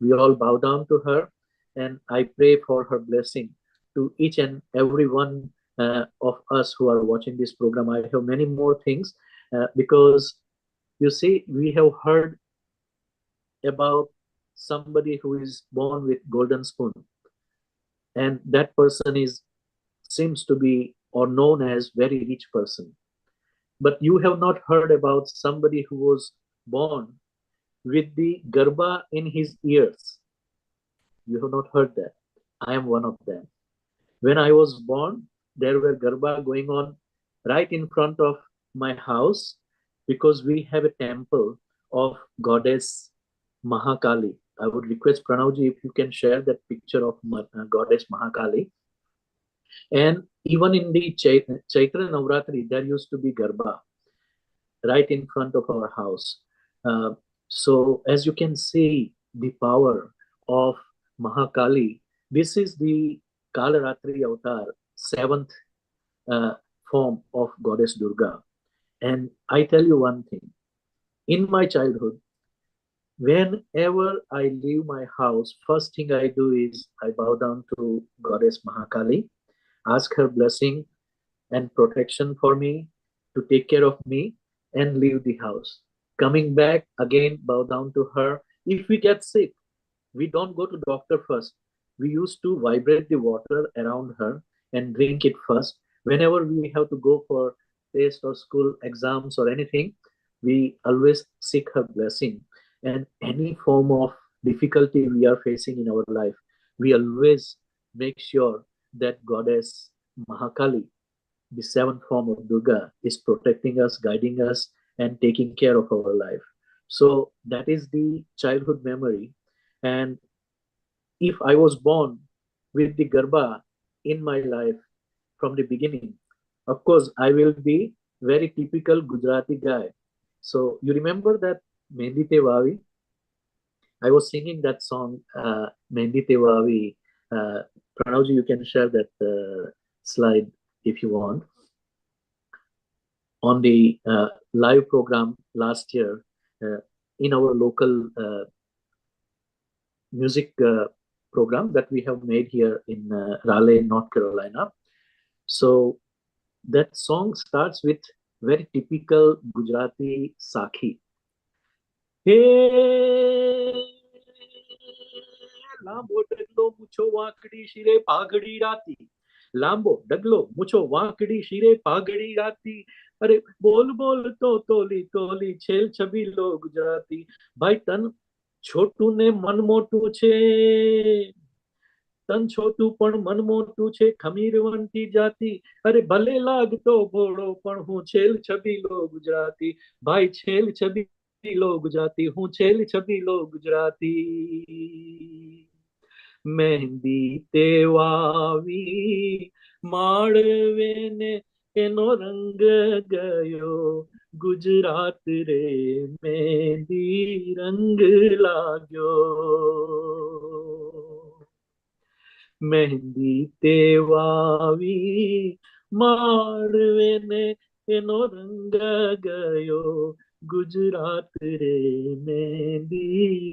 we all bow down to her. And I pray for her blessing to each and every one of us who are watching this program. I have many more things because you see, we have heard about somebody who is born with golden spoon, and that person seems to be or known as very rich person. But you have not heard about somebody who was born with the garba in his ears. You have not heard that. I am one of them. When I was born, there were Garba going on right in front of my house because we have a temple of goddess Mahakali. I would request Pranavji if you can share that picture of goddess Mahakali. And even in the Chaitra Navratri, there used to be Garba right in front of our house. So as you can see, the power of Mahakali, this is the Kalaratri avatar, seventh form of goddess Durga. And I tell you one thing, in my childhood, whenever I leave my house, first thing I do is I bow down to goddess Mahakali, ask her blessing and protection for me, to take care of me and leave the house. Coming back again, bow down to her. If we get sick, we don't go to doctor first. We used to vibrate the water around her and drink it first. Whenever we have to go for test or school exams or anything, we always seek her blessing. And any form of difficulty we are facing in our life, we always make sure that goddess Mahakali, the seventh form of Durga, is protecting us, guiding us, and taking care of our life. So that is the childhood memory. And if I was born with the Garba in my life from the beginning, of course, I will be very typical Gujarati guy. So you remember that Mendi Te Vavi? I was singing that song, Mendi Te Vavi. Pranavji, you can share that slide if you want. On the live program last year in our local music program that we have made here in Raleigh, North Carolina. So that song starts with very typical Gujarati Sakhi. Hey, Lambo daglo mucho wakdi shire pagadi rati. Lambo daglo mucho wakdi shire pagadi rati. अरे बोल बोल तो तोली तोली छेल छबी लो गुजराती भाई तन छोटू ने मन मोटू छे तन छोटू पण मन मोटू छे खमीर वंटी जाती अरे भले लाग तो भोळो पण हूँ छेल छबी लो गुजराती भाई छेल छबी लो गुजराती हूँ छेल छबी लो गुजराती मेहंदी तेवावी माळवे ने एनो रंग गयो गुजरात रे मेहंदी रंग लाग्यो मेहंदी तेवावी माळवे ने एनो रंग गयो गुजरात रे मेहंदी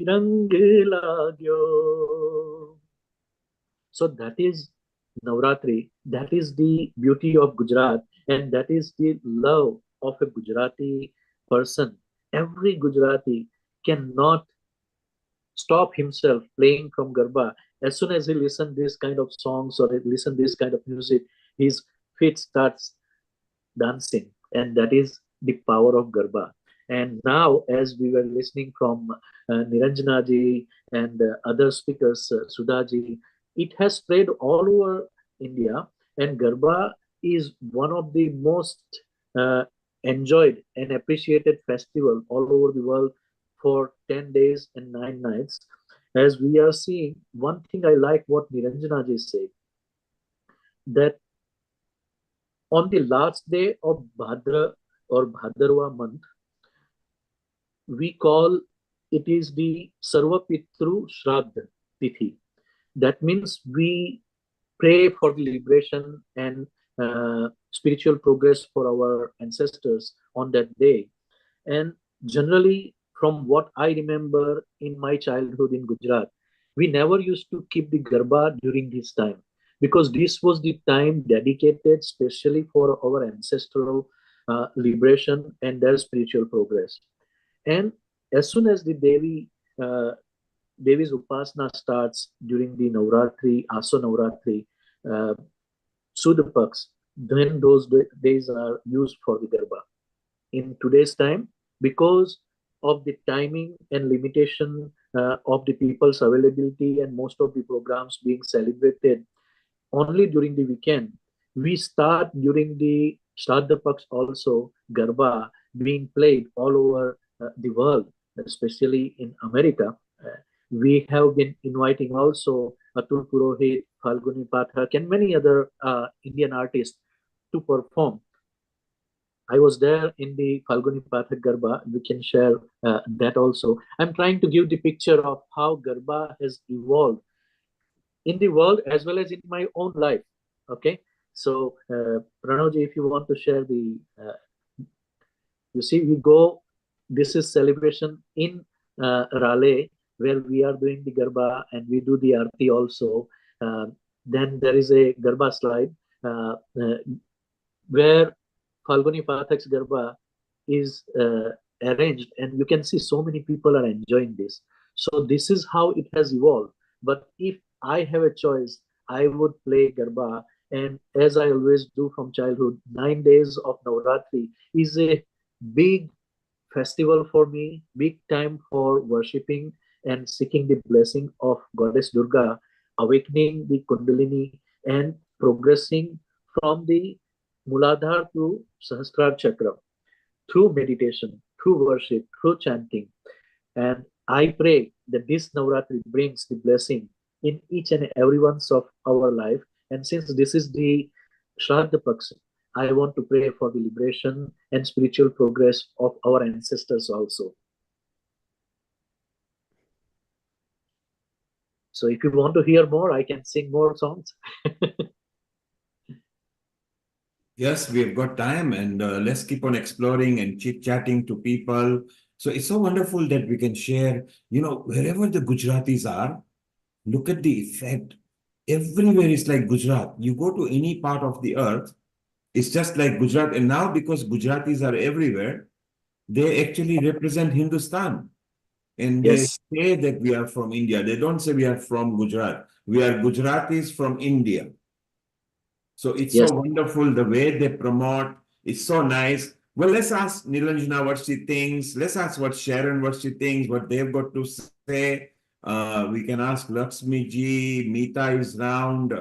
रंग लाग्यो. So that is Navratri, that is the beauty of Gujarat, and that is the love of a Gujarati person. Every Gujarati cannot stop himself playing from Garba. As soon as he listens this kind of songs or listen this kind of music, his feet starts dancing, and that is the power of Garba. And now, as we were listening from Niranjana ji and other speakers, Sudha ji, it has spread all over India, and Garba is one of the most enjoyed and appreciated festival all over the world for 10 days and 9 nights. As we are seeing, one thing I like what Niranjana ji said, that on the last day of Bhadra or Bhadrava month, we call it is the Sarva Pitru Shraddha Tithi. That means we pray for the liberation and spiritual progress for our ancestors on that day. And generally, from what I remember in my childhood in Gujarat, we never used to keep the Garba during this time, because this was the time dedicated specially for our ancestral liberation and their spiritual progress. And as soon as the Devi's Upasana starts during the Navratri, Aso Navratri, Sudapaks, then those days are used for the Garba. In today's time, because of the timing and limitation of the people's availability and most of the programs being celebrated only during the weekend. We start during the Shraddha Paksh also Garba being played all over the world, especially in America. We have been inviting also Atul Purohit, Falguni Pathak, and many other Indian artists to perform. I was there in the Falguni Pathak Garba. We can share that also. I'm trying to give the picture of how Garba has evolved in the world as well as in my own life. Okay, so Pranavji, if you want to share the, you see, we go. This is celebration in Raleigh where we are doing the Garba and we do the Aarti also. Then there is a Garba slide where Falguni Pathak's Garba is arranged, and you can see so many people are enjoying this. So this is how it has evolved. But if I have a choice, I would play Garba. And as I always do from childhood, 9 days of Navratri is a big festival for me, big time for worshipping and seeking the blessing of Goddess Durga, awakening the Kundalini and progressing from the Muladhara to Sahasrara Chakra through meditation, through worship, through chanting. And I pray that this Navratri brings the blessing in each and every one of our life. And since this is the Shraddha Paksh, I want to pray for the liberation and spiritual progress of our ancestors also. So if you want to hear more, I can sing more songs. Yes, we've got time, and let's keep on exploring and chit-chatting to people. So it's so wonderful that we can share, wherever the Gujaratis are, look at the effect. Everywhere is like Gujarat. You go to any part of the earth, it's just like Gujarat. And now because Gujaratis are everywhere, they actually represent Hindustan. And they say that we are from India. They don't say we are from Gujarat. We are Gujaratis from India. So it's so wonderful the way they promote. It's so nice. Well, let's ask Nilanjana what she thinks. Let's ask what Sharon, what she thinks, what they've got to say. We can ask Lakshmi ji. Meeta is round.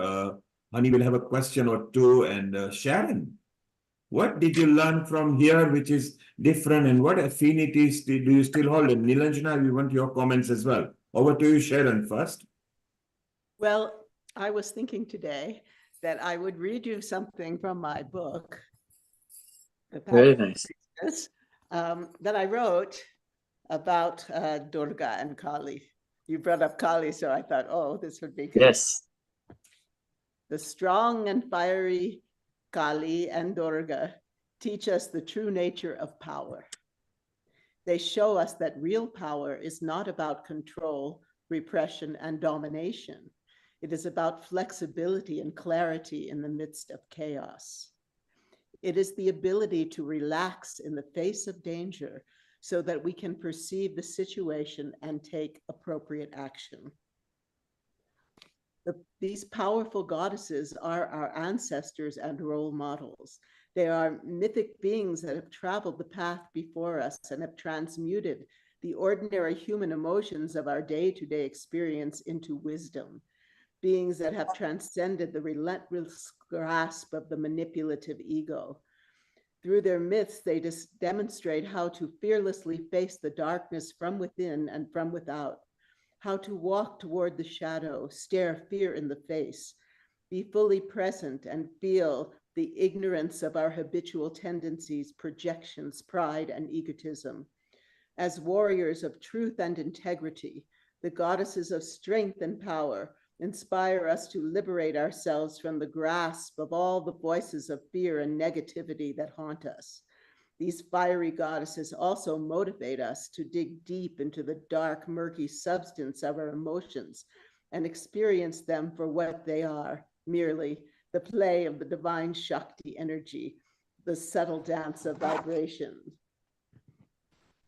Honey will have a question or two. And Sharon, what did you learn from here which is different, and what affinities do you still hold? And Nilanjana, we want your comments as well. Over to you, Sharon, first. Well, I was thinking today that I would read you something from my book. Very nice. That I wrote about Durga and Kali. You brought up Kali, so I thought, oh, this would be good. Yes. The strong and fiery Kali and Durga teach us the true nature of power. They show us that real power is not about control, repression, and domination. It is about flexibility and clarity in the midst of chaos. It is the ability to relax in the face of danger so that we can perceive the situation and take appropriate action. These powerful goddesses are our ancestors and role models. They are mythic beings that have traveled the path before us and have transmuted the ordinary human emotions of our day-to-day experience into wisdom. Beings that have transcended the relentless grasp of the manipulative ego. Through their myths, they demonstrate how to fearlessly face the darkness from within and from without, how to walk toward the shadow, stare fear in the face, be fully present and feel the ignorance of our habitual tendencies, projections, pride, and egotism. As warriors of truth and integrity, the goddesses of strength and power inspire us to liberate ourselves from the grasp of all the voices of fear and negativity that haunt us. These fiery goddesses also motivate us to dig deep into the dark, murky substance of our emotions and experience them for what they are, merely the play of the divine Shakti energy, the subtle dance of vibration.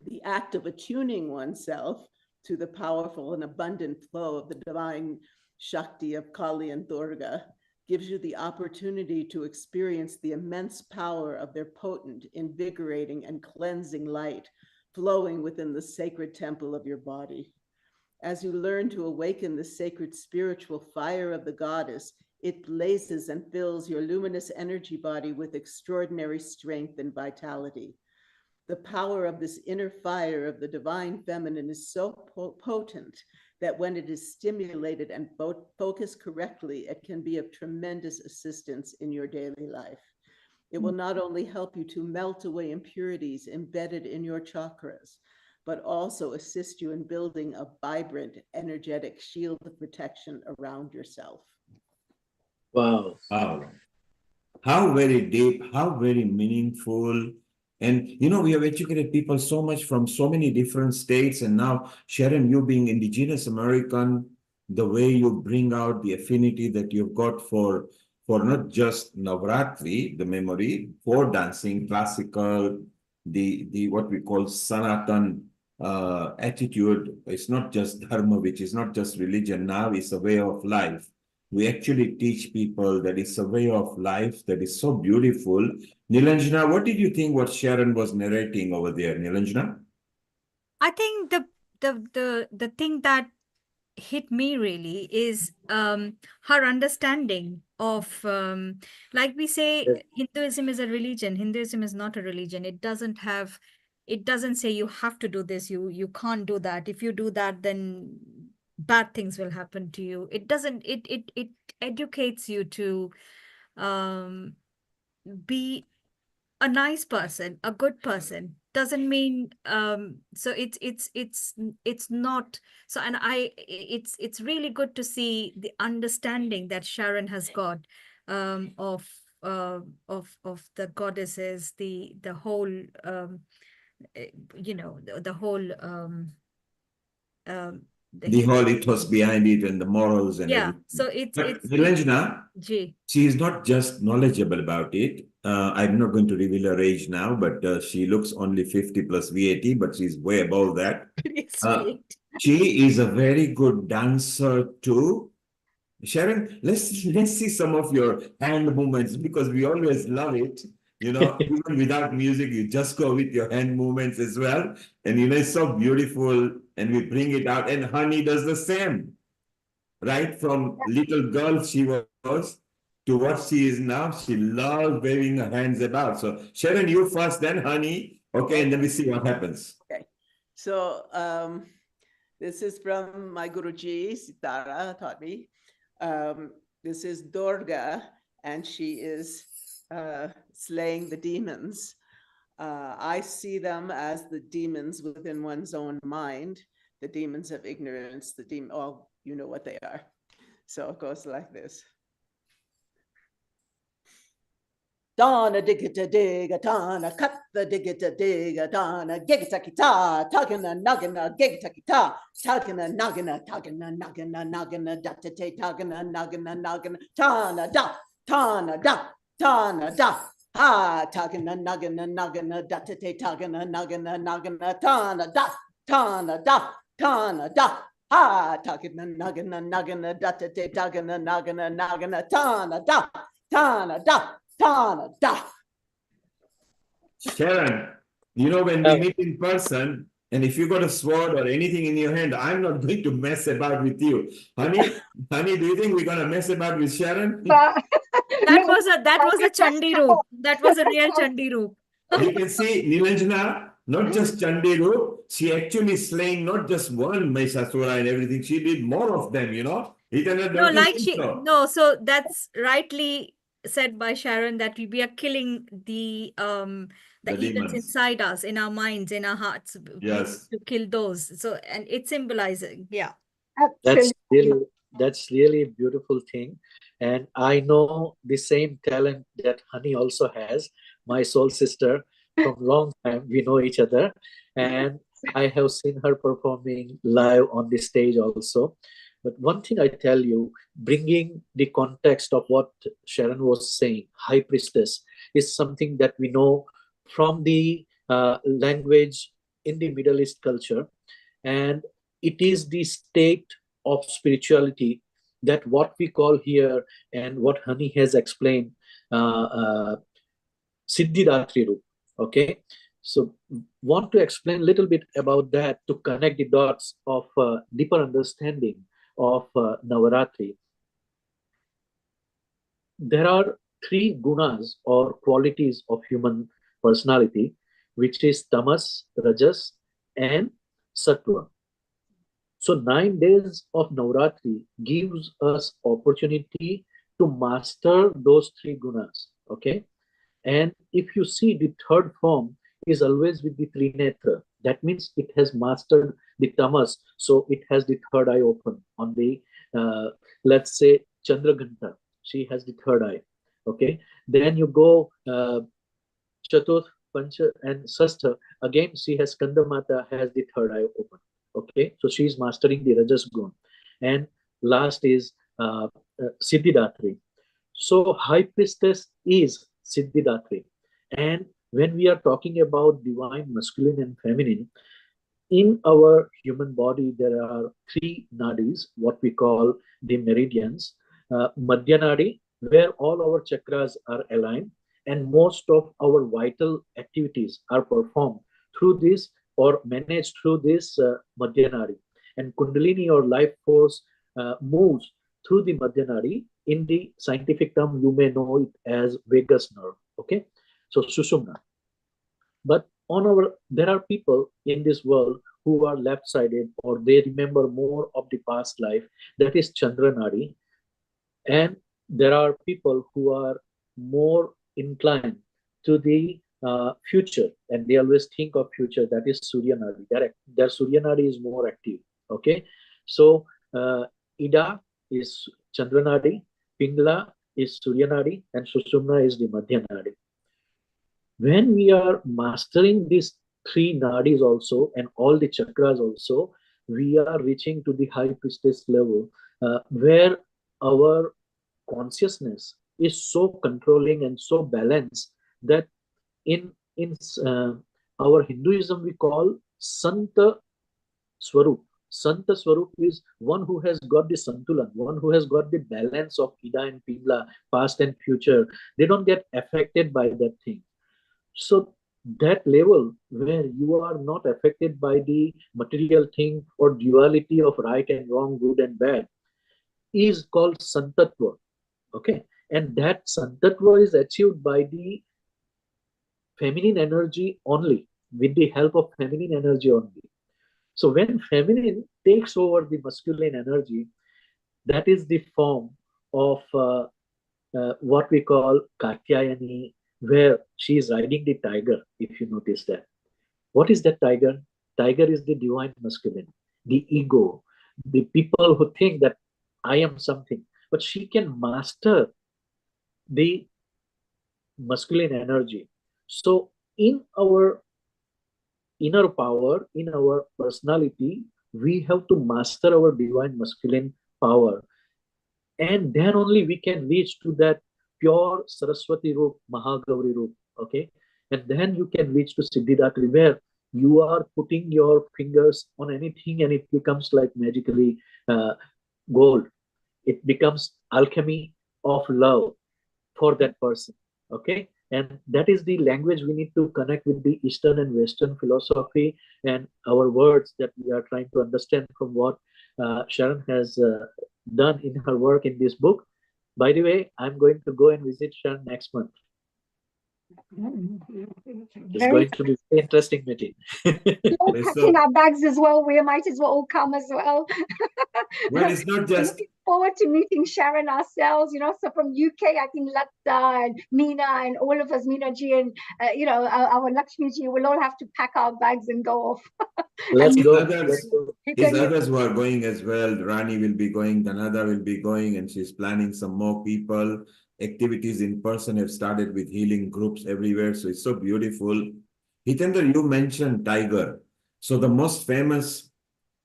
The act of attuning oneself to the powerful and abundant flow of the divine Shakti of Kali and Durga gives you the opportunity to experience the immense power of their potent, invigorating, and cleansing light flowing within the sacred temple of your body. As you learn to awaken the sacred spiritual fire of the goddess, It blazes and fills your luminous energy body with extraordinary strength and vitality. The power of this inner fire of the divine feminine is so potent that when it is stimulated and focused correctly, it can be of tremendous assistance in your daily life. It will not only help you to melt away impurities embedded in your chakras, but also assist you in building a vibrant, energetic shield of protection around yourself. Wow. Wow. How very deep, how very meaningful. And you know, we have educated people so much from so many different states. And now, Sharon, you being indigenous American, the way you bring out the affinity that you've got for not just Navratri, the memory, for dancing, classical, the what we call Sanatan attitude. It's not just dharma, which is not just religion now, it's a way of life. We actually teach people that it's a way of life that is so beautiful. Nilanjana, what did you think what Sharon was narrating over there, Nilanjana? I think the thing that hit me really is her understanding of like we say, Hinduism is a religion. Hinduism is not a religion. It doesn't say you have to do this, you can't do that. If you do that, then bad things will happen to you. It doesn't, it educates you to be a nice person, a good person. Doesn't mean so it's not so. And it's really good to see the understanding that Sharon has got of the goddesses, the whole you know, the whole The whole ethos behind it and the morals and yeah. everything. So But Nilanjana, she is not just knowledgeable about it. I'm not going to reveal her age now, but she looks only 50 plus VAT, but she's way above that. She is a very good dancer too. Sharon, let's see some of your hand movements because we always love it. You know, even without music, you just go with your hand movements as well. And you know, it's so beautiful and we bring it out. And Honey does the same, right? From little girl she was to what she is now. She loves waving her hands about. So Sharon, you first, then Honey. Okay, and then we see what happens. Okay, so this is from my Guruji, Sitara taught me. This is Durga, and she is slaying the demons. I see them as the demons within one's own mind, the demons of ignorance, oh, you know what they are. So it goes like this. Donna diggita digga donna, cut the diggita digga donna, gigita kita, tuggina nuggina, gigita kita, tuggina nuggina, tuggina nuggina, nuggina, datate, tuggina nuggina, nuggina, tana da, tana da, tana da. Ah, tuggina nuggina, nuggina, datate, tuggina nuggina, nuggina, tana da, tana da, tana da. Ah, tuggina nuggina, nuggina, datate, tuggina nuggina, nuggina, tana da, tana da. Tana, da. Sharon, you know, when we meet in person, and if you got a sword or anything in your hand, I'm not going to mess about with you. Honey, do you think we're going to mess about with Sharon? That was a Chandi Roop. That was a real Chandi Roop. You can see Nilanjana, not just Chandi Roop, she actually slaying not just one Mahishasura and everything, she did more of them, you know? No, like so that's rightly said by Sharon that we are killing the evils demons inside us, in our minds, in our hearts. Yes. To kill those. So, and it's symbolizing, yeah. That's really a beautiful thing. And I know the same talent that Honey also has, my soul sister. From long time, we know each other. And I have seen her performing live on the stage also. But one thing I tell you, bringing the context of what Sharon was saying, High Priestess, is something that we know from the language in the Middle East culture. And it is the state of spirituality that what we call here and what Honey has explained, Siddhidatri Roop. Okay, so want to explain a little bit about that to connect the dots of deeper understanding of Navaratri. there are three gunas or qualities of human personality, which is tamas, rajas, and sattva. So 9 days of Navratri gives us opportunity to master those three gunas. Okay. And if you see, the third form is always with the Trinetra. That means it has mastered the tamas. So it has the third eye open on the, let's say, Chandraghanta. She has the third eye. Okay. Then you go Chaturth, Pancha, and Sastha. Again, she has Skandamata has the third eye open. Okay. So she is mastering the Rajas Gun. And last is Siddhidatri. So high priestess is Siddhidatri. And when we are talking about divine masculine and feminine, in our human body, there are three nadis, what we call the meridians. Madhya Nadi, where all our chakras are aligned, and most of our vital activities are performed through this or managed through this Madhya Nadi. And Kundalini or life force moves through the Madhya Nadi. In the scientific term, you may know it as vagus nerve. Okay, so Sushumna. But there are people in this world who are left-sided, or they remember more of the past life. That is Chandra Nadi. And there are people who are more inclined to the future, and they always think of future. That is Surya Nadi. Their Surya Nadi is more active. Okay, so Ida is Chandra Nadi, Pingla is Surya Nadi, and Sushumna is the Madhya Nadi. When we are mastering these three nadis also and all the chakras also, we are reaching to the high priestess level where our consciousness is so controlling and so balanced that in our Hinduism we call Santa Swarup. Santa Swarup is one who has got the Santulan, one who has got the balance of Ida and Pingla, past and future. They don't get affected by that thing. So that level where you are not affected by the material thing or duality of right and wrong, good and bad, is called Santatva. Okay, and that Santatva is achieved by the feminine energy only, with the help of feminine energy only. So when feminine takes over the masculine energy, that is the form of what we call Katyayani, where she is riding the tiger, if you notice that. What is that tiger? Tiger is the divine masculine, the ego, the people who think that I am something, but she can master the masculine energy. So in our inner power, in our personality, we have to master our divine masculine power. And then only we can reach to that pure Saraswati Roop, Mahagauri Roop. Okay. And then you can reach to Siddhidatri, where you are putting your fingers on anything and it becomes like magically gold. It becomes alchemy of love for that person. Okay. And that is the language we need to connect with the Eastern and Western philosophy and our words that we are trying to understand from what Sharon has done in her work in this book. By the way, I'm going to go and visit Sharon next month. It's going to be an interesting meeting. We're packing our bags as well. We might as well all come as well. Well, it's not just. Looking forward to meeting Sharon ourselves. So from UK, I think Latta and Meena and all of us, Meena ji and our Lakshmi ji, we'll all have to pack our bags and go off. Let's go. His others were going as well. Rani will be going, Dhanada will be going, and she's planning some more people. Activities in person have started with healing groups everywhere. So it's so beautiful. Hitendra, you mentioned tiger. So the most famous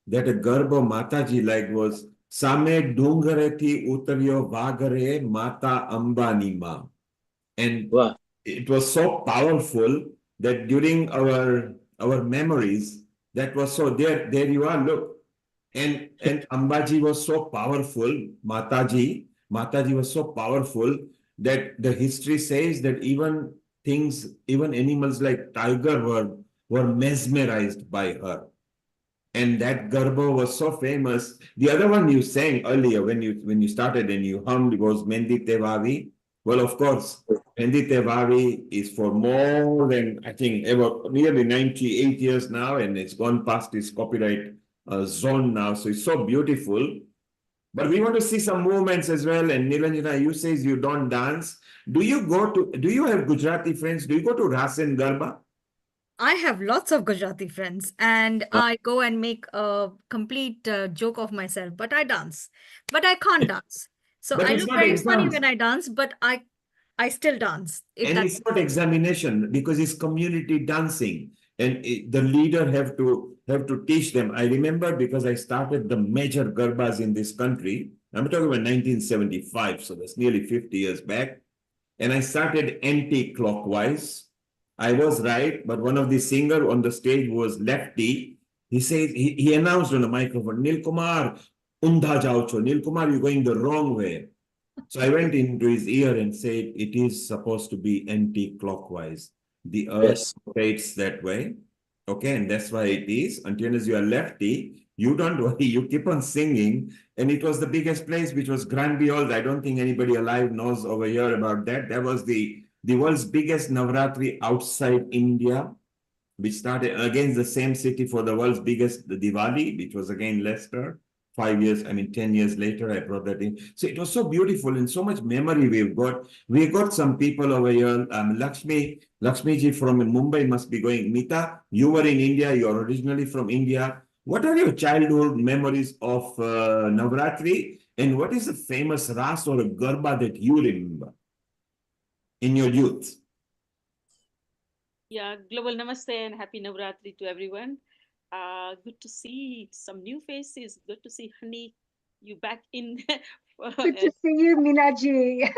that a Garba Mataji like was Same Dungareti Utaryo Vagare Mata Ambani Ma. And it was so powerful that during our memories, that was so there you are, look. And Ambaji was so powerful, Mataji was so powerful that the history says that even animals like tiger were mesmerized by her. And that Garba was so famous. The other one you sang earlier when you started and you hummed was Mendi Tevavi. Well, of course, Pendi Tevari is for more than, I think, nearly 98 years now, and it's gone past its copyright zone now. So it's so beautiful. But we want to see some movements as well. And Nilanjana, you says you don't dance. Do you have Gujarati friends? Do you go to Ras and Garba? I have lots of Gujarati friends, and I go and make a complete joke of myself, but I dance. But I can't dance. So But I it's look not very funny exams. when I dance, but I still dance. If And that it's not examination because it's community dancing, and the leader have to teach them. I remember because I started the major garbas in this country. I'm talking about 1975, so that's nearly 50 years back. And I started anti-clockwise. I was right, but one of the singer on the stage was lefty. He said he announced on the microphone, Nil Kumar, undha jao cho. Nil Kumar, you're going the wrong way. So I went into his ear and said, it is supposed to be anti-clockwise. The earth rotates that way. Okay, and that's why it is. Until as you are lefty, you don't worry, you keep on singing. And it was the biggest place, which was Granby Hall. I don't think anybody alive knows over here about that. That was the world's biggest Navratri outside India. We started against the same city for the world's biggest Diwali, which was again Leicester. 10 years later, I brought that in. So it was so beautiful and so much memory we've got. We've got some people over here. Lakshmiji from Mumbai must be going. Mita, you were in India. You're originally from India. What are your childhood memories of Navratri? And what is the famous Ras or a Garba that you remember in your youth? Yeah, global namaste and happy Navratri to everyone. Good to see some new faces. Good to see Honey, you back in. Good to see you, Minaji.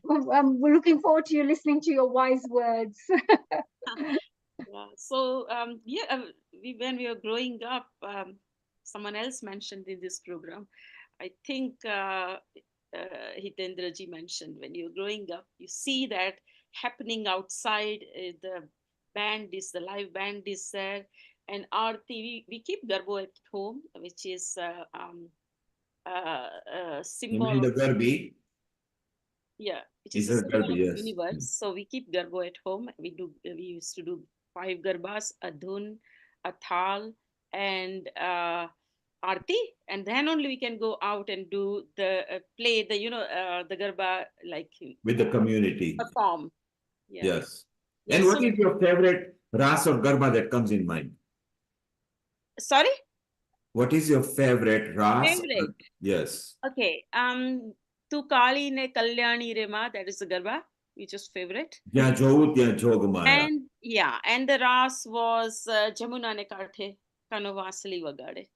We're looking forward to you listening to your wise words. Yeah. So when we were growing up, someone else mentioned in this program, I think Hitendraji mentioned, when you're growing up, you see that happening outside. The live band is there, and Aarti, we keep Garbo at home, which is symbol You mean the of, Garbi? yeah, which Is is a that symbol Garbi? of Yes. universe. So we keep Garbo at home. We used to do 5 garbas, a dhun, a thal, and Aarti, and then only we can go out and do the play the the garba, like With the community. perform. Yeah. Yes. Yeah, And what so is your favorite Ras or Garba that comes in mind? sorry, What is your favorite Ras? favorite. Yes. Okay. Tu Kali ne Kalyani Rema, that is the garba, which is favorite. Tya Jovut, tya Jogamaya. And yeah, and the Ras was Jamuna ne Kaathe Kanovasali Vagade.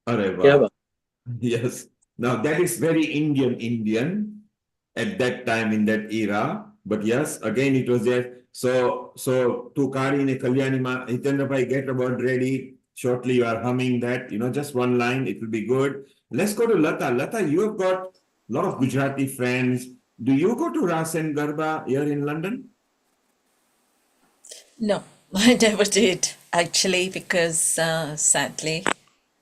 Arre vah. Yes. Now that is very Indian at that time in that era. But yes, again it was there. So Tu Kali ne Kalyani Ma, Hitendra bhai, get a word ready. Shortly you are humming that, just one line, it will be good. Let's go to Lata. Lata, you have got a lot of Gujarati friends. Do you go to Ras and Garba here in London? No, I never did actually, because sadly,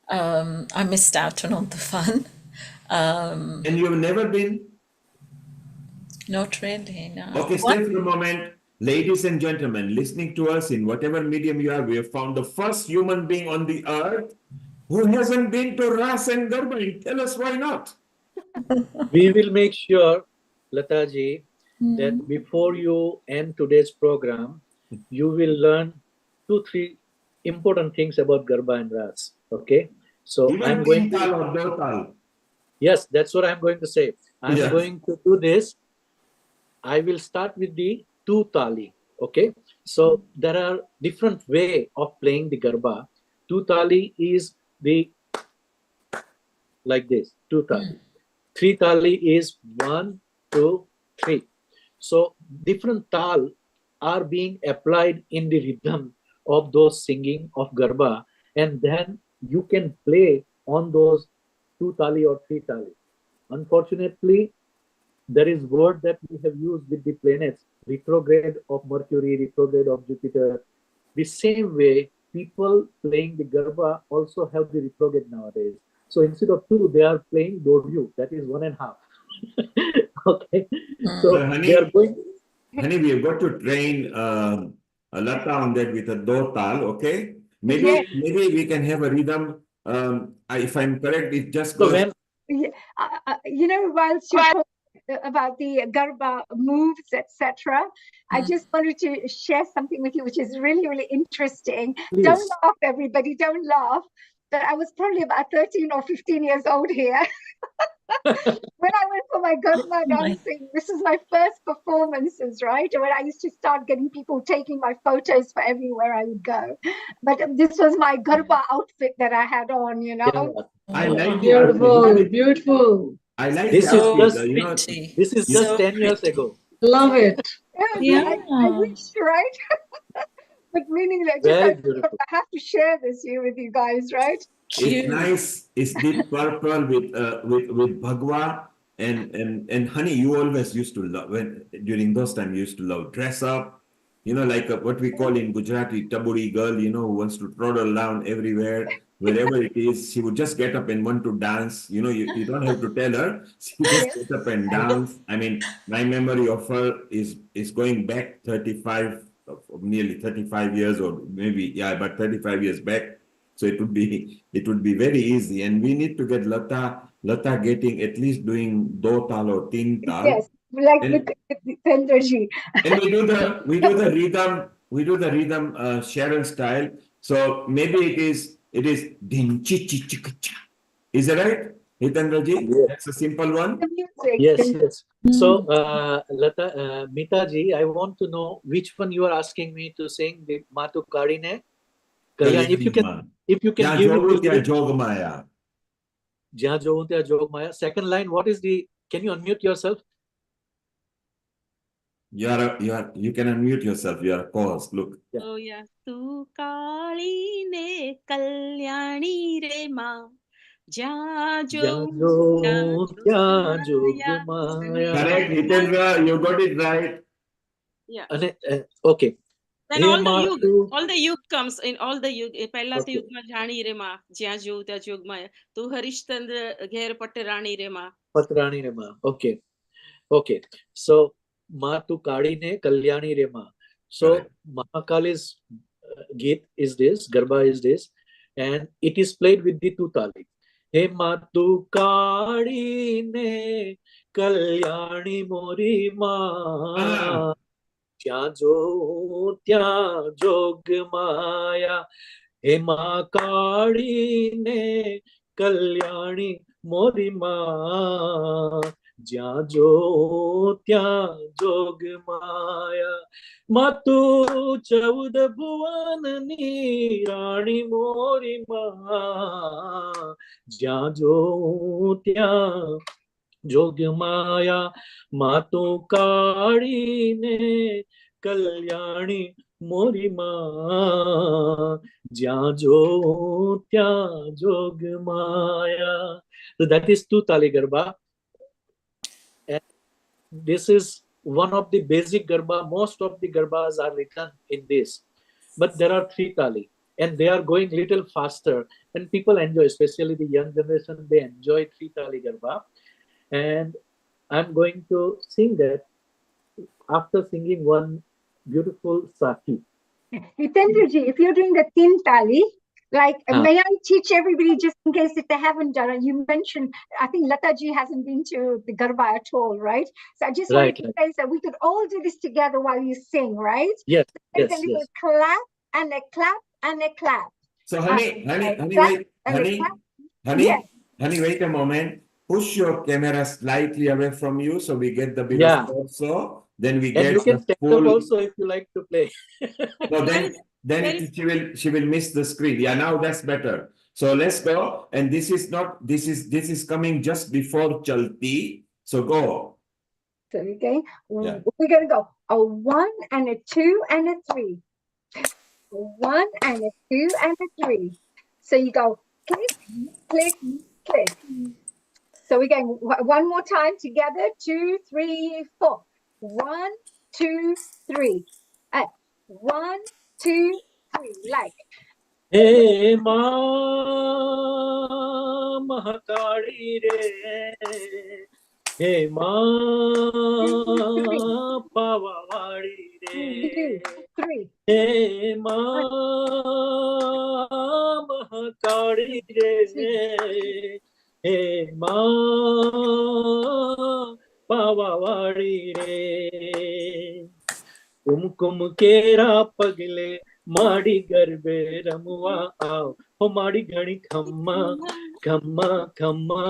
I missed out on all the fun. And you have never been? Not really, no. Okay, stay for a moment. Ladies and gentlemen, listening to us in whatever medium you are, we have found the first human being on the earth who hasn't been to Ras and Garba. Tell us why not. We will make sure, Lataji, that before you end today's program, you will learn 2-3 important things about Garba and Ras. Okay? So Even I'm going to... Tal or Dotal. Yes, that's what I'm going to say. I'm Yes. going to do this. I will start with the 2 tali. Okay? So there are different way of playing the Garba. 2 tali is the like this, 2 tali. 3 tali is 1, 2, 3. So different tal are being applied in the rhythm of those singing of Garba, and then you can play on those 2 tali or 3 tali. Unfortunately, there is word that we have used with the planets, retrograde of Mercury, retrograde of Jupiter. The same way, people playing the Garba also have the retrograde nowadays. So instead of 2, they are playing Dodyu, that is 1.5. Okay. Mm. So So, they are going. honey, we have got to train Lata on that with a do tal, okay? Maybe Yes. maybe we can have a rhythm. If I'm correct, it just So goes. when Yeah, you know, whilst you're talking about the Garba moves, etc., I just wanted to share something with you, which is really, really interesting. Please. Don't laugh, everybody, don't laugh. But I was probably about 13 or 15 years old here. When I went for my Garba dancing, this is my first performances, right? When I used to start getting people taking my photos for everywhere I would go. But this was my Garba outfit that I had on, you know. I like the Beautiful, outfit. beautiful. I like This the is outfit. just You know, this is just 10 years ago. Love it. I wish, right? But meaning that just Very beautiful. I have to share this here with you guys, right? it's nice. It's deep purple with Bhagwa and honey. You always used to love when during those times you used to love dress up. You know, like what we call in Gujarati taburi girl. You know, who wants to trottle down everywhere, wherever it is. She would just get up and want to dance. You know, you don't have to tell her. She just get up and dance. I mean, my memory of her is going back 35, nearly 35 years, or maybe about 35 years back. So it would be very easy, and we need to get Lata getting at least doing do tal or tin tal. Yes, like And, with Tendraji. and we do the rhythm Sharon style. So maybe it is din chi chi chi cha. Is that right, Hitandraji? Yes. That's a simple one. Yes, yes. So, Lata, Mita ji, I want to know which one you are asking me to sing the Matu Karine. Kalyan, if you can Jaan give me jogu the tya jogmaya. Jaan jogu tya jogmaya. Second line, what is the? Can you unmute yourself? You can unmute yourself. You are paused. Look. Oh yeah. Tu kali ne kalyani re ma. Jajo tya jogmaya. Correct, Hitendra. You got it right. Yeah. Okay. Then all the yug comes in all the yug. Pehla to yug ma jhani re ma. Jya jo tya jogmaya. Tu Harishchandra gher patrani re ma. Patrani Rema. Okay. Okay. So Matu Kadine Kalyani Rema. So Mahakali's Geet is this, Garba is this, and it is played with the tutali. He Matu Kadine Kalyani Mori Ma. Tya jo tya jog maya. He Ma Kadine Kalyani Mori Ma. જ્યાં જો ત્યાં જોગ માયા માતુ 14 ભુવનની રાણી મોરી માં જ્યાં જો ત્યાં જોગ માયા માતુ કાળીને કલ્યાણી મોરી માં જ્યાં જો ત્યાં જોગ માયા. So that is two tali garba. And this is one of the basic garba. Most of the garbas are written in this, but there are three tali, and they are going little faster, and people enjoy, especially the young generation. They enjoy three tali garba, and I'm going to sing that after singing one beautiful saki. Hitendraji, if you're doing the tin tali, like, may I teach everybody just in case if they haven't done it? You mentioned, I think Lataji hasn't been to the Garba at all, right? So I just wanted to say that we could all do this together while you sing, right? Yes, so there's a little clap and a clap and a clap. So honey, wait a moment. Push your camera slightly away from you so we get the bit of torso. Then we get and you can the stand full. up also if you like to play. No, she will miss the screen. Yeah, now that's better. So let's go. And this is coming just before Chalti. So go. So okay, we're gonna go a 1 and a 2 and a 3. 1 and a 2 and a 3. So you go click, click, click. So we're going one more time together. 2, 3, 4. 1, 2, 3. 1, 2, 3. Like. Hey ma mahakali re, हे माँ पावावाड़ी रे, हे माँ महाकाली रे, हे माँ पावावाड़ी रे, कुमकुम केरा पगले माड़ी गरबे रमुआ आओ, हो माड़ी घड़ी खम्मा खम्मा खम्मा,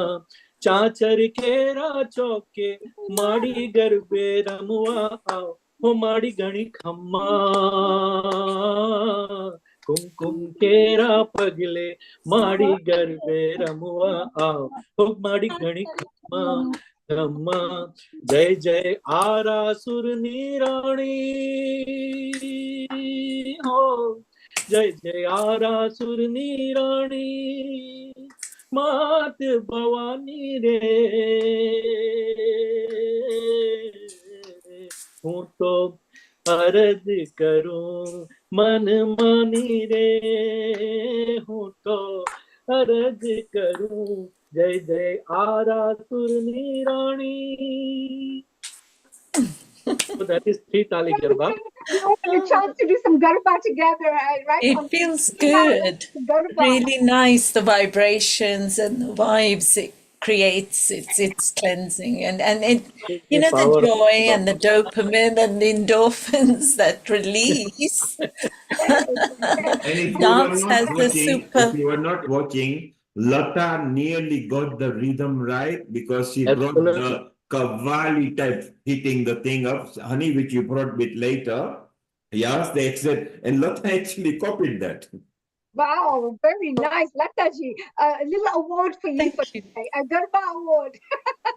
चाचर केरा चौके माड़ी गरबे रमुआ आओ, हो माड़ी घड़ी खम्मा, कुमकुम केरा पगले माड़ी गरबे रमुआ आओ, हो माड़ी घड़ी खम्मा खम्मा, जय जय आरासुर निराणी हो, जय जय आरासुर निराणी, मात भवानी रे, हूँ तो अर्ज करूं मन मानी रे, हूँ तो अर्ज करूं, जय जय Arasur निराणी. So that is 3 Tali Garba. We all had a chance to do some Garba together, right? It feels good. Really nice, the vibrations and the vibes it creates. It's cleansing and it, you know, the joy and the dopamine and the endorphins that release. Dance has the super. If you were not watching, Lata nearly got the rhythm right because she brought the Kavali type hitting the thing up, honey, which you brought a bit later. Yes, they accept, and Lata actually copied that. Wow, very nice, Lataji. A little award for you for today, a Garba award.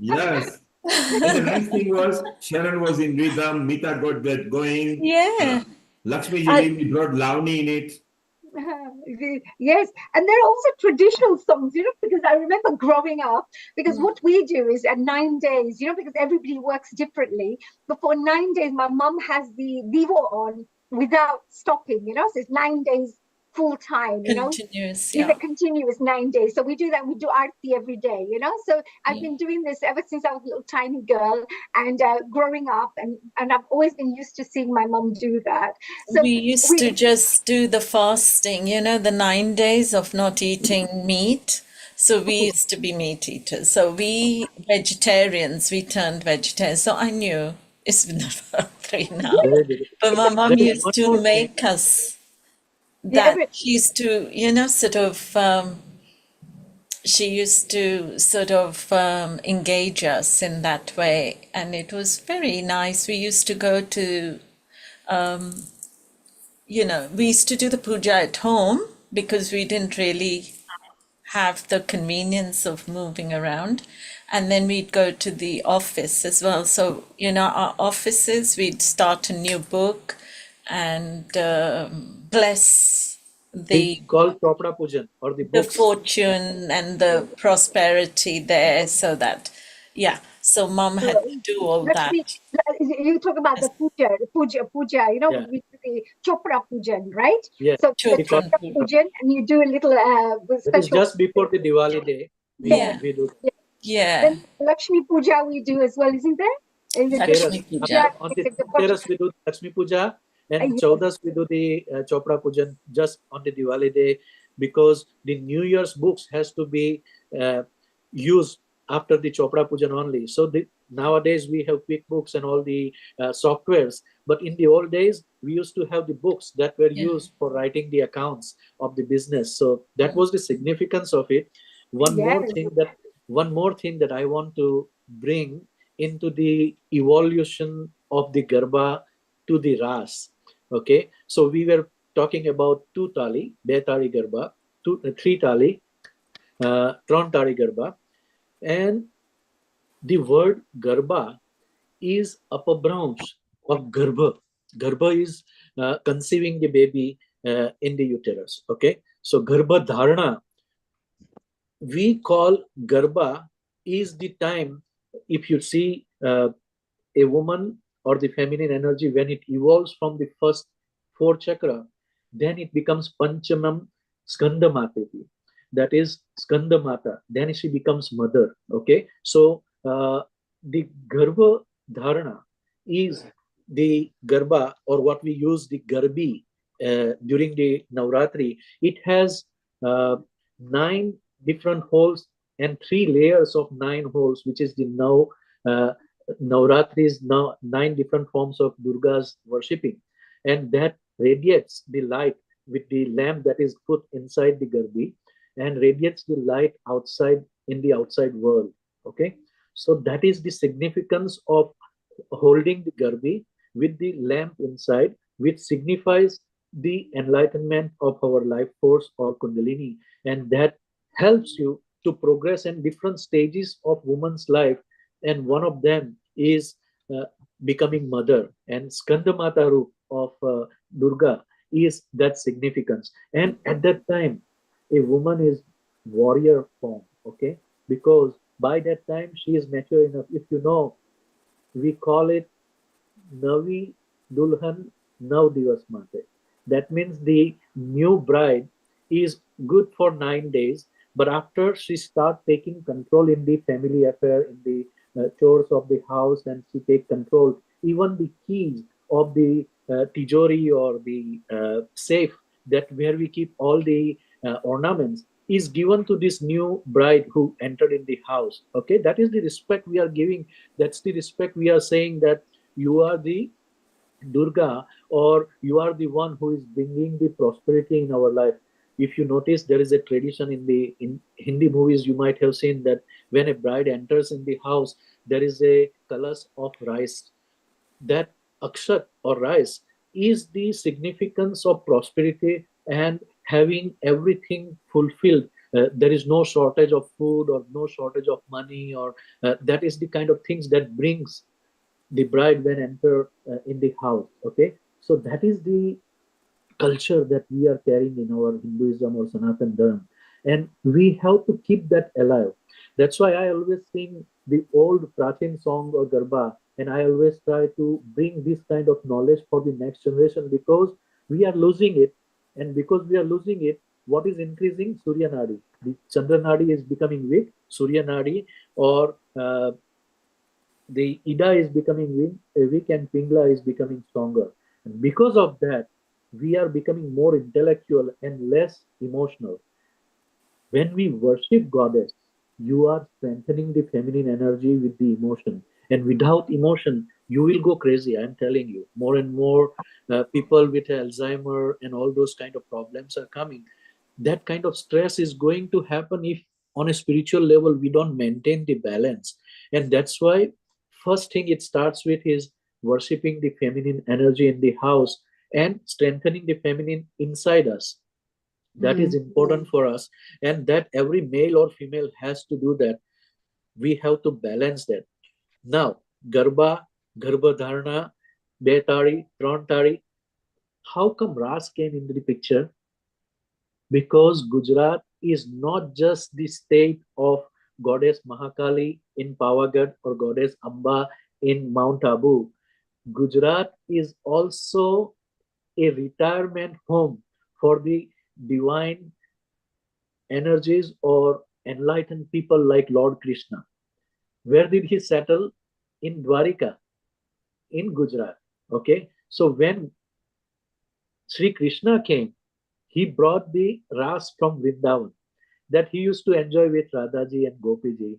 Yes. And the nice thing was, Sharon was in rhythm, Mita got that going. Yeah. Lakshmi Ji brought Lavani in it. Yes, and there are also traditional songs, you know, because I remember growing up, because what we do is at 9 days, you know, because everybody works differently, but for 9 days, my mum has the Vivo on without stopping, you know, so it's 9 days full time, you know. Continuous, It's a continuous 9 days. So we do that. We do arti every day, you know. So I've been doing this ever since I was a little tiny girl and growing up, and I've always been used to seeing my mom do that. So we used to just do the fasting, you know, the 9 days of not eating meat. So we used to be meat eaters. So we vegetarians, we turned vegetarian. So I knew it's Navratri now. But my mom used to make us that. She used to, you know, sort of, she used to sort of engage us in that way. And it was very nice. We used to go to, you know, we used to do the puja at home because we didn't really have the convenience of moving around. And then we'd go to the office as well. So, you know, our offices, we'd start a new book and bless the called Chopra Pujan or the books. The fortune and the prosperity there, so that, yeah. So mom had to do all that. You talk about the puja, you know, we do the Chopra Pujan, right? Yes. So the Chopra Pujan, and you do a little special. Just before the Diwali day, we do. Yeah. Then Lakshmi Puja we do as well, isn't there? Lakshmi Puja. On the terrace we do Lakshmi Puja, and Chaudas we do the Chopra Pujan just on the Diwali day, because the New Year's books has to be used after the Chopra Pujan only. So nowadays we have QuickBooks and all the softwares, but in the old days we used to have the books that were used for writing the accounts of the business. So that was the significance of it. One more thing that I want to bring into the evolution of the Garba to the Ras. Okay, so we were talking about 2 Tali, 2 Tali Garba, 3 Tali, 3 Tali Garba, and the word Garba is upper branch of Garbha. Garbha is conceiving the baby in the uterus. Okay, so Garbha Dharana, we call Garba is the time, if you see a woman or the feminine energy, when it evolves from the first 4 chakra, then it becomes Panchamam Skanda Matati. That is Skanda Mata. Then she becomes mother. Okay, so the Garba Dharana is the Garba, or what we use the Garbi during the Navratri. It has 9 different holes and 3 layers of 9 holes, which is the Navratri's now 9 different forms of Durga's worshipping, and that radiates the light with the lamp that is put inside the Garbi and radiates the light outside in the outside world. Okay, so that is the significance of holding the Garbi with the lamp inside, which signifies the enlightenment of our life force or Kundalini, and that helps you to progress in different stages of woman's life. And one of them is becoming mother, and Skandamata Roop of Durga is that significance. And at that time, a woman is warrior form, okay, because by that time she is mature enough. If you know, we call it Navi Dulhan Nav Divas Mate. That means the new bride is good for 9 days, but after she starts taking control in the family affair, in the chores of the house, and she take control, even the keys of the tijori or the safe, that where we keep all the ornaments, is given to this new bride who entered in the house. Okay, that is the respect we are giving. That's the respect we are saying, that you are the Durga, or you are the one who is bringing the prosperity in our life. If you notice, there is a tradition in Hindi movies, you might have seen that when a bride enters in the house, there is a kalash of rice. That akshat or rice is the significance of prosperity and having everything fulfilled. There is no shortage of food or no shortage of money, or that is the kind of things that brings the bride when enter in the house. Okay, so that is the culture that we are carrying in our Hinduism or Sanatan Dharma, and we have to keep that alive. That's why I always sing the old Prachin song or Garba, and I always try to bring this kind of knowledge for the next generation, because we are losing it. And because we are losing it, what is increasing? Surya Nadi. The Chandra Nadi is becoming weak, Surya Nadi, or the Ida is becoming weak, and Pingla is becoming stronger. And because of that, we are becoming more intellectual and less emotional. When we worship goddess, you are strengthening the feminine energy with the emotion. And without emotion, you will go crazy. I'm telling you, more and more people with Alzheimer and all those kind of problems are coming. That kind of stress is going to happen if on a spiritual level we don't maintain the balance. And that's why first thing it starts with is worshipping the feminine energy in the house and strengthening the feminine inside us. That is important for us, and that every male or female has to do that. We have to balance that. Now, Garba, Garbadharana, Betari, Trontari, how come Ras came into the picture? Because Gujarat is not just the state of goddess Mahakali in Pavagad or goddess Amba in Mount Abu. Gujarat is also a retirement home for the divine energies or enlightened people like Lord Krishna. Where did he settle? In Dwarika, in Gujarat. Okay, so when Sri Krishna came, he brought the Ras from Vrindavan that he used to enjoy with Radhaji and Gopiji.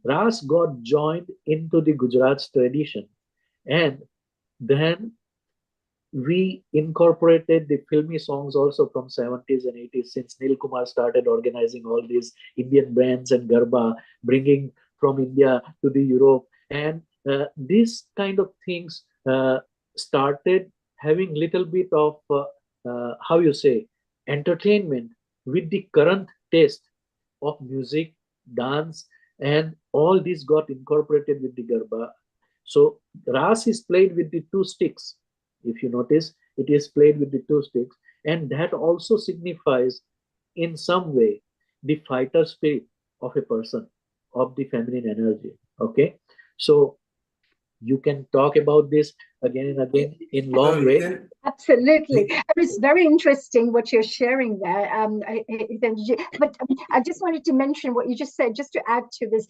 Ras got joined into the Gujarat's tradition, and then we incorporated the filmy songs also from 70s and 80s, since Neil Kumar started organizing all these Indian bands and Garba, bringing from India to the Europe. And these kind of things started having little bit of, how you say, entertainment with the current taste of music, dance, and all this got incorporated with the Garba. So Ras is played with the 2 sticks. If you notice, it is played with the 2 sticks, and that also signifies in some way the fighter spirit of a person, of the feminine energy. Okay, so You can talk about this again and again in long way. Absolutely. It's very interesting what you're sharing there. But I just wanted to mention what you just said, just to add to this,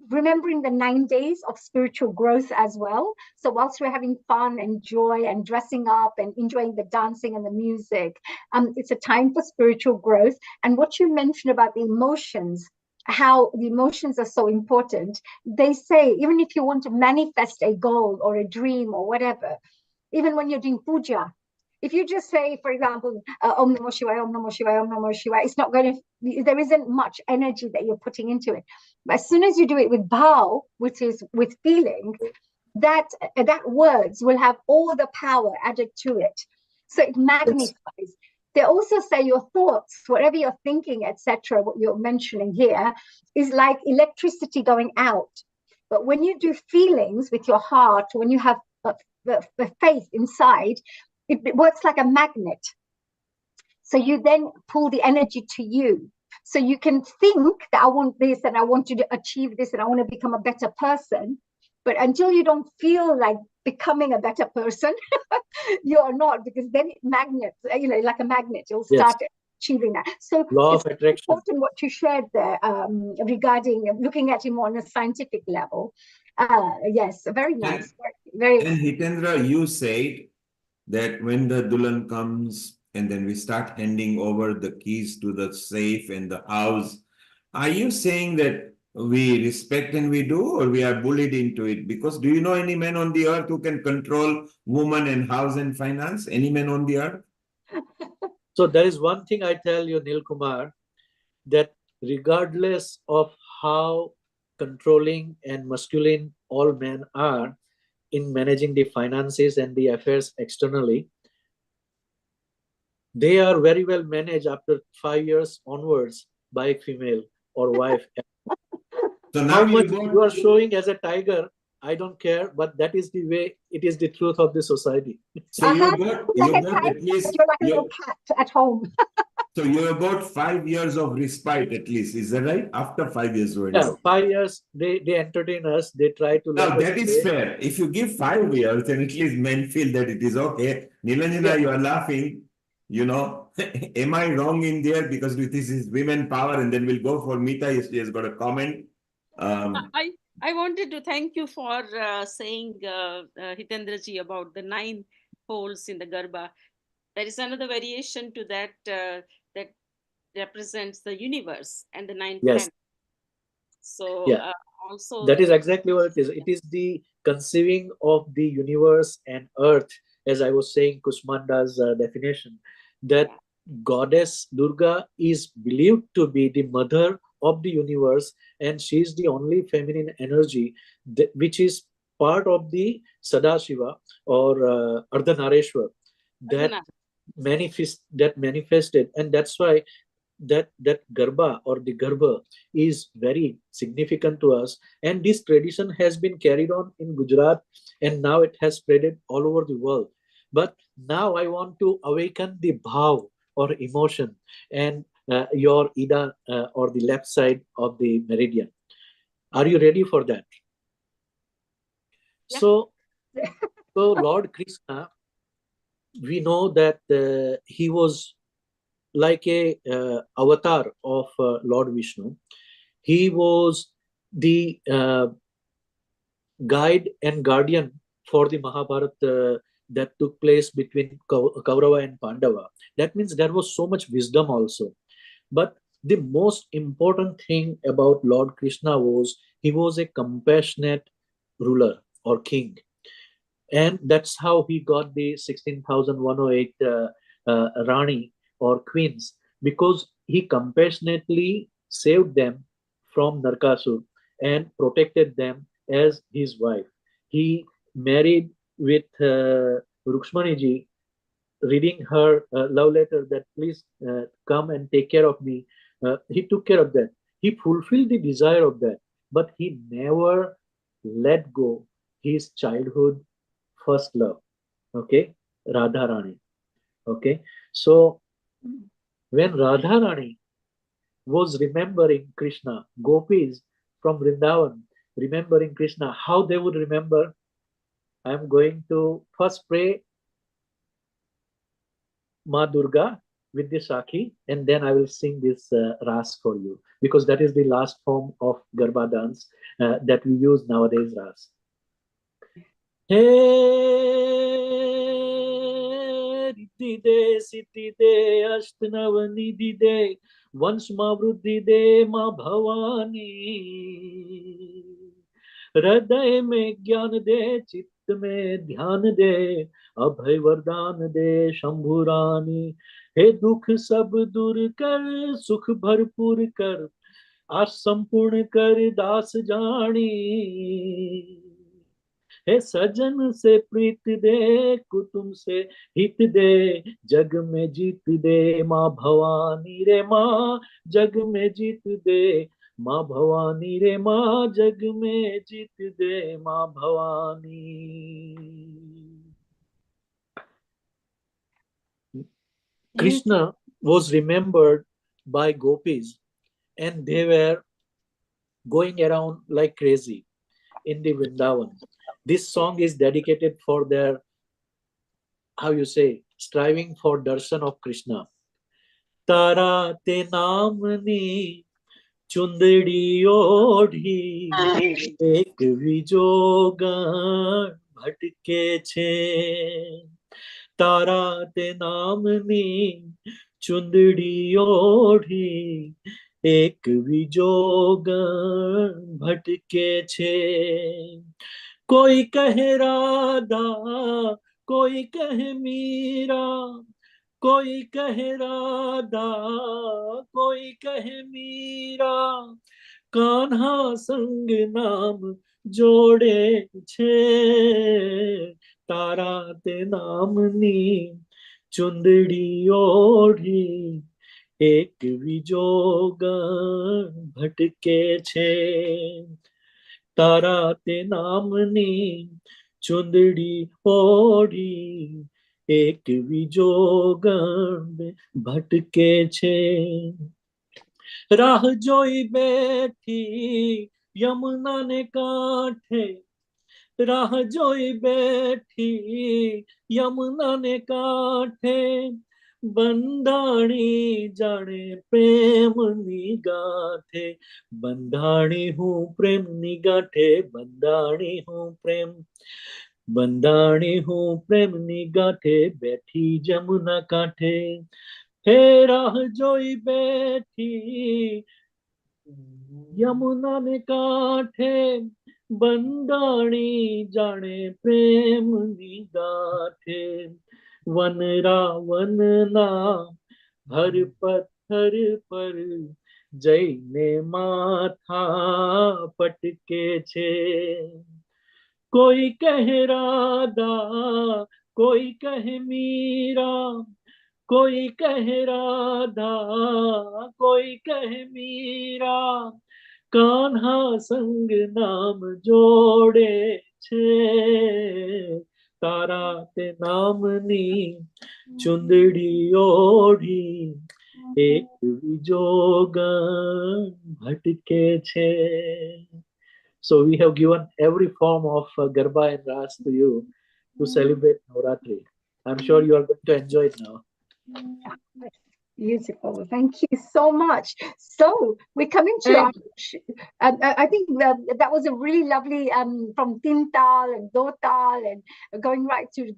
remembering the 9 days of spiritual growth as well. So whilst we're having fun and joy and dressing up and enjoying the dancing and the music, it's a time for spiritual growth. And what you mentioned about the emotions, how the emotions are so important. They say, even if you want to manifest a goal or a dream or whatever, even when you're doing puja, if you just say, for example, Om Namo Shivaya, Om Namo Shivaya, Om Namo Shivaya, it's not going to, there isn't much energy that you're putting into it. But as soon as you do it with bhav, which is with feeling, that words will have all the power added to it. So it magnifies. They also say your thoughts, whatever you're thinking, etc., what you're mentioning here, is like electricity going out. But when you do feelings with your heart, when you have the faith inside, it works like a magnet. So you then pull the energy to you. So you can think that I want this and I want to achieve this and I want to become a better person. But until you don't feel like becoming a better person, you're not, because then it magnets, like a magnet, you'll start achieving that. So Law it's of attraction. important what you shared there regarding looking at it more on a scientific level. Yes, very nice. Very. And Hitendra, you said that when the Dulan comes and then we start handing over the keys to the safe and the house, are you saying that we respect and we do, or we are bullied into it? Because do you know any man on the earth who can control woman and house and finance? Any man on the earth? So there is one thing I tell you, Nil Kumar, that regardless of how controlling and masculine all men are in managing the finances and the affairs externally, they are very well managed after 5 years onwards by a female or wife. So how much you are showing as a tiger, I don't care, but that is the way, it is the truth of the society. So you got at least, you're like a little cat at home. so you got 5 years of respite at least, is that right? After 5 years went Yeah, out. 5 years, they entertain us, they try to Now let that us is play. fair. If you give 5 years, then at least men feel that it is okay. Nilanjana, you are laughing. Am I wrong in there? Because this is women power, and then we'll go for Meeta. She has got a comment. I wanted to thank you for saying, Hitendraji, about the 9 holes in the Garba. There is another variation to that that represents the universe and the 9 planets. So Yeah, also that is exactly what it is. It is the conceiving of the universe and earth, as I was saying, Kushmanda's definition, that goddess Durga is believed to be the mother of the universe, and she is the only feminine energy which is part of the Sadashiva or Ardhanareshwar that manifested, and that's why that Garba or the Garba is very significant to us. And this tradition has been carried on in Gujarat, and now it has spreaded all over the world. But now I want to awaken the bhav or emotion and your Ida or the left side of the meridian. Are you ready for that? Yeah. So Lord Krishna, we know that he was like a avatar of Lord Vishnu. He was the guide and guardian for the Mahabharata that took place between Kaurava and Pandava. That means there was so much wisdom also. But the most important thing about Lord Krishna was he was a compassionate ruler or king. And that's how he got the 16,108 Rani or queens, because he compassionately saved them from Narkasur and protected them as his wife. He married with Rukshmaniji, reading her love letter that please come and take care of me. He took care of that. He fulfilled the desire of that, but he never let go his childhood first love. Okay, Radharani. Okay, so when Radharani was remembering Krishna, gopis from Vrindavan remembering Krishna, how they would remember I'm going to first pray Ma Durga with the Sakhi, and then I will sing this ras for you, because that is the last form of Garba dance that we use nowadays, ras. Hey, Riddhi de, Siddhi de, Ashtanav Nidhi de, Vansh Ma Vruddhi de, Ma Bhavani. हृदय में ज्ञान दे, चित्त में ध्यान दे, अभय वरदान दे शंभु रानी। हे दुख सब दूर कर, सुख भरपूर कर, आस संपूर्ण कर दास जानी। हे सजन से प्रीत दे, कुटुंब से हित दे, जग में जीत दे माँ भवानी रे माँ, जग में जीत दे माँ भवानी रे माँ, जग में जीत दे माँ Bhavani. Krishna was remembered by gopis, and they were going around like crazy in the Vrindavan. This song is dedicated for their, how you say, striving for darshan of Krishna. Tara te namni चुंदड़ी ओढ़ी एक विजोगण भटके छे। तारा ते नामनी चुंदड़ी ओढ़ी एक विजोगण भटके छे। कोई कहे राधा, कोई कहे मीरा, कोई कहे राधा, कोई कहे मीरा, कान्हा संग नाम जोड़े छे। तारा ते नामनी चुंदड़ी ओढ़ी एक विजोगण भटके छे। तारा ते नामनी चुंदड़ी ओढ़ी एक विजोगण भटके छे। राह जोई बैठी यमुना ने कांठे, राह जोई बैठी यमुना ने कांठे, बंधाणी जाने प्रेम निगाठे। बंधाणी हूँ प्रेम निगाठे, बंधाणी हूँ प्रेम, बंधाणी हूँ प्रेम निगाठे, बैठी जमुना कांठे। हे राह जोई बैठी यमुना ने कांठे, बंदाणी जाने प्रेम निगाठे। वन रावण ना हर पत्थर पर, जय ने माथा पटके छे। कोई कहे राधा, कोई कहे मीरा, कोई कहे राधा, कोई कहे मीरा, कान्हा संग नाम जोड़े छे। तारा ते नामनी चुंदड़ी ओढ़ी एक विजोगण भटके छे। So we have given every form of Garba and Ras to you to celebrate Navratri. I'm sure you are going to enjoy it now. Beautiful. Thank you so much. So we're coming to our, I think that was a really lovely from Tintal and Dotal and going right to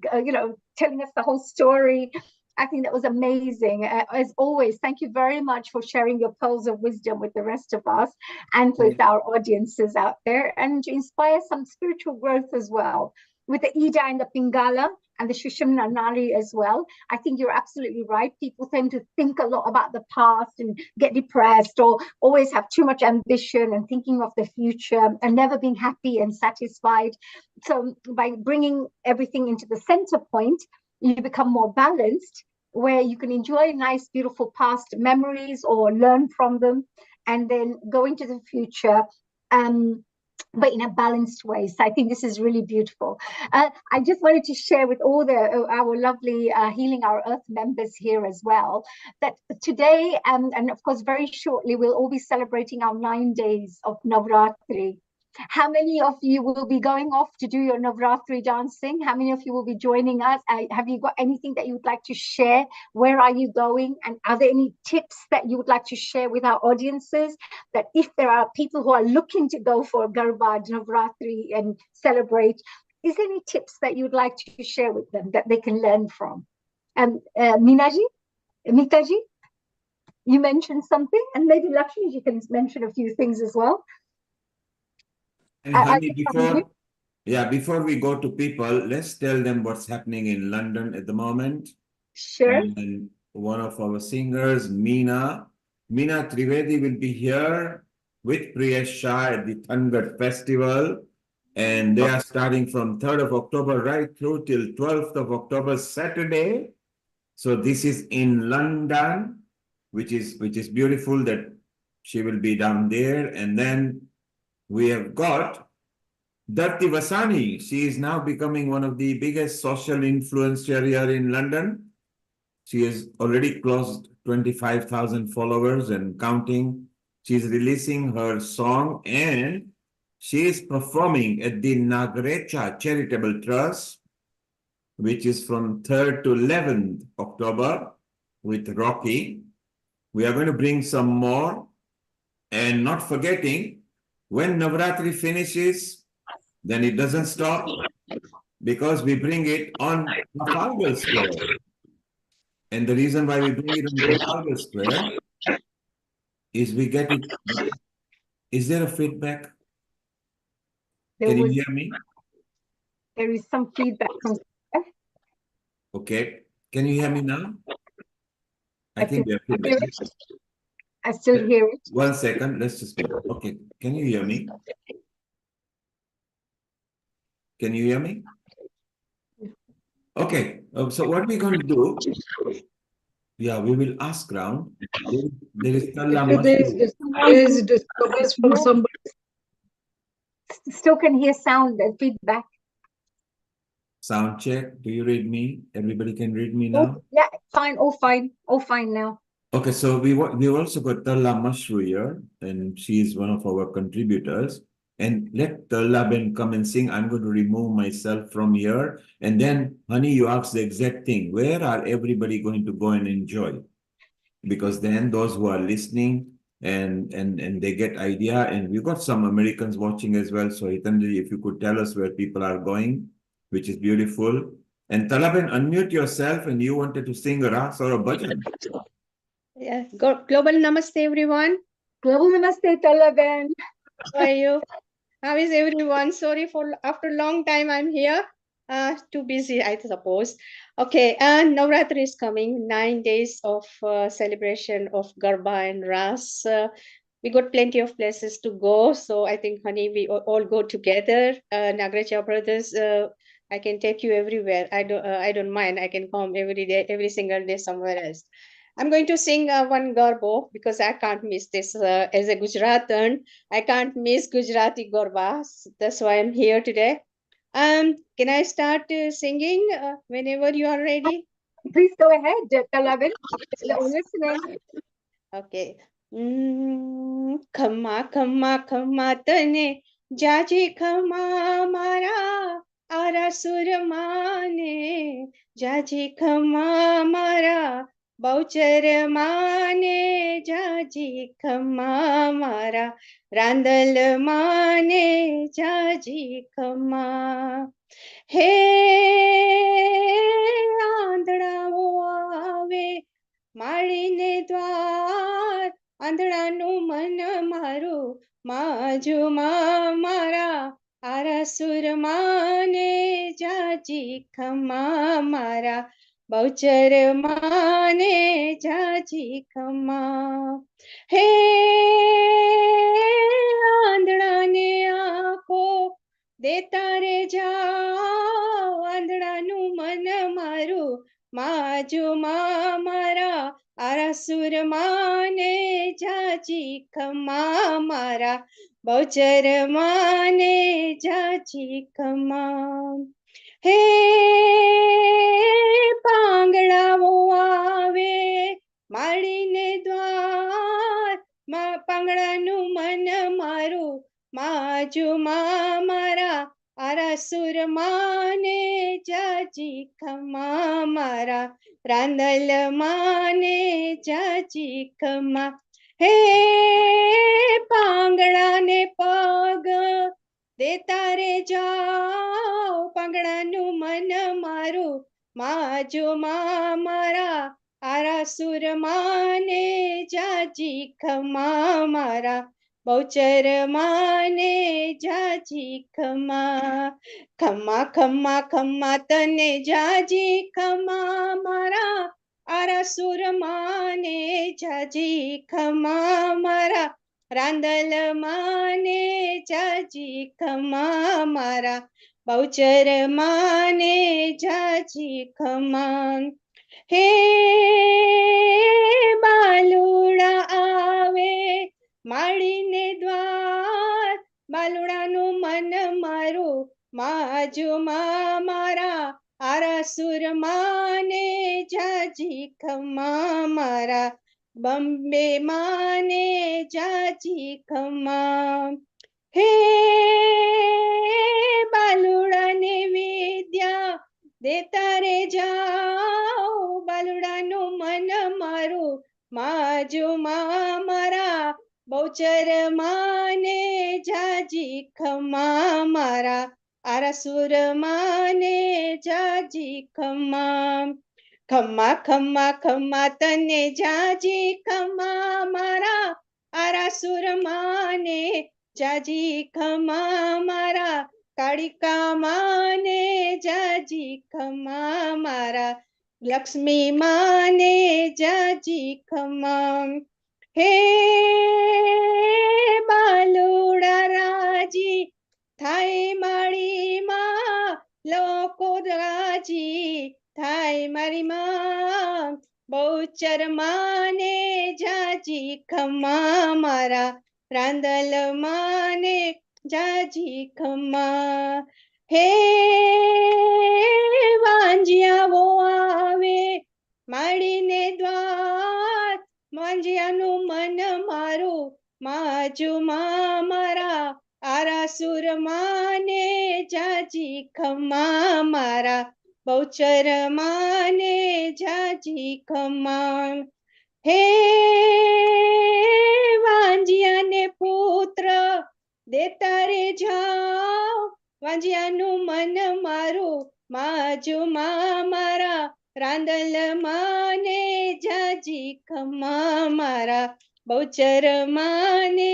telling us the whole story. I think that was amazing. As always, thank you very much for sharing your pearls of wisdom with the rest of us and with our audiences out there, and to inspire some spiritual growth as well. With the Ida and the Pingala and the Shushumna Nari as well. I think you're absolutely right. People tend to think a lot about the past and get depressed, or always have too much ambition and thinking of the future and never being happy and satisfied. So by bringing everything into the center point, you become more balanced, where you can enjoy nice, beautiful past memories or learn from them, and then go into the future. But in a balanced way. So I think this is really beautiful. I just wanted to share with all our lovely Healing Our Earth members here as well, that today, and of course very shortly, we'll all be celebrating our 9 days of Navratri. How many of you will be going off to do your Navratri dancing? How many of you will be joining us? Have you got anything that you would like to share? Where are you going? And are there any tips that you would like to share with our audiences? That if there are people who are looking to go for Garba, Navratri and celebrate, is there any tips that you'd like to share with them that they can learn from? Mitaji, you mentioned something, and maybe Lakshmi, you can mention a few things as well. And honey, before we go to people, let's tell them what's happening in London at the moment. Sure. And one of our singers, Meena Trivedi, will be here with Priyesh Shah at the Thangat Festival. And they are starting from 3rd of October right through till 12th of October, Saturday. So this is in London, which is beautiful that she will be down there. And then we have got Datti Vasani. She is now becoming one of the biggest social influencer here in London. She has already closed 25,000 followers and counting. She's releasing her song and she is performing at the Nagrecha Charitable Trust, which is from 3rd to 11th October with Rocky. We are going to bring some more. And not forgetting, when Navratri finishes, then it doesn't stop because we bring it on Trafalgar Square. And the reason why we bring it on Trafalgar Square is we get it. Is there a feedback? Can you hear me? There is some feedback from. Okay. Can you hear me now? I think we have feedback. I still hear it. 1 second. Let's just go. Okay. Can you hear me? Can you hear me? Okay. So what we're going to do? Yeah, we will ask round. There is disturbance from somebody. Still can hear sound and feedback. Sound check. Do you read me? Everybody can read me now? Oh, yeah, fine. All fine. All fine now. Okay, so we also got Talla Mashru here, and she is one of our contributors. And let Talla Ben come and sing. I'm going to remove myself from here. And then, honey, you ask the exact thing. Where are everybody going to go and enjoy? Because then those who are listening and they get idea. And we've got some Americans watching as well. So Hitanji, if you could tell us where people are going, which is beautiful. And Talla Ben, unmute yourself, and you wanted to sing a ras or a bhajan. Yeah, global namaste, everyone. Global namaste, Talla Ben. How are you? How is everyone? Sorry for after a long time I'm here. Too busy, I suppose. Okay, and Navratri is coming. 9 days of celebration of Garba and Ras. We got plenty of places to go, so I think, honey, we all go together. Nagrecha brothers, I can take you everywhere. I don't mind. I can come every day, every single day somewhere else. I'm going to sing one Garbo because I can't miss this as a Gujaratan. I can't miss Gujarati Garba. That's why I'm here today. Can I start singing whenever you are ready? Please go ahead, Talabin. Listening. Okay. Khama khama khama tane jaji khama mara arasur mane jaji khama mara bauchar mane jaji khama mara randal mane jaji khama he આંધળાઓ આવે માળીને દ્વાર આંધળાનું મન મારું માજુમાં મારા આરાસુર માને જાજી ખમા મારા બહુચર માને જાજી ખમા હે આંધળાને આંખો દેતા રે જાઓ આંધળાનું મન મારું માજુમાં મારા આરાસુર માને જાજી ખમા મારા બહુચર માને જાજી ખમા હે પાંગડાઓ આવે માળીને દ્વાર પાંગડાનું મન મારું માજુમાં મારા આરાસુર માને જાજી ખમા મારા રાંદલ માને જાજી ખમા હે પાંગડાને પગ દેતા રે જાઓ પાંગડાનું મન મારું માજુમાં મારા આરાસુર માને જાજી ખમા મારા બહુચર માને જાજી ખમા ખમા ખમા ખમા તને જાજી ખમા મારા આરાસુર માને જાજી ખમા મારા રાંદલ માને જાજી ખમા મારા બહુચર માને જાજી ખમા હે બાલુડા આવે માળીને દ્વાર બાલુડાનું મન મારું માજુમાં મારા આરાસુર માને જાજી ખમા મારા બંબે માને જાજી ખમા હે બાલુડાને વિદ્યા દેતા રે જાઓ બાલુડાનું મન મારું માજુમાં મારા બહુચર માને જાજી ખમા મારા આરાસુર માને જાજી ખમા ખમા ખમા ખમા તને જાજી ખમા મારા આરાસુર માને જાજી ખમા મારા કાળિકા માને જાજી ખમા મારા લક્ષ્મી માને જાજી ખમા હે બાલુડા રાજી થાય મારી માં લોકો રાજી થાય મારી માં બહુચર માને જાજી ખમા મારા રાંદલ માને જાજી ખમા હે વાંજિયાઓ આવે માળીને દ્વાર વાંજિયાનું મન મારું માજુમાં મારા આરાસુર માને જાજી ખમા મારા બહુચર માને જાજી ખમા હે વાંજિયાને પુત્ર દેતા રે જાઓ વાંજિયાનું મન મારું માજુમાં મારા રાંદલ માને જાજી ખમા મારા બહુચર માને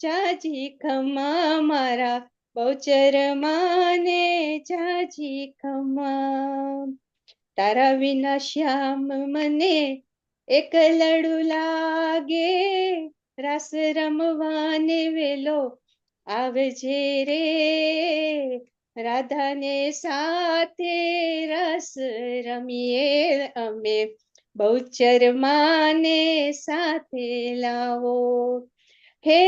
જાજી ખમા મારા બહુચર માને જાજી ખમા તારા વિના શ્યામ મને એકલડું લાગે રાસ રમવાને વેલો આવજે રે રાધાને સાથે રસ રમીએ અમે બહુચર માને સાથે લાવો હે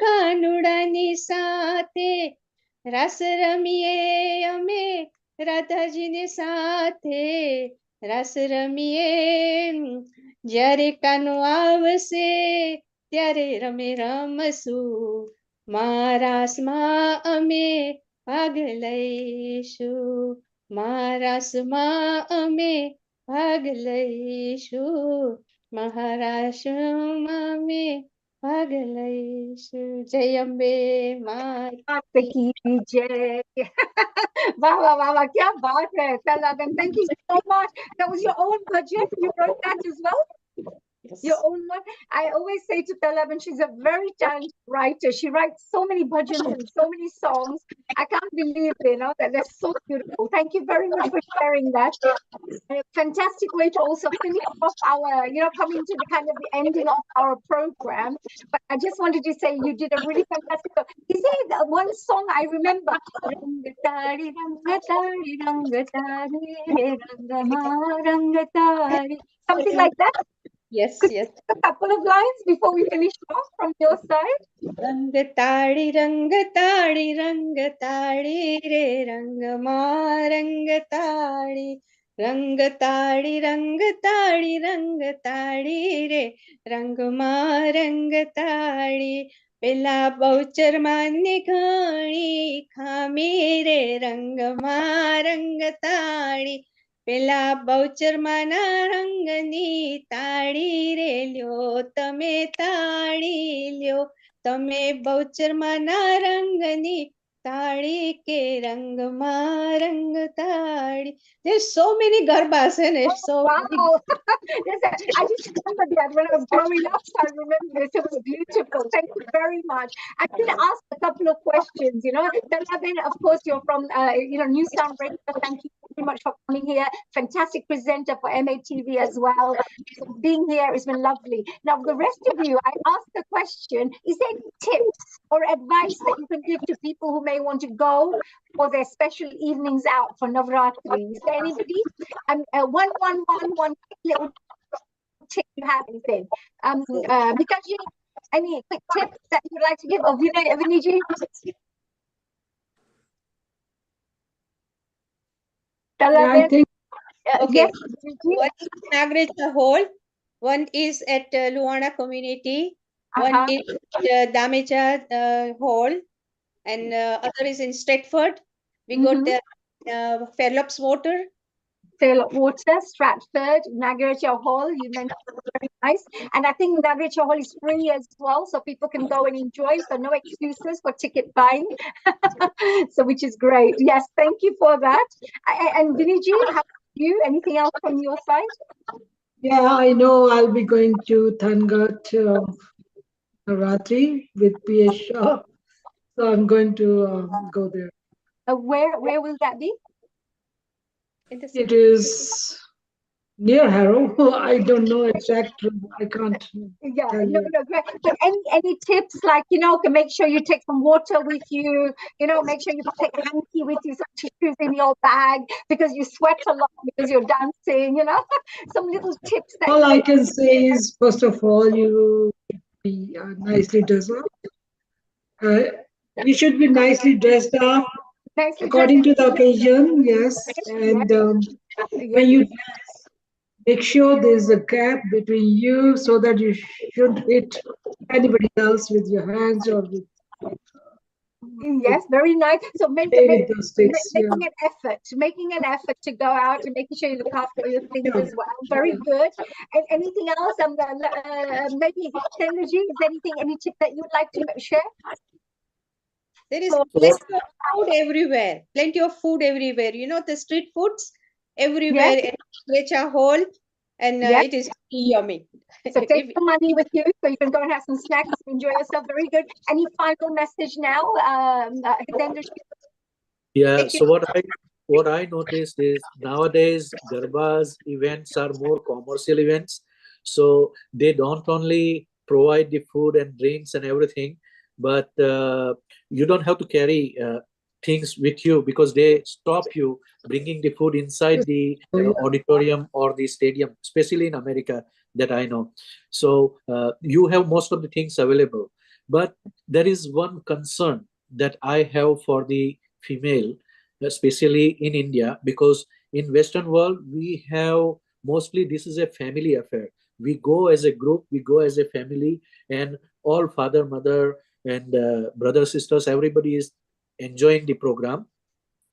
કાનુડાની સાથે રસ રમીએ અમે રાધાજીને સાથે રસ રમીએ જ્યારે કાનો આવશે ત્યારે રમે રમશું મારાસમાં અમે ભાગ લઈશું મહારાસમાં અમે ભાગ લઈશું મહારાષ્ટ્રમાં અમે ભાગ લઈશું જય અંબે માતા की जय. Wow, wow, wow, wow. Kya baat hai, Talaban. Thank you so much. That was your own budget. You wrote that as well? Yes. Your own one. I always say to Talaban, she's a very talented writer. She writes so many bhajans and so many songs. I can't believe, that they're so beautiful. Thank you very much for sharing that. A fantastic way to also finish off our, coming to the kind of the ending of our program. But I just wanted to say you did a really fantastic job. Is there the one song I remember? Rangatari, rangatari, rangatari, re rangama, rangatari. Something like that? Yes, yes. A couple of lines before we finish off from your side. रंगताड़ी रंगताड़ी रंगताड़ी रे रंगमा रंगताड़ी रंगताड़ी रंगताड़ी रंगताड़ी रे रंगमा रंगताड़ी પેલા બહુચરમાં ને ઘણી ખામી રે રંગમાં રંગતાળી પેલા બહુચરમાં ના રંગની તાળી રે લ્યો તમે તાળી લ્યો તમે બહુચરમાં ના રંગની તાળી કે રંગમાં Rangtali. There's so many garbas in it. So many. Wow. I just remember that when I was growing up. I remember this. It was beautiful. Thank you very much. I'm going to ask a couple of questions. Dalabin, of course, you're from New Sound Radio. Thank you very much for coming here. Fantastic presenter for MATV as well. So being here has been lovely. Now, the rest of you, I asked the question: is there any tips or advice that you can give to people who may want to go for their special evenings out for Navratri? Is there anybody? One little tip you have, anything? Mikaji, any quick tips that you'd like to give? Or Viniji? Yeah, I think Okay. Yes. One is Nagracha Hall, one is at Luana Community, one is at Damecha Hall, and other is in Stratford. We got there Fairlop's Water. Fairlop Water, Stratford, Nagaraja Hall, you mentioned, very nice. And I think Nagaraja Hall is free as well, so people can go and enjoy, so no excuses for ticket buying. So which is great. Yes, thank you for that. And Viniji, how about you? Anything else from your side? Yeah, I know I'll be going to Thangat Navratri with PS Shah. So I'm going to go there. Where will that be? It is near Harrow. I don't know exact. I can't Yeah, tell no, you. no, great. But any tips, like, can make sure you take some water with you, make sure you take a hanky with you, some tissues in your bag, because you sweat a lot because you're dancing, some little tips that All I can say is, first of all, you be nicely dressed up. You should be nicely dressed up according to the occasion, yes. And when you dance, make sure there's a gap between you so that you should hit anybody else with your hands or with. Yes, very nice. So with those sticks, making an effort to go out and making sure you look after your things as well. Very good. And anything else? Maybe Tenderji, is there any tip that you'd like to share? There is plenty of food everywhere. Plenty of food everywhere. The street foods everywhere in Recha Hall, and it is yummy. So take the money with you so you can go and have some snacks and enjoy yourself. Very good. Any final message now? Yeah, so what I noticed is nowadays Garba's events are more commercial events. So they don't only provide the food and drinks and everything, but you don't have to carry things with you because they stop you bringing the food inside the auditorium or the stadium, especially in America that I know. So you have most of the things available. But there is one concern that I have for the female, especially in India, because in Western world, we have mostly this is a family affair. We go as a group, we go as a family, and all father, mother, and brothers, sisters, everybody is enjoying the program.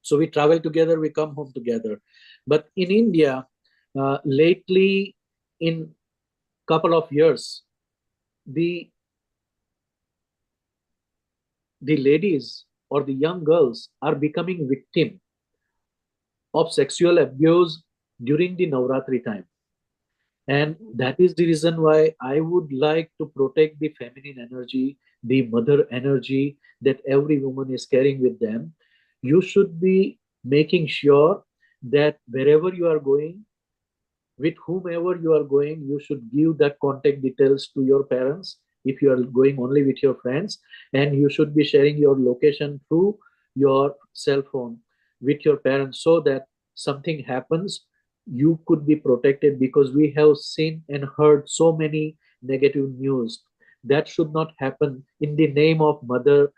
So we travel together, we come home together. But in India, lately, in couple of years, the ladies or the young girls are becoming victim of sexual abuse during the Navratri time. And that is the reason why I would like to protect the feminine energy, the mother energy that every woman is carrying with them. You should be making sure that wherever you are going, with whomever you are going, you should give that contact details to your parents if you are going only with your friends, and you should be sharing your location through your cell phone with your parents so that something happens, you could be protected, because we have seen and heard so many negative news. That should not happen in the name of Mother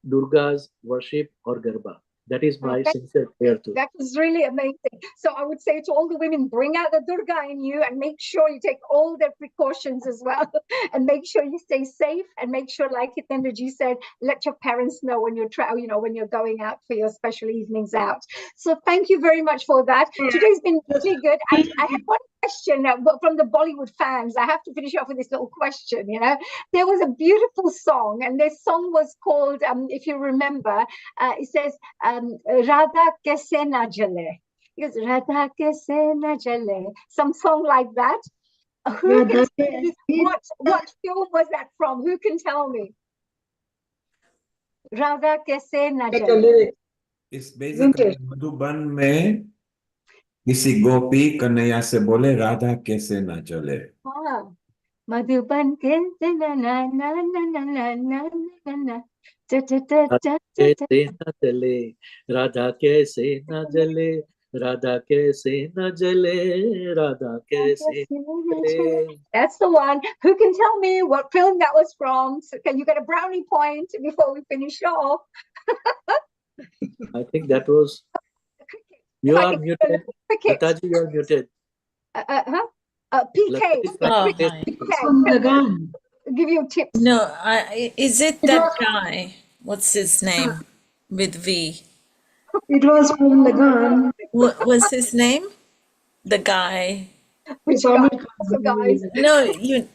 Durga's worship or Garba. That is my That- sincere prayer too. That was really amazing. So I would say to all the women, bring out the Durga in you and make sure you take all the precautions as well. And make sure you stay safe and make sure, like Hitendraji said, let your parents know when you're when you're going out for your special evenings out. So thank you very much for that. Today's been really good. I have one question from the Bollywood fans. I have to finish off with this little question. There was a beautiful song, and this song was called, if you remember, it says, Radha kaise na jale. Because Radha kaise na jale. Some song like that. Who can tell me what film was that from? Who can tell me? Radha kaise na jale. It's basically Madhuban में किसी गोपी कन्हैया से बोले राधा कैसे ना चले. Madhuban ke na na na na na na na na na. कैसे न जले राधा कैसे न जले राधा कैसे न जले राधा कैसे न जले. That's the one. Who can tell me what film that was from? So can you get a brownie point before we finish off? I think that was. You are muted. Lataji, you are muted. PK. PK. Give you tips. No, is it that guy? What's his name? With V. It was from Lagan. What was his name? The guy. Which guy? Guys? No, you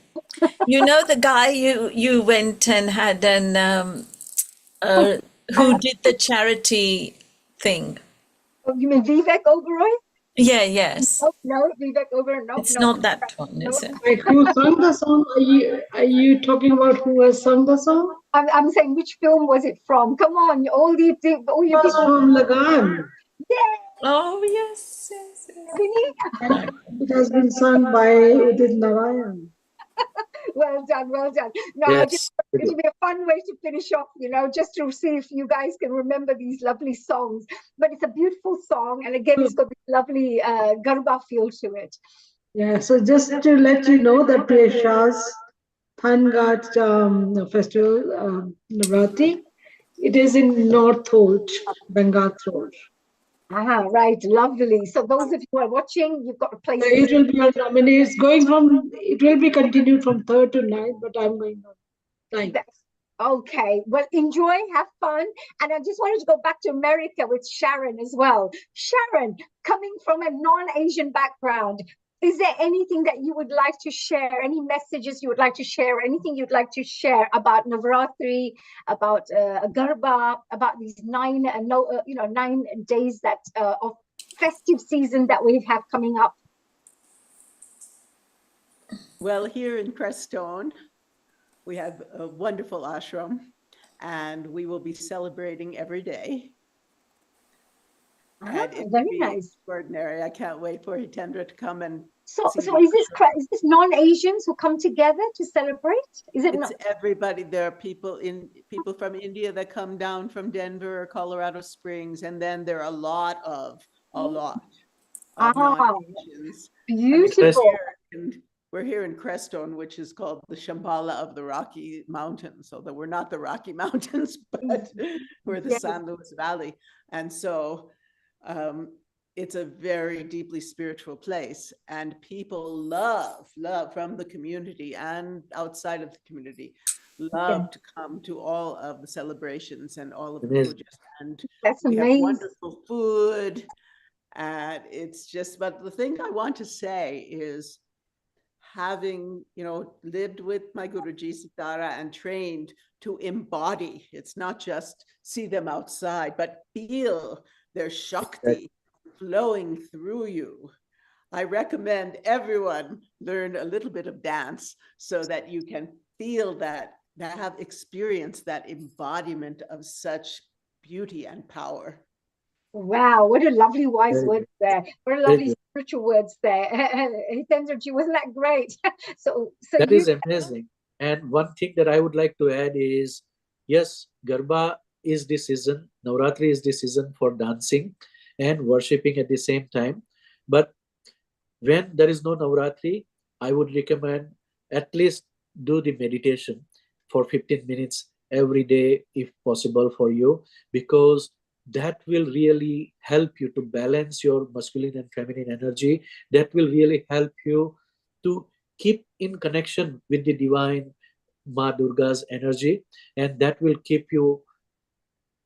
know the guy you went and had an who did the charity thing. Oh, you mean Vivek Oberoi? Yeah, yes. No, Vivek Oberoi. No, it's not that one, is it? Like who sung the song? Are you talking about who has sung the song? I'm saying which film was it from? Come on, all you people. It was from Lagan. Yeah. Oh yes, Really? It has been sung by Udit Narayan. Well done, well done. No, Yes. it'll be a fun way to finish off, just to see if you guys can remember these lovely songs. But it's a beautiful song, and again, it's got this lovely Garba feel to it. Yeah, so just to let you know that Priyasha's Thangat festival, Navratri, it is in North Holt, Bengal Road. Right, lovely. So those of you who are watching, you've got a place. It will be on nominates going from, it will be continued from 3rd to 9th, but I'm going on 9th. Okay, well, enjoy, have fun. And I just wanted to go back to America with Sharon as well. Sharon, coming from a non-Asian background, is there anything that you would like to share? Any messages you would like to share? Anything you'd like to share about Navratri, about Garba, about these 9 days that of festive season that we have coming up? Well, here in Crestone, we have a wonderful ashram, and we will be celebrating every day. And it will be extraordinary. I can't wait for Hitendra to come and So is this non-Asians who come together to celebrate? Is it it's not? everybody. There are people from India that come down from Denver or Colorado Springs, and then there are a lot of non-Asians. Beautiful. We're here in Crestone, which is called the Shambhala of the Rocky Mountains. So that we're not the Rocky Mountains, but we're the San Luis Valley. And so it's a very deeply spiritual place, and people love from the community and outside of the community, love to come to all of the celebrations and all of the pujas. And we have wonderful food, and it's just, but the thing I want to say is, having lived with my Guruji Sitara and trained to embody, it's not just see them outside, but feel their Shakti flowing through you. I recommend everyone learn a little bit of dance so that you can feel that have experienced that embodiment of such beauty and power. Wow, what a lovely wise words there. What a lovely spiritual words there. Hitendraji, wasn't that great? So that is amazing. And one thing that I would like to add is, yes, Garba is the season, Navratri is the season for dancing and worshipping at the same time. But when there is no Navratri, I would recommend at least do the meditation for 15 minutes every day if possible for you, because that will really help you to balance your masculine and feminine energy. That will really help you to keep in connection with the divine Ma Durga's energy, and that will keep you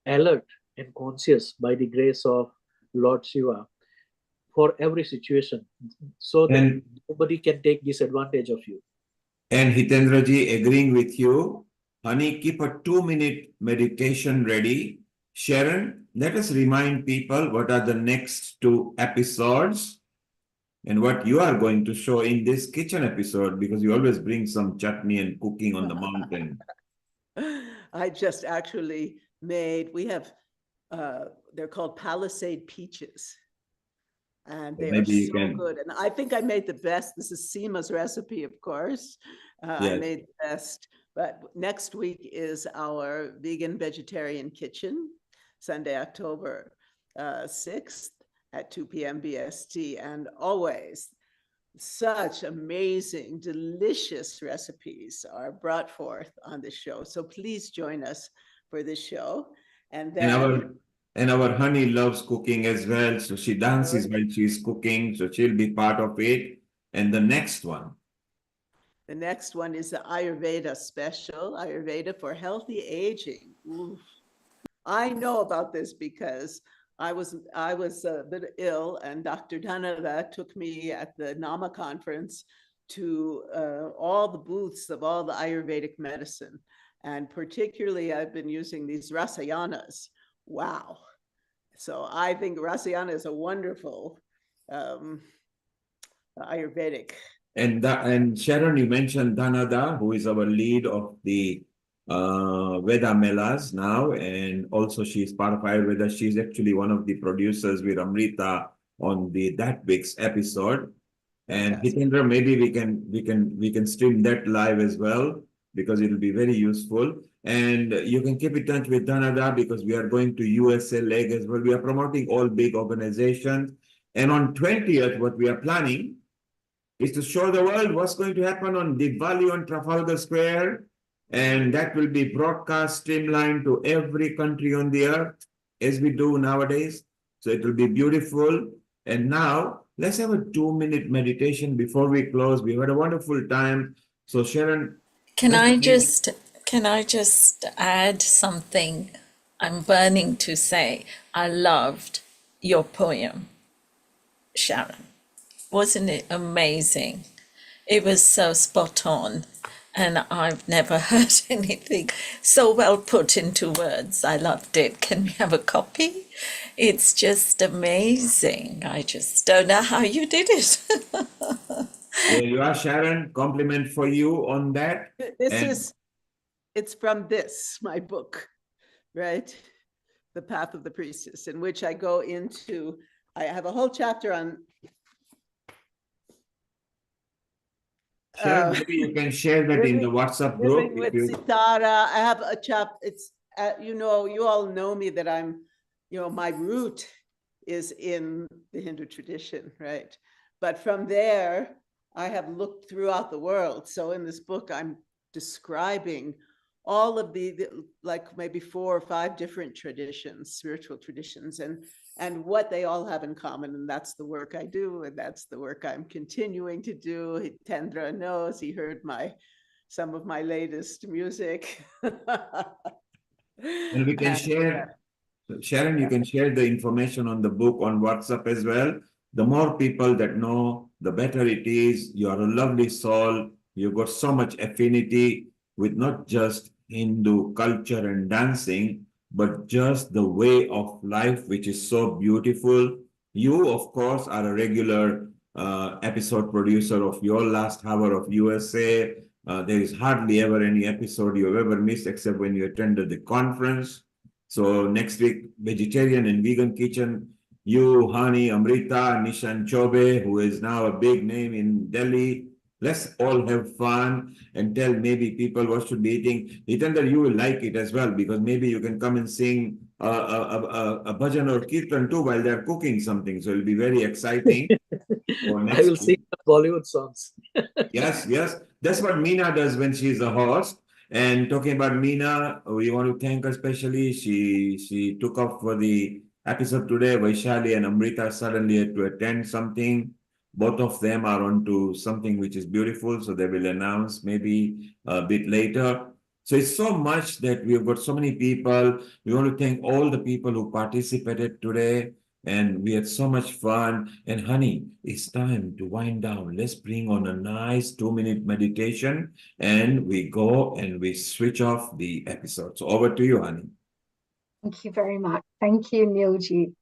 alert and conscious by the grace of Lord Shiva for every situation, so that And nobody can take disadvantage of you. And Hitendraji, agreeing with you, honey, keep a 2-minute meditation ready. Sharon, let us remind people what are the next 2 episodes and what you are going to show in this kitchen episode, because you always bring some chutney and cooking on the mountain. I just actually made, we have, they're called Palisade peaches. And they are Maybe you so can. good. And I think I made the best. This is Seema's recipe, of course. I Yes. made the best. But next week is our vegan vegetarian kitchen, Sunday, October 6th at 2 p.m. BST. And always such amazing, delicious recipes are brought forth on the show. So please join us for this show. And then And our honey loves cooking as well. So she dances while she's cooking. So she'll be part of it. And the next one. the next one is the Ayurveda special, Ayurveda for healthy aging. Oof. I know about this because I was a bit ill, and Dr. Dhanada took me at the NAMA conference to all the booths of all the Ayurvedic medicine. And particularly, I've been using these rasayanas. Wow. So I think rasayana is a wonderful Ayurvedic. And Sharon, you mentioned Dhanada, who is our lead of the Veda Melas now, and also she's part of Ayurveda. She's actually one of the producers with Amrita on that week's episode. And Hitendra, maybe we can stream that live as well, because it'll be very useful. And you can keep in touch with Dhanada, because we are going to USA leg as well. We are promoting all big organizations. And on 20th, what we are planning is to show the world what's going to happen on Diwali on Trafalgar Square. And that will be broadcast, streamlined to every country on the earth, as we do nowadays. So it will be beautiful. And now, let's have a 2-minute meditation before we close. We had a wonderful time. So Sharon, Can I just add something? I'm burning to say I loved your poem, Sharon. Wasn't it amazing? It was so spot on, and I've never heard anything so well put into words. I loved it. Can we have a copy? It's just amazing. I just don't know how you did it. There you are, Sharon. Compliment for you on that. It's from this, my book, right? The Path of the Priestess, in which I go into, I have a whole chapter on. Sharon, maybe you can share that in the WhatsApp group. With Sitara, I have a chapter. It's you all know me that I'm, my root is in the Hindu tradition, right? But from there, I have looked throughout the world. So in this book, I'm describing all of the like maybe 4 or 5 different traditions, spiritual traditions, and what they all have in common. And that's the work I do, and that's the work I'm continuing to do. Hitendra knows, he heard some of my latest music. And we can share, Sharon, you can share the information on the book on WhatsApp as well. The more people that know, the better it is. You are a lovely soul. You've got so much affinity with not just Hindu culture and dancing, but just the way of life, which is so beautiful. You, of course, are a regular episode producer of Your Last Hour of USA. There is hardly ever any episode you've ever missed except when you attended the conference. So next week, vegetarian and vegan kitchen, you, Hani, Amrita, Nishan Chobe, who is now a big name in Delhi. Let's all have fun and tell maybe people what should be eating. Hitendra, you will like it as well, because maybe you can come and sing a bhajan or kirtan too while they're cooking something. So it'll be very exciting. I will sing Bollywood songs. Yes. That's what Meena does when she's a host. And talking about Meena, we want to thank her especially. She took off for the episode today. Vaishali and Amrita suddenly had to attend something. Both of them are onto something which is beautiful, so they will announce maybe a bit later. So it's so much that we've got so many people. We want to thank all the people who participated today, and we had so much fun. And honey, it's time to wind down. Let's bring on a nice 2-minute meditation, and we go and we switch off the episode. So over to you, honey. Thank you very much. Thank you, Neilji.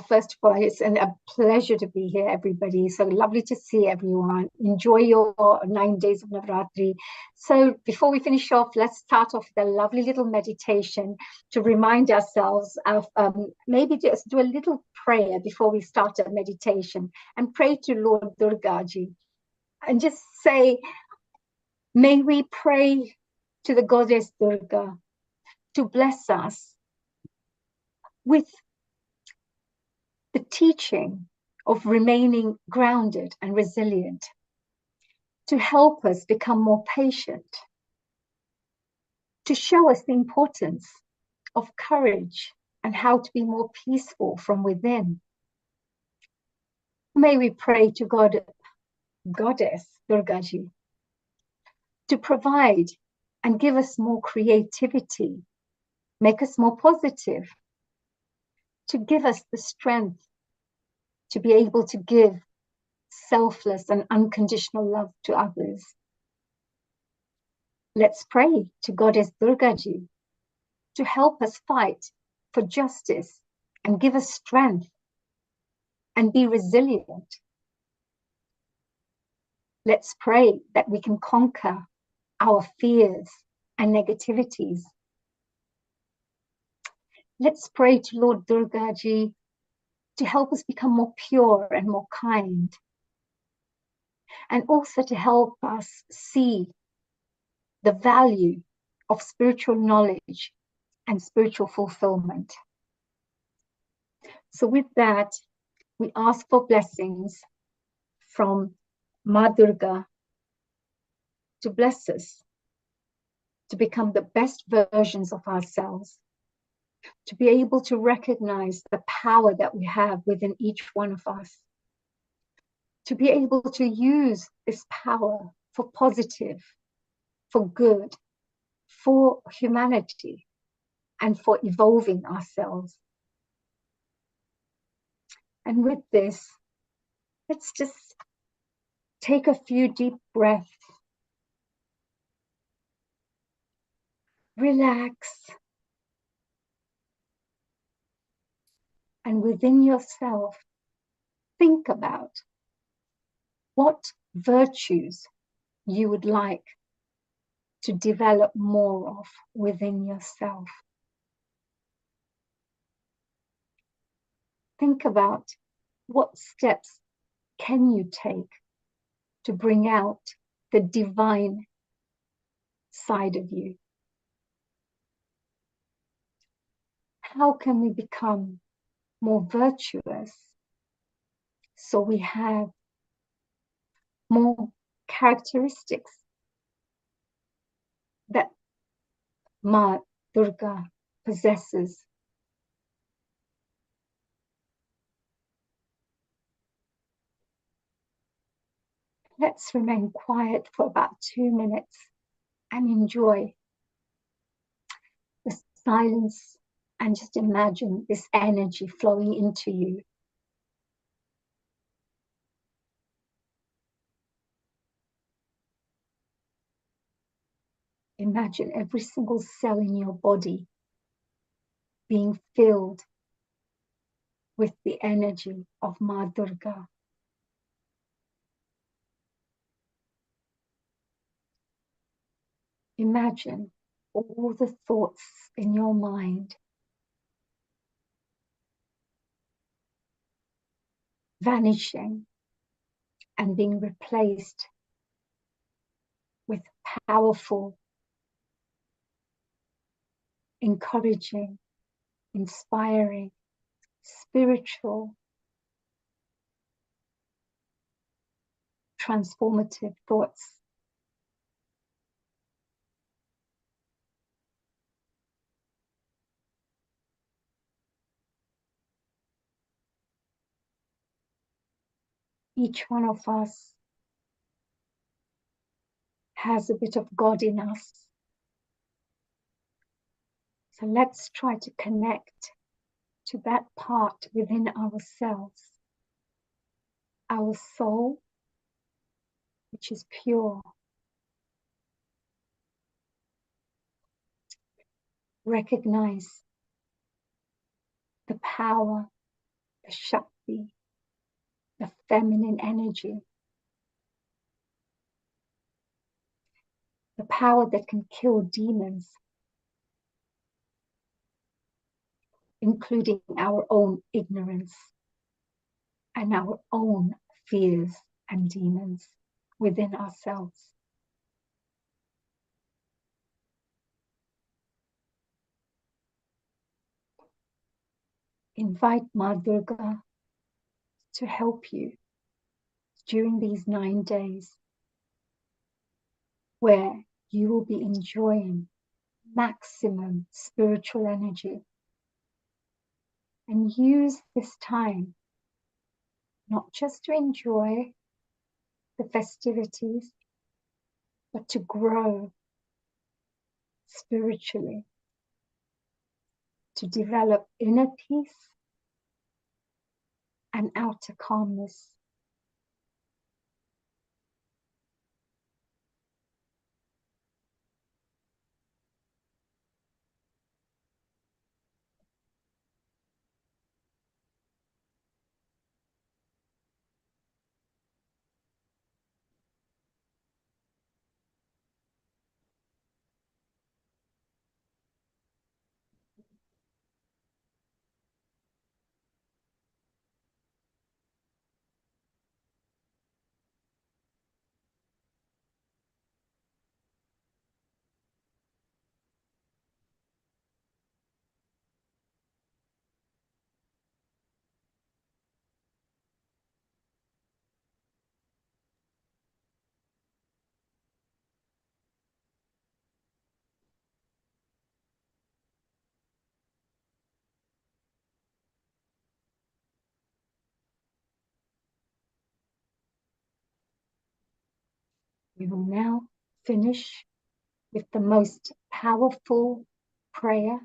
First of all, it's a pleasure to be here, everybody. So lovely to see everyone. Enjoy your 9 days of Navratri. So before we finish off, let's start off with a lovely little meditation to remind ourselves of maybe just do a little prayer before we start a meditation and pray to Lord Durgaji and just say, may we pray to the goddess Durga to bless us with the teaching of remaining grounded and resilient, to help us become more patient, to show us the importance of courage and how to be more peaceful from within. May we pray to Goddess Durgaji to provide and give us more creativity, make us more positive, to give us the strength to be able to give selfless and unconditional love to others. Let's pray to Goddess Durgaji to help us fight for justice and give us strength and be resilient. Let's pray that we can conquer our fears and negativities. Let's pray to Lord Durgaji to help us become more pure and more kind, and also to help us see the value of spiritual knowledge and spiritual fulfillment. So with that, we ask for blessings from Ma Durga to bless us, to become the best versions of ourselves, to be able to recognize the power that we have within each one of us, to be able to use this power for positive, for good, for humanity, and for evolving ourselves. And with this, let's just take a few deep breaths. Relax. And within yourself, think about what virtues you would like to develop more of within yourself. Think about what steps can you take to bring out the divine side of you. How can we become more virtuous so we have more characteristics that Ma Durga possesses? Let's remain quiet for about 2 minutes and enjoy the silence and just imagine this energy flowing into you. Imagine every single cell in your body being filled with the energy of Ma Durga. Imagine all the thoughts in your mind vanishing and being replaced with powerful, encouraging, inspiring, spiritual, transformative thoughts. Each one of us has a bit of God in us. So let's try to connect to that part within ourselves, our soul, which is pure. Recognize the power, the Shakti, the feminine energy, the power that can kill demons, including our own ignorance and our own fears and demons within ourselves. Invite Ma Durga to help you during these 9 days, where you will be enjoying maximum spiritual energy, and use this time not just to enjoy the festivities, but to grow spiritually, to develop inner peace and outer calmness. We will now finish with the most powerful prayer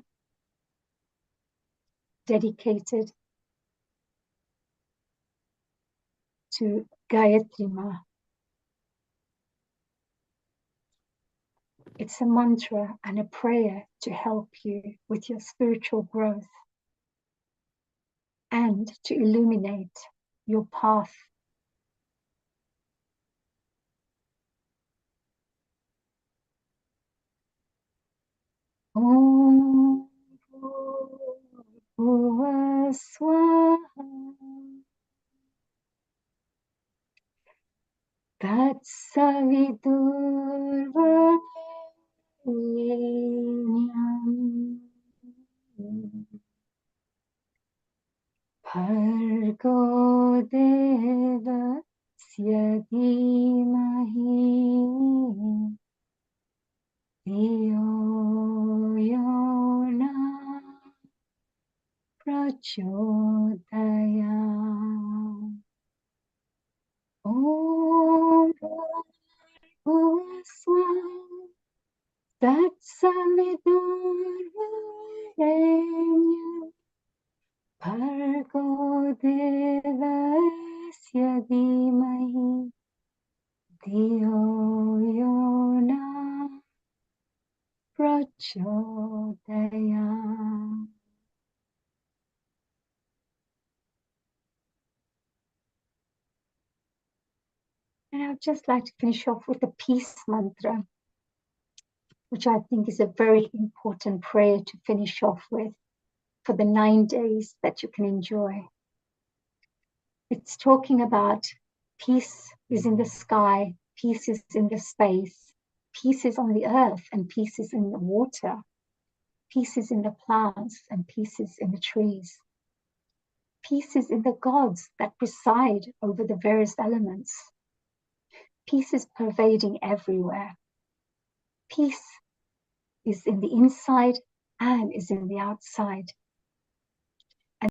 dedicated to Gayatri Ma. It's a mantra and a prayer to help you with your spiritual growth and to illuminate your path. Om Bhuva Swaha Tat Saviturvarenyam Bhargo Devasya Dhimahi Dhiyo Yona Prachodayam. Om Bhuva Swaha Tat Saviturvarenyam Bhargo Devasya Dhimahi Dhiyo Yona Prachodayam. And I'd just like to finish off with the peace mantra, which I think is a very important prayer to finish off with for the 9 days that you can enjoy. It's talking about peace is in the sky, peace is in the space, peace is on the earth, and peace is in the water, peace is in the plants, and peace is in the trees. Peace is in the gods that preside over the various elements. Peace is pervading everywhere. Peace is in the inside and is in the outside.